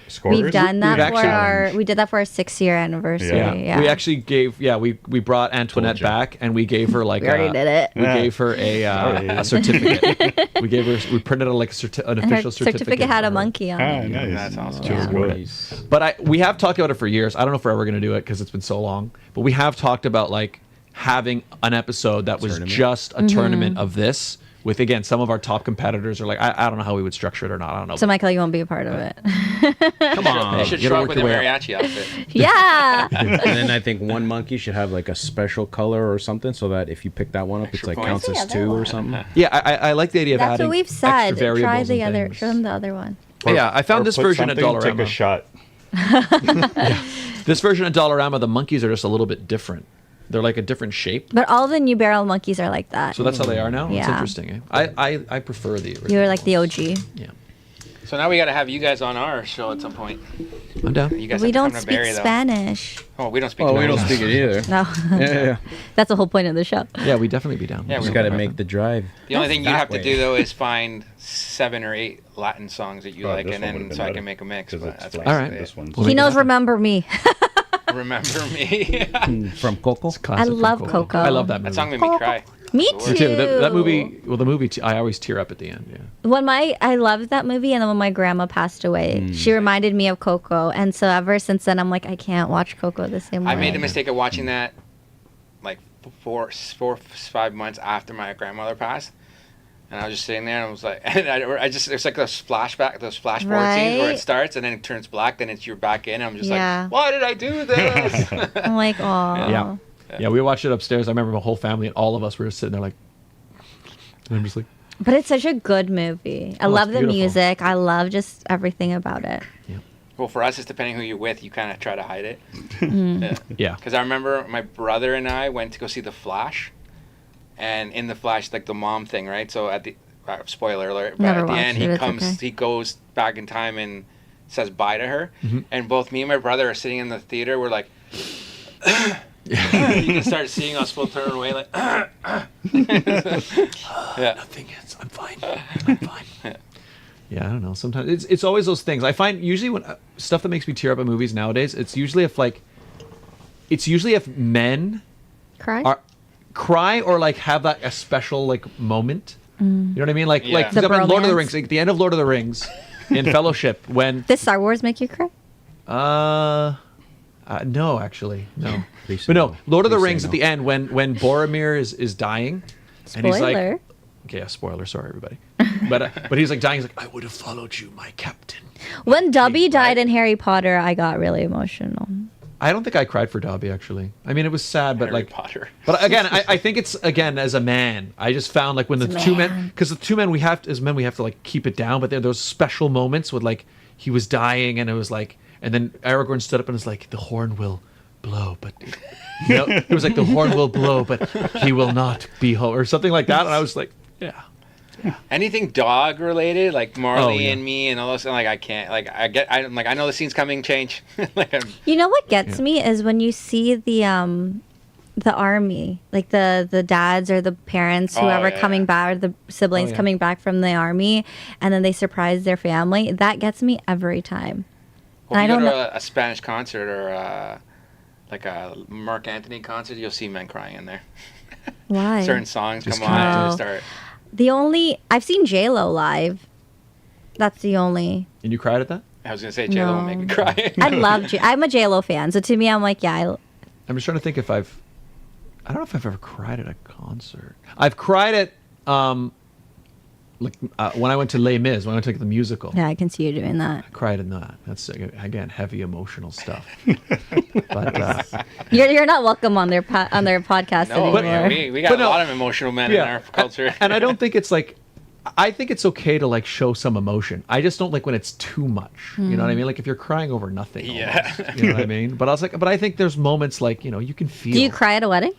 Speaker 6: scorers.
Speaker 7: We've done that
Speaker 1: We've
Speaker 7: for
Speaker 1: actually-
Speaker 7: we did that for our 6-year anniversary. Yeah.
Speaker 1: We actually gave. Yeah, we brought Antoinette
Speaker 4: Told ya.
Speaker 1: back, and we gave her like.
Speaker 7: We already did it.
Speaker 1: We
Speaker 6: Yeah.
Speaker 1: gave her a certificate. We gave her. We printed out like an
Speaker 7: And her
Speaker 1: official
Speaker 7: certificate had
Speaker 1: for
Speaker 7: a
Speaker 1: her.
Speaker 7: monkey on
Speaker 6: Ah,
Speaker 7: it.
Speaker 6: nice.
Speaker 5: That's awesome.
Speaker 6: She was
Speaker 7: Yeah.
Speaker 6: good.
Speaker 4: Nice.
Speaker 1: But we have talked about it for years. I don't know if we're ever going to do it because it's been so long. But we have talked about like having an episode that was
Speaker 4: Tournament?
Speaker 1: just a tournament of this with again some of our top competitors are like I don't know how we would structure it or not. I don't know.
Speaker 7: So Michael, you won't be a part of it.
Speaker 1: Come on,
Speaker 5: You should
Speaker 1: you gotta
Speaker 5: show up
Speaker 1: work
Speaker 5: with a
Speaker 1: your way up.
Speaker 5: mariachi outfit.
Speaker 7: Yeah.
Speaker 4: And then I think one monkey should have like a special color or something, so that if you pick that one up, it's
Speaker 5: Extra
Speaker 4: like
Speaker 5: points.
Speaker 4: counts as 2 or something.
Speaker 1: Yeah, I like the idea of
Speaker 7: That's
Speaker 1: adding
Speaker 7: what we've
Speaker 1: extra
Speaker 7: said. Try
Speaker 1: variables
Speaker 7: the
Speaker 1: and
Speaker 7: other.
Speaker 1: things.
Speaker 7: Show them the other one.
Speaker 1: Yeah, I found
Speaker 6: Or
Speaker 1: this
Speaker 6: put
Speaker 1: version at
Speaker 6: something, Take a
Speaker 1: Dollarama.
Speaker 6: shot.
Speaker 1: This version of Dollarama, the monkeys are just a little bit different. They're like a different shape.
Speaker 7: But all the new barrel monkeys are like that.
Speaker 1: So that's how they are now? It's
Speaker 7: Yeah.
Speaker 1: interesting. Eh? I prefer the original.
Speaker 7: You're like the OG.
Speaker 1: Yeah.
Speaker 5: So now we got to have you guys on our show at some point.
Speaker 1: I'm down.
Speaker 5: You guys
Speaker 7: We
Speaker 5: have to
Speaker 7: don't
Speaker 5: come to
Speaker 7: speak
Speaker 5: Barrie, though.
Speaker 7: Spanish.
Speaker 5: Oh, we don't speak.
Speaker 4: Oh, we don't
Speaker 5: Spanish.
Speaker 4: speak it either.
Speaker 7: No.
Speaker 4: Yeah.
Speaker 7: That's the whole point of the show.
Speaker 1: Yeah, we'd definitely be down.
Speaker 5: Yeah,
Speaker 4: Just
Speaker 5: we
Speaker 4: got to
Speaker 5: don't-
Speaker 4: make the drive.
Speaker 5: The only thing you
Speaker 4: that
Speaker 5: have to
Speaker 4: way.
Speaker 5: do though is find 7 or 8 Latin songs that you
Speaker 6: Oh,
Speaker 5: like,
Speaker 6: this
Speaker 5: and
Speaker 6: one
Speaker 5: then
Speaker 6: would've
Speaker 5: so I
Speaker 6: been
Speaker 5: can
Speaker 6: better,
Speaker 5: make a mix.
Speaker 6: 'cause
Speaker 5: But
Speaker 6: it's
Speaker 5: that's
Speaker 6: like-
Speaker 1: All right.
Speaker 5: basically
Speaker 6: This one's
Speaker 1: Well,
Speaker 7: He
Speaker 1: we
Speaker 7: knows
Speaker 1: can-
Speaker 7: Remember Me.
Speaker 5: it. Remember me.
Speaker 4: From Coco.
Speaker 1: Classic
Speaker 7: I
Speaker 1: from
Speaker 7: love
Speaker 1: Coco.
Speaker 7: Coco.
Speaker 1: I love that movie.
Speaker 5: That song made me cry.
Speaker 7: Me
Speaker 5: the worst.
Speaker 7: too.
Speaker 1: That movie. Well, the movie. I always tear up at the end. Yeah.
Speaker 7: I loved that movie, and then when my grandma passed away, she reminded me of Coco, and so ever since then, I'm like, I can't watch Coco the same way.
Speaker 5: I made the mistake of watching that like 5 months after my grandmother passed. And I was just sitting there, and I was like, and I just, there's like those flashforward scenes where it starts, and then it turns black, then you're back in, and I'm just like, why did I do this?
Speaker 7: I'm like, oh.
Speaker 1: Yeah, we watched it upstairs. I remember my whole family and all of us were just sitting there like, and I'm just like.
Speaker 7: But it's such a good movie. I love the
Speaker 1: beautiful.
Speaker 7: music. I love just everything about it.
Speaker 1: Yeah.
Speaker 5: Well, for us, it's depending who you're with. You kind of try to hide it.
Speaker 1: Yeah.
Speaker 5: Because I remember my brother and I went to go see The Flash. And in The Flash, like the mom thing, right? So at the, spoiler alert, but
Speaker 7: Never
Speaker 5: at the
Speaker 7: watched
Speaker 5: end,
Speaker 7: it, it's okay.
Speaker 5: he goes back in time and says bye to her. And both me and my brother are sitting in the theater. We're like, you can start seeing us both turn away like,
Speaker 1: Nothing is. I'm fine. I'm fine. Yeah, I don't know. Sometimes it's always those things. I find usually when stuff that makes me tear up in movies nowadays, it's usually if men cry or like have that a special like moment. You know what I mean? Like for example, in Lord of the Rings, like the end of Lord of the Rings in Fellowship when
Speaker 7: Does Star Wars make you cry?
Speaker 1: no, actually, no.
Speaker 4: Please
Speaker 1: But
Speaker 4: say
Speaker 1: no, Lord of the
Speaker 4: Please say
Speaker 1: Rings at the end when Boromir is dying, and he's like,
Speaker 7: Spoiler.
Speaker 1: okay, yeah, spoiler, sorry everybody, but he's like dying. He's like, I would have followed you, my captain.
Speaker 7: When Dobby died in Harry Potter, I got really emotional.
Speaker 1: I don't think I cried for Dobby actually. I mean, it was sad, but
Speaker 5: Harry
Speaker 1: like,
Speaker 5: Potter.
Speaker 1: but again, I think it's again as a man. I just found like when the two men, because the two men we have to, as men we have to like keep it down. But there are those special moments with like he was dying and it was like, and then Aragorn stood up and was like, the horn will blow, but it was like the horn will blow, but he will not be whole or something like that. And I was like, yeah.
Speaker 5: Anything dog related, like Marley
Speaker 1: Oh, yeah.
Speaker 5: and me and all those, like I can't, like I'm like I know the scene's coming, change. Like
Speaker 7: You know what gets me is when you see the army, like the dads or the parents, whoever coming back, or the siblings coming back from the army, and then they surprise their family. That gets me every time.
Speaker 5: Well,
Speaker 7: And
Speaker 5: if
Speaker 7: I
Speaker 5: you
Speaker 7: don't
Speaker 5: go
Speaker 7: know.
Speaker 5: to a Spanish concert or like a Mark Anthony concert, you'll see men crying in there.
Speaker 7: Why?
Speaker 5: Certain songs
Speaker 1: Just
Speaker 5: come on and
Speaker 7: kinda-
Speaker 5: they start.
Speaker 7: I've seen J-Lo live. That's the only.
Speaker 1: And you cried at that?
Speaker 5: I was gonna say J-Lo will make me cry.
Speaker 7: I love I'm a J-Lo fan, so to me, I'm like, yeah.
Speaker 1: I'm just trying to think if I don't know if I've ever cried at a concert. I've cried at when I went to Les Mis, when I went to the musical.
Speaker 7: Yeah, I can see you doing that.
Speaker 1: I cried in that. That's again heavy emotional stuff. But
Speaker 7: You're not welcome on their podcast
Speaker 5: No,
Speaker 7: anymore.
Speaker 5: we got
Speaker 1: But
Speaker 5: a
Speaker 1: no,
Speaker 5: lot of emotional men in our culture.
Speaker 1: and I don't think it's like. I think it's okay to like show some emotion. I just don't like when it's too much. You know what I mean? Like if you're crying over nothing.
Speaker 5: Yeah.
Speaker 1: Almost, you know what I mean? But I think there's moments like you can feel.
Speaker 7: Do you cry at a wedding?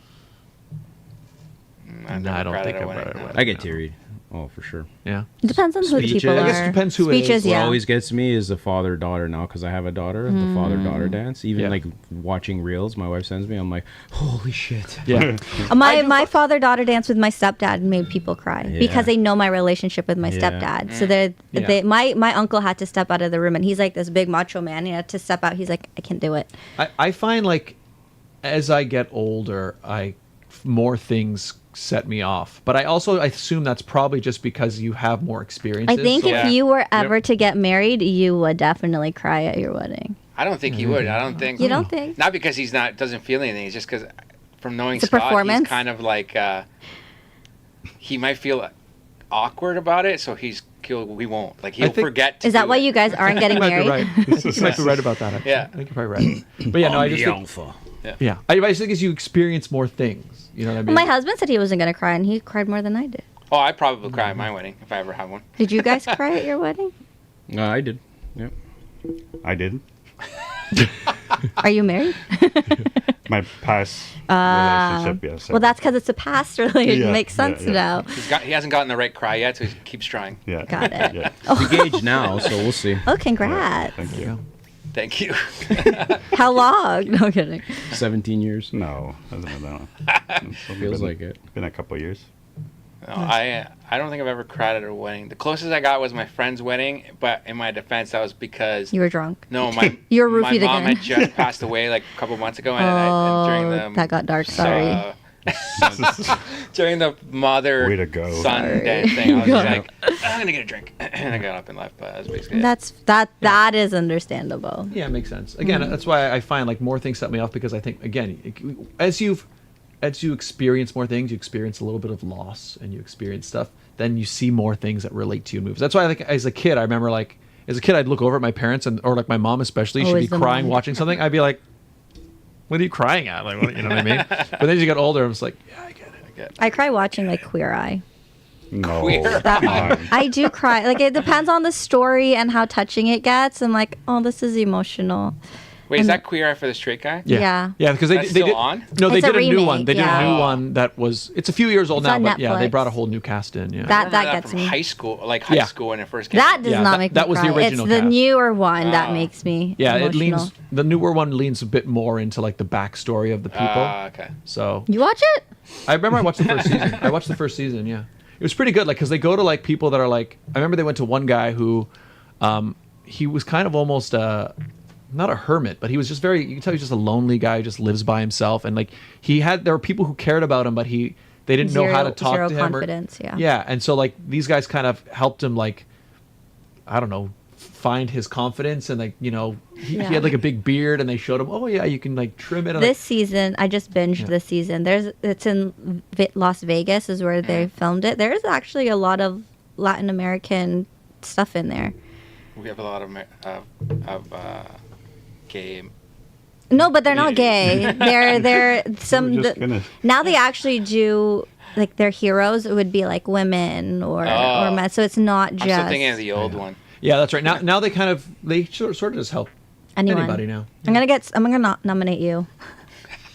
Speaker 1: No, I don't think I've cried at a wedding.
Speaker 4: I get teary. Oh, for sure.
Speaker 1: Yeah.
Speaker 7: It depends on who the
Speaker 4: Speeches.
Speaker 7: people are.
Speaker 4: I
Speaker 1: guess it depends who it is.
Speaker 7: Speeches,
Speaker 4: What
Speaker 7: yeah.
Speaker 4: always gets me is the father-daughter now because I have a daughter. The father-daughter dance. Even
Speaker 1: Yeah.
Speaker 4: like watching reels, my wife sends me. I'm like, holy shit.
Speaker 1: Yeah.
Speaker 7: My father-daughter dance with my stepdad made people cry because they know my relationship with my
Speaker 4: Yeah.
Speaker 7: stepdad. So my uncle had to step out of the room, and he's like this big macho man. He had to step out. He's like, I can't do it.
Speaker 1: I find like as I get older, more things set me off. But I assume that's probably just because you have more experiences.
Speaker 7: I think
Speaker 5: Yeah.
Speaker 7: if you were ever to get married, you would definitely cry at your wedding.
Speaker 5: I don't think he would. I don't think.
Speaker 7: You don't think?
Speaker 5: Not because he's doesn't feel anything. It's just because from knowing
Speaker 7: It's a
Speaker 5: Scott,
Speaker 7: performance?
Speaker 5: he's kind of like he might feel awkward about it, so we won't. Like he'll forget. To
Speaker 7: Is that
Speaker 5: do
Speaker 7: why
Speaker 5: it.
Speaker 7: you guys aren't getting
Speaker 1: You might be
Speaker 7: married?
Speaker 1: right. You might be right about that. Actually.
Speaker 5: Yeah.
Speaker 1: I think you're probably right. But yeah, no, I just think. Yeah, I just think as you experience more things, you know what I mean.
Speaker 7: My husband said he wasn't going to cry, and he cried more than I did.
Speaker 5: Oh, I probably cry at my wedding if I ever have one.
Speaker 7: Did you guys cry at your wedding?
Speaker 4: I did. Yep.
Speaker 6: I didn't.
Speaker 7: Are you married?
Speaker 6: My past relationship, yes.
Speaker 7: Well, that's because it's a past relationship.
Speaker 6: Yeah,
Speaker 7: Makes sense
Speaker 6: yeah.
Speaker 7: now.
Speaker 5: He hasn't gotten the right cry yet, so he keeps trying.
Speaker 6: Yeah.
Speaker 7: Got it.
Speaker 6: Yeah.
Speaker 4: Engaged now, so we'll see.
Speaker 7: Oh, congrats.
Speaker 6: Thank you.
Speaker 5: Thank you.
Speaker 7: How long? No kidding.
Speaker 4: 17 years.
Speaker 6: No, hasn't been that long.
Speaker 4: Feels like it.
Speaker 6: Been a couple of years.
Speaker 5: No, I don't think I've ever cried at a wedding. The closest I got was my friend's wedding, but in my defense, that was because
Speaker 7: You were drunk.
Speaker 5: no, my
Speaker 7: You were
Speaker 5: my
Speaker 7: roofied
Speaker 5: mom
Speaker 7: again.
Speaker 5: had just passed away like a couple months ago, and,
Speaker 7: Oh,
Speaker 5: during the
Speaker 7: that got dark. Sorry.
Speaker 5: During the
Speaker 6: Way to go.
Speaker 5: son dance thing, I was just like, I'm gonna get a drink, and I got up and left. But that was basically it.
Speaker 7: That is understandable.
Speaker 1: Yeah, it makes sense. Again, that's why I find like more things set me off, because I think, again, as you experience more things, you experience a little bit of loss, and you experience stuff, then you see more things that relate to you in movies. That's why, like, as a kid, I remember, like, as a kid, I'd look over at my parents, or like my mom especially, she'd
Speaker 7: Always
Speaker 1: be
Speaker 7: the
Speaker 1: crying
Speaker 7: mom.
Speaker 1: watching something. I'd be like, what are you crying at? Like, what, you know what I mean? But then as you get older, I was like, yeah, I get it.
Speaker 7: I cry watching like Queer Eye.
Speaker 6: No.
Speaker 5: Queer.
Speaker 6: Come on.
Speaker 7: I do cry. Like, it depends on the story and how touching it gets. I'm like, oh, this is emotional.
Speaker 5: Wait, is that Queer Eye for the Straight Guy?
Speaker 7: Yeah.
Speaker 1: Yeah, because
Speaker 5: That's
Speaker 1: they
Speaker 5: still
Speaker 1: did.
Speaker 5: on?
Speaker 1: No, they
Speaker 7: It's a
Speaker 1: did a new
Speaker 7: remake,
Speaker 1: one. They did a
Speaker 7: yeah.
Speaker 1: new one that was. It's a few years old
Speaker 7: It's
Speaker 1: now,
Speaker 7: on
Speaker 1: but yeah, they
Speaker 7: Netflix.
Speaker 1: brought a whole new cast in. Yeah.
Speaker 5: I
Speaker 7: That
Speaker 5: remember that
Speaker 7: gets
Speaker 5: from
Speaker 7: me.
Speaker 5: high school, like high
Speaker 1: Yeah.
Speaker 5: school when it first came
Speaker 7: That
Speaker 5: out.
Speaker 7: does
Speaker 1: Yeah,
Speaker 7: not
Speaker 1: that-
Speaker 7: make
Speaker 1: that
Speaker 7: me
Speaker 1: was the
Speaker 7: cry.
Speaker 1: original
Speaker 7: It's the
Speaker 1: cast.
Speaker 7: newer one that
Speaker 5: Oh.
Speaker 7: makes me
Speaker 1: Yeah,
Speaker 7: emotional.
Speaker 1: the newer one leans a bit more into like the backstory of the people.
Speaker 5: Okay.
Speaker 1: So
Speaker 7: You watch it?
Speaker 1: I remember I watched the first season. I watched the first season. Yeah, it was pretty good. Like, because they go to like people that are like. I remember they went to one guy who, he was kind of almost not a hermit, but he was just very. You can tell he's just a lonely guy who just lives by himself. And like there were people who cared about him, but they didn't know how to talk
Speaker 7: Zero
Speaker 1: to him.
Speaker 7: confidence, yeah.
Speaker 1: Yeah, and so like these guys kind of helped him, like, I don't know, find his confidence, and like, you know, he
Speaker 7: Yeah.
Speaker 1: had like a big beard, and they showed him, oh yeah, you can like trim it.
Speaker 7: This season, I just binged this season. It's in Las Vegas is where they filmed it. There's actually a lot of Latin American stuff in there.
Speaker 5: We have a lot of gay.
Speaker 7: No, but they're not gay. They're some.
Speaker 6: We're just gonna-
Speaker 7: Now they actually do, like, their heroes. It would be like women or men. So it's not
Speaker 5: I'm
Speaker 7: just
Speaker 5: still thinking of the old one.
Speaker 1: Yeah, that's right. Now they sort of just help
Speaker 7: anyone.
Speaker 1: anybody now.
Speaker 7: I'm gonna nominate you.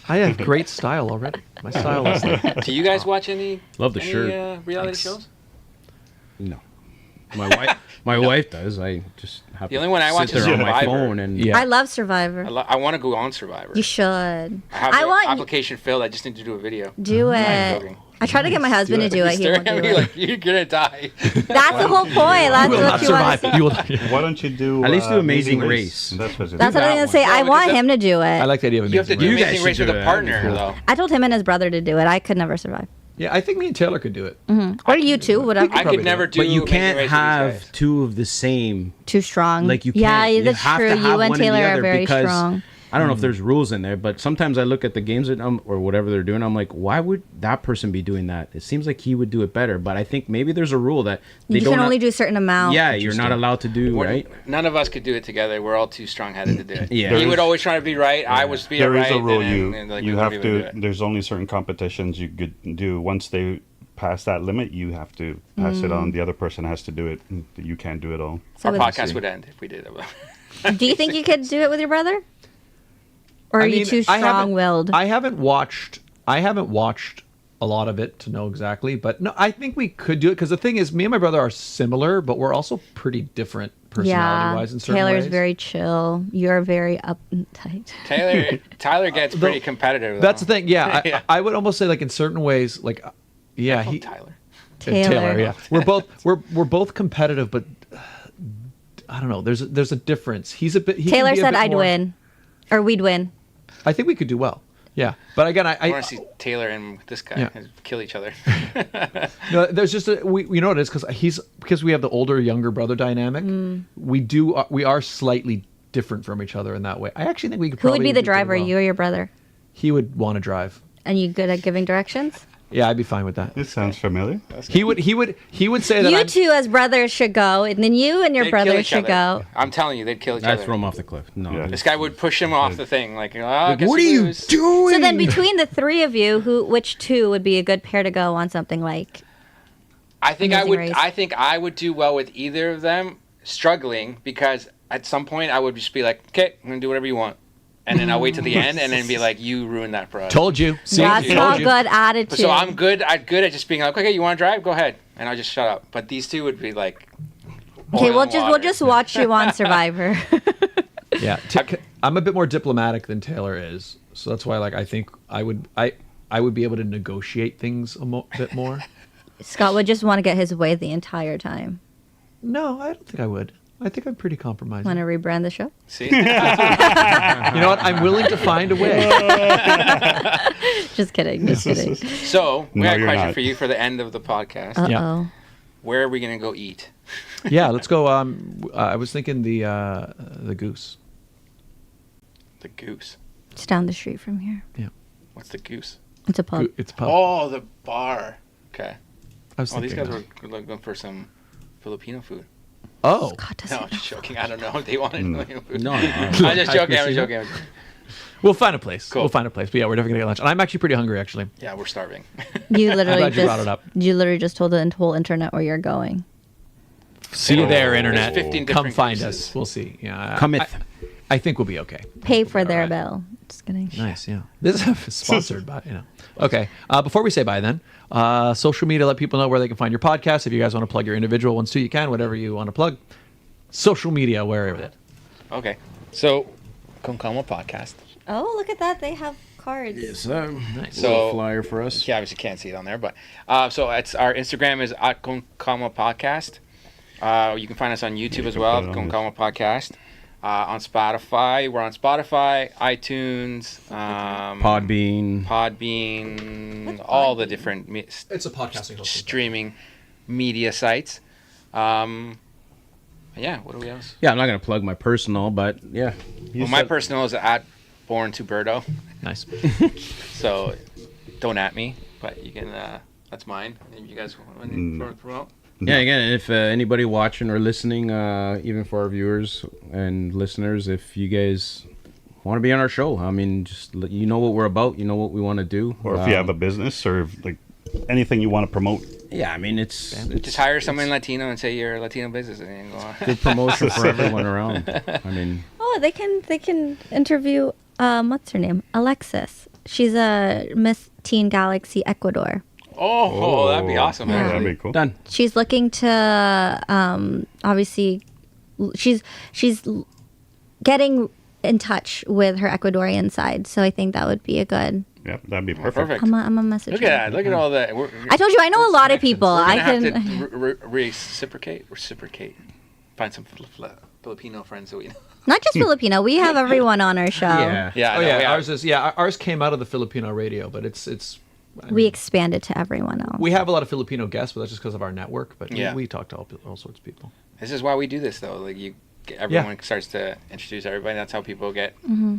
Speaker 1: I have great style already. My style is like,
Speaker 5: Do you guys watch any?
Speaker 4: Love the
Speaker 5: any,
Speaker 4: shirt.
Speaker 5: reality
Speaker 4: Thanks.
Speaker 5: shows?
Speaker 4: No. My wife does. I just have
Speaker 5: The only one I watch
Speaker 4: sit
Speaker 5: is
Speaker 4: there on my
Speaker 5: Survivor.
Speaker 4: phone and
Speaker 1: Yeah.
Speaker 7: I love Survivor.
Speaker 5: I want to go on Survivor.
Speaker 7: You should.
Speaker 5: I have
Speaker 7: I
Speaker 5: the
Speaker 7: want
Speaker 5: application filled. I just need to do a video.
Speaker 7: do
Speaker 5: I'm
Speaker 7: it.
Speaker 5: joking.
Speaker 7: I tried to get my husband to do it. He
Speaker 5: Staring
Speaker 7: won't do
Speaker 5: at me
Speaker 7: it.
Speaker 5: like you're gonna die.
Speaker 7: That's the whole point. That's
Speaker 1: you will
Speaker 7: what
Speaker 1: not
Speaker 7: you want
Speaker 1: survive.
Speaker 7: to see.
Speaker 1: You will.
Speaker 6: Why don't you do
Speaker 4: At least do Amazing
Speaker 6: Amazing
Speaker 4: Race.
Speaker 6: That's what it
Speaker 7: That's
Speaker 6: is.
Speaker 7: what I was gonna say.
Speaker 5: No,
Speaker 7: I
Speaker 5: because
Speaker 7: want
Speaker 5: that-
Speaker 7: him to do it.
Speaker 1: I like the idea of
Speaker 5: You have to
Speaker 1: Amazing
Speaker 5: do
Speaker 1: Race.
Speaker 5: Amazing
Speaker 4: guys
Speaker 5: Race
Speaker 4: should
Speaker 5: with
Speaker 4: do
Speaker 5: a
Speaker 4: it.
Speaker 5: partner,
Speaker 4: That'd be
Speaker 5: though.
Speaker 7: I told him and his brother to do it. I could never survive.
Speaker 1: Yeah, I think me and Taylor could do it.
Speaker 7: Or you two, whatever.
Speaker 5: I
Speaker 1: probably
Speaker 5: could never do.
Speaker 4: but you
Speaker 5: Amazing
Speaker 4: can't
Speaker 5: Race with these
Speaker 4: have
Speaker 5: guys.
Speaker 4: two of the same.
Speaker 7: Too strong.
Speaker 4: Like you
Speaker 7: Yeah,
Speaker 4: can't.
Speaker 7: that's
Speaker 4: have
Speaker 7: true.
Speaker 4: To have
Speaker 7: You and
Speaker 4: one or the
Speaker 7: Taylor are
Speaker 4: other
Speaker 7: very
Speaker 4: because
Speaker 7: strong.
Speaker 4: I don't know if there's rules in there, but sometimes I look at the games that or whatever they're doing. I'm like, why would that person be doing that? It seems like he would do it better. But I think maybe there's a rule that they
Speaker 7: You
Speaker 4: don't.
Speaker 7: can only do a certain amount.
Speaker 4: Yeah, you're not allowed to do right.
Speaker 5: None of us could do it together. We're all too strong-headed to do it.
Speaker 4: Yeah.
Speaker 5: He would always try to be right. I was being
Speaker 6: There
Speaker 5: right.
Speaker 6: is a rule.
Speaker 5: and, like,
Speaker 6: You
Speaker 5: we
Speaker 6: have
Speaker 5: wouldn't be able
Speaker 6: to.
Speaker 5: do it.
Speaker 6: There's only certain competitions you could do. Once they pass that limit, you have to pass it on. The other person has to do it. You can't do it all.
Speaker 7: So
Speaker 5: Our
Speaker 7: with-
Speaker 5: podcast would end if we did it.
Speaker 7: do you think you could do it with your brother? Or are
Speaker 1: I
Speaker 7: you
Speaker 1: mean,
Speaker 7: too
Speaker 1: I haven't-
Speaker 7: strong-willed?
Speaker 1: I haven't watched a lot of it to know exactly, but no, I think we could do it, because the thing is, me and my brother are similar, but we're also pretty different personality-wise in certain
Speaker 7: Taylor's
Speaker 1: ways.
Speaker 7: very chill. You're very uptight.
Speaker 5: Tyler gets pretty competitive. Though.
Speaker 1: That's the thing. Yeah,
Speaker 5: Yeah.
Speaker 1: I would almost say, like, in certain ways, like, yeah,
Speaker 5: Oh,
Speaker 1: he
Speaker 5: Tyler.
Speaker 7: Taylor.
Speaker 1: yeah, we're both competitive, but I don't know. There's a difference. He's a bit. He can
Speaker 7: Taylor
Speaker 1: be a
Speaker 7: said
Speaker 1: bit
Speaker 7: I'd
Speaker 1: more-
Speaker 7: win. Or we'd win.
Speaker 1: I think we could do well. Yeah, but again,
Speaker 5: I want to see Taylor and this guy
Speaker 1: Yeah.
Speaker 5: kill each other.
Speaker 1: No, there's just you know what it is, because we have the older younger brother dynamic. We are slightly different from each other in that way. I actually think we could.
Speaker 7: Who would
Speaker 1: probably
Speaker 7: be the
Speaker 1: do pretty
Speaker 7: driver,
Speaker 1: well.
Speaker 7: you or your brother?
Speaker 1: He would want to drive.
Speaker 7: And you good at giving directions?
Speaker 1: Yeah, I'd be fine with that.
Speaker 6: This sounds familiar.
Speaker 1: He would say that
Speaker 7: You
Speaker 1: I'm,
Speaker 7: two as brothers should go, and then you and your
Speaker 5: They'd kill
Speaker 7: brother
Speaker 5: each
Speaker 7: should
Speaker 5: other.
Speaker 7: go.
Speaker 5: I'm telling you, they'd kill each
Speaker 4: I'd
Speaker 5: other.
Speaker 4: throw him off the cliff. No.
Speaker 6: Yeah.
Speaker 5: This guy would push him off the thing. Like, oh, I guess
Speaker 4: What are
Speaker 5: we
Speaker 4: you
Speaker 5: lose.
Speaker 4: doing?
Speaker 7: So then between the three of you, which two would be a good pair to go on something like
Speaker 5: I think
Speaker 7: Amazing Race?
Speaker 5: I think I would do well with either of them, struggling, because at some point I would just be like, okay, I'm gonna do whatever you want, and then I'll wait till the end and then be like, you ruined that for us.
Speaker 1: told you. See,
Speaker 7: that's
Speaker 5: you.
Speaker 7: not
Speaker 1: told you.
Speaker 7: good attitude.
Speaker 5: So I'm good at just being like, okay, you want to drive? Go ahead, and I'll just shut up. But these two would be like,
Speaker 7: Okay,
Speaker 5: oil
Speaker 7: we'll
Speaker 5: and
Speaker 7: just
Speaker 5: water.
Speaker 7: watch you on Survivor.
Speaker 1: Yeah, I'm a bit more diplomatic than Taylor is, so that's why, like, I think I would be able to negotiate things a bit more.
Speaker 7: Scott would just want to get his way the entire time.
Speaker 1: No, I don't think I would. I think I'm pretty compromising.
Speaker 7: Want to rebrand the show?
Speaker 5: See?
Speaker 1: You know what? I'm willing to find a way.
Speaker 7: Just kidding. Just kidding.
Speaker 5: So, we
Speaker 6: No,
Speaker 5: got a
Speaker 6: you're
Speaker 5: question
Speaker 6: not.
Speaker 5: for you for the end of the podcast.
Speaker 7: Uh-oh.
Speaker 1: Yeah.
Speaker 5: Where are we going to go eat?
Speaker 1: Yeah, let's go. I was thinking the Goose.
Speaker 5: The Goose.
Speaker 7: It's down the street from here.
Speaker 5: What's the Goose?
Speaker 7: It's a pub.
Speaker 1: It's a pub.
Speaker 5: Oh, the bar. Okay.
Speaker 1: I was
Speaker 5: Oh, these
Speaker 1: thinking
Speaker 5: guys
Speaker 1: that.
Speaker 5: were looking for some Filipino food.
Speaker 1: Oh,
Speaker 7: God doesn't
Speaker 5: No, I'm
Speaker 7: know.
Speaker 5: just joking. I don't know if they wanted Filipino food.
Speaker 4: No,
Speaker 5: I'm just joking. I'm just joking.
Speaker 1: we'll find a place.
Speaker 5: Cool.
Speaker 1: We'll find a place. But yeah, we're definitely gonna get lunch. And I'm actually pretty hungry, actually.
Speaker 5: Yeah, we're starving.
Speaker 7: You literally
Speaker 1: glad you brought it up.
Speaker 7: You literally just told the whole internet where you're going.
Speaker 1: See you there,
Speaker 5: There's
Speaker 1: internet.
Speaker 5: 15
Speaker 1: Come
Speaker 5: different
Speaker 1: find
Speaker 5: gooses.
Speaker 1: us. We'll see. Yeah,
Speaker 4: Cometh.
Speaker 1: I think we'll be okay.
Speaker 7: Pay for their
Speaker 1: All right.
Speaker 7: bill. Just kidding.
Speaker 1: Nice, yeah. This is sponsored by, Okay. Before we say bye then, social media, let people know where they can find your podcast. If you guys want to plug your individual ones too, you can, whatever you want to plug. Social media, wherever it.
Speaker 5: Okay. So, Con Calma Podcast.
Speaker 7: Oh, look at that. They have cards.
Speaker 4: Yes,
Speaker 1: Nice.
Speaker 5: So-
Speaker 4: flyer for us.
Speaker 5: Yeah, obviously can't see it on there, but so it's our Instagram is at Con Calma Podcast. You can find us on YouTube as well,
Speaker 6: put it on
Speaker 5: Con
Speaker 6: this.
Speaker 5: Calma Podcast. On Spotify, we're on Spotify, iTunes, Podbean, all the different
Speaker 1: It's a podcasting hosting.
Speaker 5: streaming media sites. Yeah, what do we else?
Speaker 4: Yeah, I'm not gonna plug my personal, but yeah.
Speaker 5: Well, my personal is at Born to Birdo,
Speaker 1: Nice.
Speaker 5: so don't at me, but you can. That's mine. If you guys want to promote.
Speaker 4: Yeah, again, if anybody watching or listening, even for our viewers and listeners, if you guys want to be on our show, I mean, just you know what we're about, you know what we want to do.
Speaker 6: Or if you have a business or like anything you want to promote.
Speaker 4: yeah, I mean, it's
Speaker 5: Just hire someone Latino and say you're a Latino business, and then go on.
Speaker 4: good promotion for everyone around. I mean,
Speaker 7: Oh, they can interview what's her name? Alexis. She's a Miss Teen Galaxy Ecuador.
Speaker 5: Oh, that'd be awesome.
Speaker 7: Yeah.
Speaker 5: actually.
Speaker 6: That'd be cool.
Speaker 4: done.
Speaker 7: She's looking to obviously she's getting in touch with her Ecuadorian side. So I think that would be a good.
Speaker 6: Yeah, that'd be
Speaker 5: Oh,
Speaker 6: perfect.
Speaker 5: perfect.
Speaker 7: I'm a message.
Speaker 5: Look at that. Look at all that.
Speaker 7: I told you I know a lot of people.
Speaker 5: We're
Speaker 7: I
Speaker 5: gonna
Speaker 7: can.
Speaker 5: have to reciprocate. Find some Filipino friends that we know.
Speaker 7: Not just Filipino. We have everyone on our show.
Speaker 4: Yeah.
Speaker 5: Yeah,
Speaker 1: Oh
Speaker 5: no,
Speaker 1: yeah,
Speaker 5: we
Speaker 1: ours is ours came out of the Filipino radio, but it's
Speaker 7: We expanded to everyone else.
Speaker 1: we have a lot of Filipino guests, but that's just because of our network. But
Speaker 5: Yeah.
Speaker 1: we talk to all sorts of people.
Speaker 5: This is why we do this, though. Like everyone starts to introduce everybody. That's how people get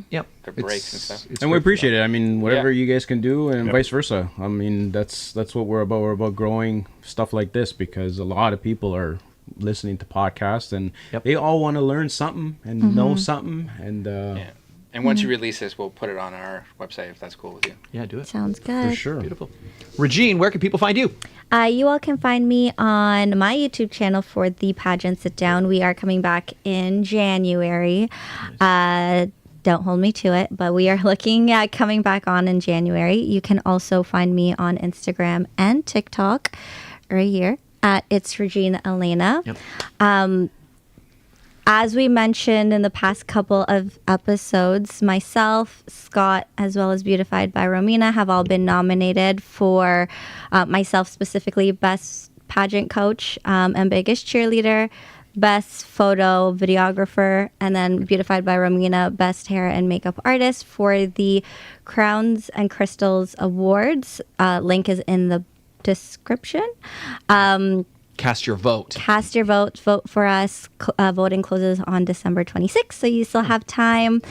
Speaker 1: Yep.
Speaker 5: their breaks and stuff.
Speaker 1: it's
Speaker 4: And we
Speaker 1: great for
Speaker 4: appreciate it. I mean, whatever
Speaker 5: Yeah.
Speaker 4: you guys can do, and
Speaker 6: Yep.
Speaker 4: vice versa. I mean, that's what we're about. We're about growing stuff like this because a lot of people are listening to podcasts, and
Speaker 1: Yep.
Speaker 4: they all want to learn something and know something. And
Speaker 5: Yeah. And once you release this, we'll put it on our website if that's cool with you.
Speaker 1: Yeah, do it.
Speaker 7: Sounds
Speaker 4: for
Speaker 7: good.
Speaker 4: sure.
Speaker 1: Beautiful. Regine, where can people find you?
Speaker 7: You all can find me on my YouTube channel for the pageant sit down. We are coming back in January. Don't hold me to it, but we are looking at coming back on in January. You can also find me on Instagram and TikTok right here at It's Regine Alaina.
Speaker 1: Yep.
Speaker 7: As we mentioned in the past couple of episodes, myself, Scott, as well as Beautified by Romina have all been nominated for myself specifically Best Pageant Coach and Biggest Cheerleader, Best Photo Videographer, and then Beautified by Romina, Best Hair and Makeup Artist for the Crowns and Crystals Awards. Link is in the description.
Speaker 1: Cast your vote.
Speaker 7: Cast your vote. Vote for us. Voting closes on December 26th, so you still have time.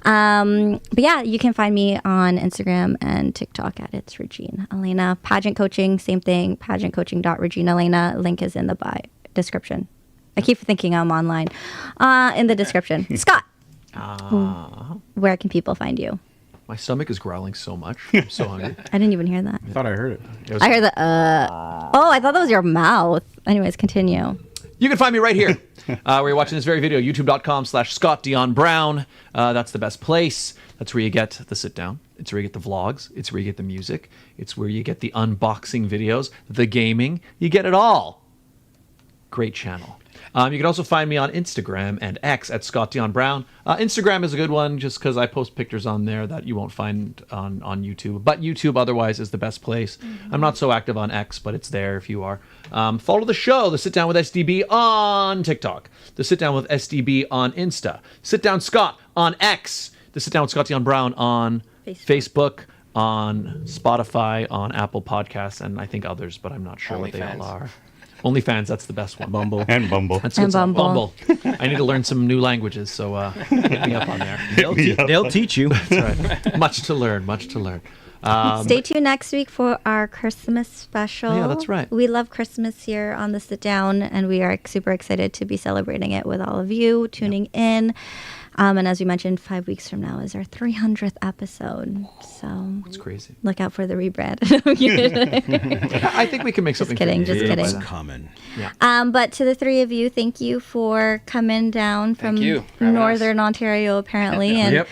Speaker 7: But yeah, you can find me on Instagram and TikTok at It's Regine Alaina. Pageant coaching, same thing. Pageantcoaching.RegineAlaina. Link is in the description. I keep thinking I'm online. In the description. Scott, where can people find you?
Speaker 1: My stomach is growling so much. I'm so hungry.
Speaker 7: I didn't even hear that.
Speaker 4: I thought I heard it.
Speaker 7: I heard the Oh, I thought that was your mouth. Anyways, continue.
Speaker 1: You can find me right here where you're watching this very video, youtube.com/Scott Dion Brown. That's the best place. That's where you get the sit down. It's where you get the vlogs. It's where you get the music. It's where you get the unboxing videos, the gaming. You get it all. Great channel. You can also find me on Instagram and X at Scott Dion Brown. Instagram is a good one just because I post pictures on there that you won't find on YouTube. But YouTube otherwise is the best place. I'm not so active on X, but it's there if you are. Follow the show, The Sit Down with SDB on TikTok. The Sit Down with SDB on Insta. Sit Down Scott on X. The Sit Down with Scott Dion Brown on Facebook, on Spotify, on Apple Podcasts, and I think others, but I'm not sure what they all are. OnlyFans, that's the best one.
Speaker 4: Bumble.
Speaker 6: And Bumble.
Speaker 1: That's
Speaker 7: And
Speaker 1: good.
Speaker 7: Bumble.
Speaker 1: I need to learn some new languages, so hit me up on there.
Speaker 4: They'll teach you.
Speaker 1: That's right. Much to learn.
Speaker 7: Stay tuned next week for our Christmas special.
Speaker 1: Oh, yeah, that's right.
Speaker 7: We love Christmas here on the Sit Down, and we are super excited to be celebrating it with all of you tuning in. And as we mentioned, 5 weeks from now is our 300th episode. So
Speaker 1: It's crazy.
Speaker 7: look out for the rebrand.
Speaker 1: I think we can make something.
Speaker 7: kidding, just kidding.
Speaker 4: It's coming.
Speaker 7: But to the three of you, thank you for coming down from
Speaker 5: you for having
Speaker 7: Northern Ontario, apparently, and
Speaker 4: Yep.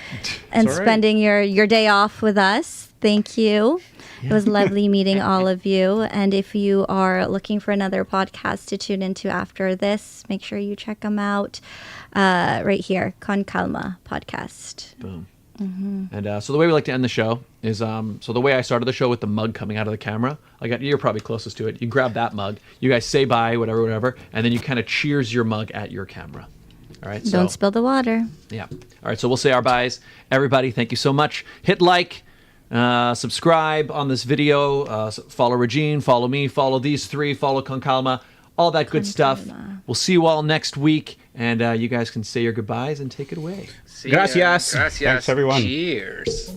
Speaker 7: and
Speaker 1: all right.
Speaker 7: spending your day off with us. Thank you. It was lovely meeting all of you. And if you are looking for another podcast to tune into after this, make sure you check them out right here, Con Calma Podcast.
Speaker 1: Boom. And so the way we like to end the show is so the way I started the show with the mug coming out of the camera. You're probably closest to it. You grab that mug. You guys say bye, whatever, and then you kind of cheers your mug at your camera. All right. So,
Speaker 7: Don't spill the water.
Speaker 1: Yeah. All right. So we'll say our byes. Everybody, thank you so much. Hit like. Subscribe on this video, follow Regine, follow me, follow these three, follow Con Calma, all that good stuff. We'll see you all next week, and you guys can say your goodbyes and take it away.
Speaker 5: See ya.
Speaker 4: Gracias.
Speaker 5: Gracias.
Speaker 6: Thanks, everyone.
Speaker 5: Cheers.